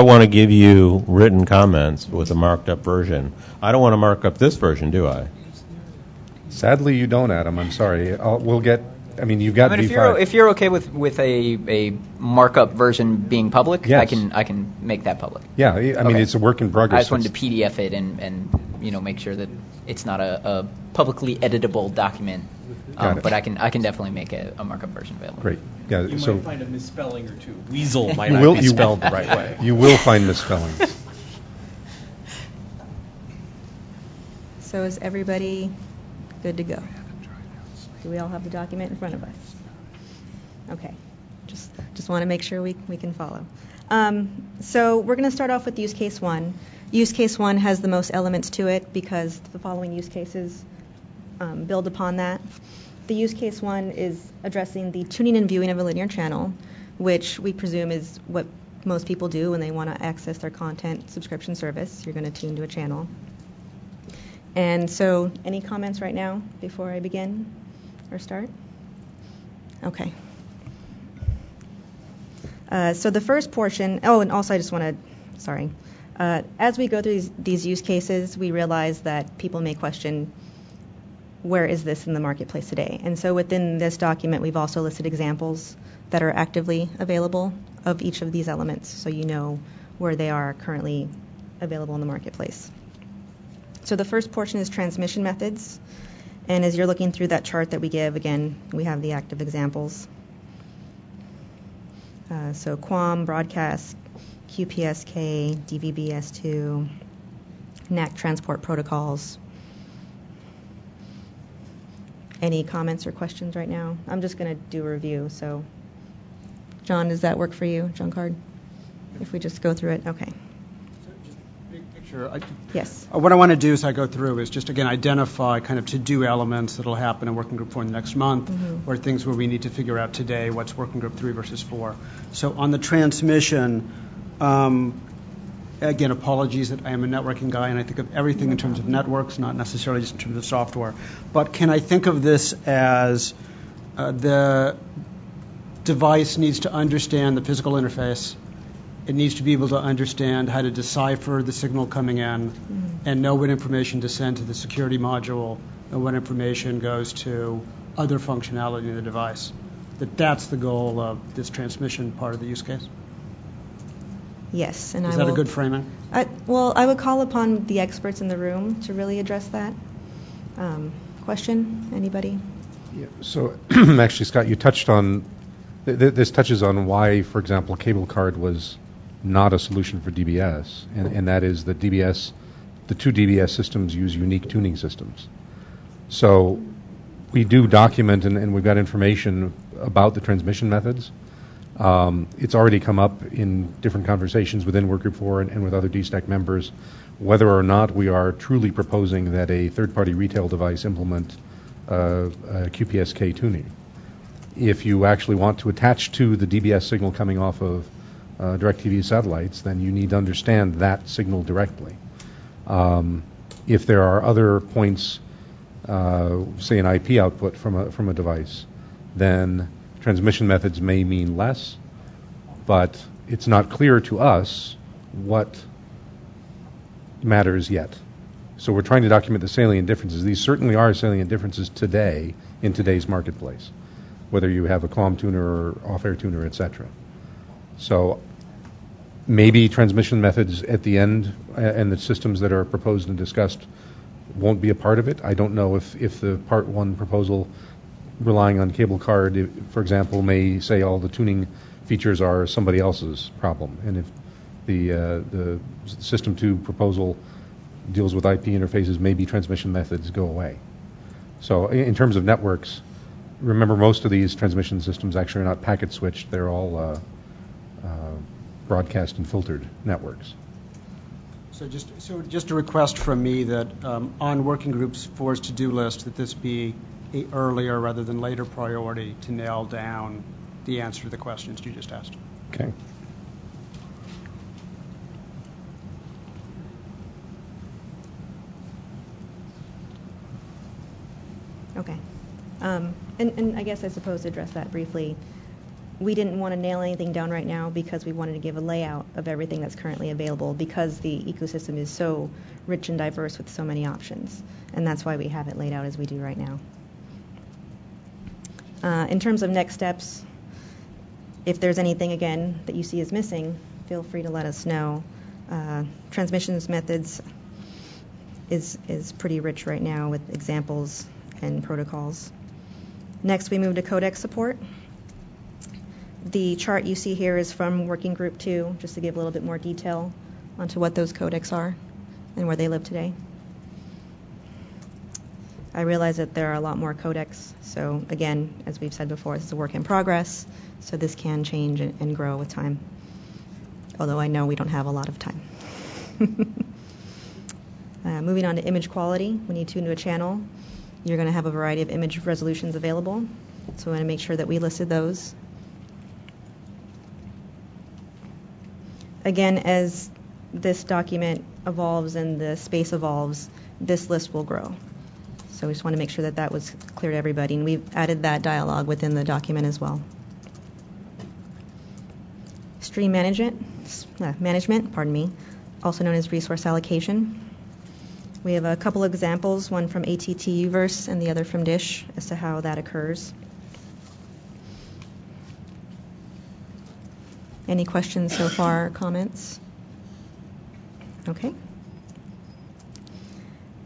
want to give you written comments with a marked up version, I don't want to mark up this version, do I? Sadly, you don't, Adam. I'm sorry. We'll get. I mean, you've got V5. If you're okay with a markup version being public, Yes. I can make that public. Yeah, I mean, it's a work in progress. I just wanted to PDF it and make sure that it's not a publicly editable document. Got it. But I can definitely make a markup version available. Great. Yeah. You so might find a misspelling or two. Weasel might you not will, be you, spelled the right way. You will find misspellings. So is everybody good to go? Do we all have the document in front of us? Okay. Just want to make sure we can follow. So we're going to start off with use case 1. Use case 1 has the most elements to it because the following use cases build upon that. The use case 1 is addressing the tuning and viewing of a linear channel, which we presume is what most people do when they want to access their content subscription service. You're going to tune to a channel. And so any comments right now before I begin or start? Okay. So the first portion, and also I just want to, as we go through these use cases, we realize that people may question, where is this in the marketplace today? And so within this document, we've also listed examples that are actively available of each of these elements, so you know where they are currently available in the marketplace. So the first portion is transmission methods. And as you're looking through that chart that we give, again, we have the active examples. So QAM, Broadcast, QPSK, DVB-S2, NAC transport protocols. Any comments or questions right now? I'm just going to do a review. So, John, does that work for you, John Card? If we just go through it, okay. Big picture. Yes. What I want to do as I go through is just, again, identify kind of to-do elements that will happen in Working Group 4 in the next month, or things where we need to figure out today what's Working Group 3 versus 4. So on the transmission, again, apologies that I am a networking guy and I think of everything in terms of networks, not necessarily just in terms of software. But can I think of this as the device needs to understand the physical interface. It needs to be able to understand how to decipher the signal coming in and know what information to send to the security module and what information goes to other functionality in the device. That's the goal of this transmission part of the use case. Yes, and Is that a good framing? Well, I would call upon the experts in the room to really address that. Question? Anybody? Yeah, so, actually, Scott, you touched on this touches on why, for example, cable card was not a solution for DBS, and that is that DBS, the two DBS systems use unique tuning systems. So we do document and we've got information about the transmission methods. It's already come up in different conversations within Workgroup 4 and with other DSTAC members, whether or not we are truly proposing that a third-party retail device implement QPSK tuning. If you actually want to attach to the DBS signal coming off of DirecTV satellites, then you need to understand that signal directly. If there are other points, say an IP output from a device, then transmission methods may mean less, but it's not clear to us what matters yet. So we're trying to document the salient differences. These certainly are salient differences today in today's marketplace, whether you have a QAM tuner or off-air tuner, etc. So maybe transmission methods at the end and the systems that are proposed and discussed won't be a part of it. I don't know if the Part 1 proposal relying on cable card, for example, may say all the tuning features are somebody else's problem. And if the System 2 proposal deals with IP interfaces, maybe transmission methods go away. So in terms of networks, remember most of these transmission systems actually are not packet switched. They're all broadcast and filtered networks. So just a request from me that on Working Groups 4's to-do list that this be a earlier rather than later priority to nail down the answer to the questions you just asked. Okay. Okay. And I guess I suppose to address that briefly, we didn't want to nail anything down right now because we wanted to give a layout of everything that's currently available because the ecosystem is so rich and diverse with so many options. And that's why we have it laid out as we do right now. In terms of next steps, if there's anything, again, that you see is missing, feel free to let us know. Transmissions methods is pretty rich right now with examples and protocols. Next, we move to codec support. The chart you see here is from Working Group 2, just to give a little bit more detail onto what those codecs are and where they live today. I realize that there are a lot more codecs, so again, as we've said before, this is a work in progress, so this can change and grow with time, although I know we don't have a lot of time. Moving on to image quality, when you tune to a channel, you're going to have a variety of image resolutions available, so we want to make sure that we listed those. Again, as this document evolves and the space evolves, this list will grow. So we just want to make sure that that was clear to everybody, and we've added that dialogue within the document as well. Stream management, also known as resource allocation. We have a couple examples, one from ATT Uverse and the other from Dish, as to how that occurs. Any questions so far, comments? Okay.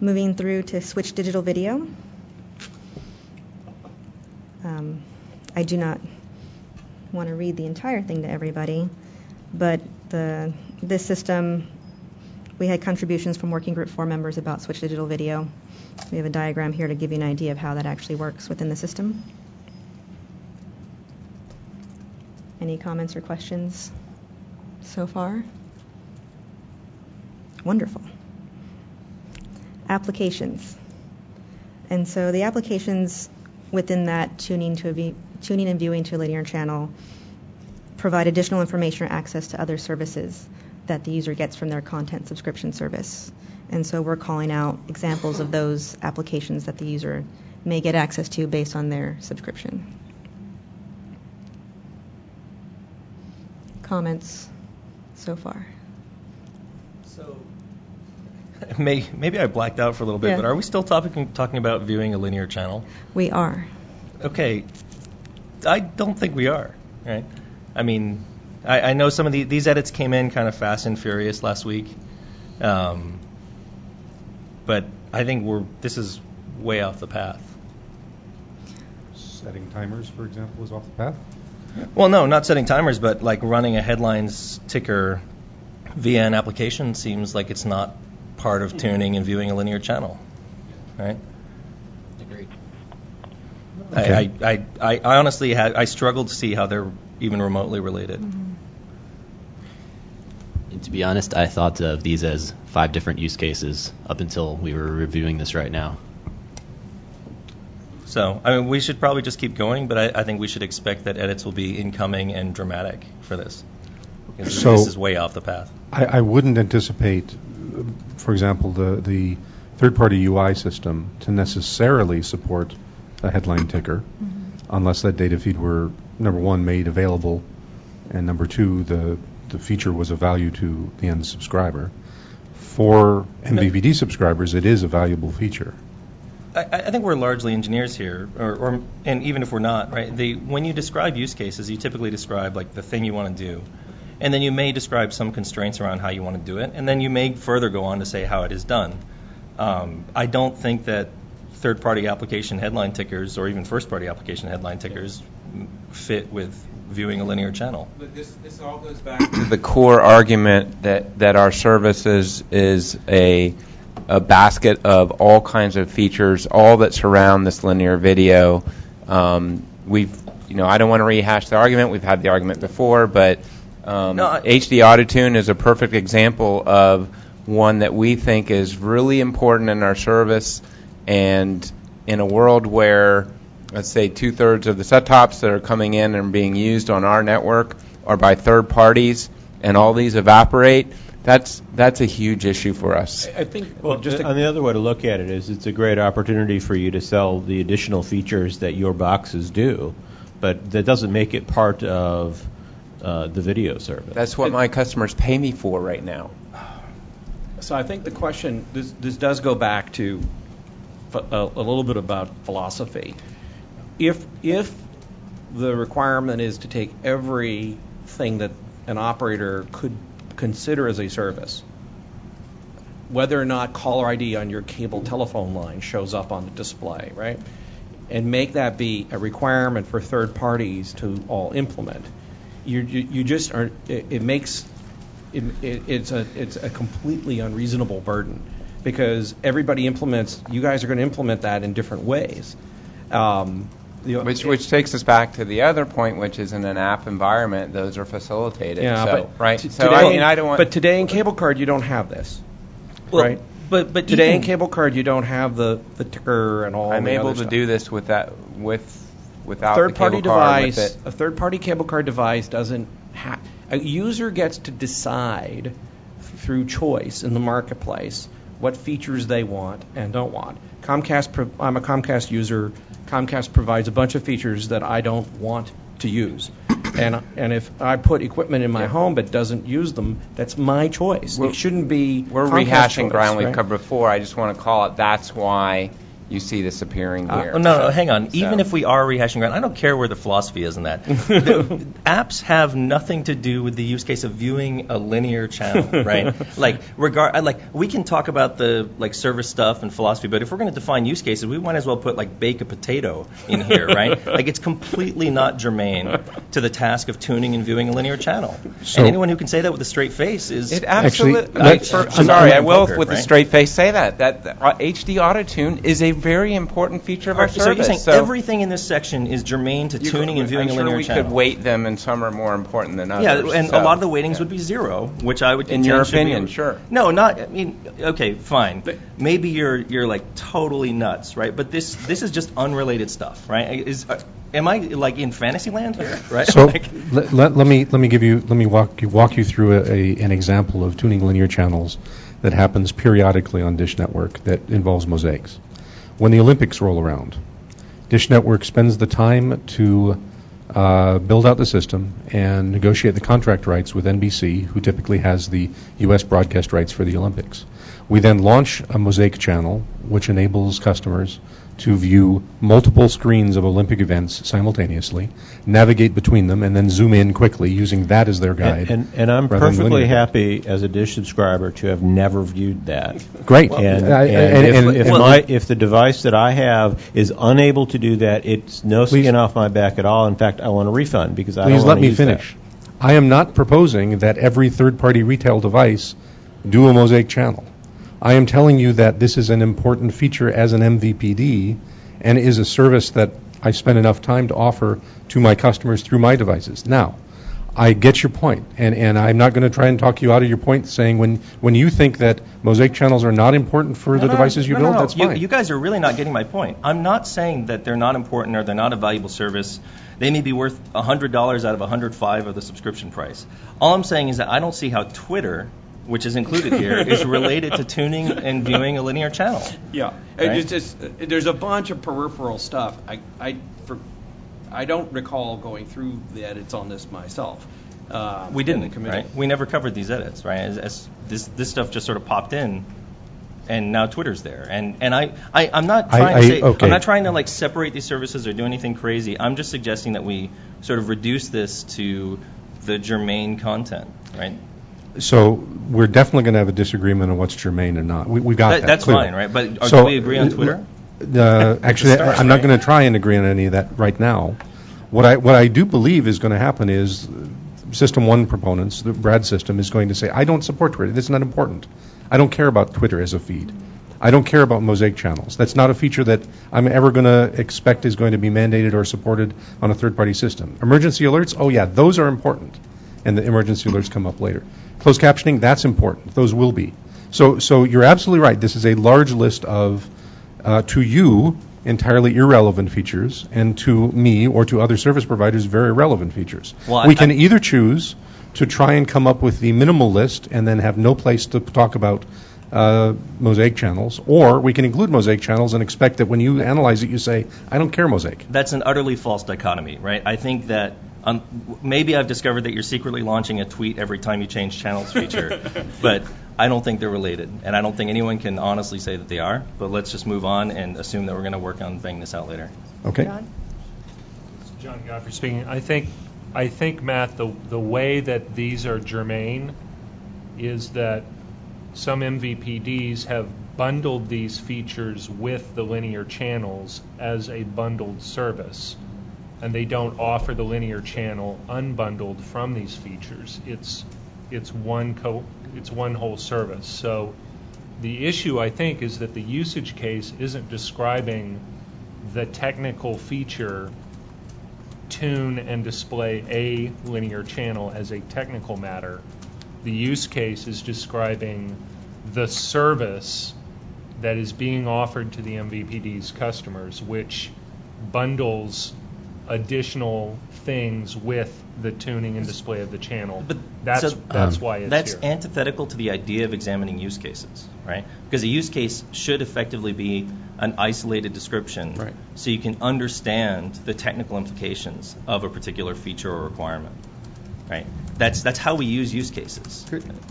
Moving through to Switch Digital Video. want to read the entire thing to everybody, but this system, we had contributions from Working Group 4 members about Switch Digital Video. We have a diagram here to give you an idea of how that actually works within the system. Any comments or questions so far? Wonderful. Applications. And so the applications within that tuning and viewing to a linear channel provide additional information or access to other services that the user gets from their content subscription service. And so we're calling out examples of those applications that the user may get access to based on their subscription. Comments so far? So maybe I blacked out for a little bit, but are we still talking about viewing a linear channel? We are. Okay. I don't think we are, right? I mean, I know some of these edits came in kind of fast and furious last week, but I think this is way off the path. Setting timers, for example, is off the path? Well, no, not setting timers, but like running a headlines ticker via an application seems like it's not part of tuning and viewing a linear channel, right? Agreed. Okay. I honestly I struggled to see how they're even remotely related. Mm-hmm. And to be honest, I thought of these as 5 different use cases up until we were reviewing this right now. So, I mean, we should probably just keep going, but I think we should expect that edits will be incoming and dramatic for this. Because So this is way off the path. I wouldn't anticipate, for example, the third-party UI system to necessarily support a headline ticker, unless that data feed were, number one, made available, and number two, the feature was of value to the end subscriber. For MVVD subscribers, it is a valuable feature. I think we're largely engineers here, and even if we're not, right? When you describe use cases, you typically describe like the thing you want to do, and then you may describe some constraints around how you want to do it, and then you may further go on to say how it is done. I don't think that third-party application headline tickers or even first-party application headline tickers fit with viewing a linear channel. But this all goes back to the core argument that our service is a basket of all kinds of features, all that surround this linear video. I don't want to rehash the argument. We've had the argument before, but HD AutoTune is a perfect example of one that we think is really important in our service. And in a world where, let's say, 2/3 of the set-tops that are coming in and being used on our network are by third parties, and all these evaporate, that's a huge issue for us. I think, the other way to look at it is it's a great opportunity for you to sell the additional features that your boxes do, but that doesn't make it part of the video service. That's what my customers pay me for right now. So I think the question, this does go back to a little bit about philosophy. If the requirement is to take everything that an operator could consider as a service, whether or not caller ID on your cable telephone line shows up on the display, right? And make that be a requirement for third parties to all implement. You just are. It's a completely unreasonable burden, because everybody implements. You guys are going to implement that in different ways. Which takes us back to the other point, which is in an app environment, those are facilitated. Yeah, so, but right. I don't want. But today in cable card, you don't have this, right? But today in cable card, you don't have the ticker and all. I'm the able other to stuff. do this without third-party the cable card device. with it. A third-party cable card device doesn't have. A user gets to decide through choice in the marketplace what features they want and don't want. I'm a Comcast user. Comcast provides a bunch of features that I don't want to use. And if I put equipment in my home but doesn't use them, that's my choice. It shouldn't be. We're Comcast rehashing choice, ground we've right? covered before. I just want to call it. That's why you see this appearing here. No, hang on. So- Even if we are rehashing ground, I don't care where the philosophy is in that. The apps have nothing to do with the use case of viewing a linear channel, right? Like we can talk about the service stuff and philosophy, but if we're going to define use cases, we might as well put bake a potato in here, right? It's completely not germane to the task of tuning and viewing a linear channel. So- and anyone who can say that with a straight face is It absolutely. I will with a straight face say that HD Auto Tune is a very important feature of our So service. you're saying everything in this section is germane to tuning and viewing I'm a sure linear we channel? could weight them, and some are more important than others. Yeah, and a lot of the weightings would be 0, which I would In contend your should be- opinion, sure. No, not. I mean, okay, fine. Maybe you're totally nuts, right? But this is just unrelated stuff, right? Am I in fantasy land here? Right? So let me walk you through an example of tuning linear channels that happens periodically on Dish Network that involves mosaics. When the Olympics roll around, Dish Network spends the time to build out the system and negotiate the contract rights with NBC, who typically has the U.S. broadcast rights for the Olympics. We then launch a mosaic channel, which enables customers to view multiple screens of Olympic events simultaneously, navigate between them, and then zoom in quickly using that as their guide. And I'm rather than perfectly linear. happy as a Dish subscriber to have never viewed that. Great. If the device that I have is unable to do that, it's no skin off my back at all. In fact, I want a refund because I don't Please want let to me use finish. I am not proposing that every third-party retail device do a mosaic channel. I am telling you that this is an important feature as an MVPD and is a service that I spend enough time to offer to my customers through my devices. Now, I get your point, and I'm not going to try and talk you out of your point saying when you think that mosaic channels are not important for the devices you build, that's fine. You guys are really not getting my point. I'm not saying that they're not important or they're not a valuable service. They may be worth $100 out of $105 of the subscription price. All I'm saying is that I don't see how Twitter, which is included here, is related to tuning and viewing a linear channel. Yeah, Right? there's a bunch of peripheral stuff. I don't recall going through the edits on this myself. We in didn't, the committee. right? We never covered these edits, right? As this stuff just sort of popped in, and now Twitter's there. And I'm not trying to say okay. I'm not trying to separate these services or do anything crazy. I'm just suggesting that we sort of reduce this to the germane content, right? So we're definitely going to have a disagreement on what's germane and not. We got that. That's clearly. fine, right? But So, do we agree on Twitter? Actually, start, I'm not right? going to try and agree on any of that right now. What I do believe is going to happen is System 1 proponents, the Brad system, is going to say, I don't support Twitter. This is not important. I don't care about Twitter as a feed. I don't care about mosaic channels. That's not a feature that I'm ever going to expect is going to be mandated or supported on a third-party system. Emergency alerts, oh yeah, those are important. And the emergency alerts come up later. Closed captioning, that's important. Those will be. So you're absolutely right. This is a large list of, to you, entirely irrelevant features, and to me or to other service providers, very relevant features. Well, we can either choose to try and come up with the minimal list and then have no place to talk about mosaic channels, or we can include mosaic channels and expect that when you analyze it, you say, I don't care mosaic. That's an utterly false dichotomy, right? I think that maybe I've discovered that you're secretly launching a tweet every time you change channels feature, but I don't think they're related, and I don't think anyone can honestly say that they are. But let's just move on and assume that we're going to work on banging this out later. Okay. John Godfrey speaking. I think Matt, the way that these are germane is that some MVPDs have bundled these features with the linear channels as a bundled service, and they don't offer the linear channel unbundled from these features. It's one whole service. So the issue, I think, is that the usage case isn't describing the technical feature tune and display a linear channel as a technical matter. The use case is describing the service that is being offered to the MVPD's customers, which bundles additional things with the tuning and display of the channel. But that's why it's that's here. antithetical to the idea of examining use cases, right? Because a use case should effectively be an isolated description, Right. so you can understand the technical implications of a particular feature or requirement. right? That's how we use cases.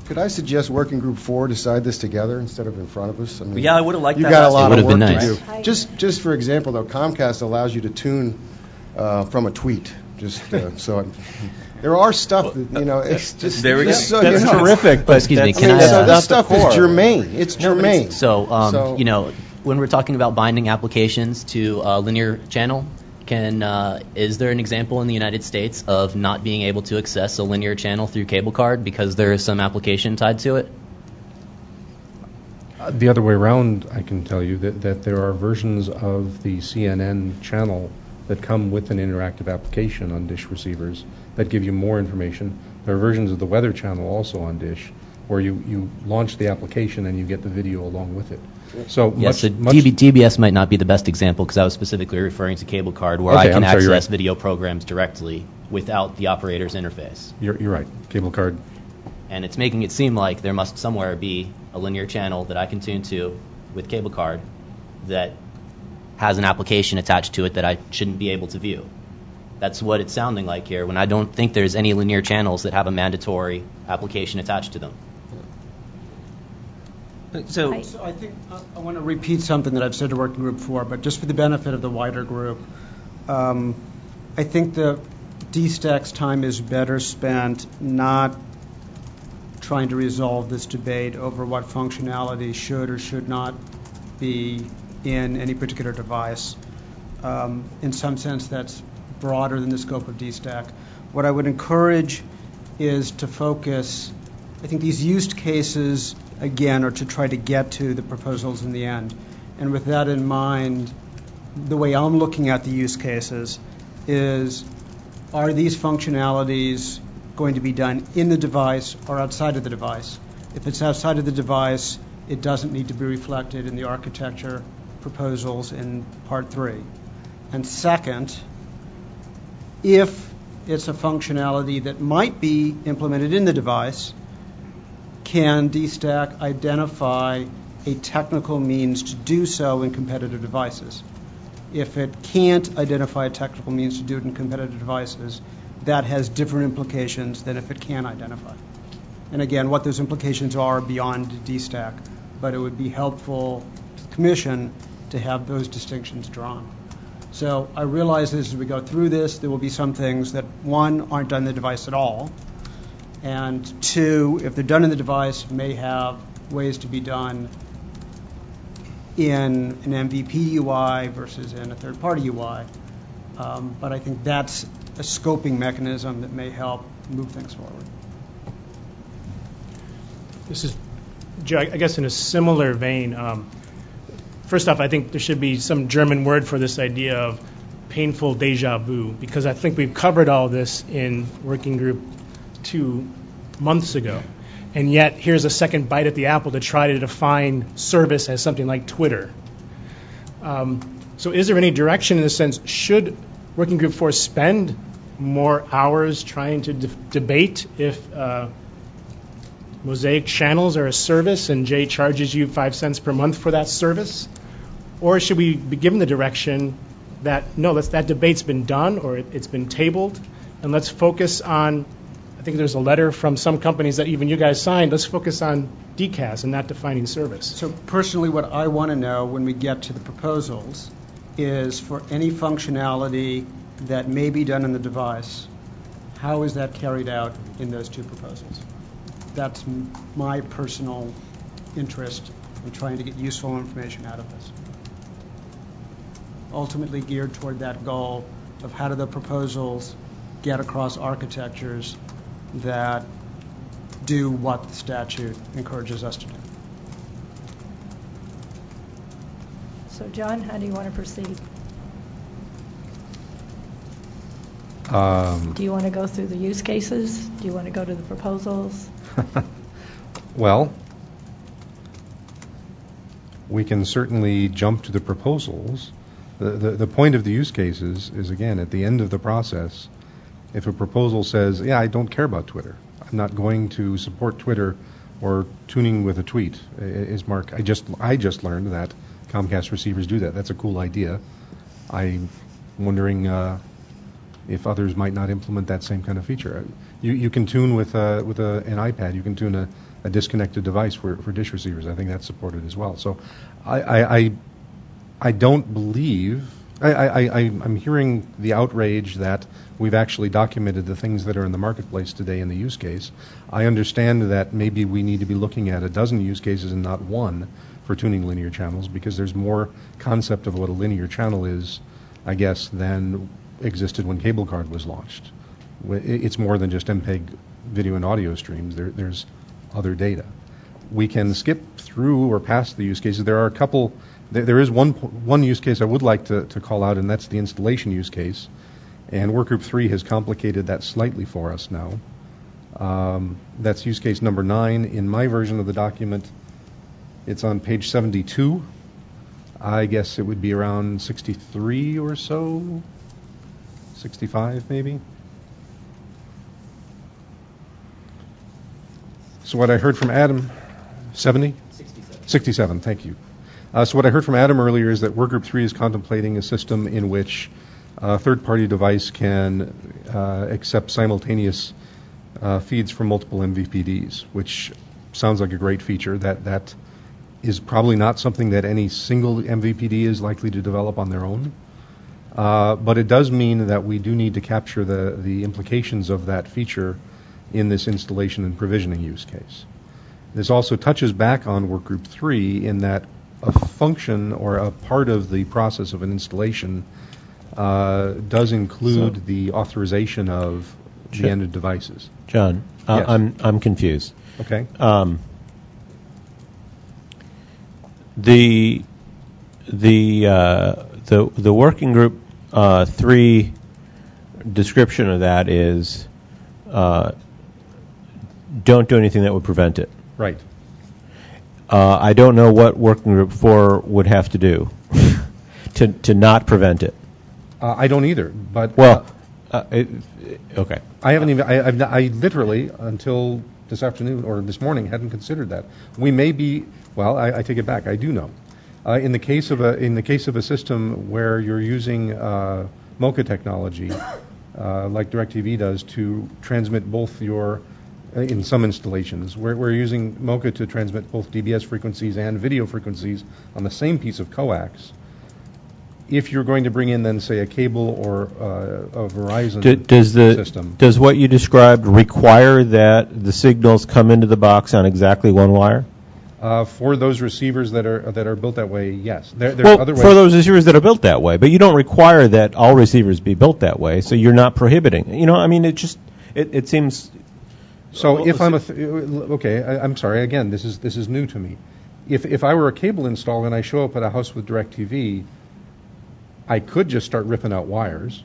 Could I suggest Working Group 4 decide this together instead of in front of us? I mean, Yeah, I would have liked you that. got a lot of work nice. to do. Just for example, though, Comcast allows you to tune from a tweet. There are stuff that, it's just there we go. So, That's terrific. But excuse me, can so I? this stuff is germane. It's germane. So, when we're talking about binding applications to a linear channel, is there an example in the United States of not being able to access a linear channel through cable card because there is some application tied to it? The other way around, I can tell you that there are versions of the CNN channel that come with an interactive application on dish receivers that give you more information. There are versions of the Weather Channel also on dish where you launch the application and you get the video along with it. So yes, much, DBS might not be the best example because I was specifically referring to cable card where I can access video programs directly without the operator's interface. You're right, cable card. And it's making it seem like there must somewhere be a linear channel that I can tune to with cable card that has an application attached to it that I shouldn't be able to view. That's what it's sounding like here when I don't think there's any linear channels that have a mandatory application attached to them. So I think I want to repeat something that I've said to Working Group 4, but just for the benefit of the wider group. I think the DSTAC's time is better spent not trying to resolve this debate over what functionality should or should not be in any particular device. In some sense, that's broader than the scope of DSTAC. What I would encourage is to focus, I think these use cases, again, are to try to get to the proposals in the end. And with that in mind, the way I'm looking at the use cases is, are these functionalities going to be done in the device or outside of the device? If it's outside of the device, it doesn't need to be reflected in the architecture proposals in Part 3. And second, if it's a functionality that might be implemented in the device, can DSTAC identify a technical means to do so in competitive devices? If it can't identify a technical means to do it in competitive devices, that has different implications than if it can identify. And again, what those implications are beyond DSTAC, but it would be helpful to the Commission to have those distinctions drawn. So I realize as we go through this, there will be some things that, one, aren't done in the device at all, and two, if they're done in the device, may have ways to be done in an MVP UI versus in a third-party UI. But I think that's a scoping mechanism that may help move things forward. This is, Joe, I guess in a similar vein. First off, I think there should be some German word for this idea of painful deja vu, because I think we've covered all this in Working Group 2 months ago. And yet, here's a second bite at the apple to try to define service as something like Twitter. So is there any direction in the sense, should Working Group 4 spend more hours trying to debate if Mosaic channels are a service and Jay charges you 5 cents per month for that service? Or should we be given the direction that, no, that debate's been done or it's been tabled, and let's focus on, I think there's a letter from some companies that even you guys signed, let's focus on DCAS and not defining service. So personally, what I want to know when we get to the proposals is for any functionality that may be done in the device, how is that carried out in those two proposals? That's my personal interest in trying to get useful information out of this. Ultimately geared toward that goal of how do the proposals get across architectures that do what the statute encourages us to do. So, John, how do you want to proceed? Do you want to go through the use cases? Do you want to go to the proposals? Well, we can certainly jump to the proposals. The point of the use cases is, again, at the end of the process, if a proposal says, yeah, I don't care about Twitter, I'm not going to support Twitter or tuning with a tweet, is Mark, I just learned that Comcast receivers do that. That's a cool idea. I'm wondering if others might not implement that same kind of feature. You can tune with an iPad. You can tune a disconnected device for dish receivers. I think that's supported as well. So I don't believe. I'm hearing the outrage that we've actually documented the things that are in the marketplace today in the use case. I understand that maybe we need to be looking at a dozen use cases and not one for tuning linear channels, because there's more concept of what a linear channel is, I guess, than existed when cable card was launched. It's more than just MPEG video and audio streams. There's other data. We can skip through or past the use cases. There are a couple. There is one use case I would like to call out, and that's the installation use case. And Workgroup 3 has complicated that slightly for us now. That's use case number 9. In my version of the document, it's on page 72. I guess it would be around 63 or so, 65 maybe. So what I heard from Adam, 70? 67, thank you. So what I heard from Adam earlier is that Workgroup 3 is contemplating a system in which a third-party device can accept simultaneous feeds from multiple MVPDs, which sounds like a great feature. That is probably not something that any single MVPD is likely to develop on their own. But it does mean that we do need to capture the implications of that feature in this installation and provisioning use case. This also touches back on Workgroup 3 in that a function or a part of the process of an installation does include the authorization of the ended devices. John, Yes. I'm confused. Okay. The working group 3 description of that is don't do anything that would prevent it. Right. I don't know what working group 4 would have to do to not prevent it. I don't either. But okay. I haven't even. I literally until this afternoon or this morning hadn't considered that. We may be. Well, I take it back. I do know. In the case of a system where you're using MoCA technology, like DirecTV does, to transmit both your in some installations, we're using MoCA to transmit both DBS frequencies and video frequencies on the same piece of coax. If you're going to bring in, then, say, a cable or a Verizon system. Does what you described require that the signals come into the box on exactly one wire? For those receivers that are built that way, yes. There Well, are other ways. for those receivers that are built that way, but you don't require that all receivers be built that way, so you're not prohibiting. I mean, it seems. So if I'm I'm sorry. Again, this is new to me. If I were a cable installer and I show up at a house with DirecTV, I could just start ripping out wires.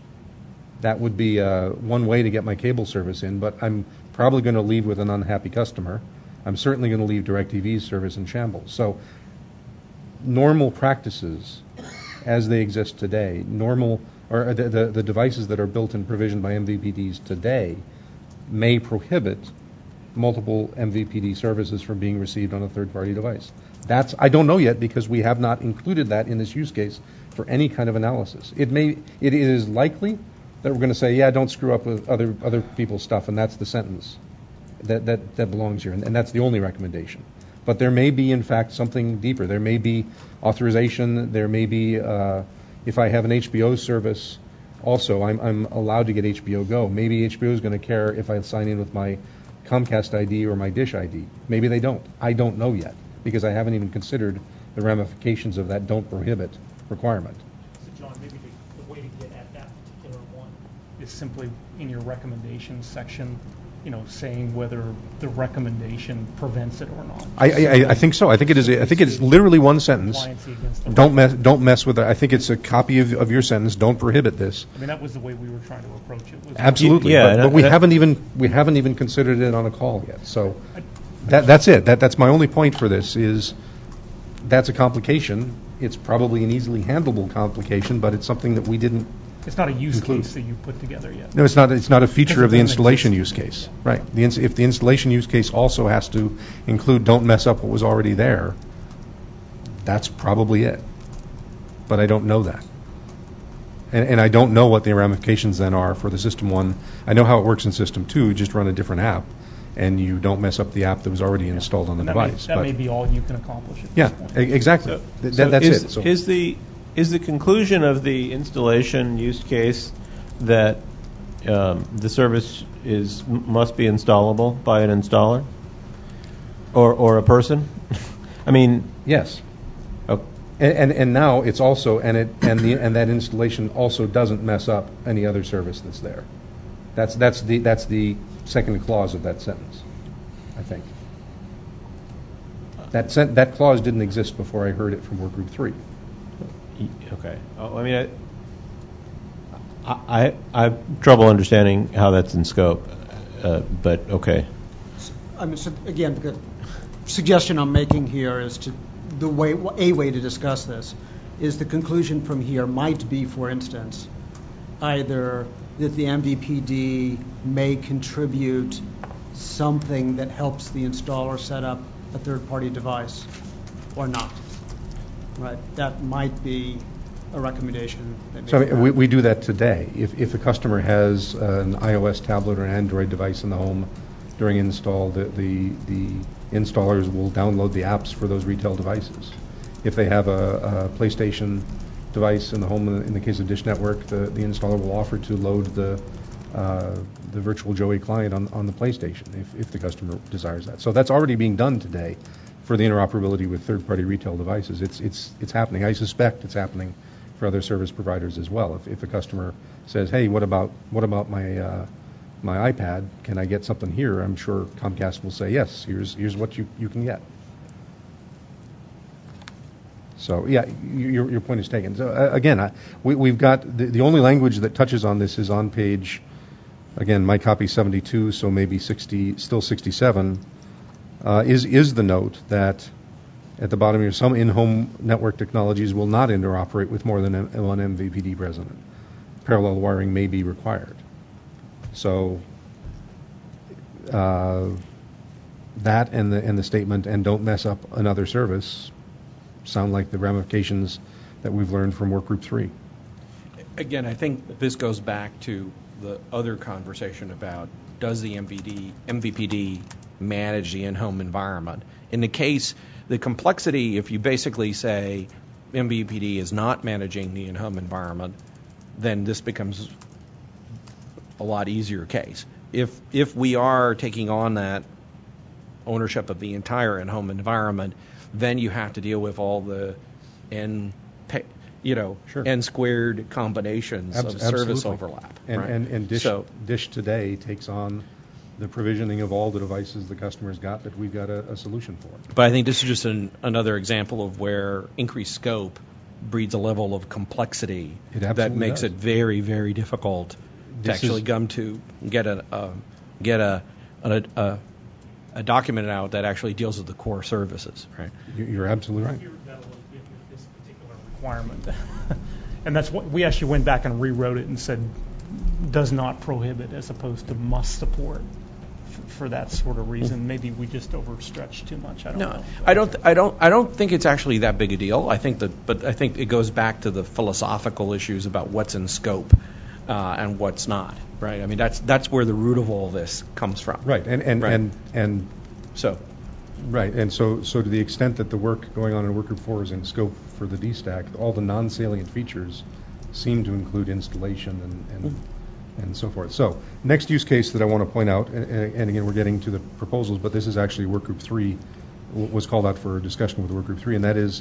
That would be one way to get my cable service in, but I'm probably going to leave with an unhappy customer. I'm certainly going to leave DirecTV's service in shambles. So normal practices as they exist today, the devices that are built and provisioned by MVPDs today may prohibit multiple MVPD services from being received on a third-party device. I don't know yet because we have not included that in this use case for any kind of analysis. It is likely that we're going to say, yeah, don't screw up with other people's stuff, and that's the sentence that belongs here, and that's the only recommendation. But there may be, in fact, something deeper. There may be authorization. There may be, if I have an HBO service, also I'm allowed to get HBO Go. Maybe HBO is going to care if I sign in with my Comcast ID or my Dish ID. Maybe they don't. I don't know yet because I haven't even considered the ramifications of that don't prohibit requirement. So, John, maybe the way to get at that particular one is simply in your recommendations section, saying whether the recommendation prevents it or not. I think so. I think it is. I think it is literally one sentence. Don't mess with it. I think it's a copy of your sentence. Don't prohibit this. I mean, that was the way we were trying to approach it. Absolutely. Yeah, but we haven't even considered it on a call yet. So that's it. That's my only point for this is that's a complication. It's probably an easily handleable complication, but it's something that we didn't. It's not a use include. case that you put together yet. No, it's not. It's not a feature of the Because it doesn't installation exist. use case, right? If the installation use case also has to include don't mess up what was already there, that's probably it. But I don't know that. And I don't know what the ramifications then are for the System 1. I know how it works in System 2. You just run a different app, and you don't mess up the app that was already installed on the device. That may be all you can accomplish at yeah, this point. exactly. That's it. So Is the conclusion of the installation use case that the service must be installable by an installer or a person? I mean, yes. And now it's also and that installation also doesn't mess up any other service that's there. That's the second clause of that sentence, I think. That clause didn't exist before I heard it from Workgroup 3. Okay. I mean, I have trouble understanding how that's in scope, but okay. I mean, so again, the suggestion I'm making here is a way to discuss this is the conclusion from here might be, for instance, either that the MVPD may contribute something that helps the installer set up a third-party device or not. Right? That might be a recommendation. So I mean, we do that today. If a customer has an iOS tablet or an Android device in the home during install, the installers will download the apps for those retail devices. If they have a PlayStation device in the home, in the case of Dish Network, the installer will offer to load the virtual Joey client on the PlayStation if the customer desires that. So that's already being done today for the interoperability with third-party retail devices. It's happening. I suspect it's happening for other service providers as well. If a customer says, "Hey, what about my iPad? Can I get something here?" I'm sure Comcast will say, "Yes, here's what you can get." So yeah, your point is taken. So again, we've got the only language that touches on this is on page, again, my copy 72, so maybe 67. Is the note that at the bottom here, some in-home network technologies will not interoperate with more than one MVPD present. Parallel wiring may be required. So that and the statement "and don't mess up another service" sound like the ramifications that we've learned from Workgroup 3. Again, I think this goes back to the other conversation about does the MVPD manage the in-home environment. In the case, the complexity, if you basically say MVPD is not managing the in-home environment, then this becomes a lot easier case. If we are taking on that ownership of the entire in-home environment, then you have to deal with all the n squared combinations of service overlap. And Dish today takes on the provisioning of all the devices the customer's got that we've got a solution for. But I think this is just another example of where increased scope breeds a level of complexity that makes it very, very difficult to actually come to get a document out that actually deals with the core services. Right? You're absolutely right. This particular requirement, and that's what we actually went back and rewrote it and said does not prohibit as opposed to must support. For that sort of reason, maybe we just overstretched too much. I don't think it's actually that big a deal. I think it goes back to the philosophical issues about what's in scope and what's not. Right. I mean, that's where the root of all this comes from. Right. And so to the extent that the work going on in Workgroup 4 is in scope for the DStack, all the non-salient features seem to include installation and so forth. So next use case that I want to point out, and again we're getting to the proposals, but this is actually Workgroup 3, was called out for discussion with Workgroup 3, and that is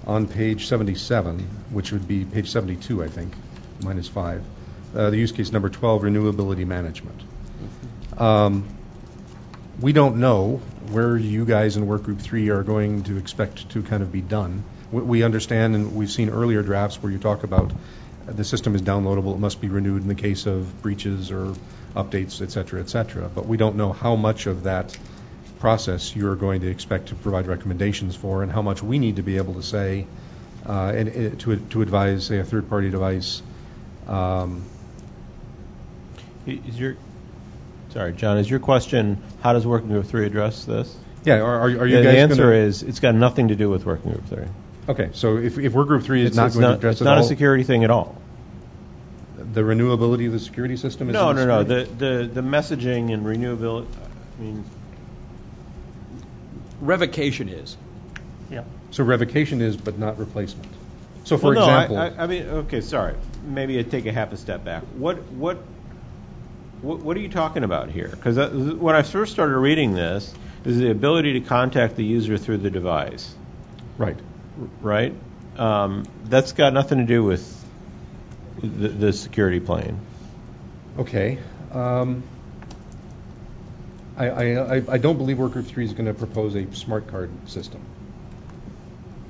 on page 77, which would be page 72, I think, -5. The use case number 12, renewability management. We don't know where you guys in Workgroup 3 are going to expect to kind of be done. We understand, and we've seen earlier drafts where you talk about the system is downloadable, it must be renewed in the case of breaches or updates, et cetera, but we don't know how much of that process you're going to expect to provide recommendations for and how much we need to be able to say to advise, say, a third-party device. Sorry, John, is your question, how does Working Group 3 address this? Yeah, are you guys the answer is it's got nothing to do with Working Group 3. Okay, so if Workgroup 3 is not going to address it's not a security thing at all. The renewability of the security system is No. in the The messaging and renewability. I mean, revocation is. Yeah. So revocation is, but not replacement. So, for well, example, I mean, okay, sorry. Maybe I take a half a step back. What are you talking about here? Because when I first started reading this, is the ability to contact the user through the device. Right. Right. That's got nothing to do with the security plane. Okay. I don't believe Workgroup 3 is going to propose a smart card system.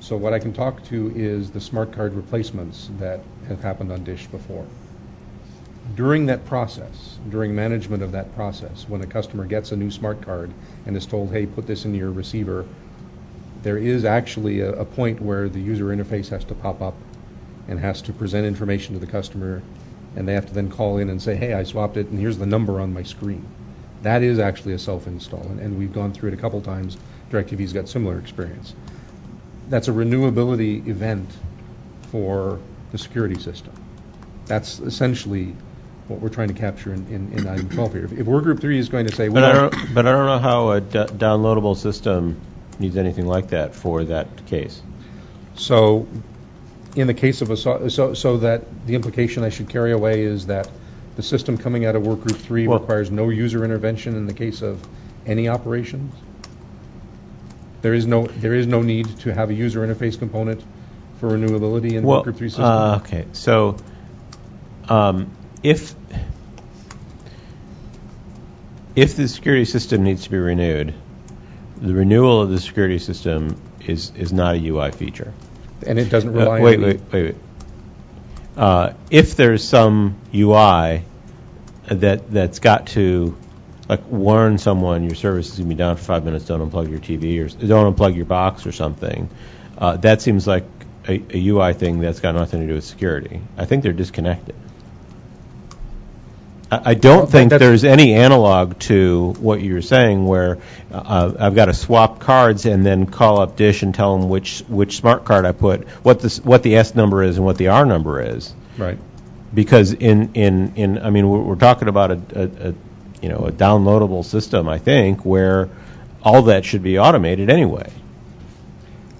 So what I can talk to is the smart card replacements that have happened on DISH before. During that process, during management of that process, when a customer gets a new smart card and is told, hey, put this in your receiver, there is actually a point where the user interface has to pop up and has to present information to the customer, and they have to then call in and say, hey, I swapped it, and here's the number on my screen. That is actually a self-install, and we've gone through it a couple times. DirecTV's got similar experience. That's a renewability event for the security system. That's essentially what we're trying to capture in item 12 here. If Workgroup 3 is going to say, but I don't know how a downloadable system needs anything like that for that case. So, in the case of so that the implication I should carry away is that the system coming out of Workgroup 3 requires no user intervention in the case of any operations. There is no need to have a user interface component for renewability in Workgroup 3 system. Okay, so if the security system needs to be renewed, the renewal of the security system is not a UI feature. And it doesn't rely on... Wait. If there's some UI that's got to warn someone your service is going to be down for 5 minutes, don't unplug your TV or don't unplug your box or something, that seems like a UI thing that's got nothing to do with security. I think they're disconnected. I don't think there's any analog to what you're saying where I've got to swap cards and then call up DISH and tell them which smart card I put, what the S number is and what the R number is. Right. Because I mean we're talking about a downloadable system, I think, where all that should be automated anyway.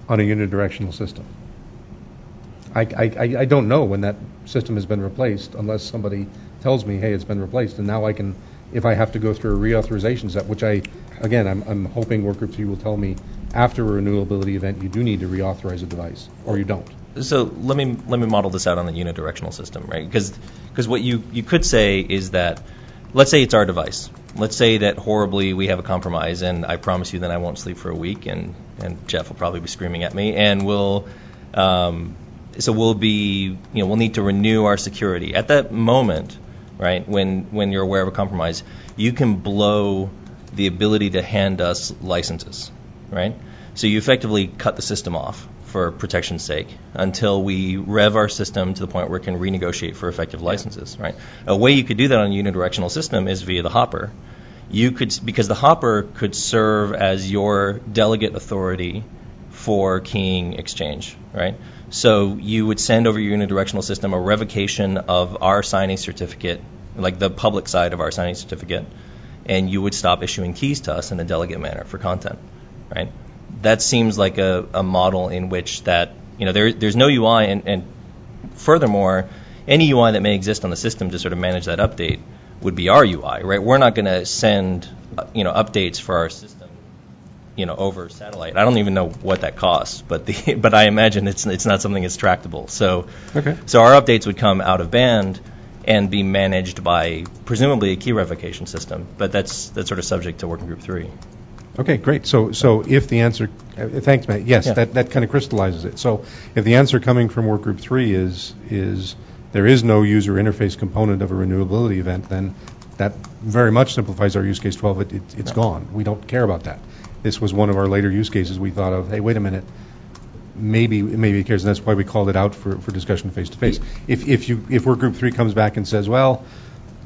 On a unidirectional system. I don't know when that system has been replaced unless somebody tells me, hey, it's been replaced, and now I can, if I have to go through a reauthorization step, which I'm hoping Workgroup 3 will tell me after a renewability event you do need to reauthorize a device, or you don't. So let me model this out on the unidirectional system, right? Because what you could say is that, let's say it's our device. Let's say that horribly we have a compromise, and I promise you that I won't sleep for a week, and Jeff will probably be screaming at me, and we'll need to renew our security. At that moment, right, when you're aware of a compromise, you can blow the ability to hand us licenses, right? So you effectively cut the system off for protection's sake until we rev our system to the point where it can renegotiate for effective licenses, right? A way you could do that on a unidirectional system is via the hopper. Because the hopper could serve as your delegate authority for keying exchange, right? So you would send over your unidirectional system a revocation of our signing certificate, like the public side of our signing certificate, and you would stop issuing keys to us in a delegate manner for content, right? That seems like a model in which that, there's no UI, and furthermore, any UI that may exist on the system to sort of manage that update would be our UI, right? We're not going to send, updates for our system, over satellite. I don't even know what that costs, but I imagine it's not something that's tractable. So our updates would come out of band and be managed by presumably a key revocation system, but that's sort of subject to Working Group 3. Okay, great. So if the answer, thanks, Matt. Yes, yeah. that kind of crystallizes it. So if the answer coming from Workgroup 3 is there is no user interface component of a renewability event, then that very much simplifies our use case 12. It's gone. We don't care about that. This was one of our later use cases. We thought of, hey, wait a minute, maybe it cares, and that's why we called it out for discussion face to face. If Workgroup 3 comes back and says, well,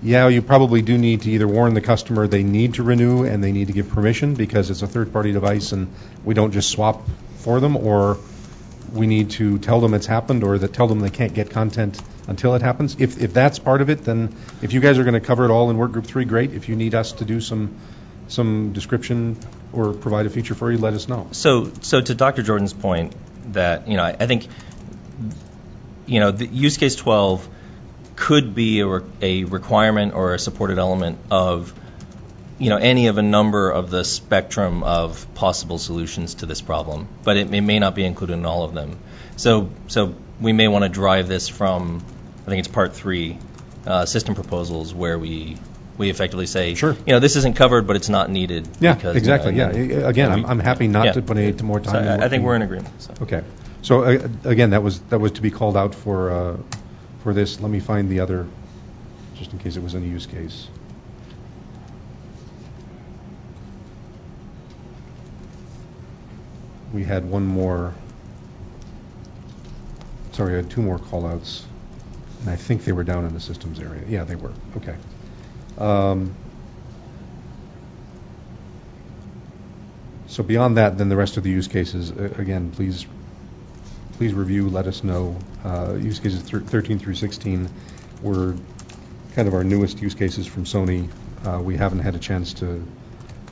yeah, you probably do need to either warn the customer they need to renew and they need to give permission because it's a third-party device and we don't just swap for them, or we need to tell them it's happened, or tell them they can't get content until it happens. If that's part of it, then if you guys are going to cover it all in Workgroup 3, great. If you need us to do some description or provide a feature for you, let us know. So to Dr. Jordan's point, that I think the use case 12 could be a requirement or a supported element of any of a number of the spectrum of possible solutions to this problem, but it may not be included in all of them. So we may want to drive this from, I think it's part 3, system proposals, where we effectively say, sure, this isn't covered, but it's not needed. Yeah, because, exactly. Again, I'm happy not to put any more time. So I think we're in agreement. So. Okay. So again, that was to be called out for this. Let me find the other, just in case it was in a use case. We had one more. Sorry, I had 2 more call-outs, and I think they were down in the systems area. Yeah, they were. Okay. So beyond that, then the rest of the use cases, again, please review, let us know. Use cases 13 through 16 were kind of our newest use cases from Sony. We haven't had a chance to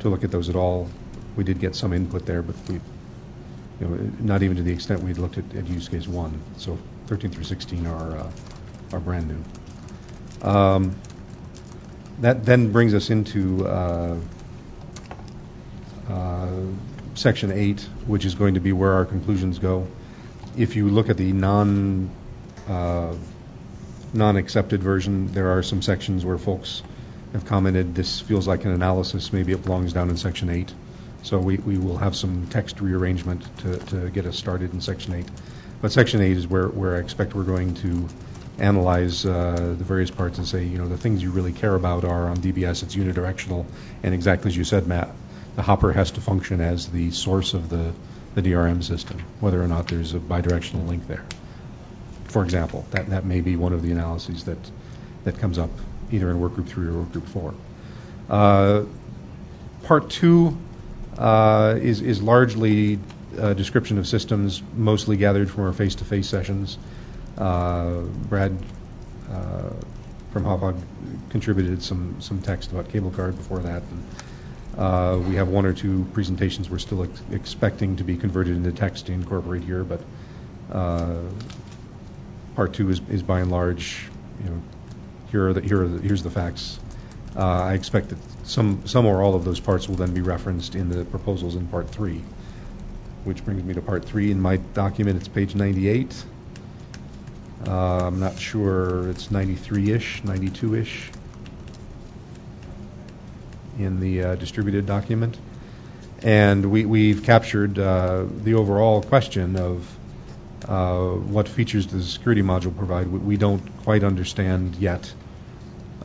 look at those at all. We did get some input there, but we, not even to the extent we'd looked at use case 1. So 13 through 16 are brand new. That then brings us into Section 8, which is going to be where our conclusions go. If you look at the non-accepted version, there are some sections where folks have commented this feels like an analysis, maybe it belongs down in Section 8. So we will have some text rearrangement to get us started in Section 8. But Section 8 is where I expect we're going to analyze the various parts and say, the things you really care about are on DBS, it's unidirectional, and exactly as you said, Matt, the hopper has to function as the source of the DRM system, whether or not there's a bidirectional link there. For example, that may be one of the analyses that comes up either in Workgroup 3 or Workgroup 4. Part 2 is largely a description of systems, mostly gathered from our face-to-face sessions. Brad from Hauppauge contributed some text about cable card before that. And, we have 1 or 2 presentations we're still expecting to be converted into text to incorporate here, but part 2 is by and large, here's the facts. I expect that some or all of those parts will then be referenced in the proposals in part 3, which brings me to part 3 in my document. It's page 98. I'm not sure, it's 93-ish, 92-ish in the distributed document. And we've captured the overall question of what features does the security module provide. We don't quite understand yet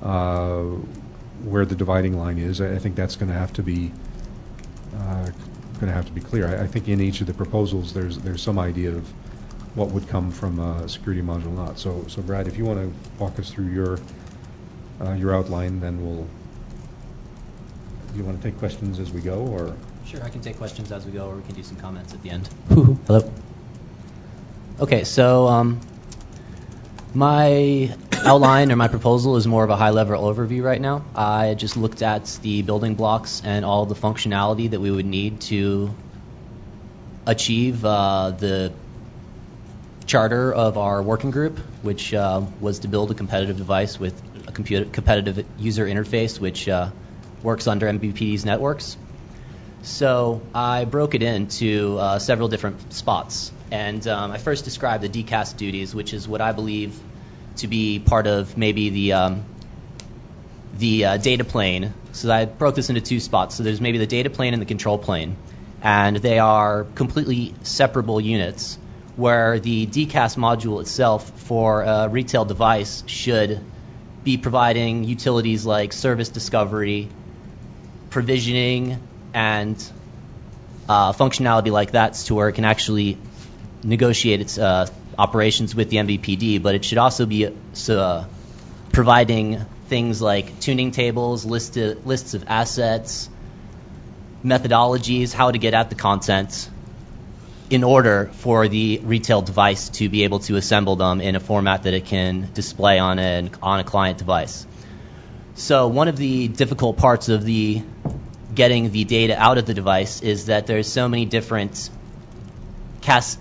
where the dividing line is. I think that's going to have to be clear. I think in each of the proposals there's some idea of what would come from a security module or not. So Brad, if you want to walk us through your outline, then we'll. Do you want to take questions as we go, or? Sure, I can take questions as we go, or we can do some comments at the end. Hello. Okay, so my outline or my proposal is more of a high-level overview right now. I just looked at the building blocks and all the functionality that we would need to achieve the charter of our working group, which was to build a competitive device with a competitive user interface, which works under MVPD's networks. So I broke it into several different spots. And I first described the DCAS duties, which is what I believe to be part of maybe the data plane. So I broke this into 2 spots. So there's maybe the data plane and the control plane. And they are completely separable units, where the DCAS module itself for a retail device should be providing utilities like service discovery, provisioning, and functionality like that, to where it can actually negotiate its operations with the MVPD, but it should also be providing things like tuning tables, lists of assets, methodologies, how to get at the content, in order for the retail device to be able to assemble them in a format that it can display on a client device. So one of the difficult parts of getting the data out of the device is that there's so many different CAS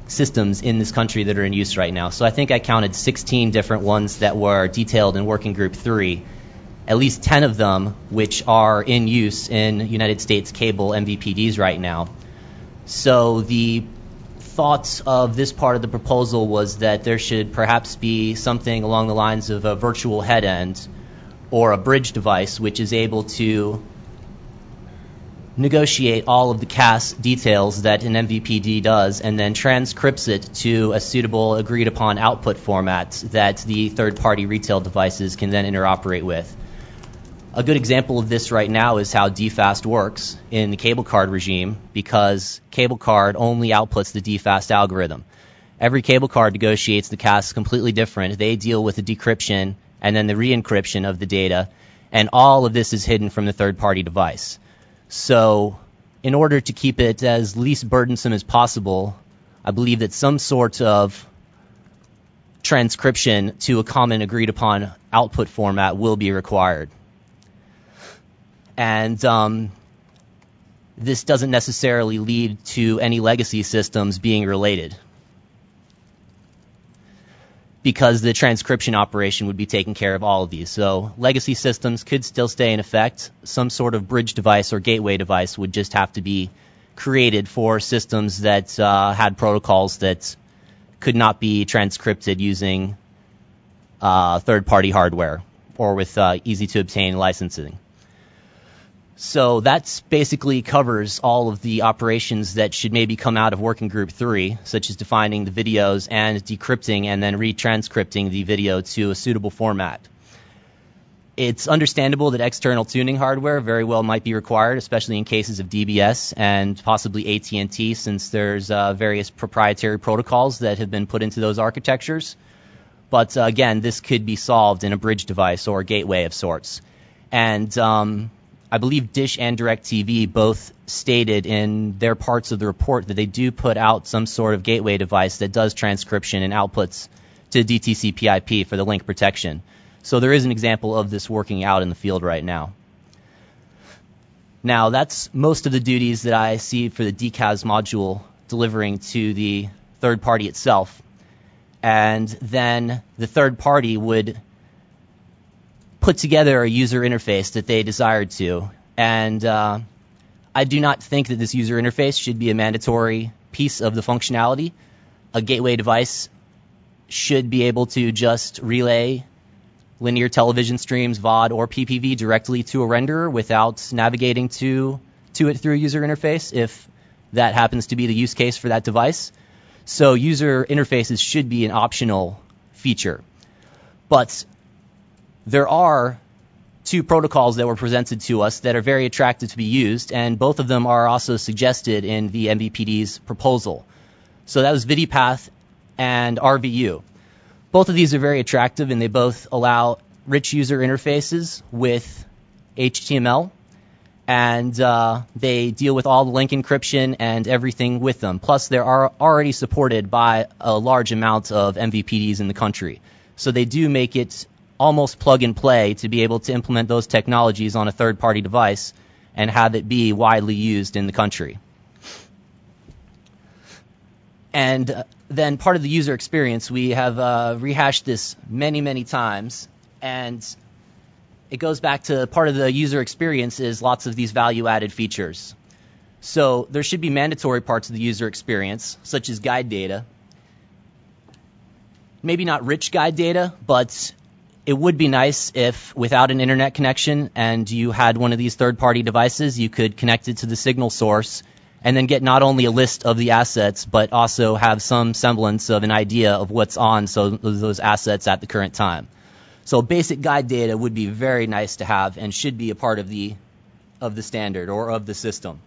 systems in this country that are in use right now. So I think I counted 16 different ones that were detailed in Working Group 3, at least 10 of them which are in use in United States cable MVPDs right now. So the thoughts of this part of the proposal was that there should perhaps be something along the lines of a virtual head end or a bridge device which is able to negotiate all of the CAS details that an MVPD does and then transcripts it to a suitable agreed upon output format that the third-party retail devices can then interoperate with. A good example of this right now is how DFAST works in the cable card regime, because cable card only outputs the DFAST algorithm. Every cable card negotiates the CAS completely different. They deal with the decryption and then the re-encryption of the data, and all of this is hidden from the third-party device. So in order to keep it as least burdensome as possible, I believe that some sort of transcription to a common agreed upon output format will be required. And this doesn't necessarily lead to any legacy systems being related, because the transcription operation would be taking care of all of these. So legacy systems could still stay in effect. Some sort of bridge device or gateway device would just have to be created for systems that had protocols that could not be transcripted using third-party hardware or with easy-to-obtain licensing. So that basically covers all of the operations that should maybe come out of Working Group 3, such as defining the videos and decrypting and then retranscripting the video to a suitable format. It's understandable that external tuning hardware very well might be required, especially in cases of DBS and possibly AT&T, since there's various proprietary protocols that have been put into those architectures. But again, this could be solved in a bridge device or a gateway of sorts. And I believe Dish and DirecTV both stated in their parts of the report that they do put out some sort of gateway device that does transcription and outputs to DTC/PIP for the link protection. So there is an example of this working out in the field right now. Now, that's most of the duties that I see for the DCAS module delivering to the third party itself. And then the third party would put together a user interface that they desired to. And I do not think that this user interface should be a mandatory piece of the functionality. A gateway device should be able to just relay linear television streams, VOD or PPV, directly to a renderer without navigating to it through a user interface, if that happens to be the use case for that device. So user interfaces should be an optional feature. But there are two protocols that were presented to us that are very attractive to be used, and both of them are also suggested in the MVPD's proposal. So that was VidiPath and RVU. Both of these are very attractive, and they both allow rich user interfaces with HTML, and they deal with all the link encryption and everything with them. Plus, they are already supported by a large amount of MVPDs in the country. So they do make it almost plug and play to be able to implement those technologies on a third-party device and have it be widely used in the country. And then part of the user experience, we have rehashed this many, many times, and it goes back to part of the user experience is lots of these value-added features. So there should be mandatory parts of the user experience, such as guide data. Maybe not rich guide data, but it would be nice if, without an internet connection and you had one of these third-party devices, you could connect it to the signal source and then get not only a list of the assets, but also have some semblance of an idea of what's on those assets at the current time. So basic guide data would be very nice to have and should be a part of the standard or of the system.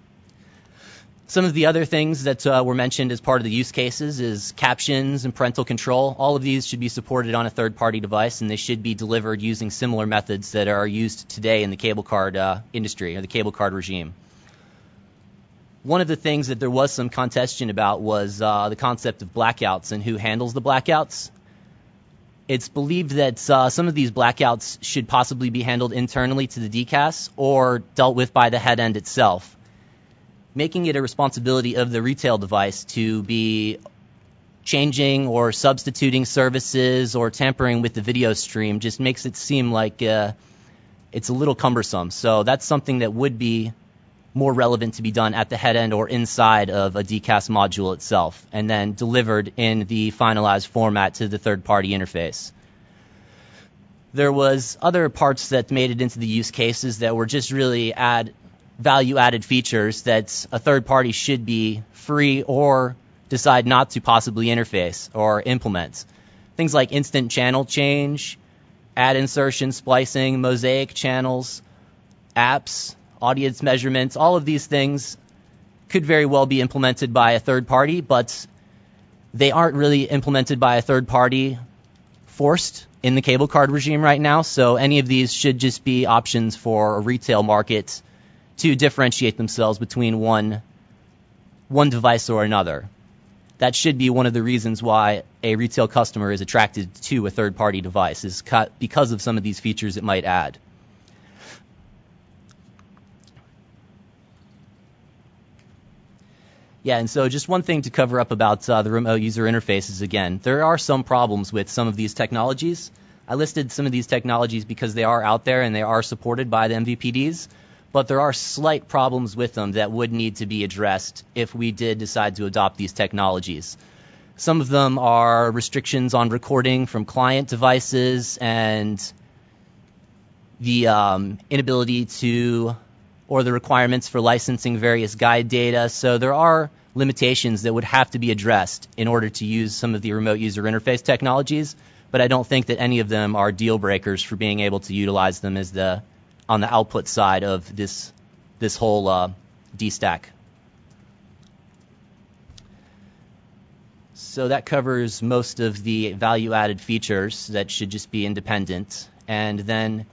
Some of the other things that were mentioned as part of the use cases is captions and parental control. All of these should be supported on a third-party device, and they should be delivered using similar methods that are used today in the cable card industry or the cable card regime. One of the things that there was some contention about was the concept of blackouts and who handles the blackouts. It's believed that some of these blackouts should possibly be handled internally to the DCAS or dealt with by the head end itself, making it a responsibility of the retail device to be changing or substituting services or tampering with the video stream just makes it seem like it's a little cumbersome. So that's something that would be more relevant to be done at the head end or inside of a DCAS module itself, and then delivered in the finalized format to the third-party interface. There was other parts that made it into the use cases that were just really value-added features that a third party should be free or decide not to possibly interface or implement. Things like instant channel change, ad insertion, splicing, mosaic channels, apps, audience measurements, all of these things could very well be implemented by a third party, but they aren't really implemented by a third party forced in the cable card regime right now, so any of these should just be options for a retail market to differentiate themselves between one device or another. That should be one of the reasons why a retail customer is attracted to a third party device, is because of some of these features it might add. Yeah, and so just one thing to cover up about the remote user interfaces again. There are some problems with some of these technologies. I listed some of these technologies because they are out there and they are supported by the MVPDs, but there are slight problems with them that would need to be addressed if we did decide to adopt these technologies. Some of them are restrictions on recording from client devices and the inability to, or the requirements for licensing various guide data. So there are limitations that would have to be addressed in order to use some of the remote user interface technologies, but I don't think that any of them are deal breakers for being able to utilize them as on the output side of this whole D-stack. So that covers most of the value-added features that should just be independent. And then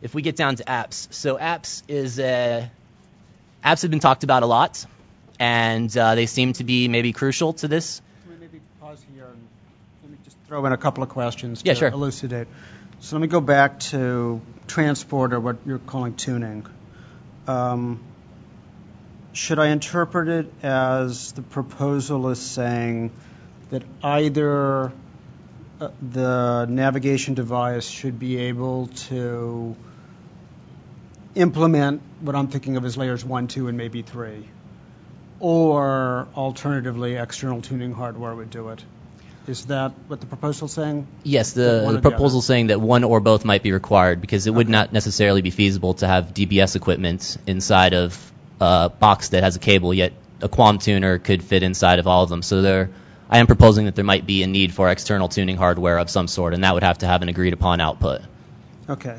if we get down to apps, so apps have been talked about a lot, and they seem to be maybe crucial to this. Can we maybe pause here and let me just throw in a couple of questions to sure. elucidate. So let me go back to transport, or what you're calling tuning. Should I interpret it as the proposal is saying that either the navigation device should be able to implement what I'm thinking of as layers 1, 2, and maybe 3, or alternatively external tuning hardware would do it? Is that what the proposal is saying? Yes, the proposal is saying that one or both might be required, because it would not necessarily be feasible to have DBS equipment inside of a box that has a cable, yet a QAM tuner could fit inside of all of them. So I am proposing that there might be a need for external tuning hardware of some sort, and that would have to have an agreed upon output. Okay,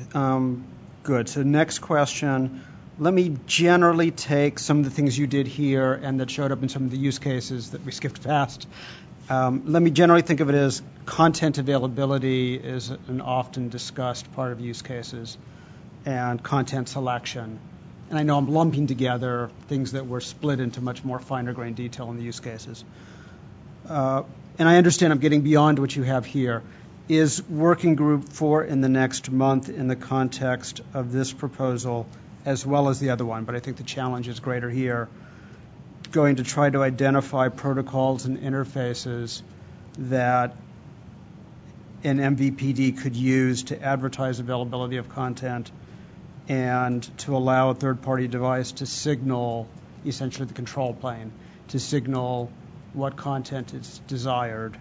good. So next question. Let me generally take some of the things you did here and that showed up in some of the use cases that we skipped past. Let me generally think of it as content availability is an often discussed part of use cases, and content selection. And I know I'm lumping together things that were split into much more finer grained detail in the use cases. And I understand I'm getting beyond what you have here. Is Working Group 4 in the next month in the context of this proposal as well as the other one, but I think the challenge is greater here, going to try to identify protocols and interfaces that an MVPD could use to advertise availability of content and to allow a third-party device to signal, essentially the control plane, to signal what content is desired,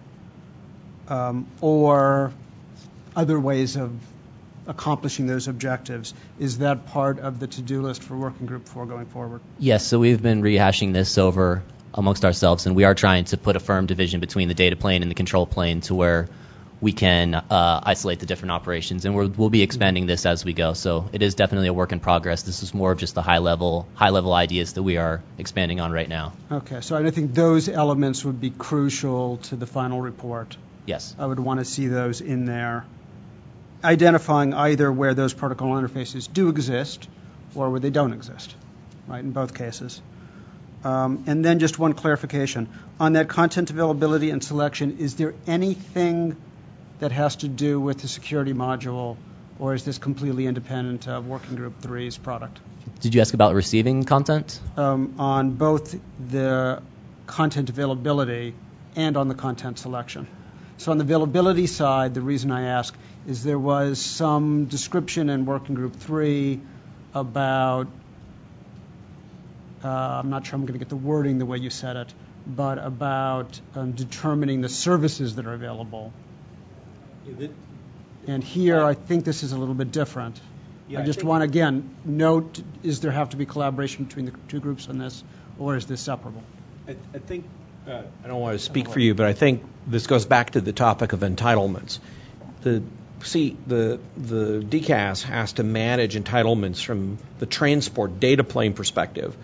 or other ways of accomplishing those objectives. Is that part of the to-do list for Working Group 4 going forward? Yes, so we've been rehashing this over amongst ourselves, and we are trying to put a firm division between the data plane and the control plane to where we can isolate the different operations, and we'll be expanding this as we go. So it is definitely a work in progress. This is more of just the high-level ideas that we are expanding on right now. Okay, so I think those elements would be crucial to the final report. Yes. I would want to see those in there, identifying either where those protocol interfaces do exist or where they don't exist, right, in both cases. And then just one clarification. On that content availability and selection, is there anything that has to do with the security module, or is this completely independent of Working Group 3's product? Did you ask about receiving content? On both the content availability and on the content selection. So on the availability side, the reason I ask is there was some description in Working Group 3 about, I'm not sure I'm going to get the wording the way you said it, but about determining the services that are available. And here, I think this is a little bit different. I just want to, again, note, is there have to be collaboration between the two groups on this, or is this separable? I think, I don't want to speak for you, but I think this goes back to the topic of entitlements. The DCAS has to manage entitlements from the transport data plane perspective.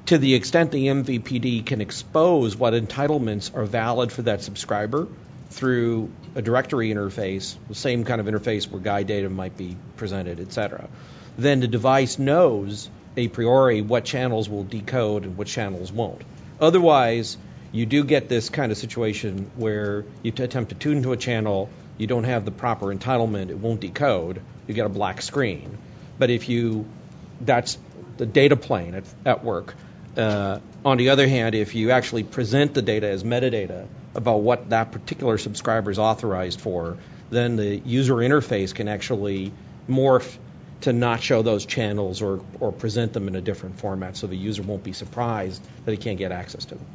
To the extent the MVPD can expose what entitlements are valid for that subscriber through a directory interface, the same kind of interface where guide data might be presented, et cetera, then the device knows a priori what channels will decode and what channels won't. Otherwise, you do get this kind of situation where you attempt to tune to a channel, you don't have the proper entitlement, it won't decode, you get a black screen. But if that's the data plane at work. On the other hand, if you actually present the data as metadata about what that particular subscriber is authorized for, then the user interface can actually morph to not show those channels or present them in a different format so the user won't be surprised that he can't get access to them.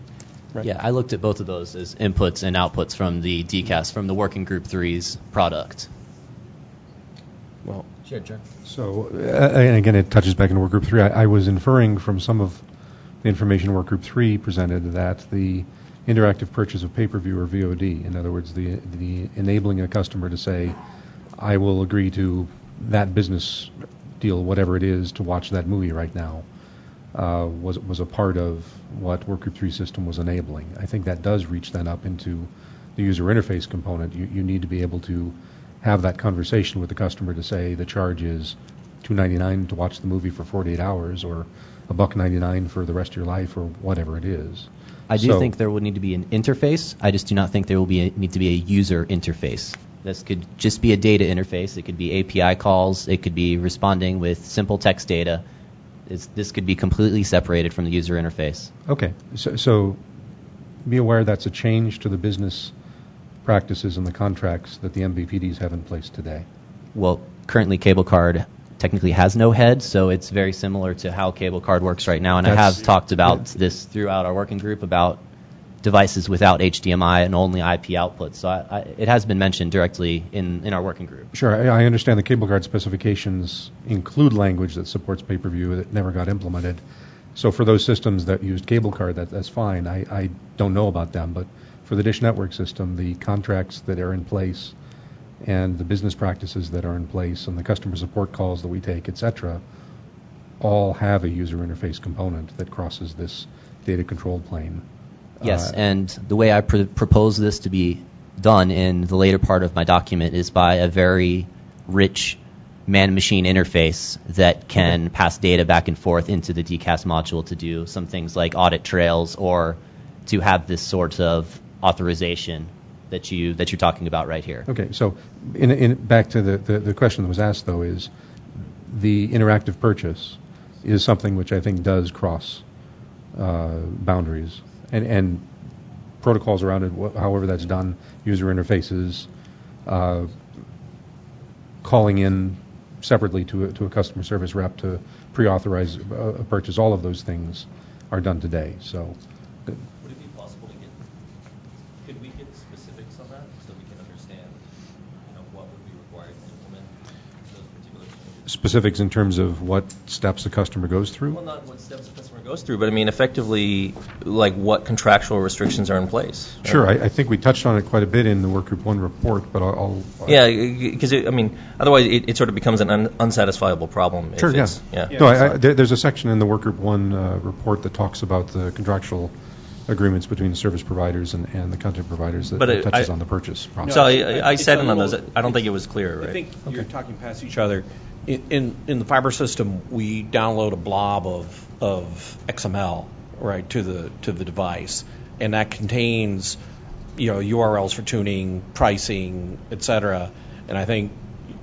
Right. Yeah, I looked at both of those as inputs and outputs from the DCAS, from the Working Group 3's product. Well, sure. So, and again, it touches back into Work Group 3. I was inferring from some of the information Work Group 3 presented that the interactive purchase of pay-per-view or VOD, in other words, the enabling a customer to say, I will agree to that business deal, whatever it is, to watch that movie right now, was a part of what Work Group 3 system was enabling. I think that does reach then up into the user interface component. You need to be able to have that conversation with the customer to say the charge is $2.99 to watch the movie for 48 hours or $1.99 for the rest of your life or whatever it is. I do think there would need to be an interface. I just do not think there will need to be a user interface. This could just be a data interface. It could be API calls. It could be responding with simple text data. This could be completely separated from the user interface. Okay. So be aware that's a change to the business practices and the contracts that the MVPDs have in place today. Well, currently Cable Card technically has no head, so it's very similar to how Cable Card works right now. And I have talked about this throughout our working group about devices without HDMI and only IP outputs. So it has been mentioned directly in our working group. Sure. I understand the Cable Card specifications include language that supports pay-per-view that never got implemented. So for those systems that used Cable Card, that's fine. I don't know about them, but for the Dish Network system, the contracts that are in place and the business practices that are in place and the customer support calls that we take, et cetera, all have a user interface component that crosses this data control plane. Yes, and the way I propose this to be done in the later part of my document is by a very rich man-machine interface that can pass data back and forth into the DCAS module to do some things like audit trails or to have this sort of authorization that you're talking about right here. Okay, so back to the question that was asked, though, is the interactive purchase is something which I think does cross boundaries. And protocols around it, however that's done, user interfaces, calling in separately to a customer service rep to pre-authorize a purchase, all of those things are done today. So, would it be possible to could we get specifics on that so we can understand, what would be required to implement those particular changes? Specifics in terms of what steps the customer goes through? Well, not what steps the customer goes through, but effectively, like what contractual restrictions are in place. Right? Sure, I think we touched on it quite a bit in the Workgroup 1 report, but yeah, because otherwise it sort of becomes an unsatisfiable problem. Sure, yeah. No, there's a section in the Workgroup 1 report that talks about the contractual agreements between the service providers and the content providers that touches on the purchase process. So I said on those, I don't think it was clear, right? I think you're talking past each other. In the fiber system, we download a blob of XML right, to the device, and that contains, URLs for tuning, pricing, etc. And I think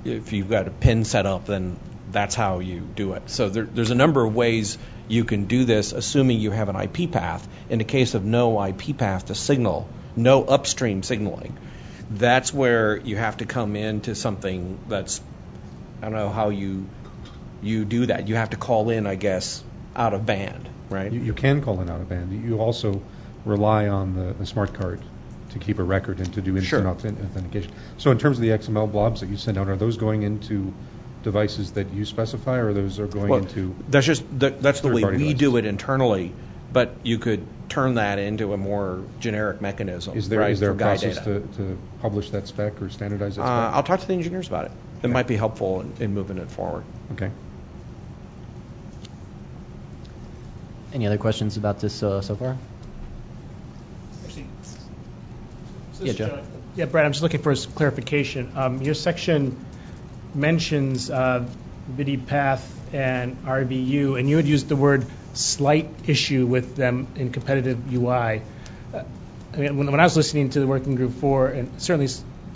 if you've got a PIN set up, then that's how you do it. So there's a number of ways you can do this, assuming you have an IP path. In the case of no IP path to signal, no upstream signaling, that's where you have to come into something that's, I don't know how you do that. You have to call in, I guess, out of band, right? You can call in out of band. You also rely on the smart card to keep a record and to do instant authentication. So in terms of the XML blobs that you send out, are those going into devices that you specify, or those are going into? That's the way we devices? do it internally, but you could turn that into a more generic mechanism. Is there right, a for guide process data. to publish that spec or standardize that spec? I'll talk to the engineers about it. It might be helpful in moving it forward. Okay. Any other questions about this so far? Yeah, Joe. Yeah, Brad, I'm just looking for some clarification. Your section mentions VidiPath and RVU, and you had used the word slight issue with them in competitive UI. I mean, when I was listening to the Working Group 4, and certainly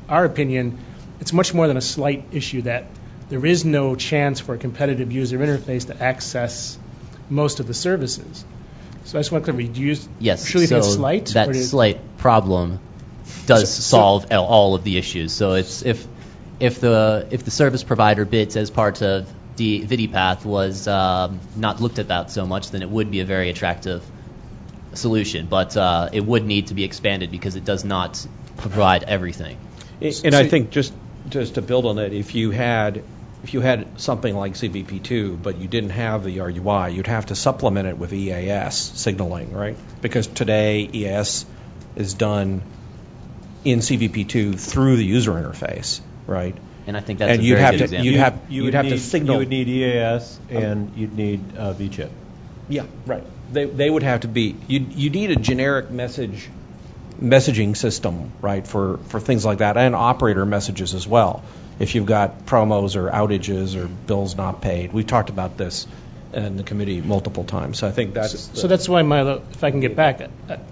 our opinion, it's much more than a slight issue, that there is no chance for a competitive user interface to access most of the services. So I just want to clarify, do you truly think it's slight? That slight problem does solve all of the issues. So it's if the service provider bits as part of the VidiPath was not looked at that so much, then it would be a very attractive solution. But it would need to be expanded because it does not provide everything. And I think just to build on it, if you had something like CVP2, but you didn't have the RUI, you'd have to supplement it with EAS signaling, right? Because today EAS is done in CVP2 through the user interface, right? And I think that's a very good example. You'd have to signal. You would need EAS and you'd need vChip. Yeah, right. They would have to be. You need a generic messaging system, right, for things like that, and operator messages as well. If you've got promos or outages or bills not paid, we've talked about this in the committee multiple times. So I think that's so that's why, Milo, if I can get back,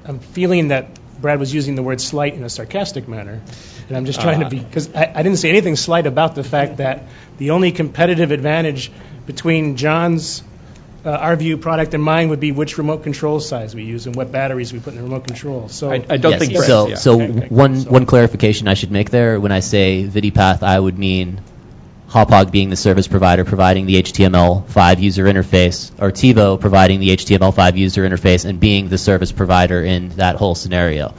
I'm feeling that Brad was using the word slight in a sarcastic manner, and I'm just trying to be, because I didn't say anything slight about the fact that the only competitive advantage between John's RVU product and mine would be which remote control size we use and what batteries we put in the remote control. So I don't think so. One clarification I should make there: when I say VidiPath, I would mean Hauppauge being the service provider providing the HTML5 user interface, or TiVo providing the HTML5 user interface and being the service provider in that whole scenario.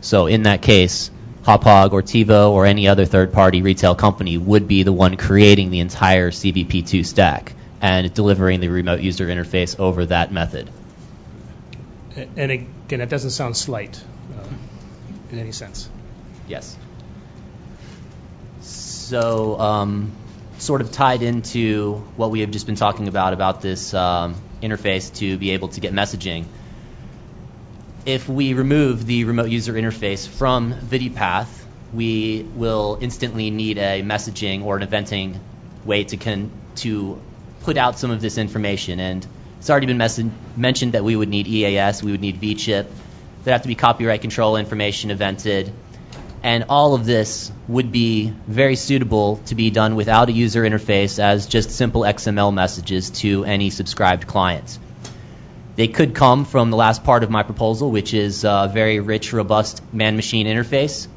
So in that case, Hauppauge or TiVo or any other third-party retail company would be the one creating the entire CVP2 stack and delivering the remote user interface over that method. And again, that doesn't sound slight in any sense. Yes. So sort of tied into what we have just been talking about this interface to be able to get messaging. If we remove the remote user interface from VidiPath, we will instantly need a messaging or an eventing way to put out some of this information. And it's already been mentioned that we would need EAS, we would need vChip. There'd have to be copyright control information evented. And all of this would be very suitable to be done without a user interface as just simple XML messages to any subscribed client. They could come from the last part of my proposal, which is a very rich, robust man-machine interface.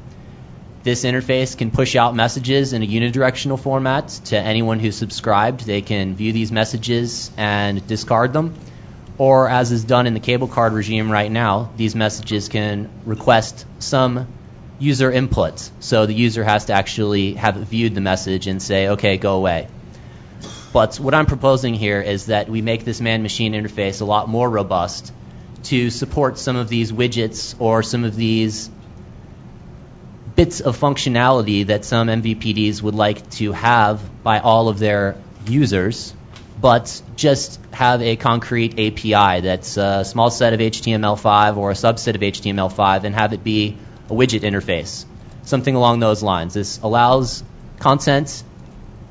This interface can push out messages in a unidirectional format to anyone who's subscribed. They can view these messages and discard them. Or, as is done in the cable card regime right now, these messages can request some user input. So the user has to actually have viewed the message and say, okay, go away. But what I'm proposing here is that we make this man-machine interface a lot more robust to support some of these widgets or some of these bits of functionality that some MVPDs would like to have by all of their users, but just have a concrete API that's a small set of HTML5 or a subset of HTML5 and have it be a widget interface, something along those lines. This allows content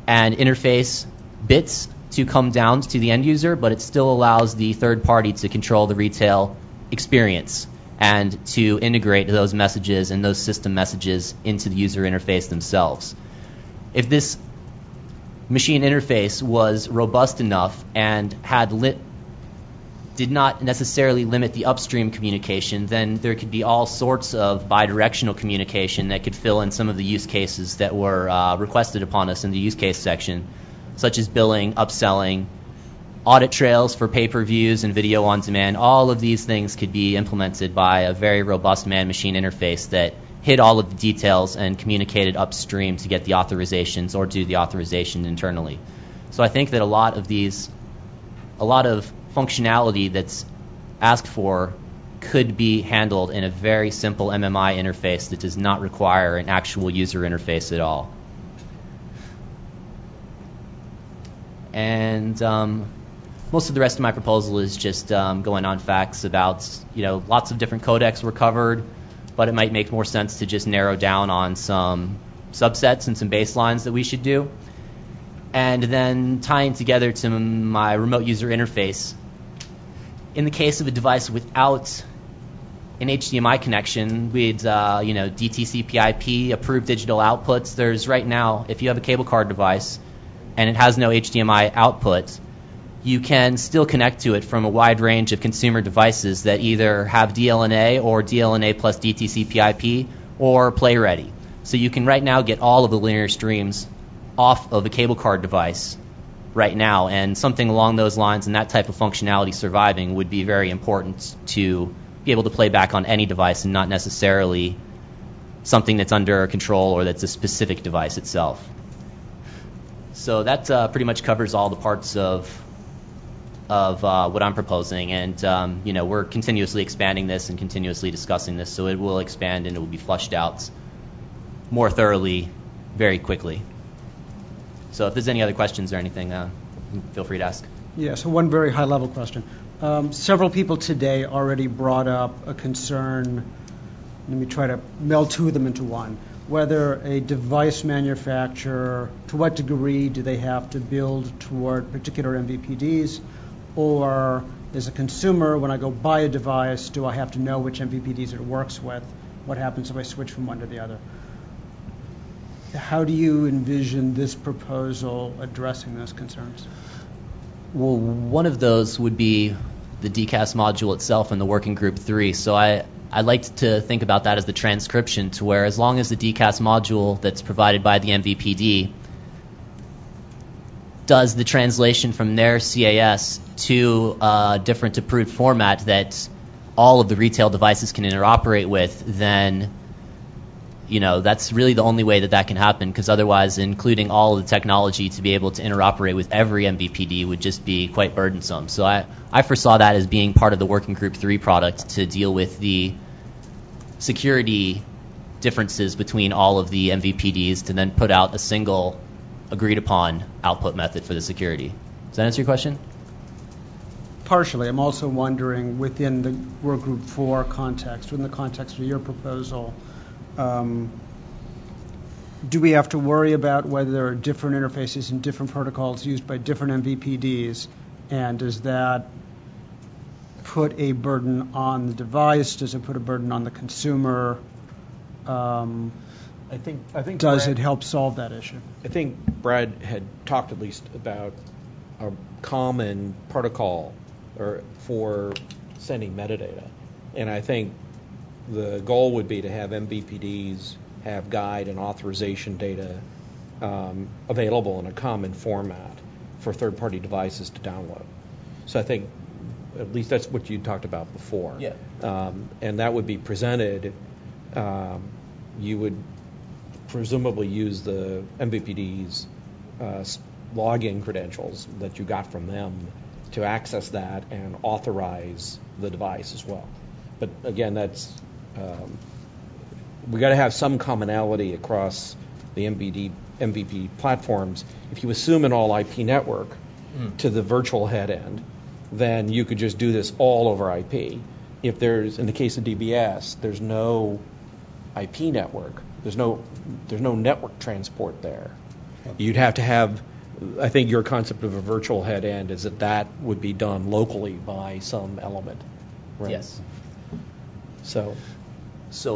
and interface bits to come down to the end user, but it still allows the third party to control the retail experience and to integrate those messages and those system messages into the user interface themselves. If this machine interface was robust enough and did not necessarily limit the upstream communication, then there could be all sorts of bidirectional communication that could fill in some of the use cases that were requested upon us in the use case section, such as billing, upselling, audit trails for pay-per-views and video on demand. All of these things could be implemented by a very robust man-machine interface that hid all of the details and communicated upstream to get the authorizations or do the authorization internally. So I think that a lot of functionality that's asked for could be handled in a very simple MMI interface that does not require an actual user interface at all. And most of the rest of my proposal is just going on facts about, lots of different codecs were covered, but it might make more sense to just narrow down on some subsets and some baselines that we should do. And then tying together to my remote user interface. In the case of a device without an HDMI connection with, DTC/PIP, approved digital outputs, there's right now, if you have a cable card device and it has no HDMI output, you can still connect to it from a wide range of consumer devices that either have DLNA or DLNA plus DTC/PIP or Play Ready. So you can right now get all of the linear streams off of a cable card device right now, and something along those lines and that type of functionality surviving would be very important to be able to play back on any device and not necessarily something that's under control or that's a specific device itself. So that pretty much covers all the parts of what I'm proposing, and we're continuously expanding this and continuously discussing this, so it will expand and it will be flushed out more thoroughly very quickly. So if there's any other questions or anything, feel free to ask. Yeah, so one very high-level question. Several people today already brought up a concern. Let me try to meld two of them into one. Whether a device manufacturer, to what degree do they have to build toward particular MVPDs, or as a consumer, when I go buy a device, do I have to know which MVPDs it works with? What happens if I switch from one to the other? How do you envision this proposal addressing those concerns? Well, one of those would be the DCAS module itself in the working group 3. So I like to think about that as the transcription, to where as long as the DCAS module that's provided by the MVPD does the translation from their CAS to a different approved format that all of the retail devices can interoperate with, then that's really the only way that can happen, because otherwise including all of the technology to be able to interoperate with every MVPD would just be quite burdensome. So I foresaw that as being part of the Working Group 3 product to deal with the security differences between all of the MVPDs to then put out a single agreed upon output method for the security. Does that answer your question? Partially. I'm also wondering, within the Work Group 4 context, within the context of your proposal, do we have to worry about whether there are different interfaces and different protocols used by different MVPDs, and does that put a burden on the device? Does it put a burden on the consumer? I think does it help solve that issue? I think Brad had talked at least about a common protocol for sending metadata, and I think the goal would be to have MVPDs have guide and authorization data available in a common format for third-party devices to download. So I think at least that's what you talked about before. Yeah. And that would be presented. You would presumably use the MVPD's login credentials that you got from them to access that and authorize the device as well. But again, that's we got to have some commonality across the MVP platforms. If you assume an all IP network to the virtual head end, then you could just do this all over IP. If there's, in the case of DBS, there's no IP network. There's no network transport there. You'd have to have I think your concept of a virtual head end is that would be done locally by some element, right? Yes. So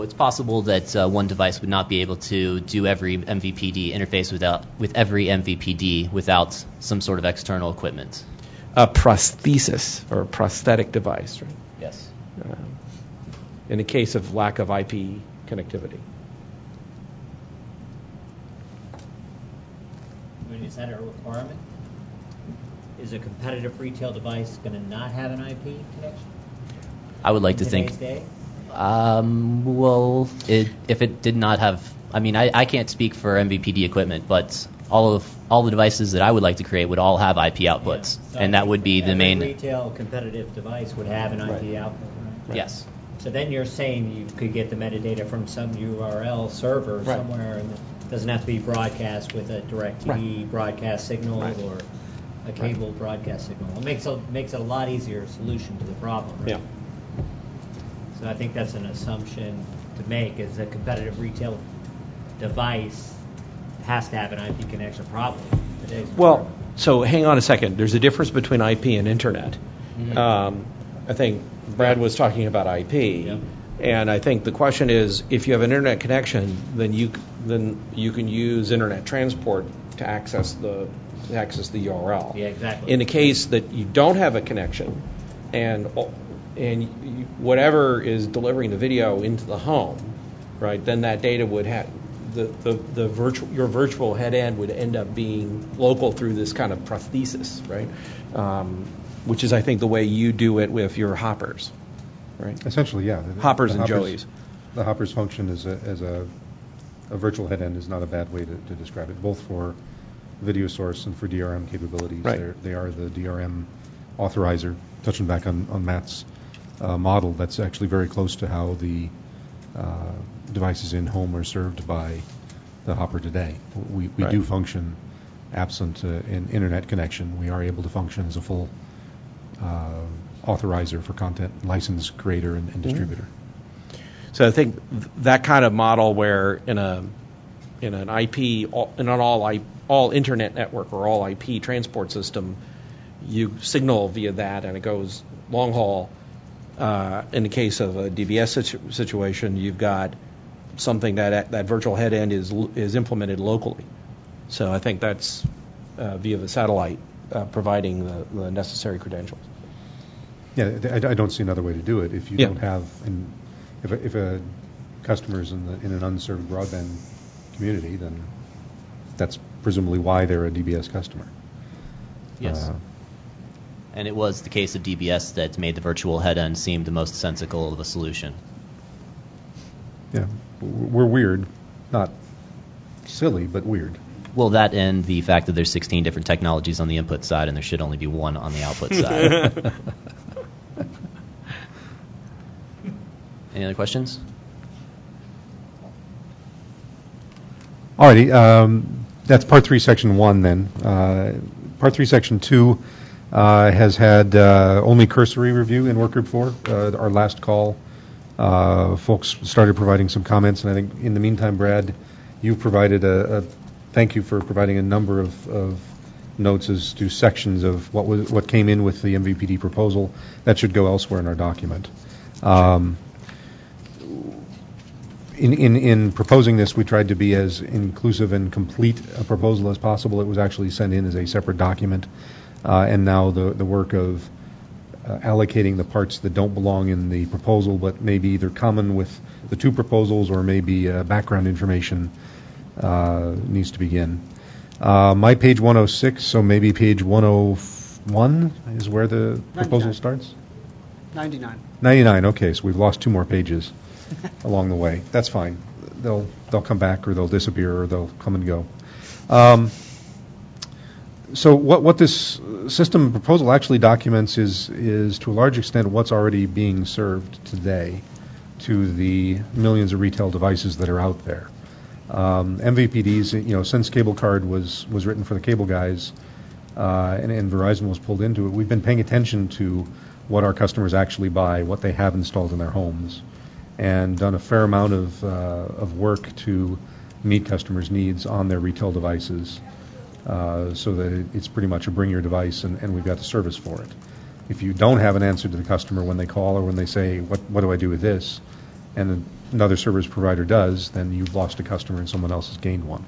it's possible that one device would not be able to do every MVPD interface with every MVPD without some sort of external equipment. A prosthesis or a prosthetic device, right? Yes. In the case of lack of IP connectivity. I mean, is that a requirement? Is a competitive retail device going to not have an IP connection? I would like to Today's think. day? If it did not have, I mean, I can't speak for MVPD equipment, but all the devices that I would like to create would all have IP outputs, So and that would be the main. Retail competitive device would have an IP output, right? Yes. So then you're saying you could get the metadata from some URL server somewhere, and it doesn't have to be broadcast with a DirecTV broadcast signal or a cable broadcast signal. It makes it a lot easier solution to the problem, right? Yeah. So I think that's an assumption to make, is a competitive retail device has to have an IP connection probably. Well, so hang on a second. There's a difference between IP and Internet. Mm-hmm. I think Brad was talking about IP, and I think the question is, if you have an Internet connection, then you can use Internet transport to access the URL. Yeah, exactly. In the case that you don't have a connection, and whatever is delivering the video into the home, right? Then that data would have your virtual head end would end up being local through this kind of prosthesis, right? Which is, I think, the way you do it with your hoppers, right? Essentially, yeah. Hoppers and Joeys. The hoppers function as a virtual head end is not a bad way to describe it, both for video source and for DRM capabilities. Right. They are the DRM authorizer. Touching back on Matt's model, that's actually very close to how the devices in home are served by the hopper today. We do function absent an internet connection. We are able to function as a full authorizer for content, license creator and distributor. So I think that kind of model, where in an all internet network or all IP transport system, you signal via that and it goes long haul. In the case of a DBS situation, you've got something that virtual head end is implemented locally. So I think that's via the satellite providing the necessary credentials. Yeah, I don't see another way to do it. If you don't have, if a customer's in an unserved broadband community, then that's presumably why they're a DBS customer. Yes. And it was the case of DBS that made the virtual head end seem the most sensical of a solution. Yeah, we're weird, not silly, but weird. Well, that and the fact that there's 16 different technologies on the input side and there should only be one on the output side. Any other questions? Alrighty, that's Part 3, Section 1 then. Part 3, Section 2 has had only cursory review in Workgroup 4. Our last call, folks started providing some comments, and I think in the meantime, Brad, you've provided thank you for providing a number of notes as to sections of what came in with the MVPD proposal. That should go elsewhere in our document. In proposing this, we tried to be as inclusive and complete a proposal as possible. It was actually sent in as a separate document, and now the work of allocating the parts that don't belong in the proposal but maybe either common with the two proposals or maybe background information needs to begin. My page 106, so maybe page 101 is where the proposal starts? 99. 99, okay, so we've lost 2 more pages along the way. That's fine. They'll come back, or they'll disappear, or they'll come and go. So what this system proposal actually documents is to a large extent what's already being served today to the millions of retail devices that are out there. MVPDs, since Cable Card was written for the cable guys, and Verizon was pulled into it, we've been paying attention to what our customers actually buy, what they have installed in their homes, and done a fair amount of work to meet customers' needs on their retail devices. so that it's pretty much a bring your device and we've got the service for it. If you don't have an answer to the customer when they call or when they say, what do I do with this, and another service provider does, then you've lost a customer and someone else has gained one.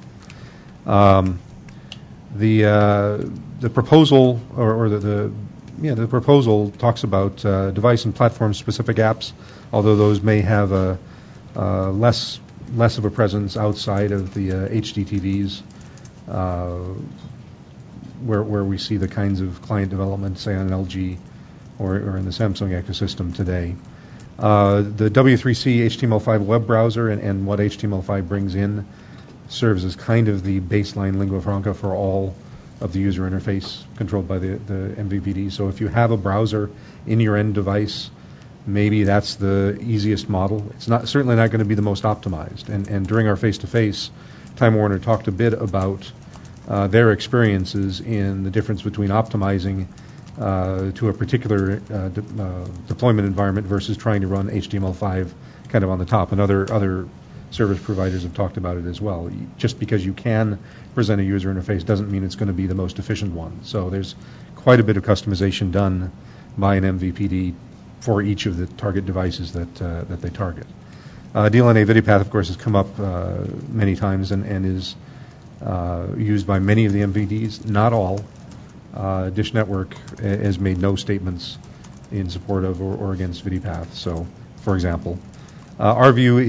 The proposal or the proposal talks about device and platform specific apps, although those may have a less of a presence outside of the HDTVs, where we see the kinds of client development, say on an LG or in the Samsung ecosystem today. The W3C HTML5 web browser and what HTML5 brings in serves as kind of the baseline lingua franca for all of the user interface controlled by the MVPD. So if you have a browser in your end device, maybe that's the easiest model. It's certainly not going to be the most optimized. And during our face-to-face, Time Warner talked a bit about their experiences in the difference between optimizing to a particular deployment environment versus trying to run HTML5 kind of on the top. And other service providers have talked about it as well. Just because you can present a user interface doesn't mean it's going to be the most efficient one. So there's quite a bit of customization done by an MVPD for each of the target devices that they target. DLNA VideoPath, of course, has come up many times and is used by many of the MVPDs, not all. Dish Network has made no statements in support of or against VideoPath. So, for example, our view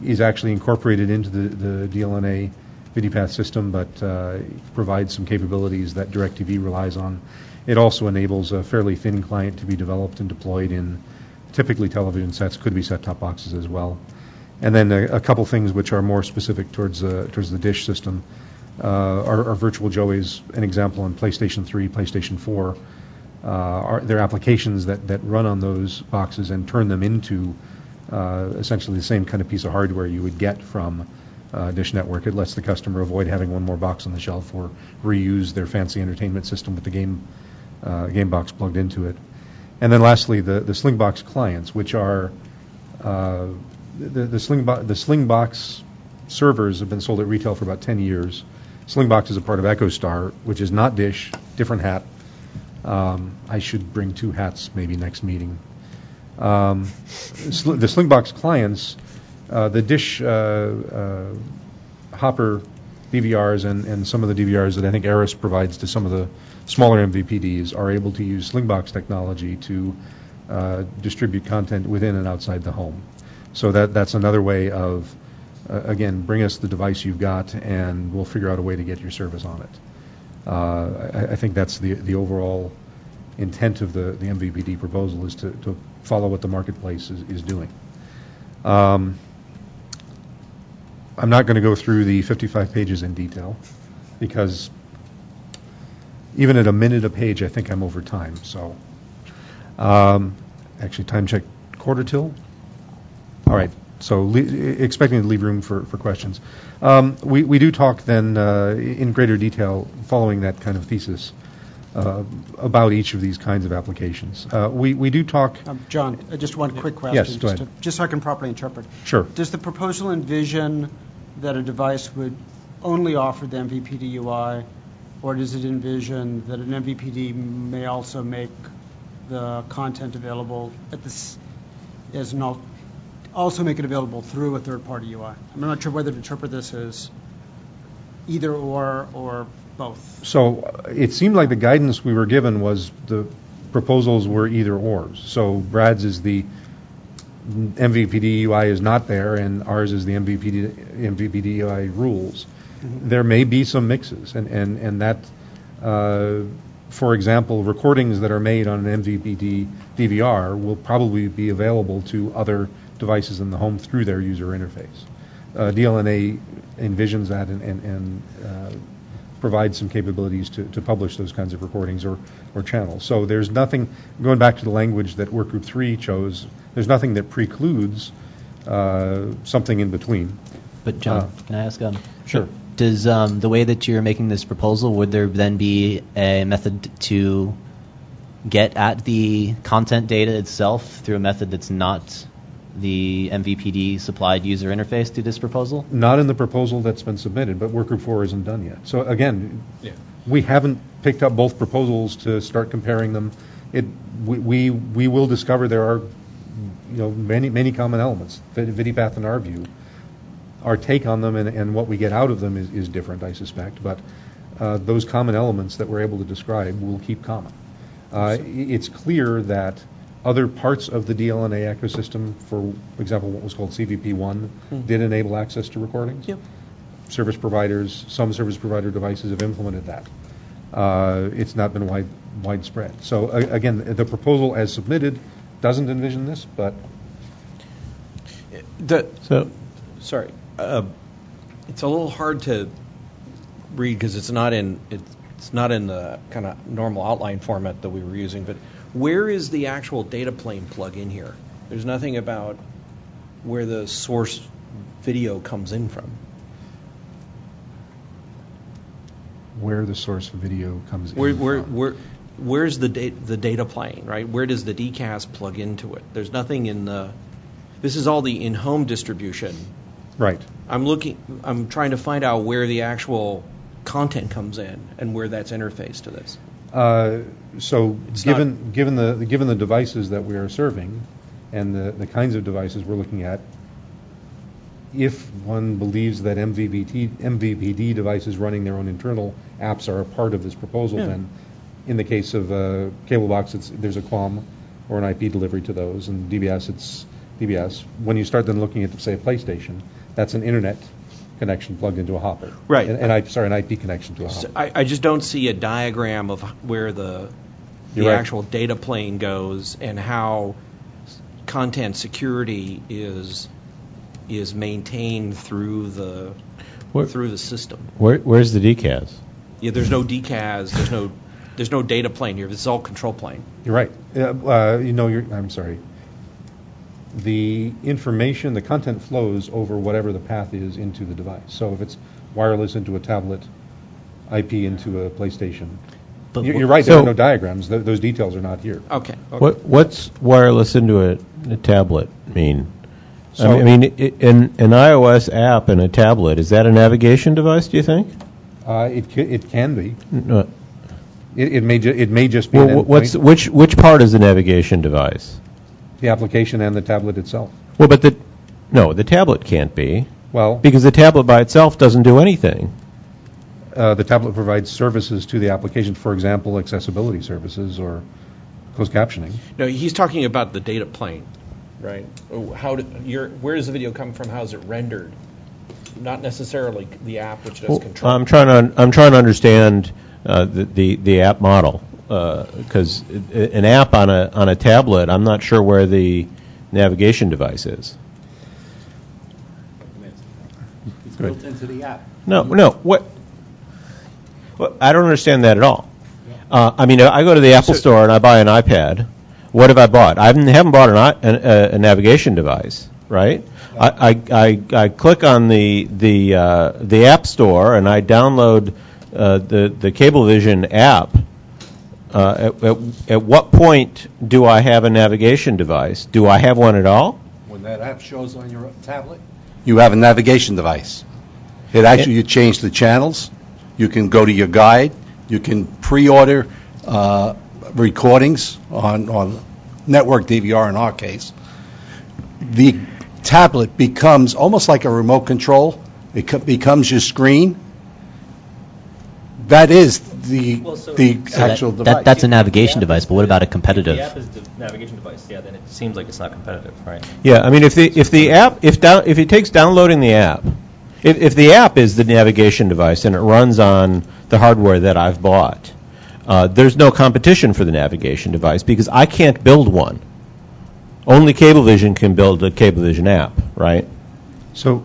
is actually incorporated into the DLNA VideoPath system, but provides some capabilities that DirecTV relies on. It also enables a fairly thin client to be developed and deployed in typically television sets, could be set-top boxes as well. And then a couple things which are more specific towards the Dish system. Our Virtual Joe is an example on PlayStation 3, PlayStation 4. There are applications that run on those boxes and turn them into essentially the same kind of piece of hardware you would get from Dish Network. It lets the customer avoid having one more box on the shelf or reuse their fancy entertainment system with the game box plugged into it. And then lastly, the Slingbox clients, which are the Slingbox servers have been sold at retail for about 10 years. Slingbox is a part of EchoStar, which is not Dish, different hat. I should bring two hats maybe next meeting. The Slingbox clients, the Dish Hopper DVRs and some of the DVRs that I think Aris provides to some of the smaller MVPDs are able to use Slingbox technology to distribute content within and outside the home. So that's another way of, again, bring us the device you've got and we'll figure out a way to get your service on it. I think that's the overall intent of the MVPD proposal, is to follow what the marketplace is doing. I'm not going to go through the 55 pages in detail because even at a minute a page, I think I'm over time. So, actually, time check quarter till. All right. So, expecting to leave room for questions. We do talk then in greater detail, following that kind of thesis, about each of these kinds of applications. We do talk. John, just one quick question. Yes, go ahead. Just so I can properly interpret. Sure. Does the proposal envision that a device would only offer the MVPD UI, or does it envision that an MVPD may also make the content available also make it available through a third-party UI? I'm not sure whether to interpret this as either or both. So it seemed like the guidance we were given was the proposals were either ors. So Brad's is the MVPD UI is not there, and ours is the MVPD UI rules. Mm-hmm. There may be some mixes, and that, for example, recordings that are made on an MVPD DVR will probably be available to other devices in the home through their user interface. DLNA envisions that and provides some capabilities to publish those kinds of recordings or channels. So there's nothing, going back to the language that Workgroup 3 chose, there's nothing that precludes something in between. But John, can I ask? Sure. Does the way that you're making this proposal, would there then be a method to get at the content data itself through a method that's not the MVPD supplied user interface to this proposal? Not in the proposal that's been submitted, but Workgroup 4 isn't done yet. So again, we haven't picked up both proposals to start comparing them. We will discover there are many common elements. VidiPath, in our view, our take on them and what we get out of them is different, I suspect. But those common elements that we're able to describe will keep common. It's clear that other parts of the DLNA ecosystem, for example, what was called CVP1, did enable access to recordings. Yep. Some service provider devices have implemented that. It's not been widespread. So again, the proposal as submitted doesn't envision this, but sorry, it's a little hard to read because it's not in the kind of normal outline format that we were using. But where is the actual data plane plug in here? There's nothing about where the source video comes in from. Where the source video comes in from. Where's the data plane, right? Where does the DCAS plug into it? There's nothing in the. This is all the in-home distribution. Right. I'm trying to find out where the actual content comes in and where that's interfaced to this. Given the devices that we are serving and the kinds of devices we're looking at, if one believes that MVPD devices running their own internal apps are a part of this proposal, then in the case of cable box, there's a QAM or an IP delivery to those, and DBS, it's DBS. When you start then looking at, say, a PlayStation, that's an internet connection plugged into a hopper. Right. An IP connection to a hopper. I just don't see a diagram of where the actual data plane goes and how content security is maintained through the system. Where's the DCAS? Yeah, there's no DCAS. There's no data plane here. This is all control plane. You're right. I'm sorry. The information, the content flows over whatever the path is into the device. So if it's wireless into a tablet, IP into a PlayStation. But you're right, there are no diagrams. Those details are not here. Okay. What's wireless into a tablet mean? So, an iOS app in a tablet, is that a navigation device, do you think? It can be. No. It may just be. Which part is a navigation device? The application and the tablet itself. Well, but the tablet can't be. Well, because the tablet by itself doesn't do anything. The tablet provides services to the application, for example, accessibility services or closed captioning. No, he's talking about the data plane, right? Where does the video come from? How is it rendered? Not necessarily the app, which does control. I'm trying to understand the app model, because an app on a tablet, I'm not sure where the navigation device is. It's built into the app. No. What? I don't understand that at all. I go to the Apple Store and I buy an iPad. What have I bought? I haven't bought a navigation device, right? I click on the App Store and I download the Cablevision app. At what point do I have a navigation device? Do I have one at all? When that app shows on your tablet, you have a navigation device. You change the channels. You can go to your guide. You can pre-order recordings on network DVR in our case. The tablet becomes almost like a remote control. It becomes your screen. That is the actual device. That's a navigation device, but what about a competitive? The app is the navigation device. Yeah, then it seems like it's not competitive, right? Yeah, if it takes downloading the app, if the app is the navigation device and it runs on the hardware that I've bought, there's no competition for the navigation device because I can't build one. Only Cablevision can build a Cablevision app, right? So,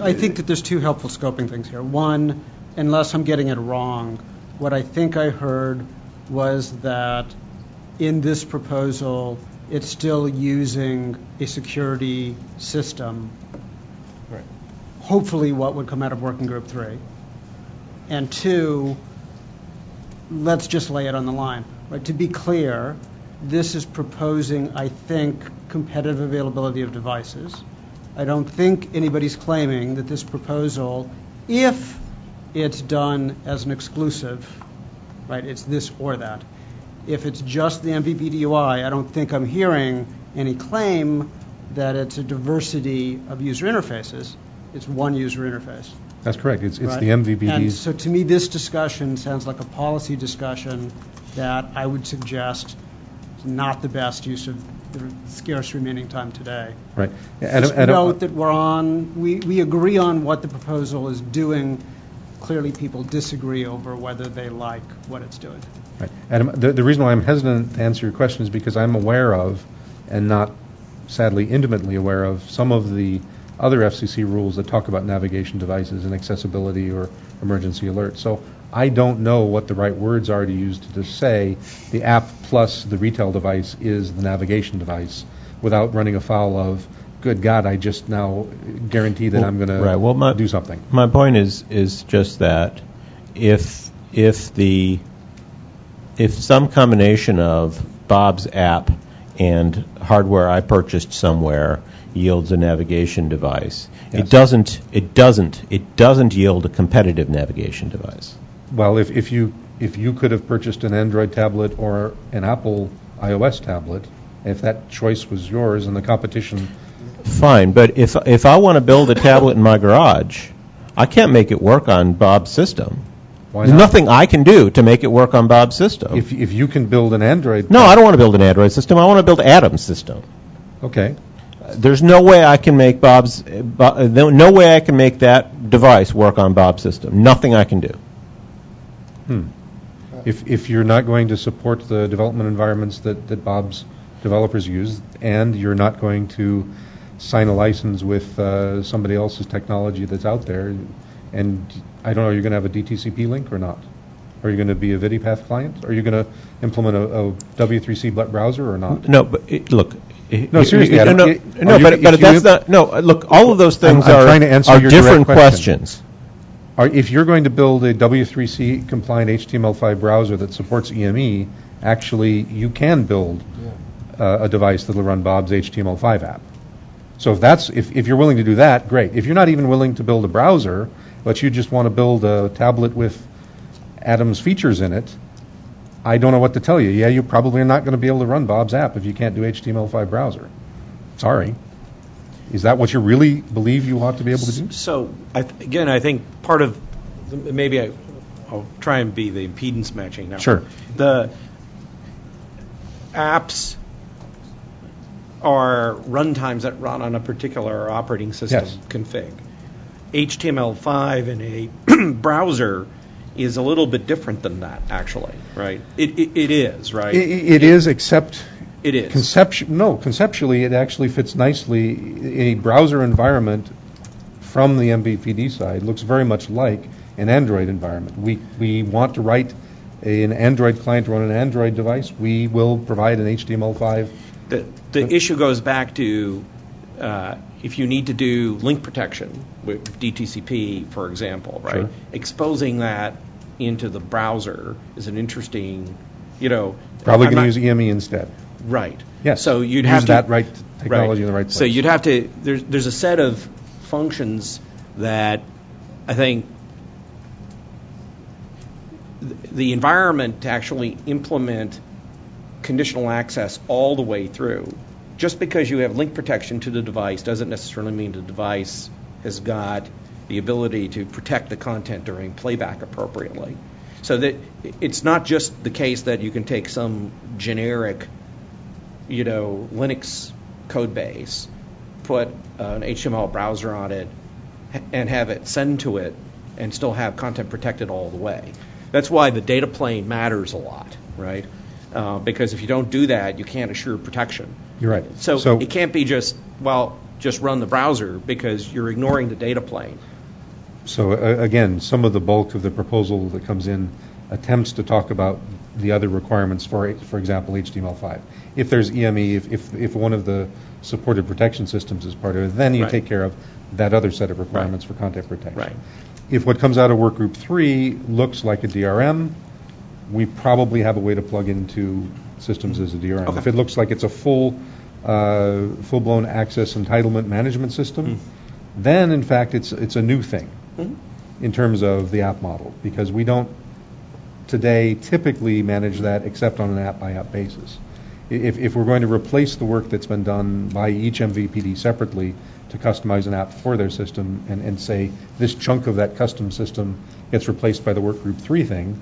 I think that there's two helpful scoping things here. One, unless I'm getting it wrong, what I think I heard was that in this proposal, it's still using a security system. Right. Hopefully what would come out of Working Group 3. And two, let's just lay it on the line. Right? To be clear, this is proposing, I think, competitive availability of devices. I don't think anybody's claiming that this proposal, if it's done as an exclusive, right, it's this or that. If it's just the MVPD UI, I don't think I'm hearing any claim that it's a diversity of user interfaces. It's one user interface. That's correct. It's right? the MVPDs. And so to me, this discussion sounds like a policy discussion that I would suggest is not the best use of the scarce remaining time today. Right. Just note that we agree on what the proposal is doing. Clearly, people disagree over whether they like what it's doing. Right. Adam, the reason why I'm hesitant to answer your question is because I'm aware of, and not sadly intimately aware of, some of the other FCC rules that talk about navigation devices and accessibility or emergency alerts. So I don't know what the right words are to use to say the app plus the retail device is the navigation device without running afoul of, good God, I just now guarantee that I'm going to do something. My point is just that if some combination of Bob's app and hardware I purchased somewhere yields a navigation device, Yes. it doesn't yield a competitive navigation device. Well, if you could have purchased an Android tablet or an Apple iOS tablet, if that choice was yours and the competition... Fine, but if I want to build a tablet in my garage, I can't make it work on Bob's system. Why There's not? nothing I can do to make it work on Bob's system. If you can build an Android... No, I don't want to build an Android system. I want to build Adam's system. Okay. There's no way I can make no way I can make that device work on Bob's system. Nothing I can do. If you're not going to support the development environments that Bob's developers use, and you're not going to sign a license with somebody else's technology that's out there, and I don't know, you're going to have a DTCP link or not? Are you going to be a VidiPath client? Are you going to implement a W3C browser or not? No, but look. No, seriously, Adam. But that's not. No, look. All of those things I'm trying to answer are your different direct question. questions. If you're going to build a W3C compliant HTML5 browser that supports EME, actually you can build a device that will run Bob's HTML5 app. So if you're willing to do that, great. If you're not even willing to build a browser, but you just want to build a tablet with Adam's features in it, I don't know what to tell you. Yeah, you probably are not going to be able to run Bob's app if you can't do HTML5 browser. Sorry. Is that what you really believe you ought to be able to do? So, I think part of, maybe I'll try and be the impedance matching now. Sure. The apps are runtimes that run on a particular operating system config. HTML5 in a browser is a little bit different than that, actually, right? It is, right? It is, except... It is. Conceptually, it actually fits nicely. A browser environment from the MVPD side looks very much like an Android environment. We want to write an Android client to run an Android device. We will provide an HTML5. The issue goes back to if you need to do link protection with DTCP, for example, right? Sure. Exposing that into the browser is an interesting, Probably going to use EME instead. Right. Yes. So you'd use have to that right technology in the right place. So you'd have to. There's a set of functions that I think the environment to actually implement conditional access all the way through. Just because you have link protection to the device doesn't necessarily mean the device has got the ability to protect the content during playback appropriately. So that it's not just the case that you can take some generic, Linux code base, put an HTML browser on it, and have it send to it, and still have content protected all the way. That's why the data plane matters a lot, right? Because if you don't do that, you can't assure protection. You're right. So it can't be just run the browser, because you're ignoring the data plane. So again, some of the bulk of the proposal that comes in attempts to talk about the other requirements for example, HTML5. If there's EME, if one of the supported protection systems is part of it, then you take care of that other set of requirements for content protection. Right. If what comes out of Workgroup 3 looks like a DRM, we probably have a way to plug into systems as a DRM. Okay. If it looks like it's a full-blown access entitlement management system, then in fact it's a new thing in terms of the app model, because we don't today typically manage that except on an app-by-app basis. If we're going to replace the work that's been done by each MVPD separately to customize an app for their system and say this chunk of that custom system gets replaced by the Workgroup 3 thing,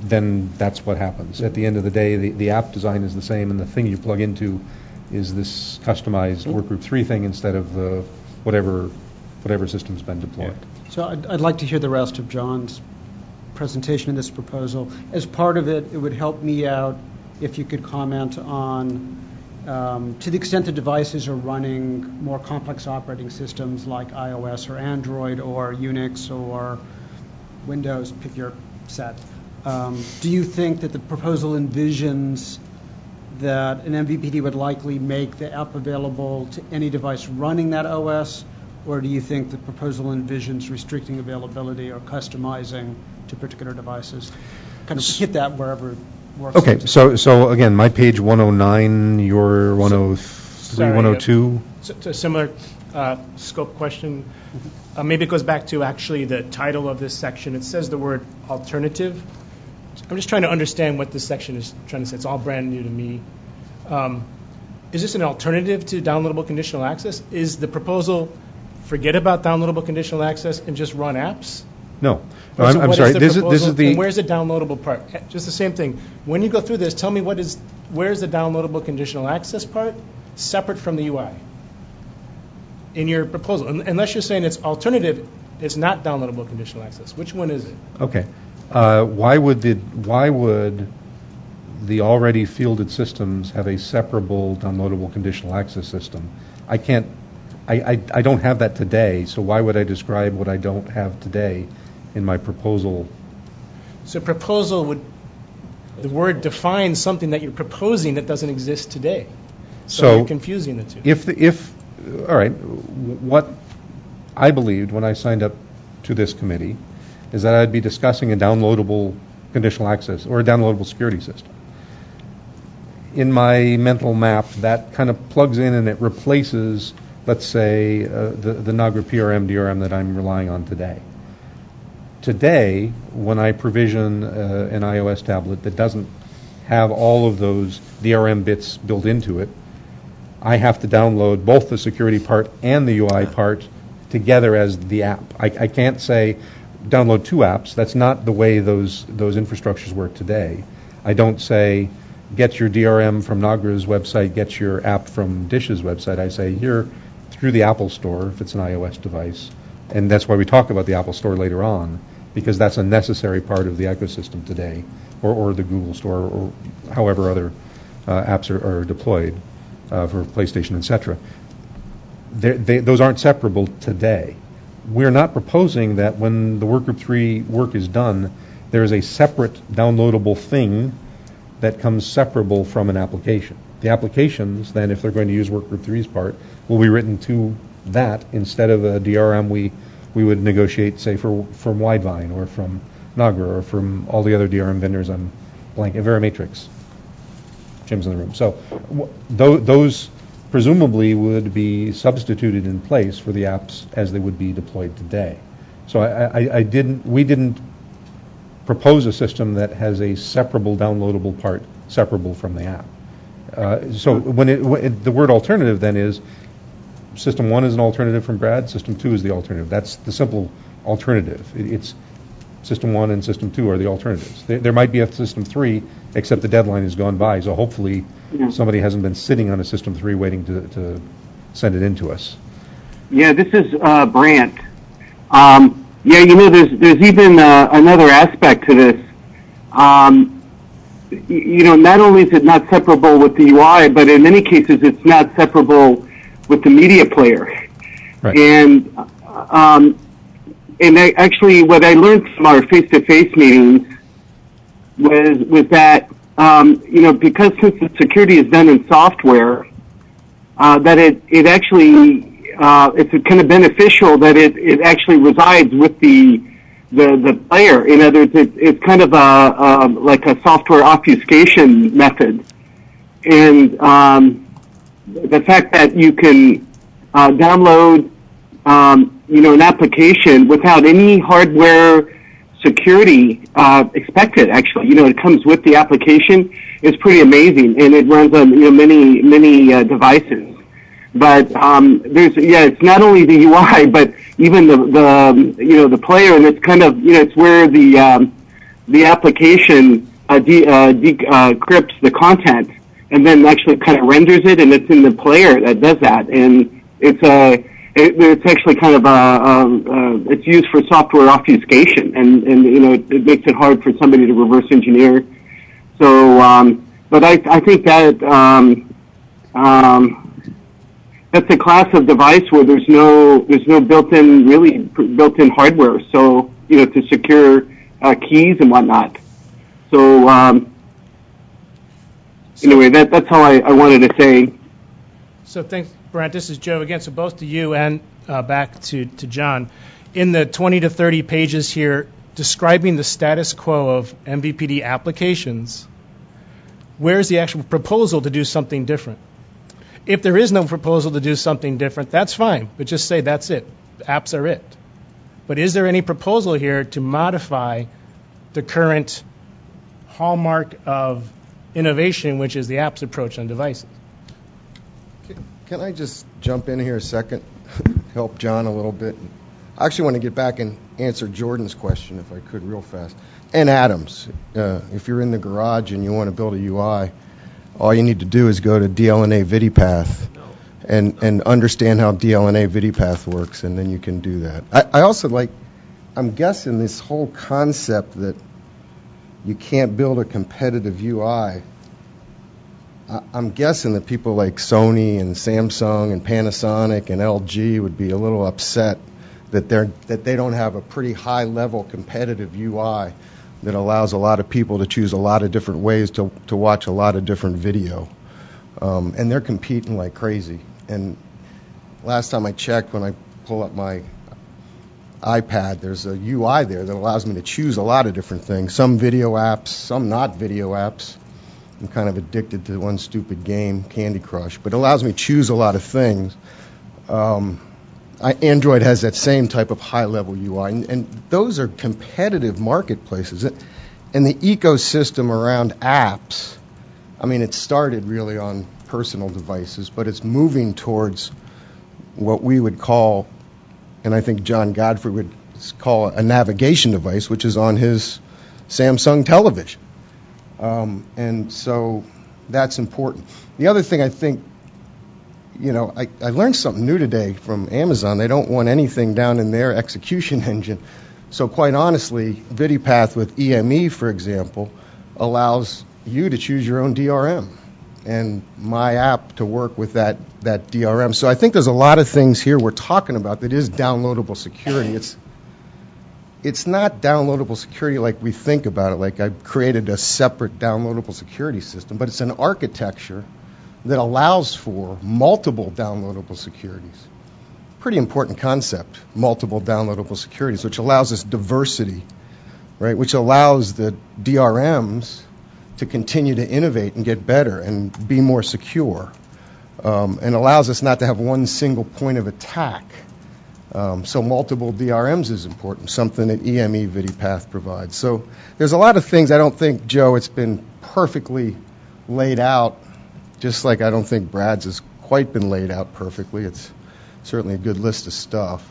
then that's what happens. At the end of the day, the app design is the same, and the thing you plug into is this customized Workgroup 3 thing instead of the whatever system's been deployed. So I'd like to hear the rest of John's presentation of this proposal. As part of it, it would help me out if you could comment on, to the extent the devices are running more complex operating systems like iOS or Android or Unix or Windows, pick your set. Do you think that the proposal envisions that an MVPD would likely make the app available to any device running that OS, or do you think the proposal envisions restricting availability or customizing to particular devices? Kind of hit that wherever it works. Okay, so again, my page 109, your 103, 102. So similar scope question. Maybe it goes back to actually the title of this section. It says the word alternative. I'm just trying to understand what this section is trying to say. It's all brand new to me. Is this an alternative to downloadable conditional access? Is the proposal forget about downloadable conditional access and just run apps? No. I'm sorry. This is the. And where's the downloadable part? Just the same thing. When you go through this, tell me where's the downloadable conditional access part separate from the UI in your proposal? Unless you're saying it's alternative, it's not downloadable conditional access. Which one is it? Okay. Why would the already fielded systems have a separable downloadable conditional access system? I don't have that today, so why would I describe what I don't have today in my proposal? So proposal the word defines something that you're proposing that doesn't exist today. So you're confusing the two. All right, what I believed when I signed up to this committee is that I'd be discussing a downloadable conditional access or a downloadable security system. In my mental map, that kind of plugs in and it replaces, let's say, the Nagra PRM DRM that I'm relying on today. Today, when I provision an iOS tablet that doesn't have all of those DRM bits built into it, I have to download both the security part and the UI part together as the app. I can't say download two apps. That's not the way those infrastructures work today. I don't say get your DRM from Nagra's website, get your app from Dish's website. I say here through the Apple Store if it's an iOS device, and that's why we talk about the Apple Store later on, because that's a necessary part of the ecosystem today, or the Google Store, or however other apps are deployed for PlayStation, etc. Those aren't separable today. We're not proposing that when the Workgroup 3 work is done, there is a separate downloadable thing that comes separable from an application. The applications, then, if they're going to use Workgroup 3's part, will be written to that instead of a DRM we would negotiate, say, from Widevine or from Nagra or from all the other DRM vendors on Verimatrix. Jim's in the room. So those presumably would be substituted in place for the apps as they would be deployed today. So we didn't propose a system that has a separable downloadable part separable from the app. So when the word alternative then is System 1 is an alternative from Brad, System 2 is the alternative. That's the simple alternative. It's System 1 and System 2 are the alternatives. There might be a System 3, except the deadline has gone by, so hopefully somebody hasn't been sitting on a System 3 waiting to send it in to us. Yeah, this is Brant. Yeah, there's even another aspect to this. Not only is it not separable with the UI, but in many cases it's not separable with the media player. Right. And actually, what I learned from our face-to-face meetings was that because since the security is done in software, that it actually it's kind of beneficial that it actually resides with the the player. In other words, it's kind of like a software obfuscation method, and the fact that you can download an application without any hardware security expected. Actually, it comes with the application. Is pretty amazing, and it runs on many devices. But it's not only the UI, but even the player, and it's kind of it's where the application decrypts the content and then actually kind of renders it, and it's in the player that does that, and it's actually kind of it's used for software obfuscation, and it makes it hard for somebody to reverse engineer. So, but I think that that's a class of device where there's no built-in hardware, so to secure keys and whatnot. So anyway, that's all I wanted to say. So thanks, Brent. This is Joe again. So both to you and back to John. In the 20 to 30 pages here describing the status quo of MVPD applications, where's the actual proposal to do something different? If there is no proposal to do something different, that's fine, but just say that's it. The apps are it. But is there any proposal here to modify the current hallmark of innovation, which is the apps approach on devices? Can I just jump in here a second, help John a little bit? I actually want to get back and answer Jordan's question, if I could, real fast. And Adam's. If you're in the garage and you want to build a UI, all you need to do is go to DLNA VidiPath and understand how DLNA VidiPath works, and then you can do that. I also I'm guessing this whole concept that you can't build a competitive UI, I'm guessing that people like Sony and Samsung and Panasonic and LG would be a little upset that they don't have a pretty high-level competitive UI that allows a lot of people to choose a lot of different ways to watch a lot of different video. And they're competing like crazy. And last time I checked, when I pull up my iPad, there's a UI there that allows me to choose a lot of different things. Some video apps, some not video apps. I'm kind of addicted to one stupid game, Candy Crush, but it allows me to choose a lot of things. Android has that same type of high-level UI, and those are competitive marketplaces. And the ecosystem around apps, I mean, it started really on personal devices, but it's moving towards what we would call, and I think John Godfrey would call a navigation device, which is on his Samsung television. And so that's important. The other thing I think, I learned something new today from Amazon. They don't want anything down in their execution engine. So quite honestly, VidiPath with EME, for example, allows you to choose your own DRM and my app to work with that DRM. So I think there's a lot of things here we're talking about that is downloadable security. It's not downloadable security like we think about it, like I've created a separate downloadable security system, but it's an architecture that allows for multiple downloadable securities. Pretty important concept, multiple downloadable securities, which allows us diversity, right? Which allows the DRMs to continue to innovate and get better and be more secure, and allows us not to have one single point of attack. So multiple DRMs is important, something that EME VidiPath provides. So there's a lot of things. I don't think, Joe, it's been perfectly laid out, just like I don't think Brad's has quite been laid out perfectly. It's certainly a good list of stuff.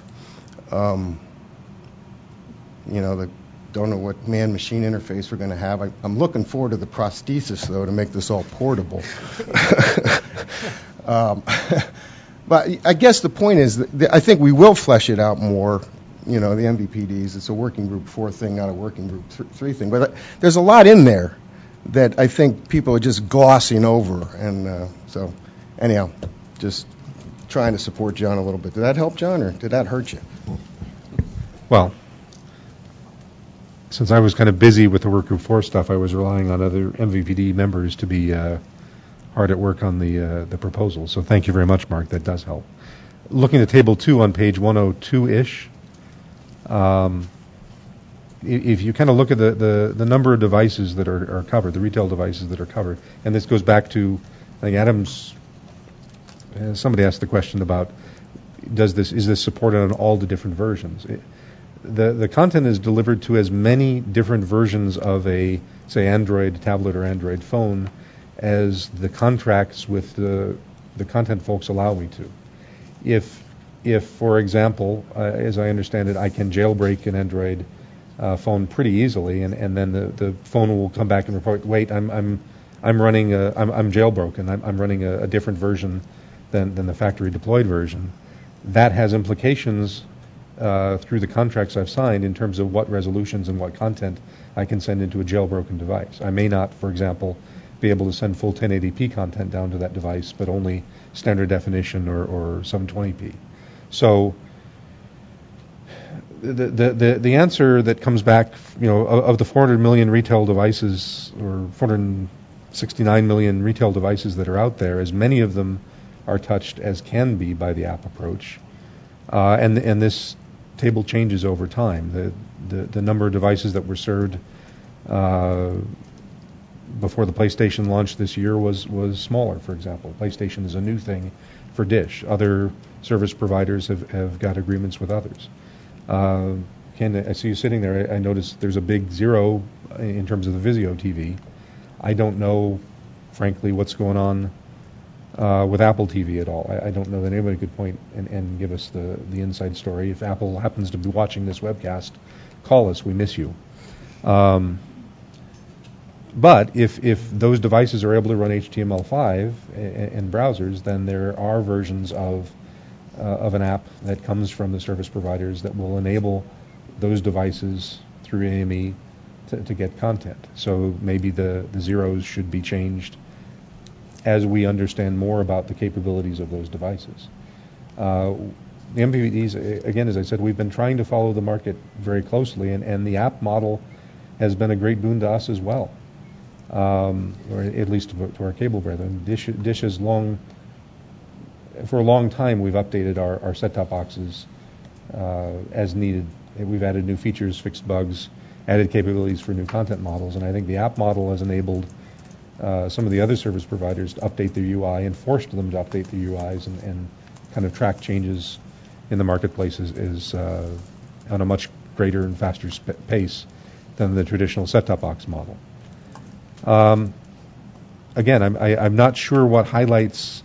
Don't know what man-machine interface we're going to have. I'm looking forward to the prosthesis, though, to make this all portable. But I guess the point is that I think we will flesh it out more, the MVPDs. It's a working group 4 thing, not a working group 3 thing. But there's a lot in there that I think people are just glossing over. And so anyhow, just trying to support John a little bit. Did that help, John, or did that hurt you? Well, since I was kind of busy with the Work Group 4 stuff, I was relying on other MVPD members to be hard at work on the proposal. So thank you very much, Mark. That does help. Looking at Table 2 on page 102-ish, if you kind of look at the number of devices that are covered, the retail devices that are covered, and this goes back to, I think Adam's, somebody asked the question about, is this supported on all the different versions? The content is delivered to as many different versions of a, say, Android tablet or Android phone as the contracts with the content folks allow me to. If, for example, as I understand it, I can jailbreak an Android phone pretty easily, and then the phone will come back and report, wait, I'm running I'm jailbroken. I'm running a different version than the factory deployed version. That has implications through the contracts I've signed in terms of what resolutions and what content I can send into a jailbroken device. I may not, for example, be able to send full 1080p content down to that device, but only standard definition or 720p. So the answer that comes back, of the 400 million retail devices, or 469 million retail devices that are out there, as many of them are touched as can be by the app approach, and this table changes over time. The number of devices that were served before the PlayStation launched this year was smaller, for example. PlayStation is a new thing for Dish. Other service providers have got agreements with others. Ken, I see you sitting there. I noticed there's a big 0 in terms of the Vizio TV. I don't know, frankly, what's going on with Apple TV at all. I don't know that anybody could point and give us the inside story. If Apple happens to be watching this webcast, call us. We miss you. But if those devices are able to run HTML5 and browsers, then there are versions of an app that comes from the service providers that will enable those devices through AME to get content. So maybe the zeros should be changed as we understand more about the capabilities of those devices. The MVPDs, again, as I said, we've been trying to follow the market very closely, and the app model has been a great boon to us as well, or at least to our cable brethren. Dish has for a long time, we've updated our set-top boxes as needed. We've added new features, fixed bugs, added capabilities for new content models, and I think the app model has enabled some of the other service providers to update their UI and forced them to update their UIs and kind of track changes in the marketplace is on a much greater and faster pace than the traditional set-top box model. Again, I'm not sure what highlights,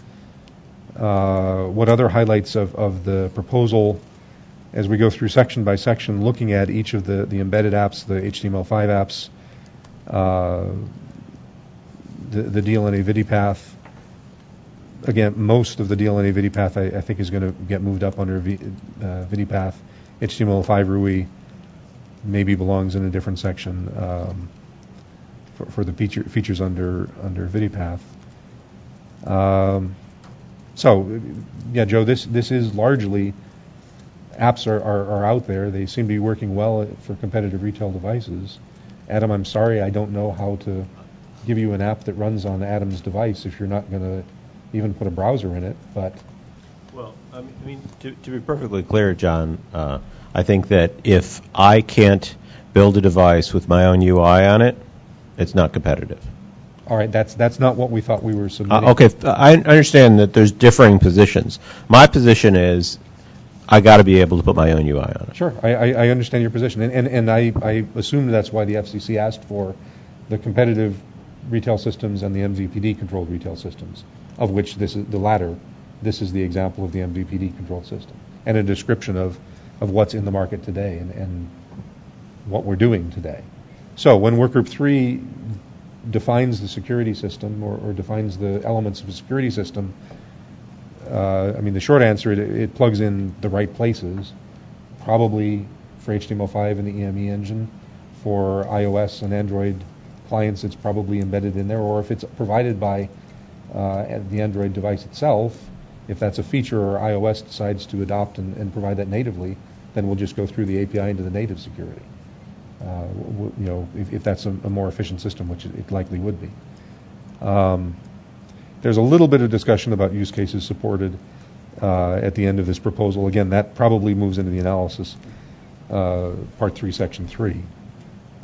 what other highlights of the proposal as we go through section by section, looking at each of the embedded apps, the HTML5 apps, the DLNA VidiPath. Again, most of the DLNA VidiPath I think is going to get moved up under VidiPath. HTML5 RUI maybe belongs in a different section for the features under VidiPath. So, yeah, Joe, this is largely, apps are out there. They seem to be working well for competitive retail devices. Adam, I'm sorry, I don't know how to give you an app that runs on Adam's device if you're not going to even put a browser in it. But well, I mean, to be perfectly clear, John, I think that if I can't build a device with my own UI on it, it's not competitive. All right, that's not what we thought we were submitting. Okay, I understand that there's differing positions. My position is I got to be able to put my own UI on it. Sure, I understand your position, and I assume that's why the FCC asked for the competitive retail systems and the MVPD controlled retail systems, of which this is the latter. This is the example of the MVPD controlled system, and a description of what's in the market today and what we're doing today. So when Workgroup 3 defines the security system or defines the elements of a security system, I mean, the short answer, it plugs in the right places, probably for HTML5 and the EME engine. For iOS and Android clients, it's probably embedded in there, or if it's provided by the Android device itself, if that's a feature or iOS decides to adopt and provide that natively, then we'll just go through the API into the native security. If that's a more efficient system, which it likely would be. There's a little bit of discussion about use cases supported at the end of this proposal. Again, that probably moves into the analysis, Part 3, Section 3.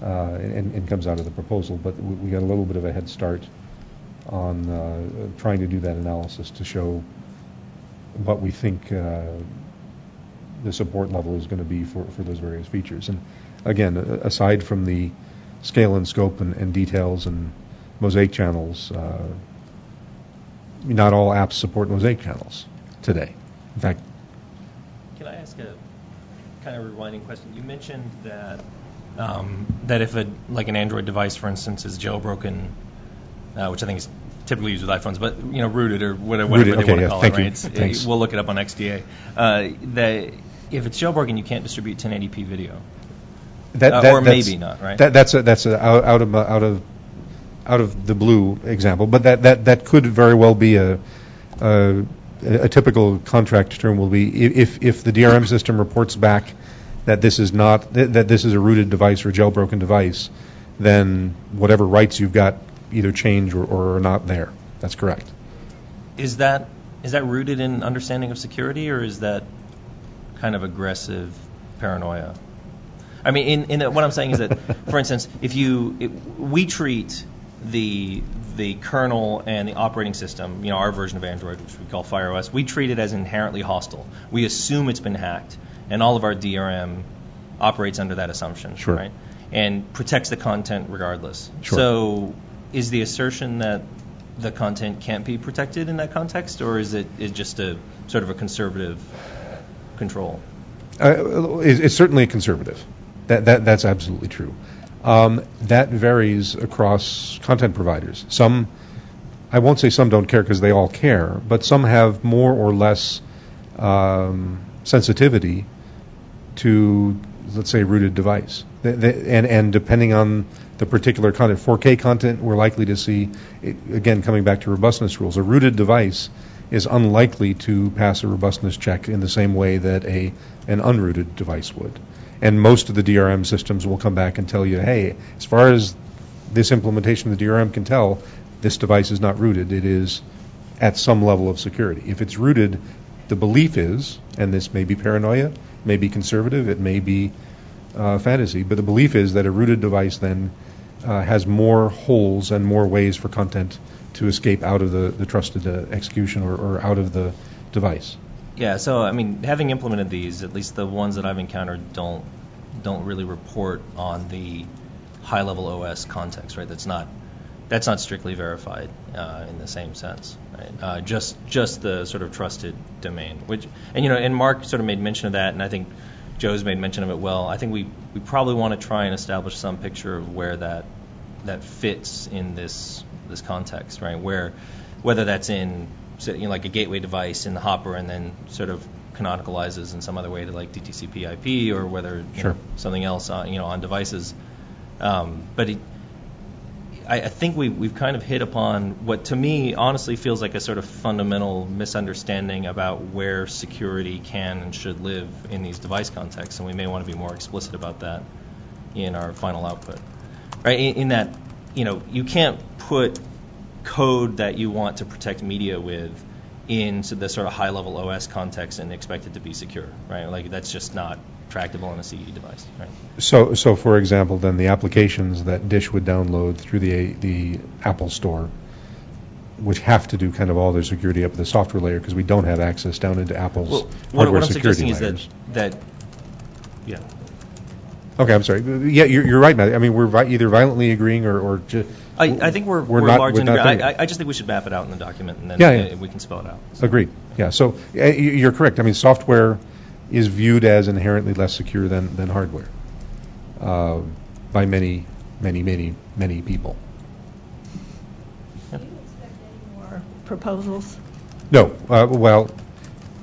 and comes out of the proposal. But we got a little bit of a head start on trying to do that analysis to show what we think the support level is going to be for those various features. And again, aside from the scale and scope and details and mosaic channels, not all apps support mosaic channels today. In fact, can I ask a kind of rewinding question? You mentioned that that if like an Android device, for instance, is jailbroken, which I think is typically used with iPhones, but rooted or whatever they want to call it, right? We'll look it up on XDA. That if it's jailbroken, you can't distribute 1080p video, or maybe not, right? That's out of the blue example, but that could very well be a typical contract term. Will be if the DRM system reports back that this is not that this is a rooted device or a jailbroken device, then whatever rights you've got either change or are not there. That's correct. Is that rooted in understanding of security, or is that kind of aggressive paranoia? I mean, what I'm saying is that, for instance, we treat the kernel and the operating system, our version of Android, which we call Fire OS, we treat it as inherently hostile. We assume it's been hacked, and all of our DRM operates under that assumption, sure, right? And protects the content regardless. Sure. So, is the assertion that the content can't be protected in that context, or is it just a sort of a conservative control? It's certainly a conservative. That's absolutely true. That varies across content providers. Some, I won't say some don't care because they all care, but some have more or less sensitivity to, let's say, rooted device. And depending on the particular content, 4K content, we're likely to see, again, coming back to robustness rules, a rooted device is unlikely to pass a robustness check in the same way that an unrooted device would. And most of the DRM systems will come back and tell you, hey, as far as this implementation of the DRM can tell, this device is not rooted. It is at some level of security. If it's rooted, the belief is, and this may be paranoia, may be conservative, it may be fantasy, but the belief is that a rooted device then has more holes and more ways for content to escape out of the trusted execution or out of the device. Yeah, so I mean, having implemented these, at least the ones that I've encountered don't really report on the high-level OS context, right? That's not strictly verified in the same sense, right? Just the sort of trusted domain, which and Mark sort of made mention of that, and I think Joe's made mention of it well. I think we probably want to try and establish some picture of where that fits in this context, right? Whether that's in like a gateway device in the hopper and then sort of canonicalizes in some other way to like DTCP/IP, or whether something else on devices. But I think we've kind of hit upon what to me honestly feels like a sort of fundamental misunderstanding about where security can and should live in these device contexts, and we may want to be more explicit about that in our final output. Right? In that, you can't put code that you want to protect media with into the sort of high-level OS context and expect it to be secure, right? Like that's just not tractable on a CE device, right? So for example, then the applications that Dish would download through the Apple Store, which have to do kind of all their security up at the software layer because we don't have access down into Apple's hardware security layers. What I'm suggesting is that yeah. Okay, I'm sorry. Yeah, you're right, Matt. I mean, we're either violently agreeing or just. I think we're largely in agreement. I just think we should map it out in the document, and then we can spell it out. So. Agreed. Yeah. So you're correct. I mean, software is viewed as inherently less secure than hardware by many people. Do you expect any more proposals? No. Well.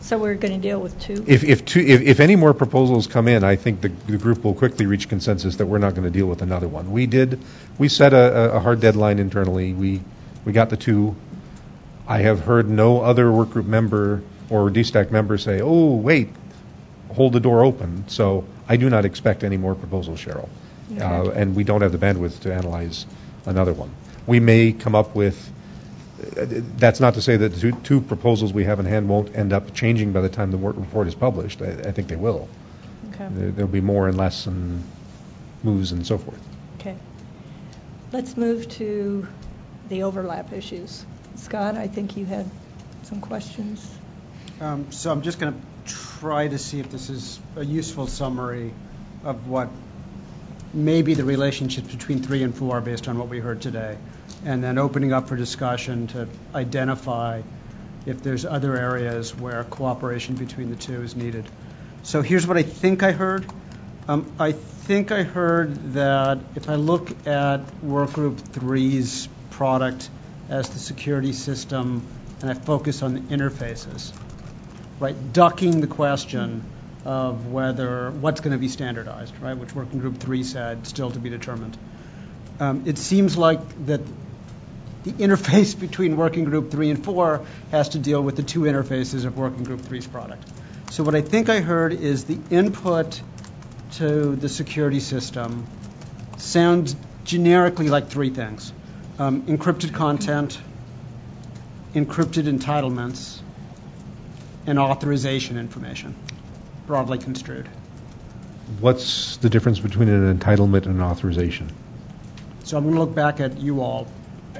So we're going to deal with two? If any more proposals come in, I think the group will quickly reach consensus that we're not going to deal with another one. We set a hard deadline internally. We got the two. I have heard no other workgroup member or DSTAC member say, oh, wait, hold the door open. So I do not expect any more proposals, Cheryl. Okay. And we don't have the bandwidth to analyze another one. We may come up with that's not to say that the two proposals we have in hand won't end up changing by the time the report is published. I think they will. Okay. There'll be more and less and moves and so forth. Okay. Let's move to the overlap issues. Scott, I think you had some questions. So I'm just going to try to see if this is a useful summary of what may be the relationships between 3 and 4 based on what we heard today, and then opening up for discussion to identify if there's other areas where cooperation between the two is needed. So here's what I think I heard. I think I heard that if I look at Workgroup 3's product as the security system and I focus on the interfaces, right, ducking the question of what's going to be standardized, right, which Working Group 3 said still to be determined. It seems like that the interface between Working Group 3 and 4 has to deal with the two interfaces of Working Group 3's product. So what I think I heard is the input to the security system sounds generically like 3 things. Encrypted content, encrypted entitlements, and authorization information, broadly construed. What's the difference between an entitlement and an authorization? So I'm going to look back at you all.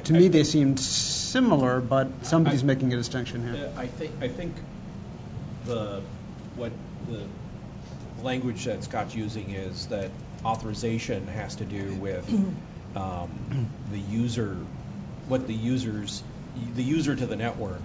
To me, they seemed similar, but somebody's making a distinction here. I think what the language that Scott's using is that authorization has to do with the user, what the user to the network,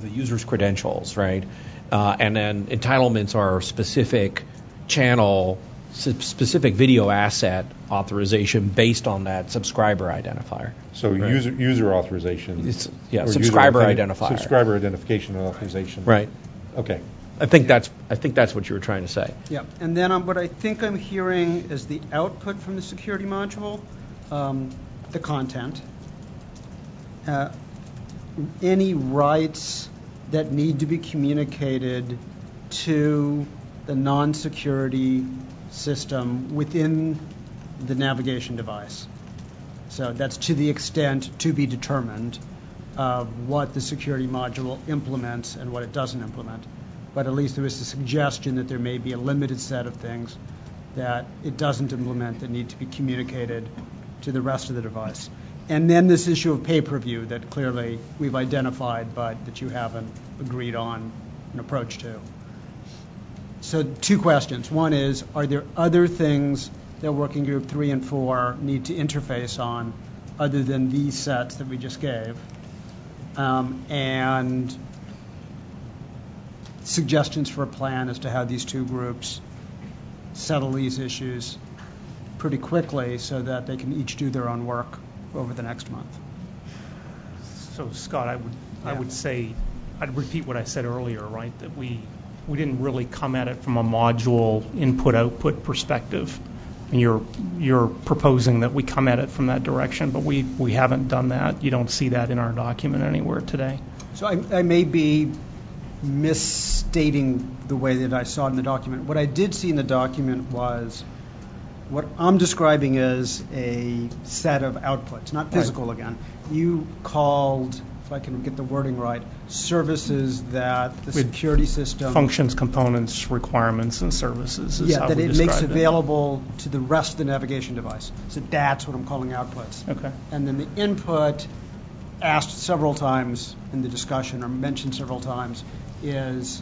the user's credentials, right? And then entitlements are specific channel, specific video asset authorization based on that subscriber identifier. So right? user authorization. Subscriber identifier. Subscriber identification and authorization. Right. Okay. I think that's what you were trying to say. Yeah, and then what I think I'm hearing is the output from the security module, the content, any rights that need to be communicated to the non-security system within the navigation device. So that's to the extent to be determined of what the security module implements and what it doesn't implement. But at least there is a suggestion that there may be a limited set of things that it doesn't implement that need to be communicated to the rest of the device. And then this issue of pay-per-view that clearly we've identified but that you haven't agreed on an approach to. So 2 questions. One is, are there other things that Working Group 3 and 4 need to interface on other than these sets that we just gave? And suggestions for a plan as to how these 2 groups settle these issues pretty quickly so that they can each do their own work over the next month. So Scott, I would say, I'd repeat what I said earlier, right, that we didn't really come at it from a module input-output perspective. And you're proposing that we come at it from that direction, but we haven't done that. You don't see that in our document anywhere today. So I may be misstating the way that I saw it in the document. What I did see in the document was what I'm describing as a set of outputs, not physical again. You called, if I can get the wording right, services that the security system... Functions, components, requirements, and services is how we describe it. Yeah, that it makes available to the rest of the navigation device. So that's what I'm calling outputs. Okay. And then the input, asked several times in the discussion or mentioned several times, is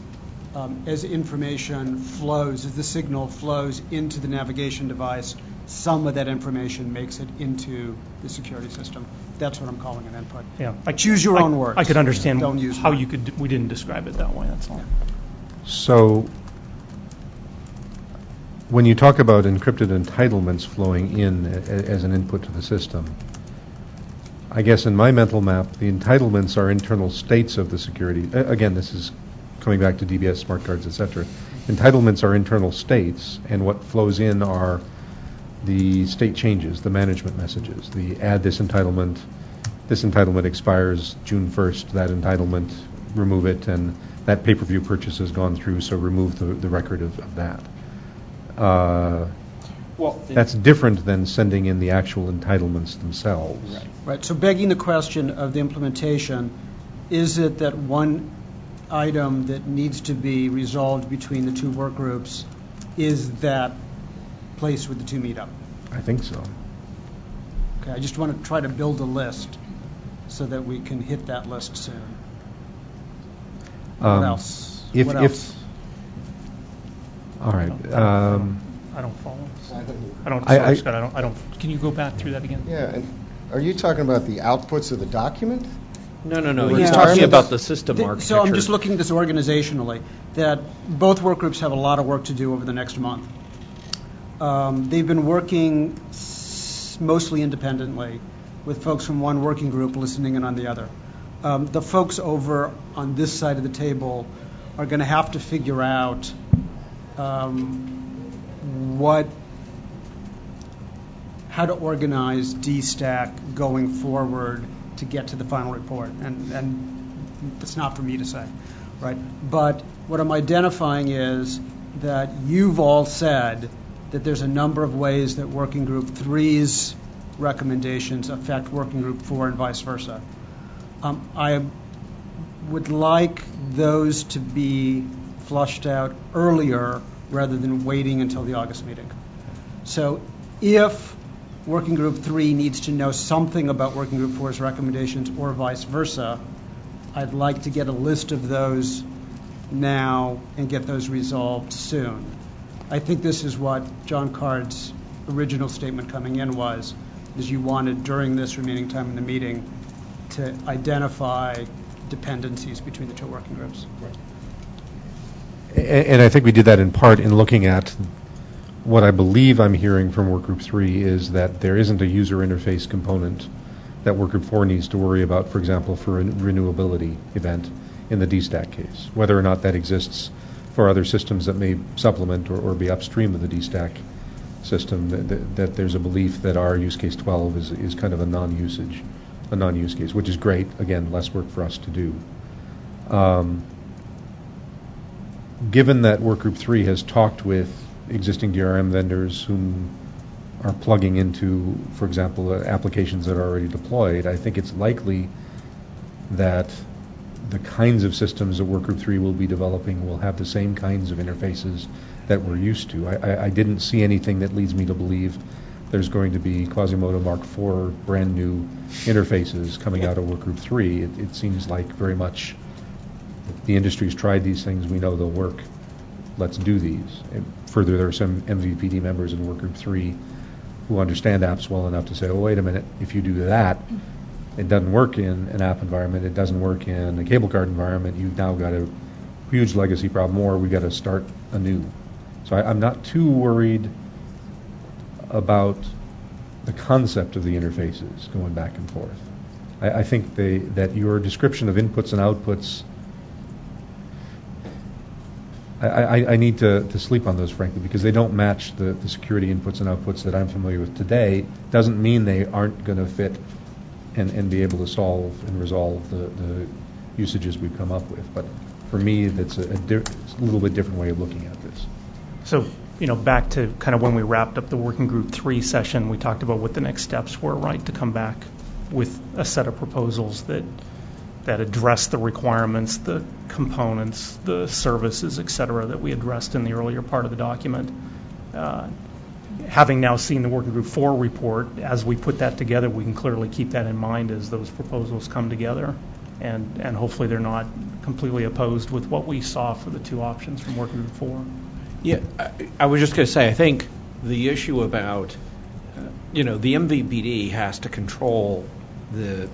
as information flows, as the signal flows into the navigation device, some of that information makes it into the security system. That's what I'm calling an input. Yeah. Choose your own words. I could understand Don't use how mine. we didn't describe it that way, that's all. So when you talk about encrypted entitlements flowing in as an input to the system, I guess in my mental map, the entitlements are internal states of the security. Again, this is coming back to DBS, smart cards, etc. Entitlements are internal states, and what flows in are the state changes, the management messages, the add this entitlement expires June 1st, that entitlement, remove it, and that pay-per-view purchase has gone through, so remove the record of that. That's different than sending in the actual entitlements themselves. Right. So begging the question of the implementation, is it that one item that needs to be resolved between the 2 work groups is that place where the 2 meet up? I think so. Okay, I just want to try to build a list so that we can hit that list soon. What else? What else? All right. I don't follow. Sorry, Scott. I don't. Can you go back through that again? Yeah. And are you talking about the outputs of the document? No. He's talking about the system architecture. So I'm just looking at this organizationally, that both work groups have a lot of work to do over the next month. They've been working mostly independently, with folks from one working group listening in on the other. The folks over on this side of the table are going to have to figure out how to organize DStack going forward to get to the final report, and it's not for me to say, right? But what I'm identifying is that you've all said that there's a number of ways that Working Group 3's recommendations affect Working Group 4 and vice versa. I would like those to be flushed out earlier rather than waiting until the August meeting. So if Working Group 3 needs to know something about Working Group 4's recommendations or vice versa, I'd like to get a list of those now and get those resolved soon. I think this is what John Card's original statement coming in was, is you wanted during this remaining time in the meeting to identify dependencies between the two working groups. And I think we did that in part in looking at what I believe I'm hearing from Workgroup 3 is that there isn't a user interface component that Workgroup 4 needs to worry about, for example, for a renewability event in the DStack case, whether or not that exists for other systems that may supplement or be upstream of the DStack system, that there's a belief that our use case 12 is kind of a non-use case, which is great. Again, less work for us to do. Given that Workgroup 3 has talked with existing DRM vendors whom are plugging into, for example, applications that are already deployed, I think it's likely that the kinds of systems that Workgroup 3 will be developing will have the same kinds of interfaces that we're used to. I didn't see anything that leads me to believe there's going to be Quasimodo Mark IV brand new interfaces coming out of Workgroup 3. It seems like very much the industry's tried these things, we know they'll work, let's do these. And further, there are some MVPD members in Workgroup 3 who understand apps well enough to say, oh, wait a minute, if you do that, it doesn't work in an app environment, it doesn't work in a cable card environment, you've now got a huge legacy problem, or we've got to start anew. So I'm not too worried about the concept of the interfaces going back and forth. I think that your description of inputs and outputs, I need to sleep on those, frankly, because they don't match the security inputs and outputs that I'm familiar with today. Doesn't mean they aren't going to fit and be able to solve and resolve the usages we've come up with. But for me, it's a little bit different way of looking at this. So, back to kind of when we wrapped up the Working Group 3 session, we talked about what the next steps were, right, to come back with a set of proposals that address the requirements, the components, the services, et cetera, that we addressed in the earlier part of the document. Having now seen the Working Group 4 report, as we put that together, we can clearly keep that in mind as those proposals come together. And hopefully they're not completely opposed with what we saw for the two options from Working Group 4. Yeah, I was just going to say, I think the issue about, the MVPD has to control the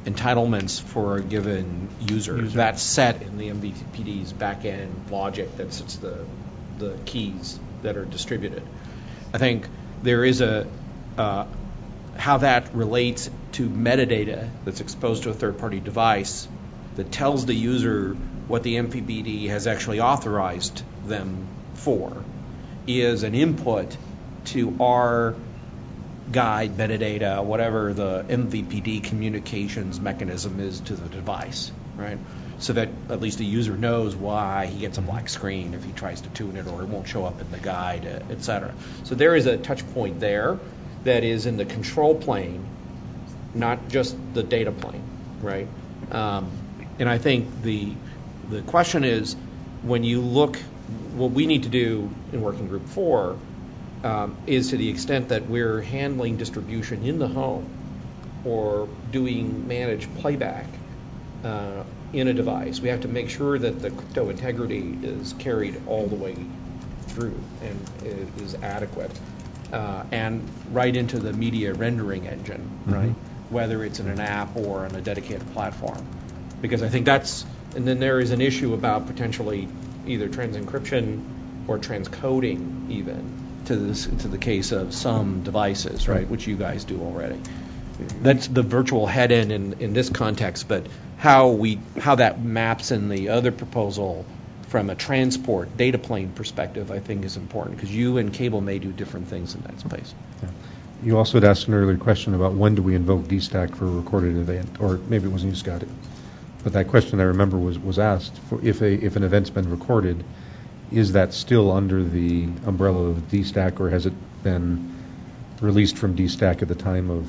entitlements for a given user. That's set in the MVPD's back-end logic that sets the keys that are distributed. I think there is how that relates to metadata that's exposed to a third-party device that tells the user what the MVPD has actually authorized them for is an input to our guide metadata, whatever the MVPD communications mechanism is to the device, right? So that at least the user knows why he gets a black screen if he tries to tune it, or it won't show up in the guide, et cetera. So there is a touch point there that is in the control plane, not just the data plane, right? And I think the question is, when you look, what we need to do in Working Group 4, is to the extent that we're handling distribution in the home or doing managed playback in a device, we have to make sure that the crypto integrity is carried all the way through and is adequate. And right into the media rendering engine, right? Whether it's in an app or on a dedicated platform. Because I think and then there is an issue about potentially either transencryption or transcoding even to the case of some devices, right, which you guys do already. That's the virtual head-end in this context, but how that maps in the other proposal from a transport data plane perspective, I think is important, because you and cable may do different things in that space. Yeah. You also had asked an earlier question about when do we invoke DStack for a recorded event, or maybe it wasn't you, Scott. But that question I remember was asked, if an event's been recorded, is that still under the umbrella of DStack, or has it been released from DStack at the time of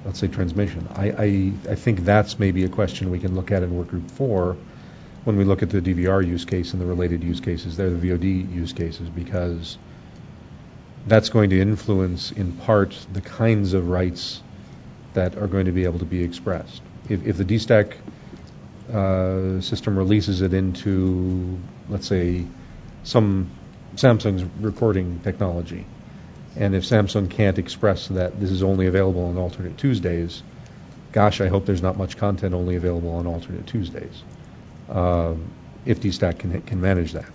let's say, transmission? I think that's maybe a question we can look at in Workgroup 4 when we look at the DVR use case and the related use cases. They're the VOD use cases, because that's going to influence, in part, the kinds of rights that are going to be able to be expressed. If the DStack system releases it into, let's say, some Samsung's recording technology, and if Samsung can't express that this is only available on alternate Tuesdays, gosh, I hope there's not much content only available on alternate Tuesdays. If DStack can manage that.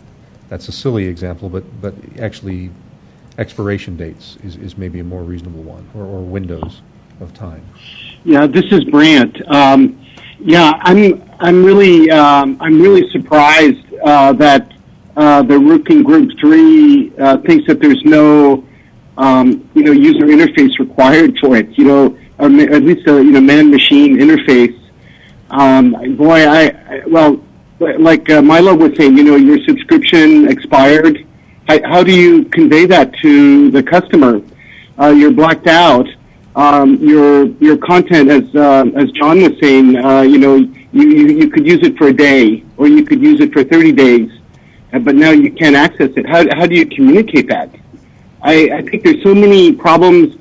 That's a silly example, but actually expiration dates is maybe a more reasonable one, or windows of time. Yeah, this is Brant. I'm really surprised that the Working Group 3 thinks that there's no user interface required for it. Or at least a man-machine interface. Like Milo was saying, your subscription expired. How do you convey that to the customer? You're blacked out. Your content, as John was saying, you could use it for a day, or you could use it for 30 days, but now you can't access it. How do you communicate that? I think there's so many problems,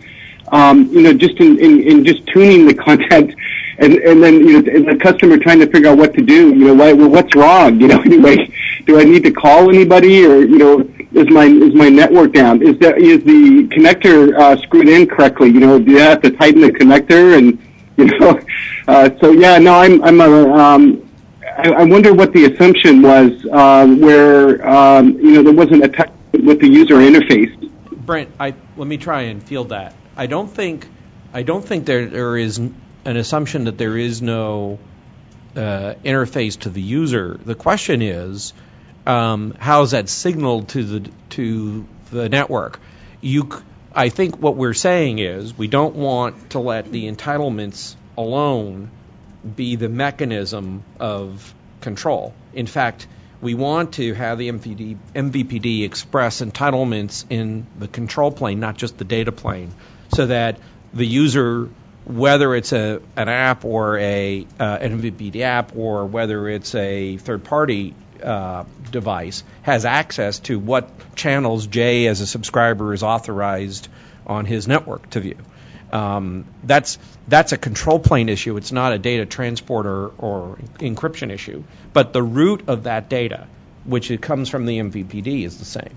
just in just tuning the content, and then the customer trying to figure out what to do. What's wrong? Anyway, do I need to call anybody, or is my network down? Is the connector screwed in correctly? Do you have to tighten the connector? And I wonder what the assumption was where there wasn't a tech with the user interface. Brent, let me try and field that. I don't think there is an assumption that there is no interface to the user. The question is, how is that signaled to the network? I think what we're saying is we don't want to let the entitlements alone be the mechanism of control. In fact, we want to have the MVPD express entitlements in the control plane, not just the data plane, so that the user, whether it's an app or an MVPD app, or whether it's a third-party device, has access to what channels Jay as a subscriber is authorized on his network to view. That's a control plane issue. It's not a data transport or encryption issue. But the root of that data, which it comes from the MVPD, is the same.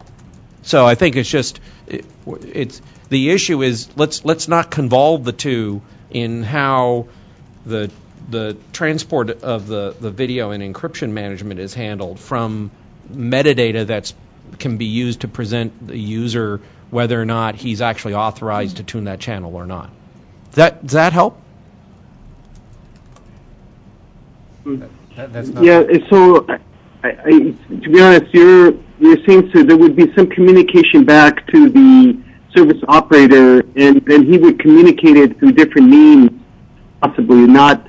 So I think it's just the issue is let's not convolve the two in how the transport of the video and encryption management is handled from metadata that can be used to present the user whether or not he's actually authorized to tune that channel or not. Does that help? That's not so to be honest, you're saying so there would be some communication back to the service operator, and he would communicate it through different means, possibly not.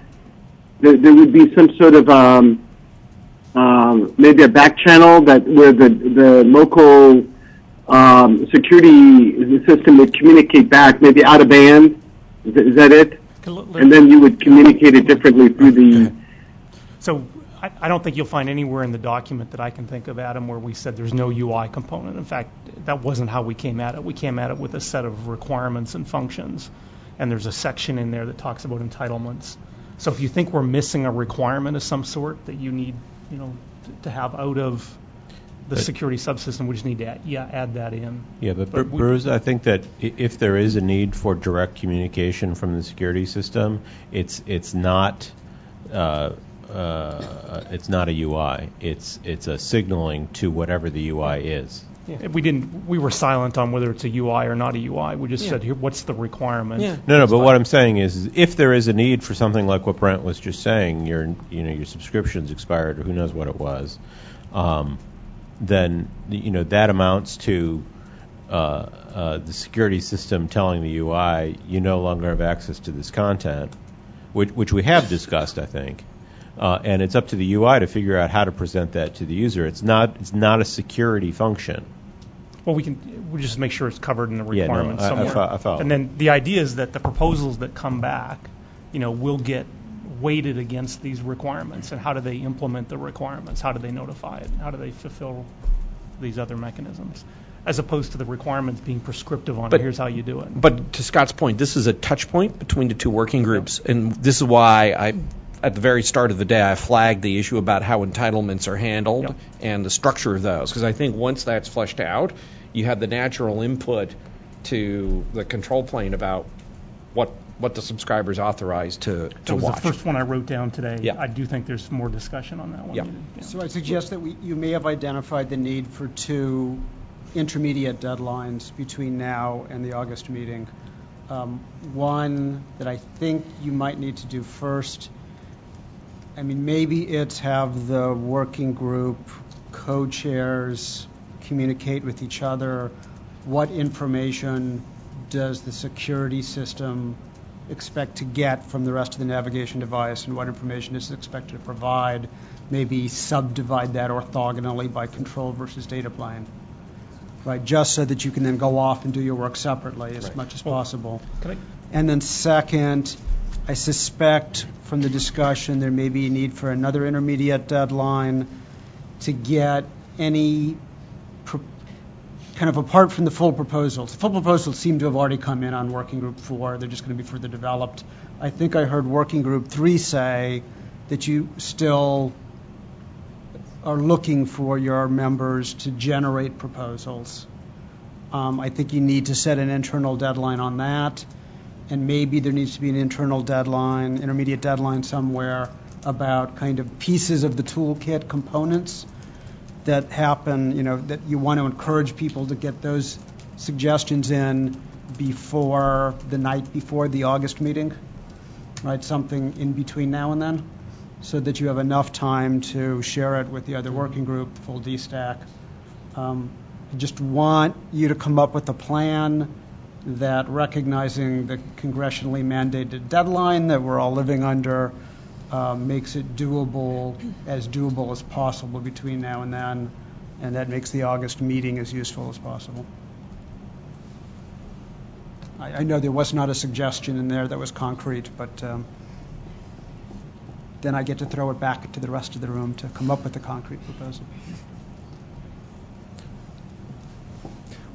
There would be some sort of maybe a back channel where the local security system would communicate back, maybe out of band. Is that it? And then you would communicate it differently through the. So I don't think you'll find anywhere in the document that I can think of, Adam, where we said there's no UI component. In fact, that wasn't how we came at it. We came at it with a set of requirements and functions, and there's a section in there that talks about entitlements. So if you think we're missing a requirement of some sort that you need, to have out of the security subsystem, we just need to add that in. Yeah, but Bruce, I think that if there is a need for direct communication from the security system, it's not a UI. It's a signaling to whatever the UI is. Yeah. We were silent on whether it's a UI or not a UI. We just said, here, what's the requirement? Yeah. No, but what I'm saying is if there is a need for something like what Brent was just saying, your subscription's expired or who knows what it was, then that amounts to the security system telling the UI you no longer have access to this content, which we have discussed, I think. And it's up to the UI to figure out how to present that to the user. It's not a security function. Well, we'll just make sure it's covered in the requirements somewhere. I follow. And then the idea is that the proposals that come back, will get weighted against these requirements. And how do they implement the requirements? How do they notify it? How do they fulfill these other mechanisms? As opposed to the requirements being prescriptive on here's how you do it. But to Scott's point, this is a touch point between the two working groups. And this is why at the very start of the day, I flagged the issue about how entitlements are handled and the structure of those. Because I think once that's fleshed out, you have the natural input to the control plane about what the subscriber's authorized to watch. That was the first one I wrote down today. Yeah. I do think there's more discussion on that one. Yeah. So I suggest that you may have identified the need for 2 intermediate deadlines between now and the August meeting. One that I think you might need to do first, maybe it's have the working group co-chairs communicate with each other. What information does the security system expect to get from the rest of the navigation device, and what information is it expected to provide? Maybe subdivide that orthogonally by control versus data plane. Right, just so that you can then go off and do your work separately as much as possible. And then second, I suspect from the discussion there may be a need for another intermediate deadline to get any kind of apart from the full proposals. The full proposals seem to have already come in on Working Group 4. They're just going to be further developed. I think I heard Working Group 3 say that you still are looking for your members to generate proposals. I think you need to set an internal deadline on that, and maybe there needs to be an internal deadline, intermediate deadline somewhere about kind of pieces of the toolkit components that happen, that you want to encourage people to get those suggestions in before the night before the August meeting, right? Something in between now and then, so that you have enough time to share it with the other working group, full DStack. I just want you to come up with a plan that, recognizing the congressionally mandated deadline that we're all living under, makes it doable as possible between now and then, and that makes the August meeting as useful as possible. I know there was not a suggestion in there that was concrete, but then I get to throw it back to the rest of the room to come up with a concrete proposal.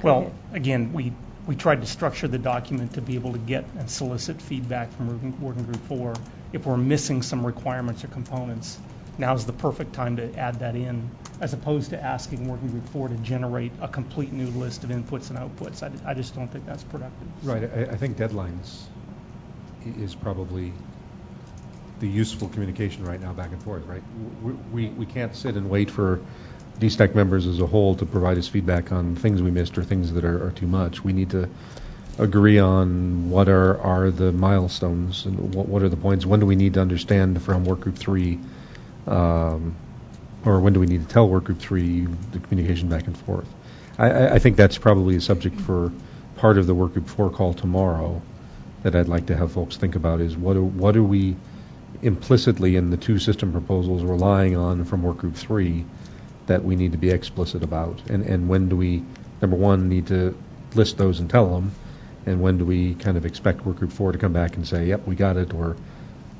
Well, again, we tried to structure the document to be able to get and solicit feedback from Working Group 4. If we're missing some requirements or components, now's the perfect time to add that in, as opposed to asking Working Group 4 to generate a complete new list of inputs and outputs. I just don't think that's productive. Right. I think deadlines is probably the useful communication right now back and forth, right? We can't sit and wait for DStack members as a whole to provide us feedback on things we missed or things that are too much. We need to agree on what are the milestones and what are the points. When do we need to understand from Workgroup 3, or when do we need to tell Workgroup 3 the communication back and forth? I think that's probably a subject for part of the Workgroup 4 call tomorrow that I'd like to have folks think about is what are we implicitly in the 2 system proposals relying on from Workgroup 3 that we need to be explicit about, and when do we, number one, need to list those and tell them, and when do we kind of expect Workgroup 4 to come back and say, yep, we got it, or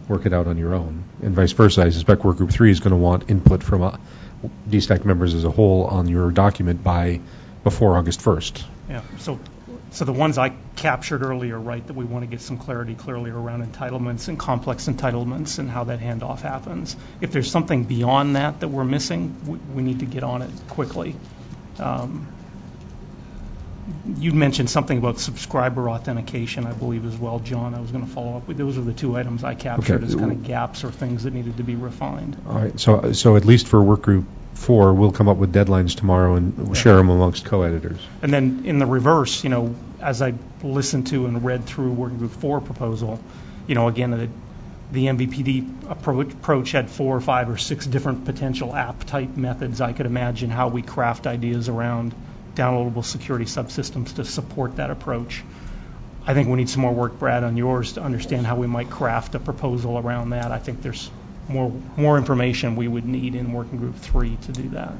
work it out on your own, and vice versa. I suspect Workgroup 3 is going to want input from DSTAC members as a whole on your document before August 1st. Yeah. So the ones I captured earlier, right, that we want to get some clarity clearly around entitlements and complex entitlements and how that handoff happens. If there's something beyond that we're missing, we need to get on it quickly. You mentioned something about subscriber authentication, I believe, as well, John. I was going to follow up with those. Are the two items I captured as kind of gaps or things that needed to be refined. All right. So at least for Workgroup 4, we'll come up with deadlines tomorrow and share them amongst co-editors. And then in the reverse, as I listened to and read through Workgroup 4 proposal, again, the MVPD approach had 4 or 5 or 6 different potential app type methods. I could imagine how we craft ideas around downloadable security subsystems to support that approach. I think we need some more work, Brad, on yours to understand how we might craft a proposal around that. I think there's more information we would need in Working Group 3 to do that.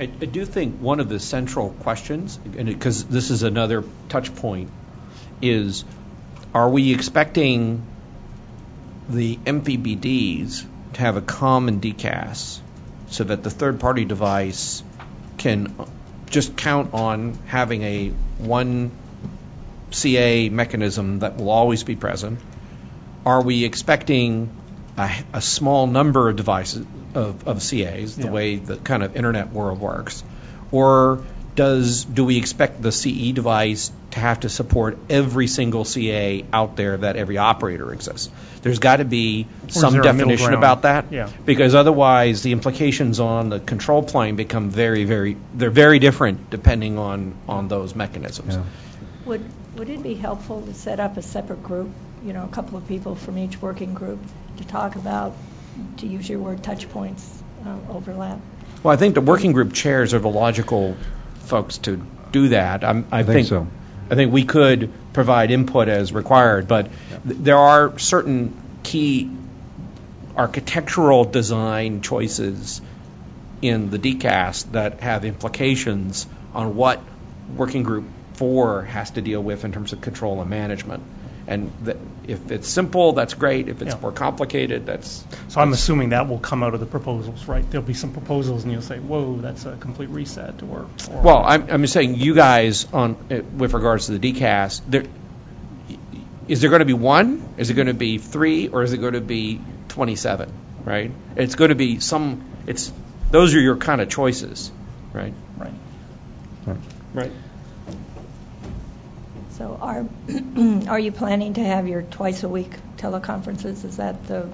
I do think one of the central questions, because this is another touch point, is are we expecting the MVPDs to have a common DCAS so that the third-party device can just count on having a one CA mechanism that will always be present? Are we expecting a small number of devices of CAs, the way the kind of internet world works, or do we expect the CE device to have to support every single CA out there that every operator exists? There's got to be some definition about that, because otherwise the implications on the control plane become they're very different depending on those mechanisms. Yeah. Would it be helpful to set up a separate group, a couple of people from each working group to talk about, to use your word, touch points, overlap? Well, I think the working group chairs are the logical folks to do that. I think so. I think we could provide input as required, but there are certain key architectural design choices in the DCAS that have implications on what Working Group 4 has to deal with in terms of control and management. And if it's simple, that's great. If it's more complicated, that's... So I'm assuming that will come out of the proposals, right? There'll be some proposals, and you'll say, whoa, that's a complete reset. Or well, I'm just saying, you guys, with regards to the DCAS, is there going to be 1? Is it going to be 3? Or is it going to be 27, right? It's going to be those are your kind of choices, right? Right. So are you planning to have your twice-a-week teleconferences? Is that the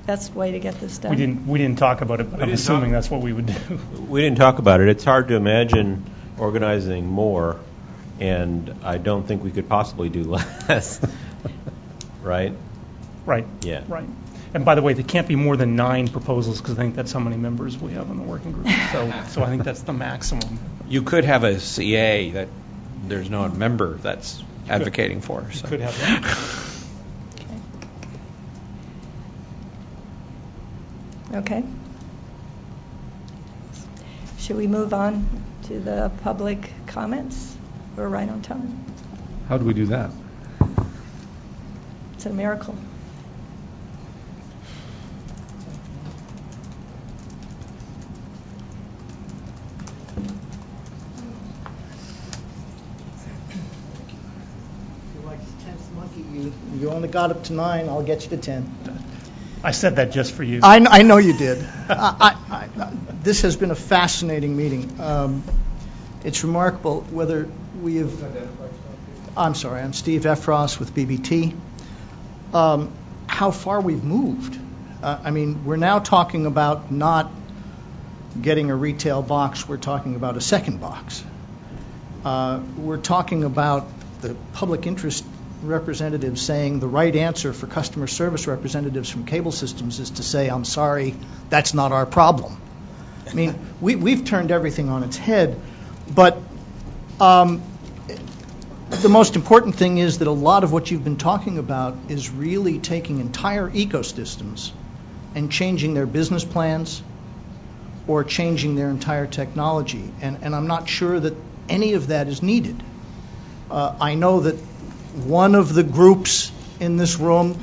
best way to get this done? We didn't talk about it, but I'm assuming that's what we would do. We didn't talk about it. It's hard to imagine organizing more, and I don't think we could possibly do less. Right? Right. Yeah. Right. And by the way, there can't be more than 9 proposals, because I think that's how many members we have in the working group. So I think that's the maximum. You could have a CA that there's no member that's advocating for. So. Could have that. Okay. Should we move on to the public comments? We're right on time. How do we do that? It's a miracle. You only got up to 9. I'll get you to 10. I said that just for you. I know you did. This has been a fascinating meeting. It's remarkable whether we have. I'm sorry. I'm Steve Efros with BBT. How far we've moved. I mean, we're now talking about not getting a retail box. We're talking about a second box. We're talking about the public interest representatives saying the right answer for customer service representatives from cable systems is to say, I'm sorry, that's not our problem. I mean, we've turned everything on its head, but the most important thing is that a lot of what you've been talking about is really taking entire ecosystems and changing their business plans or changing their entire technology, and I'm not sure that any of that is needed. I know that one of the groups in this room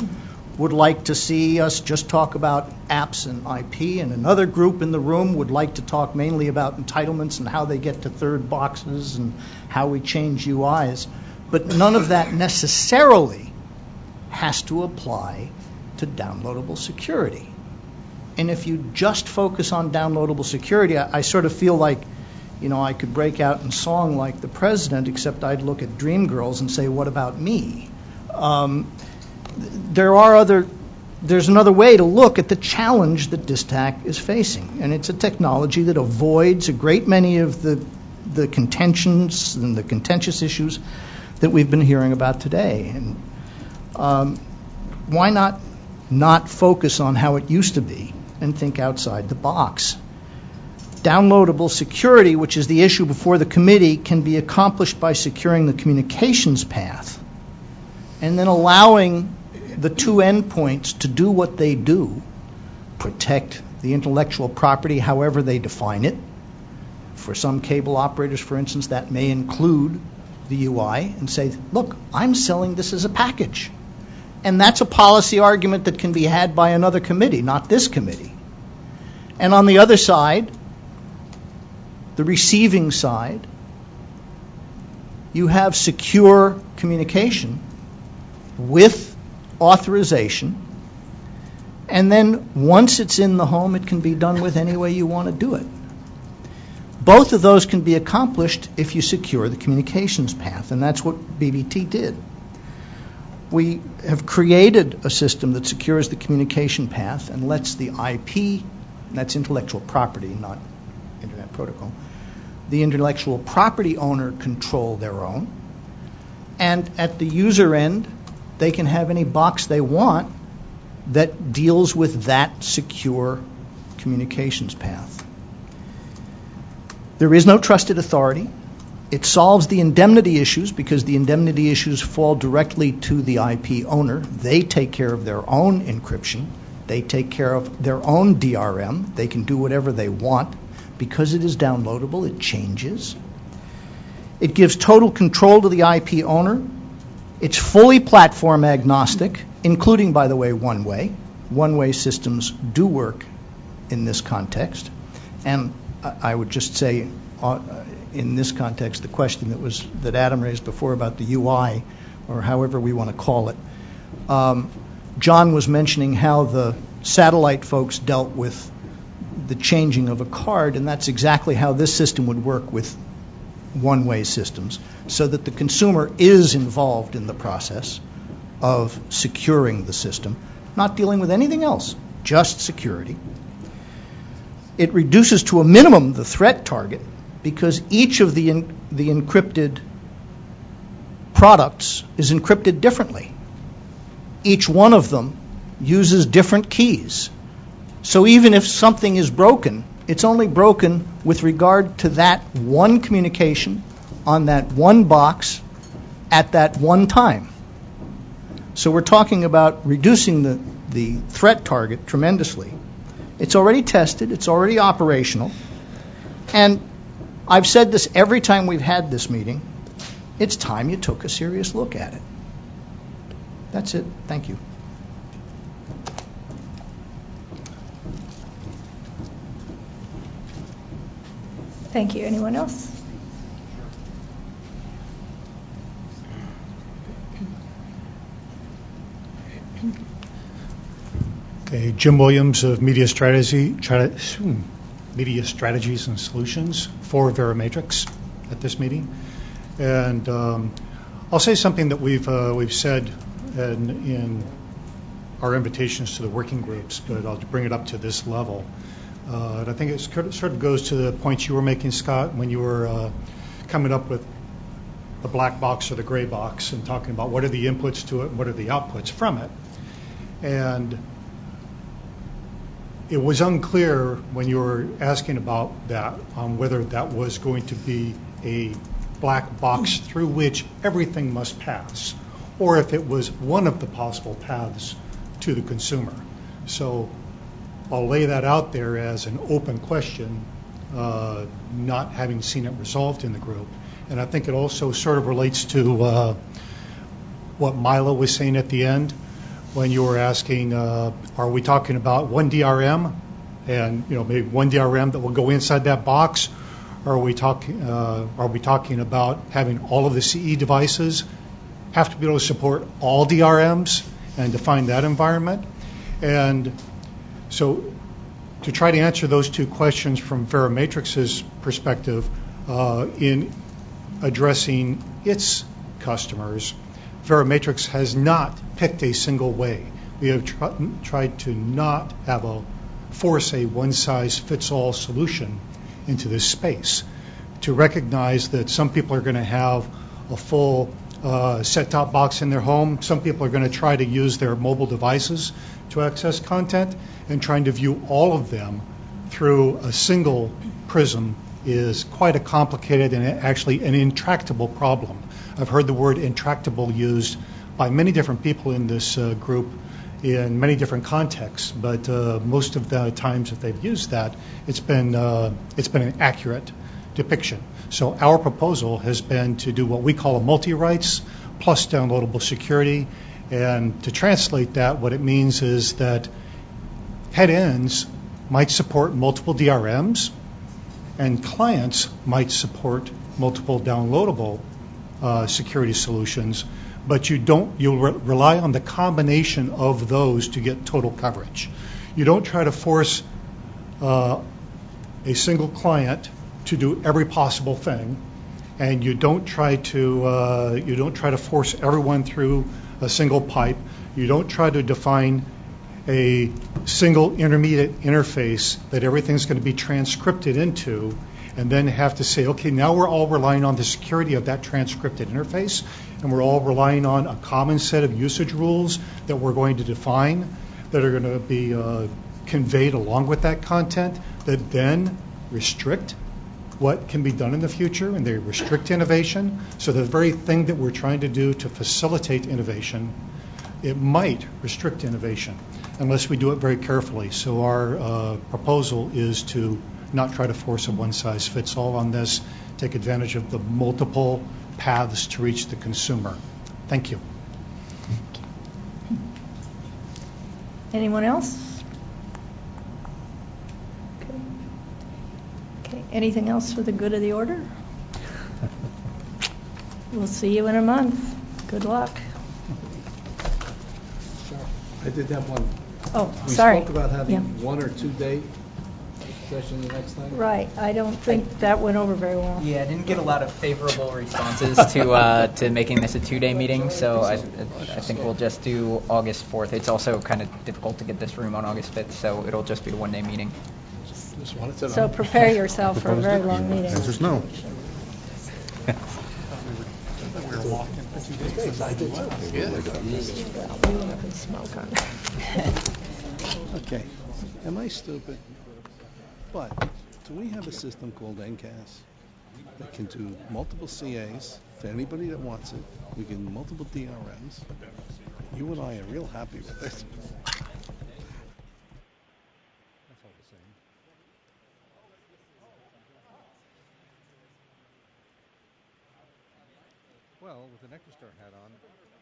would like to see us just talk about apps and IP, and another group in the room would like to talk mainly about entitlements and how they get to third boxes and how we change UIs. But none of that necessarily has to apply to downloadable security. And if you just focus on downloadable security, I sort of feel like, I could break out in song like the president, except I'd look at Dreamgirls and say, what about me? There's another way to look at the challenge that DISTAC is facing, and it's a technology that avoids a great many of the contentions and the contentious issues that we've been hearing about today. And why not focus on how it used to be and think outside the box? Downloadable security, which is the issue before the committee, can be accomplished by securing the communications path and then allowing the two endpoints to do what they do, protect the intellectual property however they define it. For some cable operators, for instance, that may include the UI, and say, look, I'm selling this as a package. And that's a policy argument that can be had by another committee, not this committee. And on the other side, the receiving side, you have secure communication with authorization, and then once it's in the home, it can be done with any way you want to do it. Both of those can be accomplished if you secure the communications path, and that's what BBT did. We have created a system that secures the communication path and lets the IP, that's intellectual property, not Internet Protocol, the intellectual property owner control their own. And at the user end, they can have any box they want that deals with that secure communications path. There is no trusted authority. It solves the indemnity issues because the indemnity issues fall directly to the IP owner. They take care of their own encryption. They take care of their own DRM. They can do whatever they want. Because it is downloadable, it changes. It gives total control to the IP owner. It's fully platform agnostic, including, by the way, one-way. One-way systems do work in this context. And I would just say, in this context, the question that Adam raised before about the UI, or however we want to call it, John was mentioning how the satellite folks dealt with the changing of a card, and that's exactly how this system would work with one-way systems, so that the consumer is involved in the process of securing the system, not dealing with anything else, just security. It reduces to a minimum the threat target because each of the encrypted products is encrypted differently. Each one of them uses different keys. So even if something is broken, it's only broken with regard to that one communication on that one box at that one time. So we're talking about reducing the threat target tremendously. It's already tested. It's already operational. And I've said this every time we've had this meeting. It's time you took a serious look at it. That's it. Thank you. Thank you. Anyone else? Okay, Jim Williams of Media Strategies and Solutions for Verimatrix at this meeting, and I'll say something that we've said in our invitations to the working groups, but I'll bring it up to this level. And I think it sort of goes to the points you were making, Scott, when you were coming up with the black box or the gray box and talking about what are the inputs to it and what are the outputs from it. And it was unclear when you were asking about that on whether that was going to be a black box through which everything must pass, or if it was one of the possible paths to the consumer. So I'll lay that out there as an open question, not having seen it resolved in the group. And I think it also sort of relates to what Milo was saying at the end when you were asking, are we talking about one DRM and maybe one DRM that will go inside that box? Or are we talking about having all of the CE devices have to be able to support all DRMs and define that environment? And so to try to answer those two questions from Verimatrix's perspective in addressing its customers, Verimatrix has not picked a single way. We have tried to not force a one-size-fits-all solution into this space, to recognize that some people are going to have a full set-top box in their home. Some people are going to try to use their mobile devices to access content, and trying to view all of them through a single prism is quite a complicated and actually an intractable problem. I've heard the word intractable used by many different people in this group in many different contexts, but most of the times that they've used that, it's been an accurate depiction. So our proposal has been to do what we call a multi-rights plus downloadable security, and to translate that, what it means is that head-ends might support multiple DRMs, and clients might support multiple downloadable security solutions, but you'll rely on the combination of those to get total coverage. You don't try to force a single client to do every possible thing, and you don't try to force everyone through a single pipe. You don't try to define a single intermediate interface that everything's going to be transcripted into, and then have to say, okay, now we're all relying on the security of that transcripted interface, and we're all relying on a common set of usage rules that we're going to define that are going to be conveyed along with that content, that then restrict what can be done in the future, and they restrict innovation. So the very thing that we're trying to do to facilitate innovation, it might restrict innovation unless we do it very carefully. So our proposal is to not try to force a one-size-fits-all on this, take advantage of the multiple paths to reach the consumer. Thank you. Anyone else? Okay. Anything else for the good of the order? We'll see you in a month. Good luck. I did have one. Oh, we sorry. We spoke about having 1 or 2 day session the next time. Right. I don't think that went over very well. Yeah, I didn't get a lot of favorable responses to making this a 2-day meeting, so I think we'll just do August 4th. It's also kind of difficult to get this room on August 5th, so it'll just be a 1-day meeting. Just wanted to know. So prepare yourself for a very long meeting. Answer's no. Okay. Am I stupid? But do we have a system called NCAS that can do multiple CAs to anybody that wants it? We can do multiple DRMs. You and I are real happy with it. Well, with an EchoStar hat on,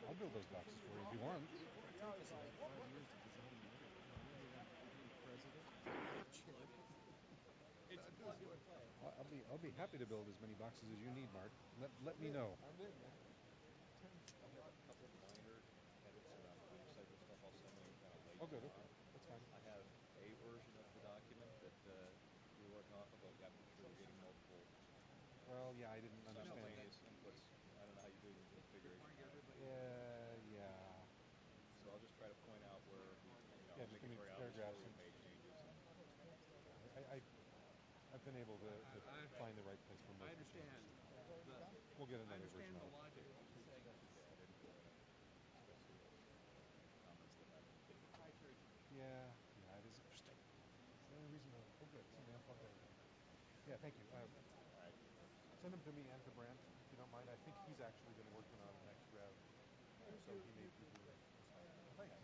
I'll build those boxes for you if you want. I'll be happy to build as many boxes as you need, Mark. Let me know. Oh, good. Okay, that's fine. I have a version of the document that we're working off of. I'm sure we're getting multiple. Well, yeah, I didn't understand. Simultaneous inputs. I don't know how you do it in the configuration. Yeah. So I'll just try to point out where make it very obvious where we made changes. I've been able to find the right place for most. I understand. We'll get another version. I understand the logic. Yeah, it is interesting. The only reason oh good, something else like that. Yeah, thank you. Send them to me and to Brant, if you don't mind. I think he's actually been working on the next rev, so he may be doing it. Thanks.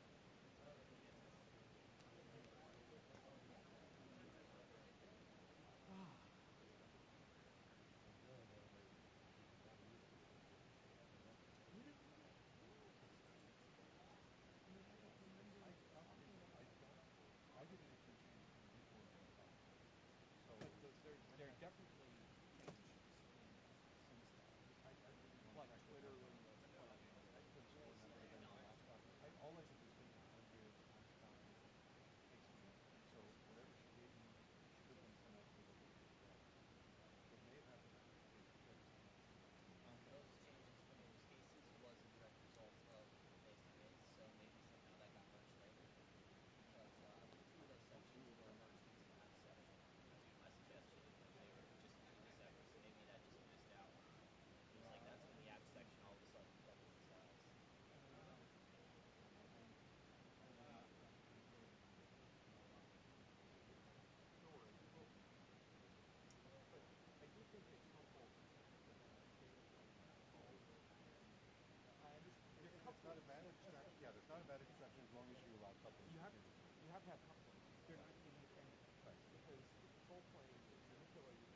not a bad exception as long as you allow coupling. You have to have coupling. They're not independent. Right. Because full plane is manipulated